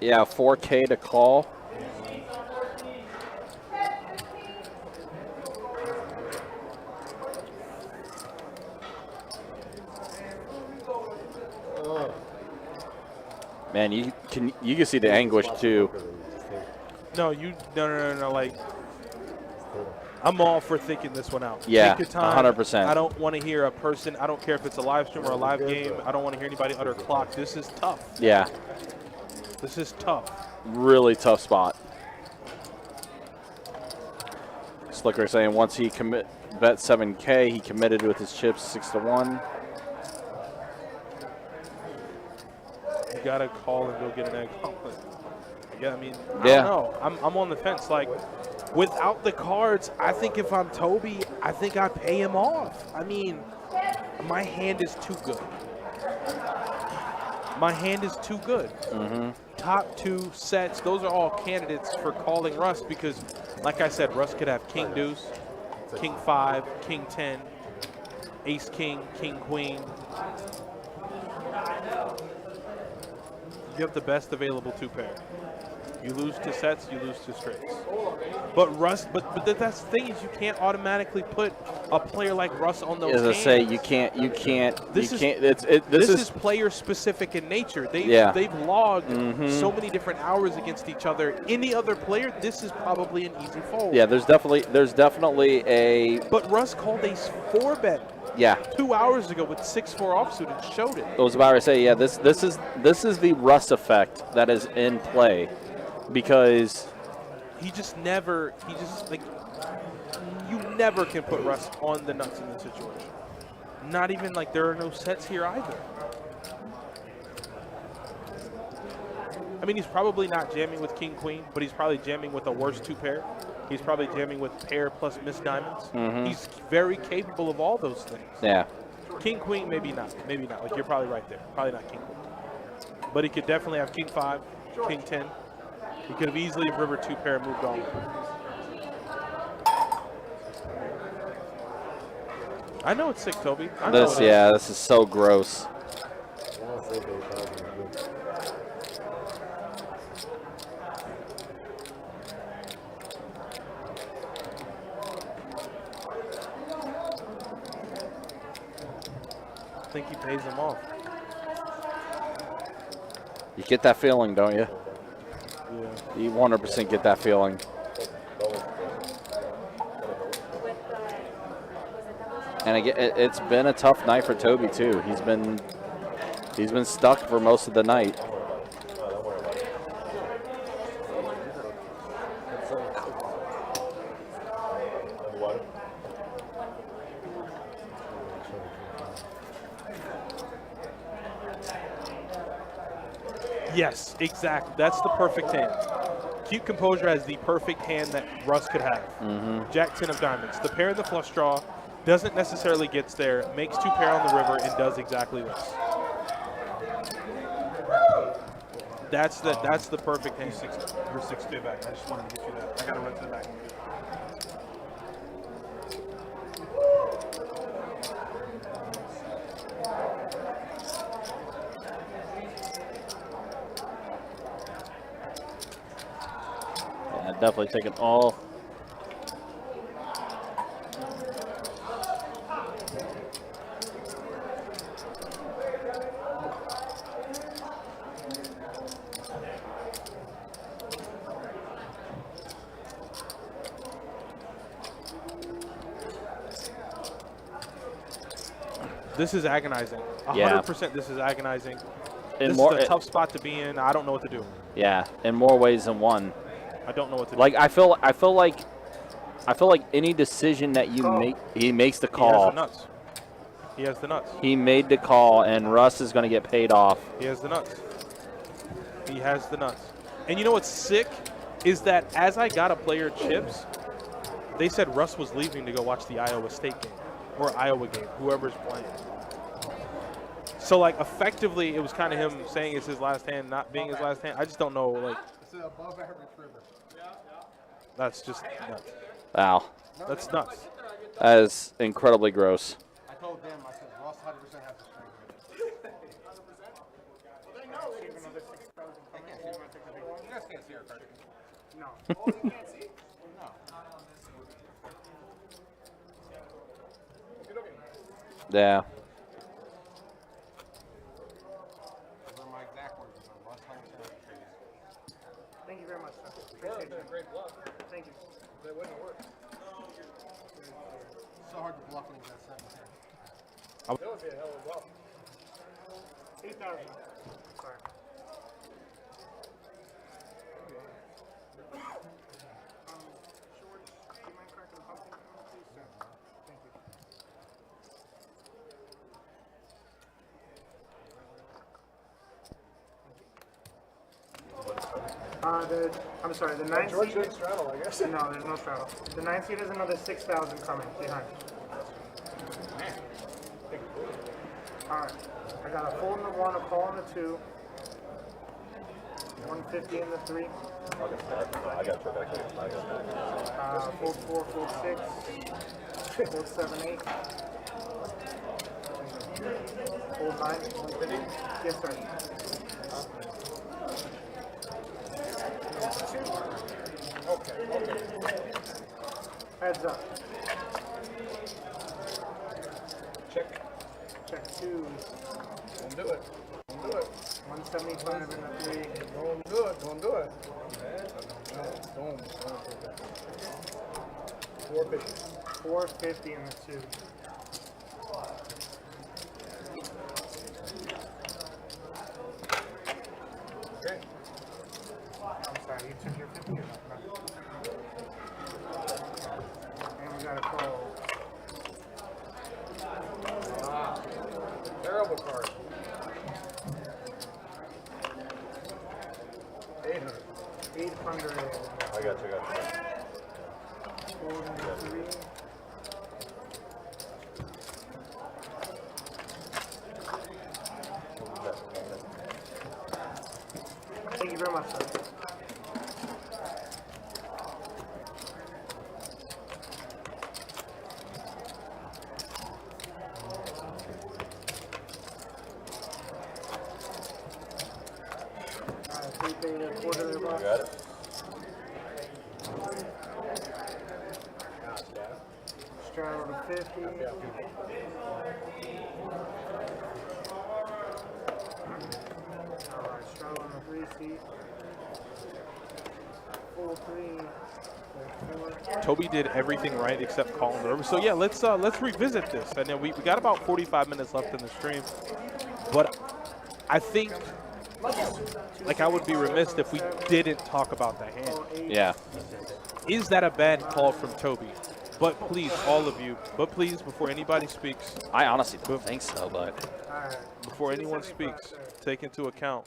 Yeah, 4K to call. Man, you can see the anguish too. No, no. Like, I'm all for thinking this one out. Yeah, Take your time. 100%. I don't want to hear a person. I don't care if it's a live stream or a live game. I don't want to hear anybody utter clock. This is tough. Yeah. This is tough. Really tough spot. Slicker saying once he bet 7K, he committed with his chips 6-1. You gotta call and go get an egg omelet. Yeah, I mean, yeah. I don't know. I'm on the fence. Like, without the cards, I think if I'm Toby, I think I pay him off. I mean, my hand is too good. My hand is too good. Mm-hmm. Top 2 sets, those are all candidates for calling Russ because, like I said, Russ could have King Deuce, King 5, King 10, Ace King, King Queen. You have the best available 2 pair. You lose to sets, you lose to straights. But Russ, but that's the thing is you can't automatically put a player like Russ on those. As I say, you can't. This is player specific in nature. They've logged so many different hours against each other. Any other player, this is probably an easy fold. Yeah, there's definitely a. But Russ called a 4-bet. Yeah. 2 hours ago with 6-4 offsuit and showed it. I was about to say, yeah, this is the Russ effect that is in play, because you never can put Russ on the nuts in this situation. Not even like there are no sets here either. I mean, he's probably not jamming with King Queen, but he's probably jamming with a worse 2 pair. He's probably jamming with pair plus missed diamonds. He's very capable of all those things. Yeah. King Queen, maybe not. Maybe not. Like, you're probably right there. Probably not King Queen. But he could definitely have King 5, King 10. He could have easily river 2 pair moved on. I know it's sick, Toby. This is so gross. I think he pays them off. You get that feeling, don't you? Yeah. You 100% get that feeling. And again, it's been a tough night for Toby too. He's been stuck for most of the night. Yes, exactly. That's the perfect hand. Cute Composure has the perfect hand that Russ could have. Jack 10 of diamonds. The pair in the flush draw doesn't necessarily get there, makes 2 pair on the river, and does exactly this. That's the perfect hand. You're 6 bit back. I just wanted to get you that. I got to run to the back. Definitely taking all. This is agonizing. 100% Yeah. This is agonizing. In This is a tough spot to be in. I don't know what to do. Yeah, in more ways than one. I don't know what to do. Like I feel like any decision that you make, he makes the call. He has the nuts. He has the nuts. He made the call, and Russ is going to get paid off. He has the nuts. He has the nuts. And you know what's sick is that as I got a player chips, they said Russ was leaving to go watch the Iowa State game or Iowa game, whoever's playing. So, like, effectively, it was kind of him saying it's his last hand, not being his last hand. I just don't know, like. It's an above average river. That's just nuts. Wow. That's nuts. That is incredibly gross. I told them, I said, Ross 100% has the strength. You guys can't see our card. No. You can't see? No. Yeah. Those are my exact words. Ross 100% has the strength. Thank you very much, sir. Appreciate you. Great bluff. Thank you. That wouldn't have worked. It's so hard to bluff when he's got 7 here. That would be a hell of a bluff. 8,000. Sorry. Shorts, do you mind cracking the pumpkin, please, sir? Thank you. I'm sorry, the 9 George seed. didn't straddle, I guess. No, there's no straddle. The 9 seed is another 6,000 coming behind. Alright. I got a fold in the 1, a call in the 2. 150 in the 3. I got to back here. Fold 4, fold 6. Fold 7, 8. Fold 9, 150. Yes, sir. Heads up. Check. Check 2. Don't do it. Don't do it. 175 in the 3. Don't do it. Don't do it. Don't. 450. 450 in the 2. Okay. I'm sorry, you took your 50 or not? And we got a call. Ah. Terrible card. 800. 800. I got you. Fold in the 3. Thank you very much, sir. Prepay a quarter of the box. Got it? Straddle to 50. Alright, straddle on the 3 seat. Full 3. Full 4. Toby did everything right except calling the river. So yeah, let's revisit this. And then we got about 45 minutes left in the stream. But I think, like, I would be remiss if we didn't talk about the hand. Yeah. Is that a bad call from Toby? But please, all of you, before anybody speaks, I honestly don't think so, but before anyone speaks, take into account,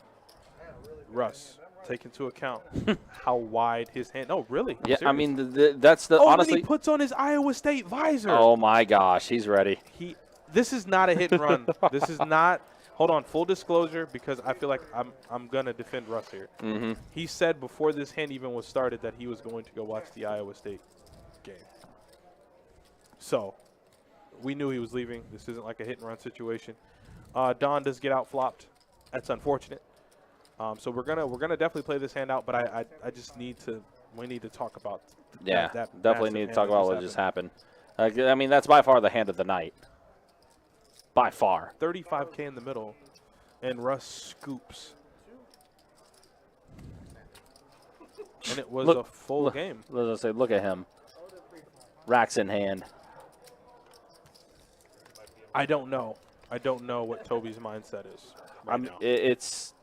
Russ, take into account how wide his hand. No, really. yeah, seriously. I mean, that's the Oh, honestly. and he puts on his Iowa State visor. Oh my gosh, he's ready. This is not a hit and run. This is not. Hold on, full disclosure, because I feel like I'm gonna defend Russ here. Mm-hmm. He said before this hand even was started that he was going to go watch the Iowa State game. So we knew he was leaving. This isn't like a hit and run situation. Don does get out flopped. That's unfortunate. So we're gonna definitely play this hand out, but I just need to. We need to talk about. Yeah, that definitely massive need to hand talk that about what just happened. I mean, that's by far the hand of the night. By far. 35K in the middle, and Russ scoops. And it was a full game. Let's say, look at him. Racks in hand. I don't know. I don't know what Toby's mindset is. Now. It's.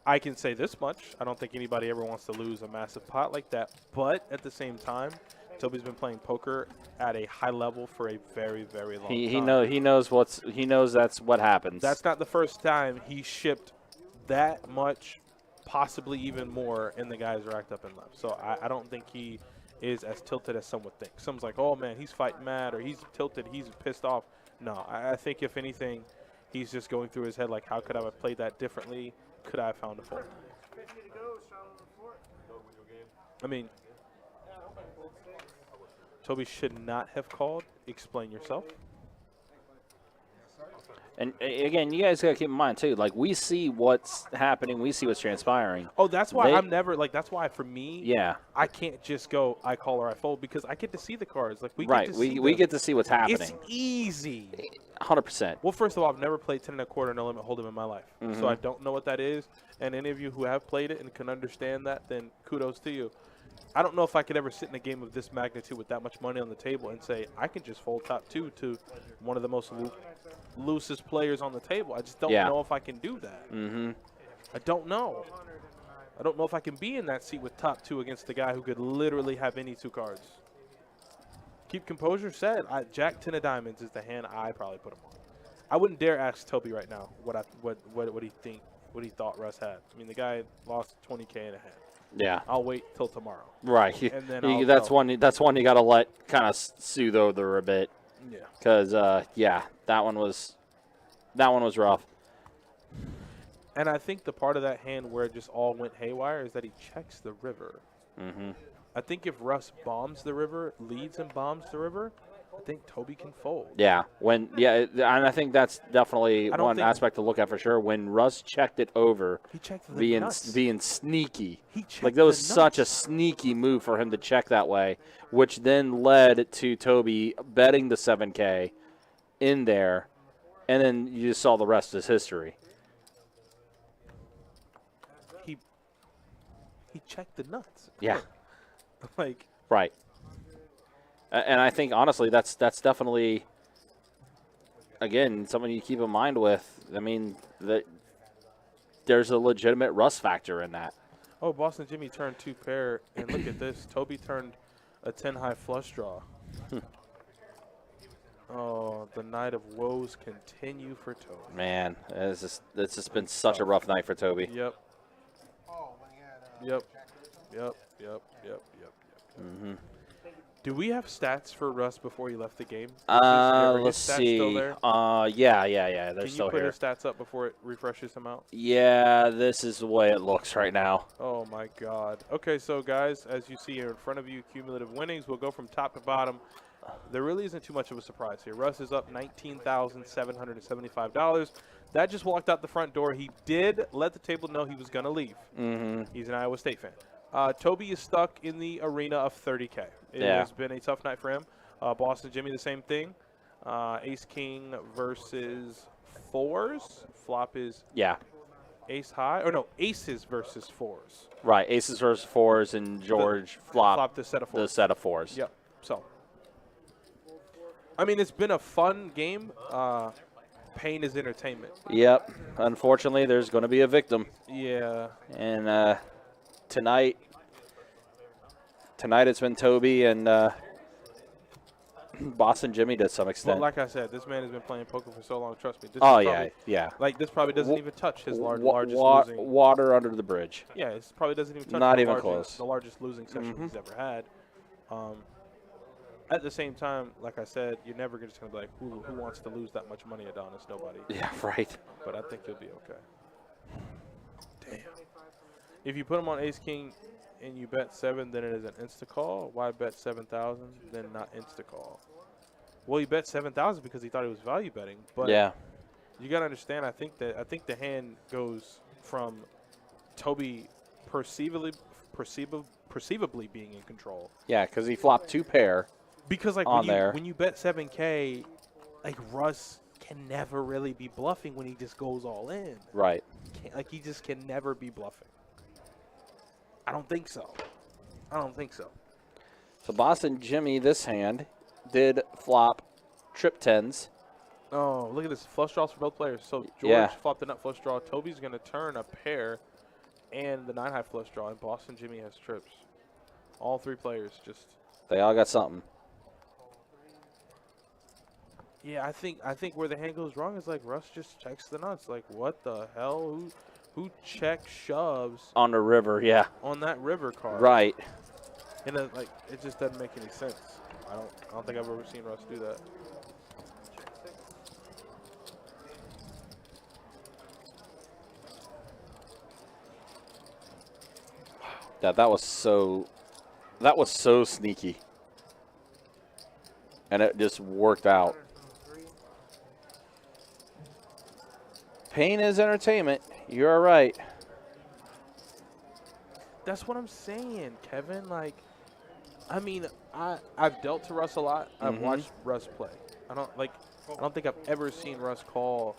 I can say this much. I don't think anybody ever wants to lose a massive pot like that. But at the same time, Toby's been playing poker at a high level for a very, very long time. He knows that's what happens. That's not the first time he shipped that much possibly even more, and the guy's racked up and left. So I don't think he is as tilted as some would think. Someone's like, oh, man, he's fighting mad, or he's tilted, he's pissed off. No, I think if anything, he's just going through his head like, how could I have played that differently? Could I have found a fold? I mean, Toby should not have called. Explain yourself. And again, you guys got to keep in mind, too, like, we see what's happening. We see what's transpiring. Oh, that's why I'm never, like, that's why for me, yeah, I can't just go, I call or I fold, because I get to see the cards. Like, we right. get to see we get to see what's happening. It's easy. 100%. Well, first of all, I've never played 10 1/4 no limit hold'em in my life. So I don't know what that is. And any of you who have played it and can understand that, then kudos to you. I don't know if I could ever sit in a game of this magnitude with that much money on the table and say, I can just fold top 2 to one of the most loosest players on the table. I just don't know if I can do that. I don't know. I don't know if I can be in that seat with top 2 against the guy who could literally have any 2 cards. Keep composure said. Jack 10 of diamonds is the hand I probably put him on. I wouldn't dare ask Toby right now what he thought Russ had. I mean, the guy lost 20K in a hand. Yeah. I'll wait till tomorrow. Right. And then that's one you got to let kind of soothe over a bit. Yeah. Because that one was rough. And I think the part of that hand where it just all went haywire is that he checks the river. I think if Russ bombs the river, leads and bombs the river, I think Toby can fold. Yeah, and I think that's definitely one aspect to look at for sure. When Russ checked it over, he checked being sneaky. Like that was such a sneaky move for him to check that way, which then led to Toby betting the 7K in there, and then you just saw the rest as history. He checked the nuts. Yeah. Like right. And I think, honestly, that's definitely, again, something you keep in mind with. I mean, there's a legitimate Russ factor in that. Oh, Boston Jimmy turned 2 pair, and look at this. Toby turned a 10 high flush draw. Oh, the night of woes continue for Toby. Man, it's just been such a rough night for Toby. Yep. Yep. Do we have stats for Russ before he left the game? Let's see. Yeah. They're Can still you put here. his stats up before it refreshes him out? Yeah, this is the way it looks right now. Oh, my God. Okay, so, guys, as you see here in front of you, cumulative winnings. We'll go from top to bottom. There really isn't too much of a surprise here. Russ is up $19,775. That just walked out the front door. He did let the table know he was going to leave. He's an Iowa State fan. Toby is stuck in the arena of 30K. It has been a tough night for him. Boston Jimmy, the same thing. Ace King versus 4s. Flop is ace high. Or no, aces versus 4s. Right, aces versus 4s, and George flopped the set of 4s. The set of 4s. Yep. So, I mean, it's been a fun game. Pain is entertainment. Yep. Unfortunately, there's going to be a victim. Yeah. And tonight it's been Toby and Boston Jimmy to some extent. Well, like I said, this man has been playing poker for so long. Trust me. This yeah. Like, this probably doesn't even touch his largest losing. Water under the bridge. Yeah, it probably doesn't even touch the largest losing session he's ever had. At the same time, like I said, you're never just going to be like, who wants to lose that much money, Adonis? Nobody. Yeah, right. But I think you'll be okay. Damn. If you put him on Ace King and you bet 7, then it is an insta-call. Why bet 7,000, then not insta-call? Well, he bet 7,000 because he thought he was value betting. But you got to understand, I think the hand goes from Toby perceivably being in control. Yeah, because he flopped 2 pair. Because like when you bet 7K, like Russ can never really be bluffing when he just goes all in. Right. He just can never be bluffing. I don't think so. So Boston Jimmy, this hand, did flop trip 10s. Oh, look at this. Flush draws for both players. So George flopped the nut flush draw. Toby's going to turn a pair and the 9 high flush draw, and Boston Jimmy has trips. All 3 players just. They all got something. Yeah, I think where the hand goes wrong is like Russ just checks the nuts. Like, what the hell? Who check shoves On the river, yeah. on that river card? Right. And like it just doesn't make any sense. I don't think I've ever seen Russ do that. That was so sneaky. And it just worked out. Pain is entertainment. You're right. That's what I'm saying, Kevin. Like, I mean, I've dealt to Russ a lot. I've watched Russ play. I don't think I've ever seen Russ call.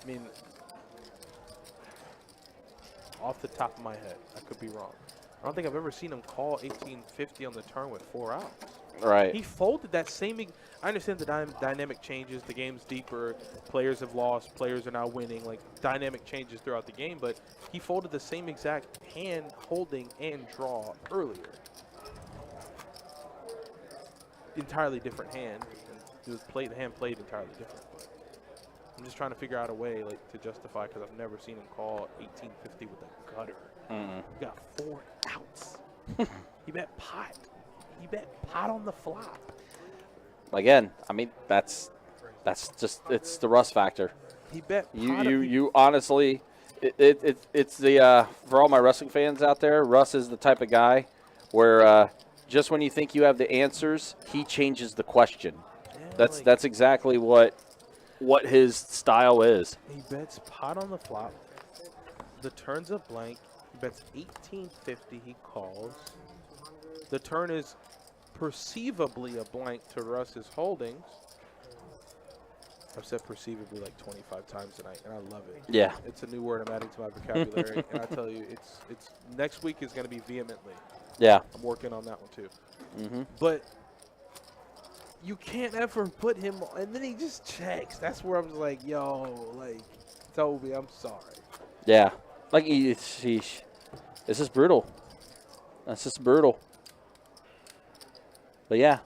I mean, off the top of my head, I could be wrong. I don't think I've ever seen him call 1850 on the turn with 4 outs. Right. He folded that same. I understand the dynamic changes. The game's deeper. Players have lost. Players are now winning. Like, dynamic changes throughout the game. But he folded the same exact hand, holding, and draw earlier. Entirely different hand. And the hand played entirely different. But I'm just trying to figure out a way to justify, because I've never seen him call 1850 with a gutter. He got 4 outs. He bet pot. He bet pot on the flop. Again, I mean, that's just, it's the Russ factor. He bet pot. You honestly, it's the for all my wrestling fans out there, Russ is the type of guy where just when you think you have the answers, he changes the question. Yeah, that's exactly what his style is. He bets pot on the flop. The turn's a blank. He bets 1850. He calls. The turn is perceivably a blank to Russ's holdings. I've said perceivably like 25 times tonight, and I love it. Yeah. It's a new word I'm adding to my vocabulary, and I tell you, it's next week is going to be vehemently. Yeah. I'm working on that one too. But you can't ever put him, and then he just checks. That's where I'm just like, yo, like, Toby, I'm sorry. Yeah. Like, this is brutal. That's just brutal. But yeah.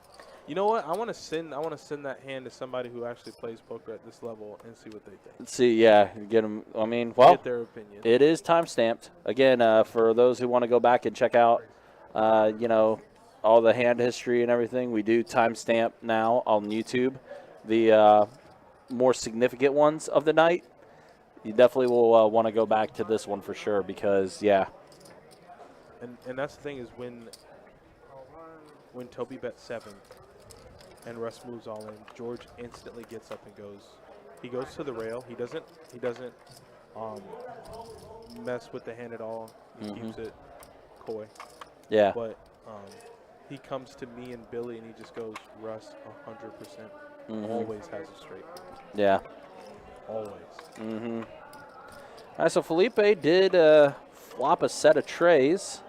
You know what? I want to send that hand to somebody who actually plays poker at this level and see what they think. Let's see, yeah, get them. I mean, well, get their opinion. It is time stamped. Again, for those who want to go back and check out, all the hand history and everything, we do timestamp now on YouTube. The more significant ones of the night, you definitely will want to go back to this one for sure because, yeah. And that's the thing is when Toby bets 7 and Russ moves all in, George instantly gets up and goes. He goes to the rail. He doesn't mess with the hand at all. He keeps it coy. Yeah. But he comes to me and Billy and he just goes, Russ, 100%. Always has a straight. Yeah. Always. All right, so Felipe did flop a set of trays.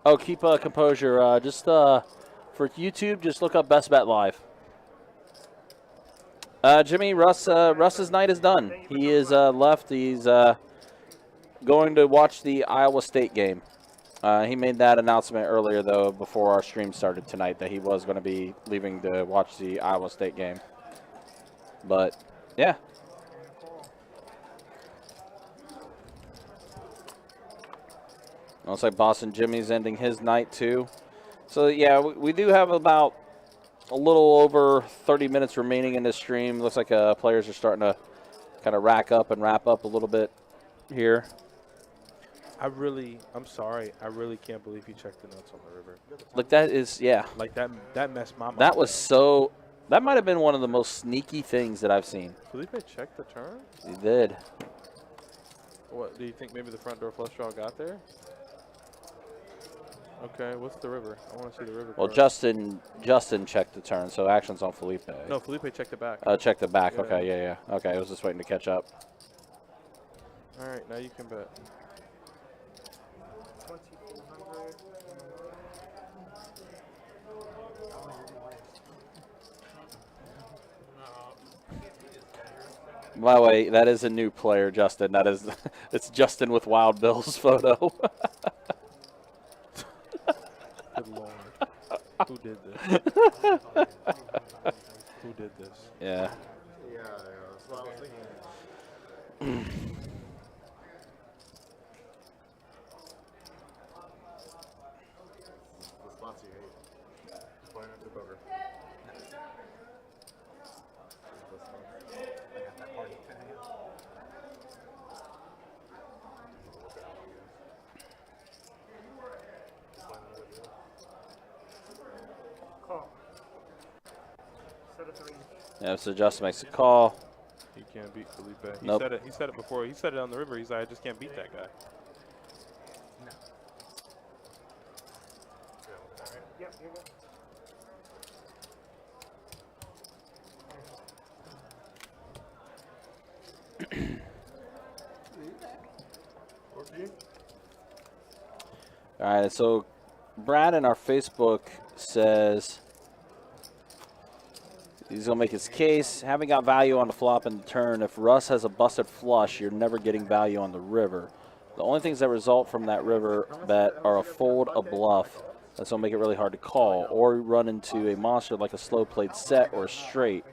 Oh, keep composure. Just for YouTube, just look up Best Bet Live. Jimmy, Russ's night is done. He is left. He's going to watch the Iowa State game. He made that announcement earlier, though, before our stream started tonight, that he was going to be leaving to watch the Iowa State game. But, yeah. Looks like Boston Jimmy's ending his night, too. So, yeah, we do have about a little over 30 minutes remaining in this stream. Looks like players are starting to kind of rack up and wrap up a little bit here. I'm sorry. I really can't believe he checked the nuts on the river. Like, that is, yeah. Like, that messed my mind. That was that might have been one of the most sneaky things that I've seen. Felipe checked the turn? He did. What, do you think maybe the front door flush draw got there? Okay, what's the river? I want to see the river. Well, card. Justin checked the turn, so action's on Felipe. No, Felipe checked the back. Checked the back. Yeah. Okay, yeah. Okay, I was just waiting to catch up. All right, now you can bet. 2,400. By the way, that is a new player, Justin. That is, it's Justin with Wild Bill's photo. Good Lord. Who did this? Who did this? Yeah. Yeah, that's what I was thinking. The spots you hate. Playing at the poker. I got that party at 10 a.m. Call. Set of 3. Yeah, so Justin makes a call. He can't beat Felipe. He Nope. said it. He said it before. He said it on the river. He's like, I just can't beat that guy. Yep, you're good. All right, so Brad in our Facebook says he's going to make his case. Having got value on the flop and the turn, if Russ has a busted flush, you're never getting value on the river. The only things that result from that river bet are a fold, a bluff. That's going to make it really hard to call, or run into a monster like a slow played set or a straight.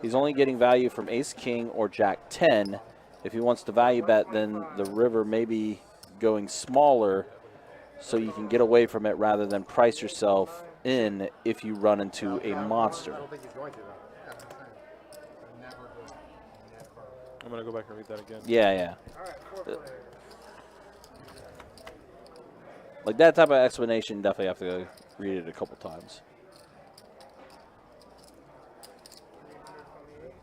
He's only getting value from ace-king or jack-10. If he wants to value bet, then the river may be going smaller so you can get away from it rather than price yourself in if you run into a monster. I don't think he's going to, though. I'm going to go back and read that again. Yeah, yeah. All right, 4 players. Like that type of explanation, definitely have to go read it a couple times. 328.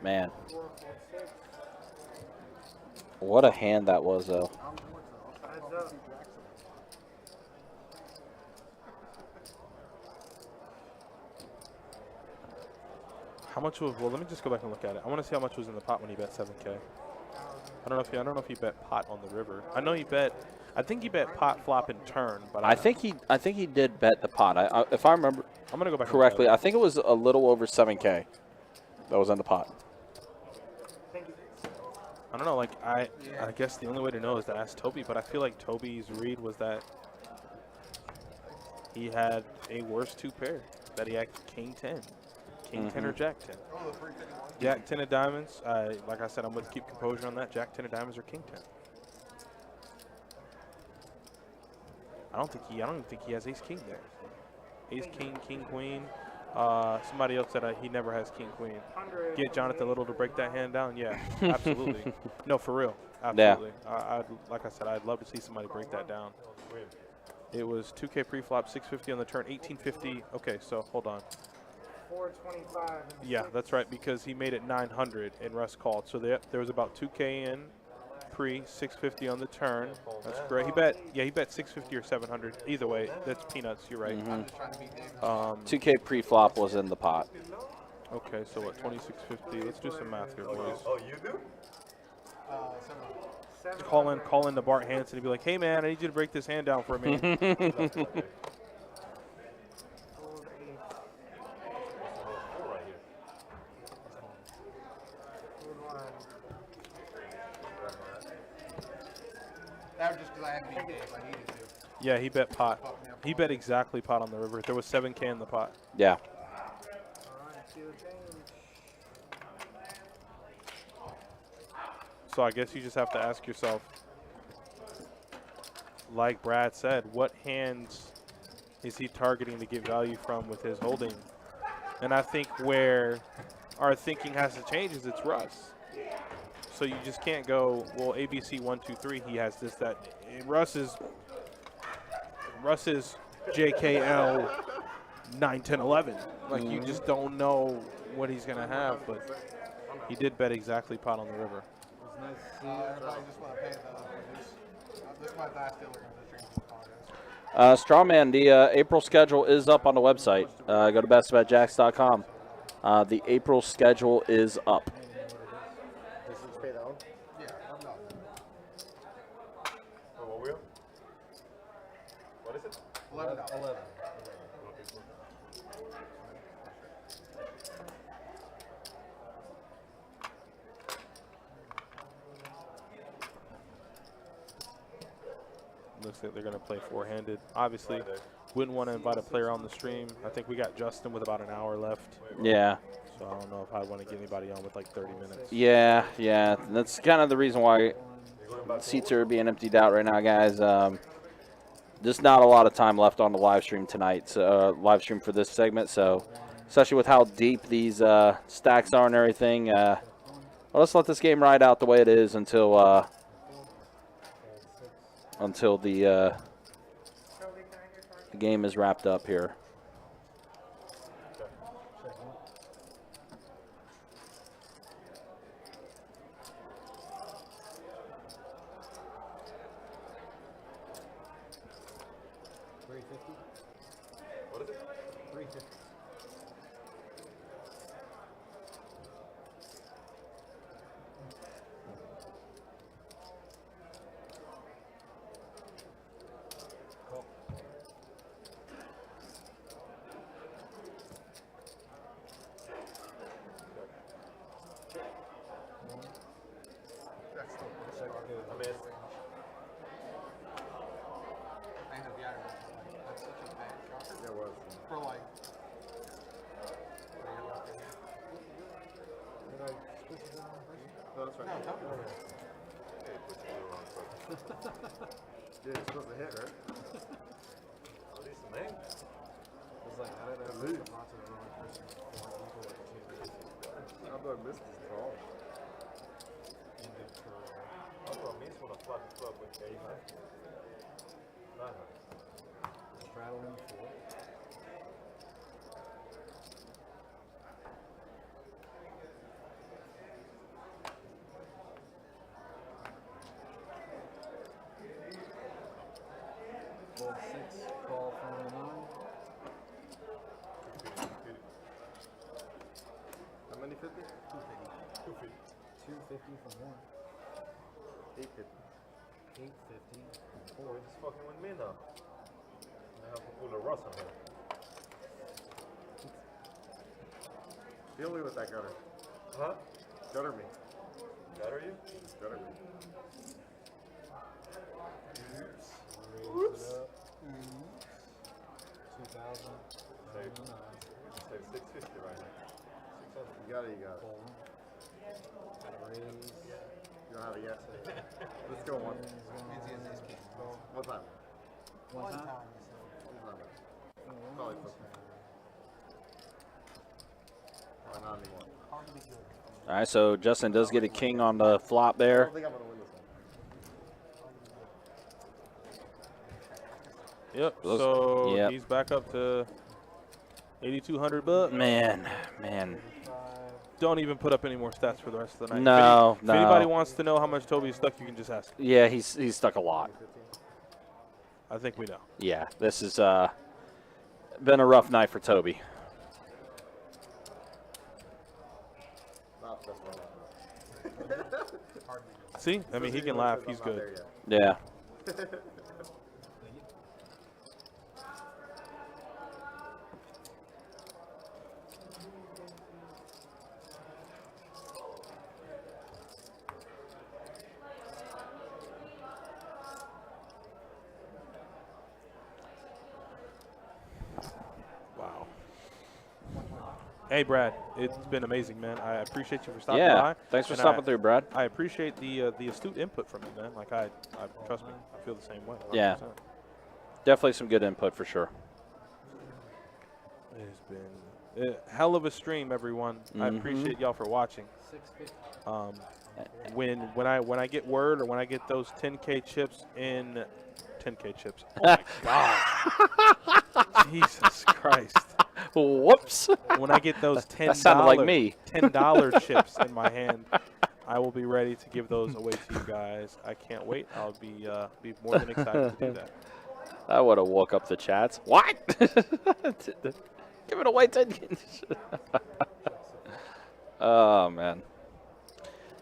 Man, 4, 4, 6. what a hand that was, though. Heads up. How much was? Well, let me just go back and look at it. I want to see how much was in the pot when he bet 7K. I don't know if he bet pot on the river. I know he bet. I think he bet pot, flop, and turn. But I think he did bet the pot. If I remember I'm gonna go back correctly, And I think it was a little over 7K that was in the pot. Thank you. I don't know. Like I guess the only way to know is to ask Toby. But I feel like Toby's read was that he had a worse 2 pair. That he had king 10, king 10 or jack 10. Jack 10 of diamonds. Like I said, I'm going to keep composure on that. Jack 10 of diamonds or king 10. I don't even think he has ace king there. Ace king, king queen. Somebody else said he never has king queen. 100. Get Jonathan Little to break that hand down. Yeah, absolutely. No, for real. Absolutely. Yeah. Like I said, I'd love to see somebody break that down. It was 2K pre-flop, 650 on the turn, 1850. Okay, so hold on. 425. Yeah, that's right, because he made it 900 and Russ called. So there was about 2K in pre, 650 on the turn. That's great. He bet 650 or 700. Either way, that's peanuts. You're right. 2K pre-flop was in the pot. Okay, so what? 2650. Let's do some math here, boys. Oh, you do? Call in to Bart Hansen and be like, "Hey man, I need you to break this hand down for me." Fold 8. Fold 1. That was just because I had to be Dave. I needed to. Yeah, he bet pot. He bet exactly pot on the river. There was 7K in the pot. Yeah. Alright, see the change. So I guess you just have to ask yourself, like Brad said, what hands is he targeting to get value from with his holding? And I think where our thinking has to change is it's Russ. So you just can't go, well, ABC 1, 2, 3. He has this, that. Russ is JKL 9, 10, 11. Like you just don't know what he's gonna have, but he did bet exactly pot on the river. Everybody just want to pay the this month I still looking for the stream. Strawman, the April schedule is up on the website. Go to bestbetjacks.com. The April schedule is up. Does he pay that one? Yeah, I'm not. Oh, what we on? What is it? $11. thinks that they're going to play four-handed. Obviously, wouldn't want to invite a player on the stream. I think we got Justin with about an hour left. Yeah. So I don't know if I'd want to get anybody on with like 30 minutes. Yeah, yeah. That's kind of the reason why seats are being emptied out right now, guys. Just not a lot of time left on the live stream tonight, live stream for this segment. So, especially with how deep these stacks are and everything, well, let's let this game ride out the way it is until the game is wrapped up here. What is it? 350. Dude, it's supposed to hit, right? At least the name. It's like, I don't know. Lose. Lots of wrong person. How about missed this call? Also, means for the flat club with 85. Straddling 4. Fold 6, call from the 9. How many 50? 250. 250 from 1. 850. 850 from 4. Boy, just fucking with me now. I have to pull a Russ on here. Deal me with that gutter. Huh? Gutter me. Gutter you? Gutter me. Whoops. 2,000. Save 650 right now. 600. You got it, you got it. Raise. You don't have it yet? Let's go one. One time. One time. Probably flipping. Why not anymore? All right, so Justin does get a king on the flop I there. don't think I'm going to win this one. Yep. So Yep. he's back up to 8,200 bucks. Man. Don't even put up any more stats for the rest of the night. No, if anybody no. wants to know how much Toby is stuck, you can just ask. Yeah, he's stuck a lot. I think we know. Yeah, this has been a rough night for Toby. Not this one. See? I mean, he can laugh. He's I'm not good. there yet. Yeah. Wow. Hey, Brad. It's been amazing, man. I appreciate you for stopping Yeah. by. Thanks for And stopping through, Brad. I appreciate the astute input from you, man. Like, I trust me. I feel the same way. 100%. Yeah. Definitely some good input for sure. It's been a hell of a stream, everyone. I appreciate y'all for watching. 650. When I get word or when I get those 10K chips in 10K chips. Oh my God. Jesus Christ. Whoops. When I get those $10 That sounded like me. $10 chips in my hand, I will be ready to give those away to you guys. I can't wait. I'll be more than excited to do that. I would have woke up the chats. What? Give it away 10. Oh, man.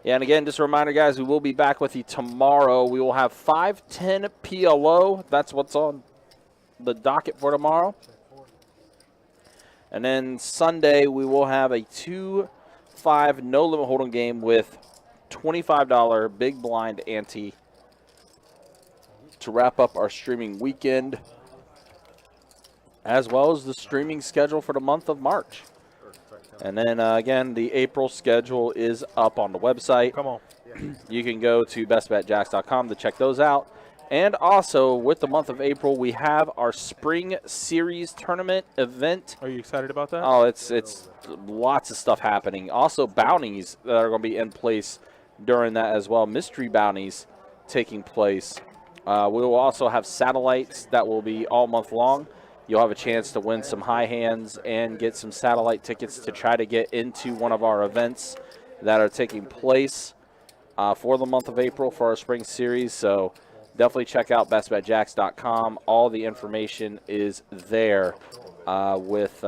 Yeah, and again, just a reminder, guys, we will be back with you tomorrow. We will have 510 PLO. That's what's on the docket for tomorrow. And then Sunday, we will have a 2-5 no-limit hold'em game with $25 big blind ante to wrap up our streaming weekend, as well as the streaming schedule for the month of March. And then, again, the April schedule is up on the website. Come on. You can go to bestbetjacks.com to check those out. And also, with the month of April, we have our Spring Series Tournament event. Are you excited about that? Oh, it's lots of stuff happening. Also, bounties that are going to be in place during that as well. Mystery bounties taking place. We will also have satellites that will be all month long. You'll have a chance to win some high hands and get some satellite tickets to try to get into one of our events that are taking place for the month of April for our Spring Series. So definitely check out bestbetjacks.com. All the information is there with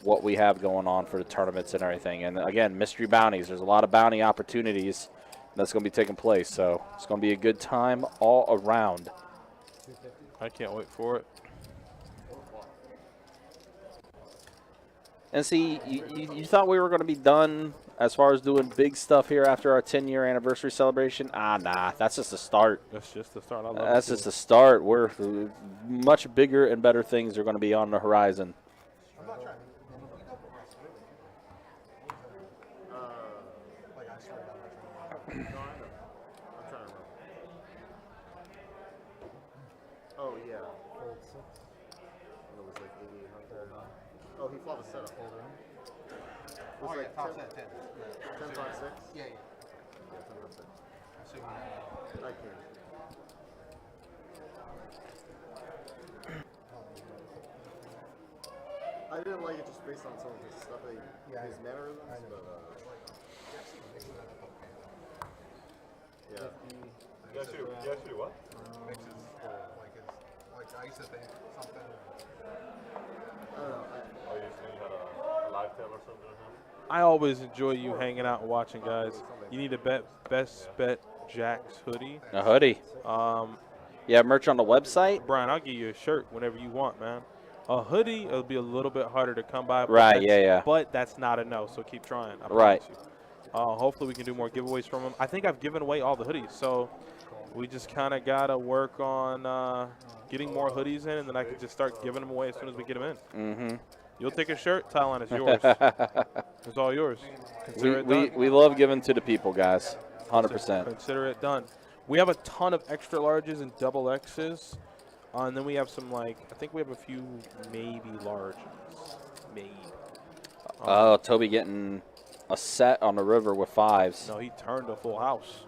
what we have going on for the tournaments and everything. And again, mystery bounties. There's a lot of bounty opportunities that's going to be taking place. So it's going to be a good time all around. I can't wait for it. And see, you thought we were going to be done as far as doing big stuff here after our 10-year anniversary celebration? Nah, that's just the start. That's just the start. I love That's just the start. We're much bigger and better things are going to be on the horizon. Oh, yeah. Fold 6. It was like 8800. Oh, he flopped a setup. Oh, yeah, top set 10. 10 5 6? Yeah, yeah. Yeah, 10 5 6. So you I can't. I didn't like it just based on some of his stuff, his mannerisms, but yeah. You actually what? mixes like I used to think something. I don't know. Oh, you had a live tail or something? I always enjoy you hanging out and watching, guys. You need a Best Bet Jacks hoodie. A hoodie. Yeah, merch on the website. Brian, I'll give you a shirt whenever you want, man. A hoodie, it'll be a little bit harder to come by. Right, yeah. But that's not a no, so keep trying. I Right. promise you. Hopefully we can do more giveaways from them. I think I've given away all the hoodies, so we just kind of got to work on getting more hoodies in, and then I can just start giving them away as soon as we get them in. Mm-hmm. You'll take a shirt, Tylen, it's yours. It's all yours. Consider it done. We love giving to the people, guys. 100%. Consider it done. We have a ton of extra larges and double X's. And then we have some, I think we have a few maybe larges. Maybe. Oh, Toby getting a set on the river with 5s. No, he turned a full house.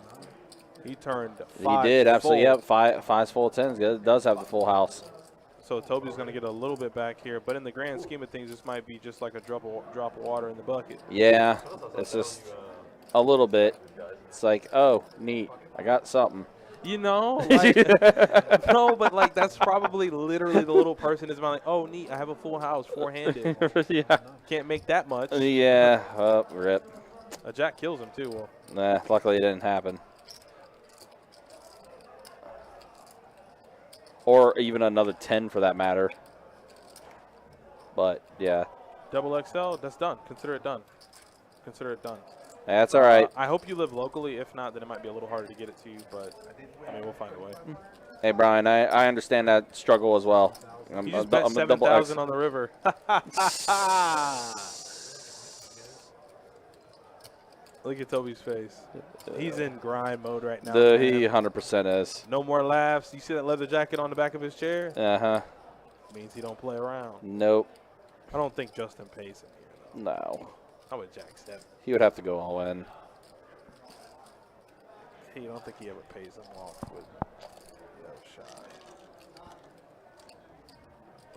He turned 5. He did, absolutely. Full. Yep, 5's full of 10s. It does have the full house. So Toby's going to get a little bit back here. But in the grand scheme of things, this might be just like a drop of water in the bucket. Yeah, it's just a little bit. It's like, oh, neat. I got something. You know, no, but that's probably literally the little person is like, oh, neat, I have a full house, 4-handed. Yeah. Can't make that much. Yeah, oh, rip. A jack kills him too. Well, Nah, luckily it didn't happen. Or even another 10 for that matter. But, yeah. double XL, that's done. Consider it done. Consider it done. That's all right. I hope you live locally. If not, then it might be a little harder to get it to you. But, I mean, we'll find a way. Hey, Brian, I understand that struggle as well. You just bet 7,000 on the river. Look at Toby's face. He's in grind mode right now. He 100% is. No more laughs. You see that leather jacket on the back of his chair? Uh-huh. Means he don't play around. Nope. I don't think Justin pays him here, though. No. How about Jack 7? He would have to go all in. I don't think he ever pays him off with shy.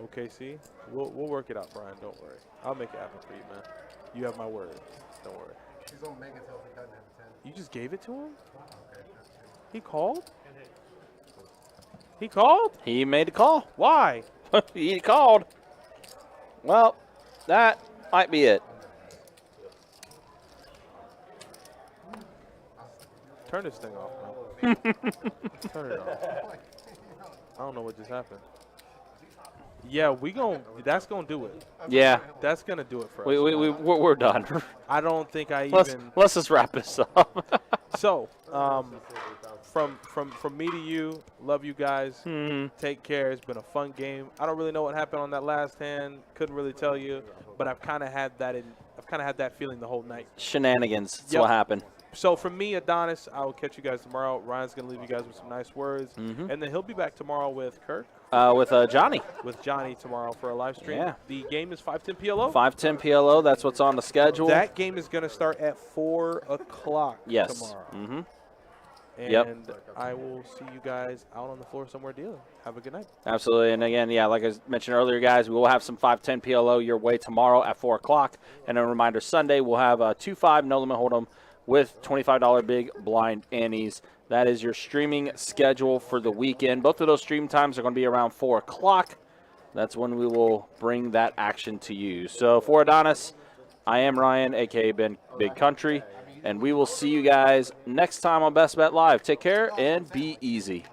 OKC? We'll work it out, Brian. Don't worry. I'll make it happen for you, man. You have my word. Don't worry. He's gonna make it till he doesn't have a 10. You just gave it to him? Okay. He called? He called? He made the call. Why? He called. Well, that might be it. Turn this thing off, man. Turn it off. I don't know what just happened. Yeah, that's gonna do it. Yeah. That's gonna do it for us. We're done. I don't think Let's just wrap this up. So, from me to you, love you guys. Take care. It's been a fun game. I don't really know what happened on that last hand. Couldn't really tell you, but I've kind of had that feeling the whole night. Shenanigans. That's Yep. what happened. So from me, Adonis, I will catch you guys tomorrow. Ryan's gonna leave you guys with some nice words, and then he'll be back tomorrow with Kirk. With Johnny. With Johnny tomorrow for a live stream. Yeah. The game is 5:10 PLO. 5:10 PLO. That's what's on the schedule. That game is going to start at 4 o'clock yes. tomorrow. And Yep. I will see you guys out on the floor somewhere dealing. Have a good night. Absolutely. And again, yeah, like I mentioned earlier, guys, we will have some 5:10 PLO your way tomorrow at 4 o'clock. And a reminder, Sunday we'll have a 2-5 no limit hold'em with $25 big blind annies. That is your streaming schedule for the weekend. Both of those stream times are going to be around 4 o'clock. That's when we will bring that action to you. So for Adonis, I am Ryan, a.k.a. Big Country, and we will see you guys next time on Best Bet Live. Take care and be easy.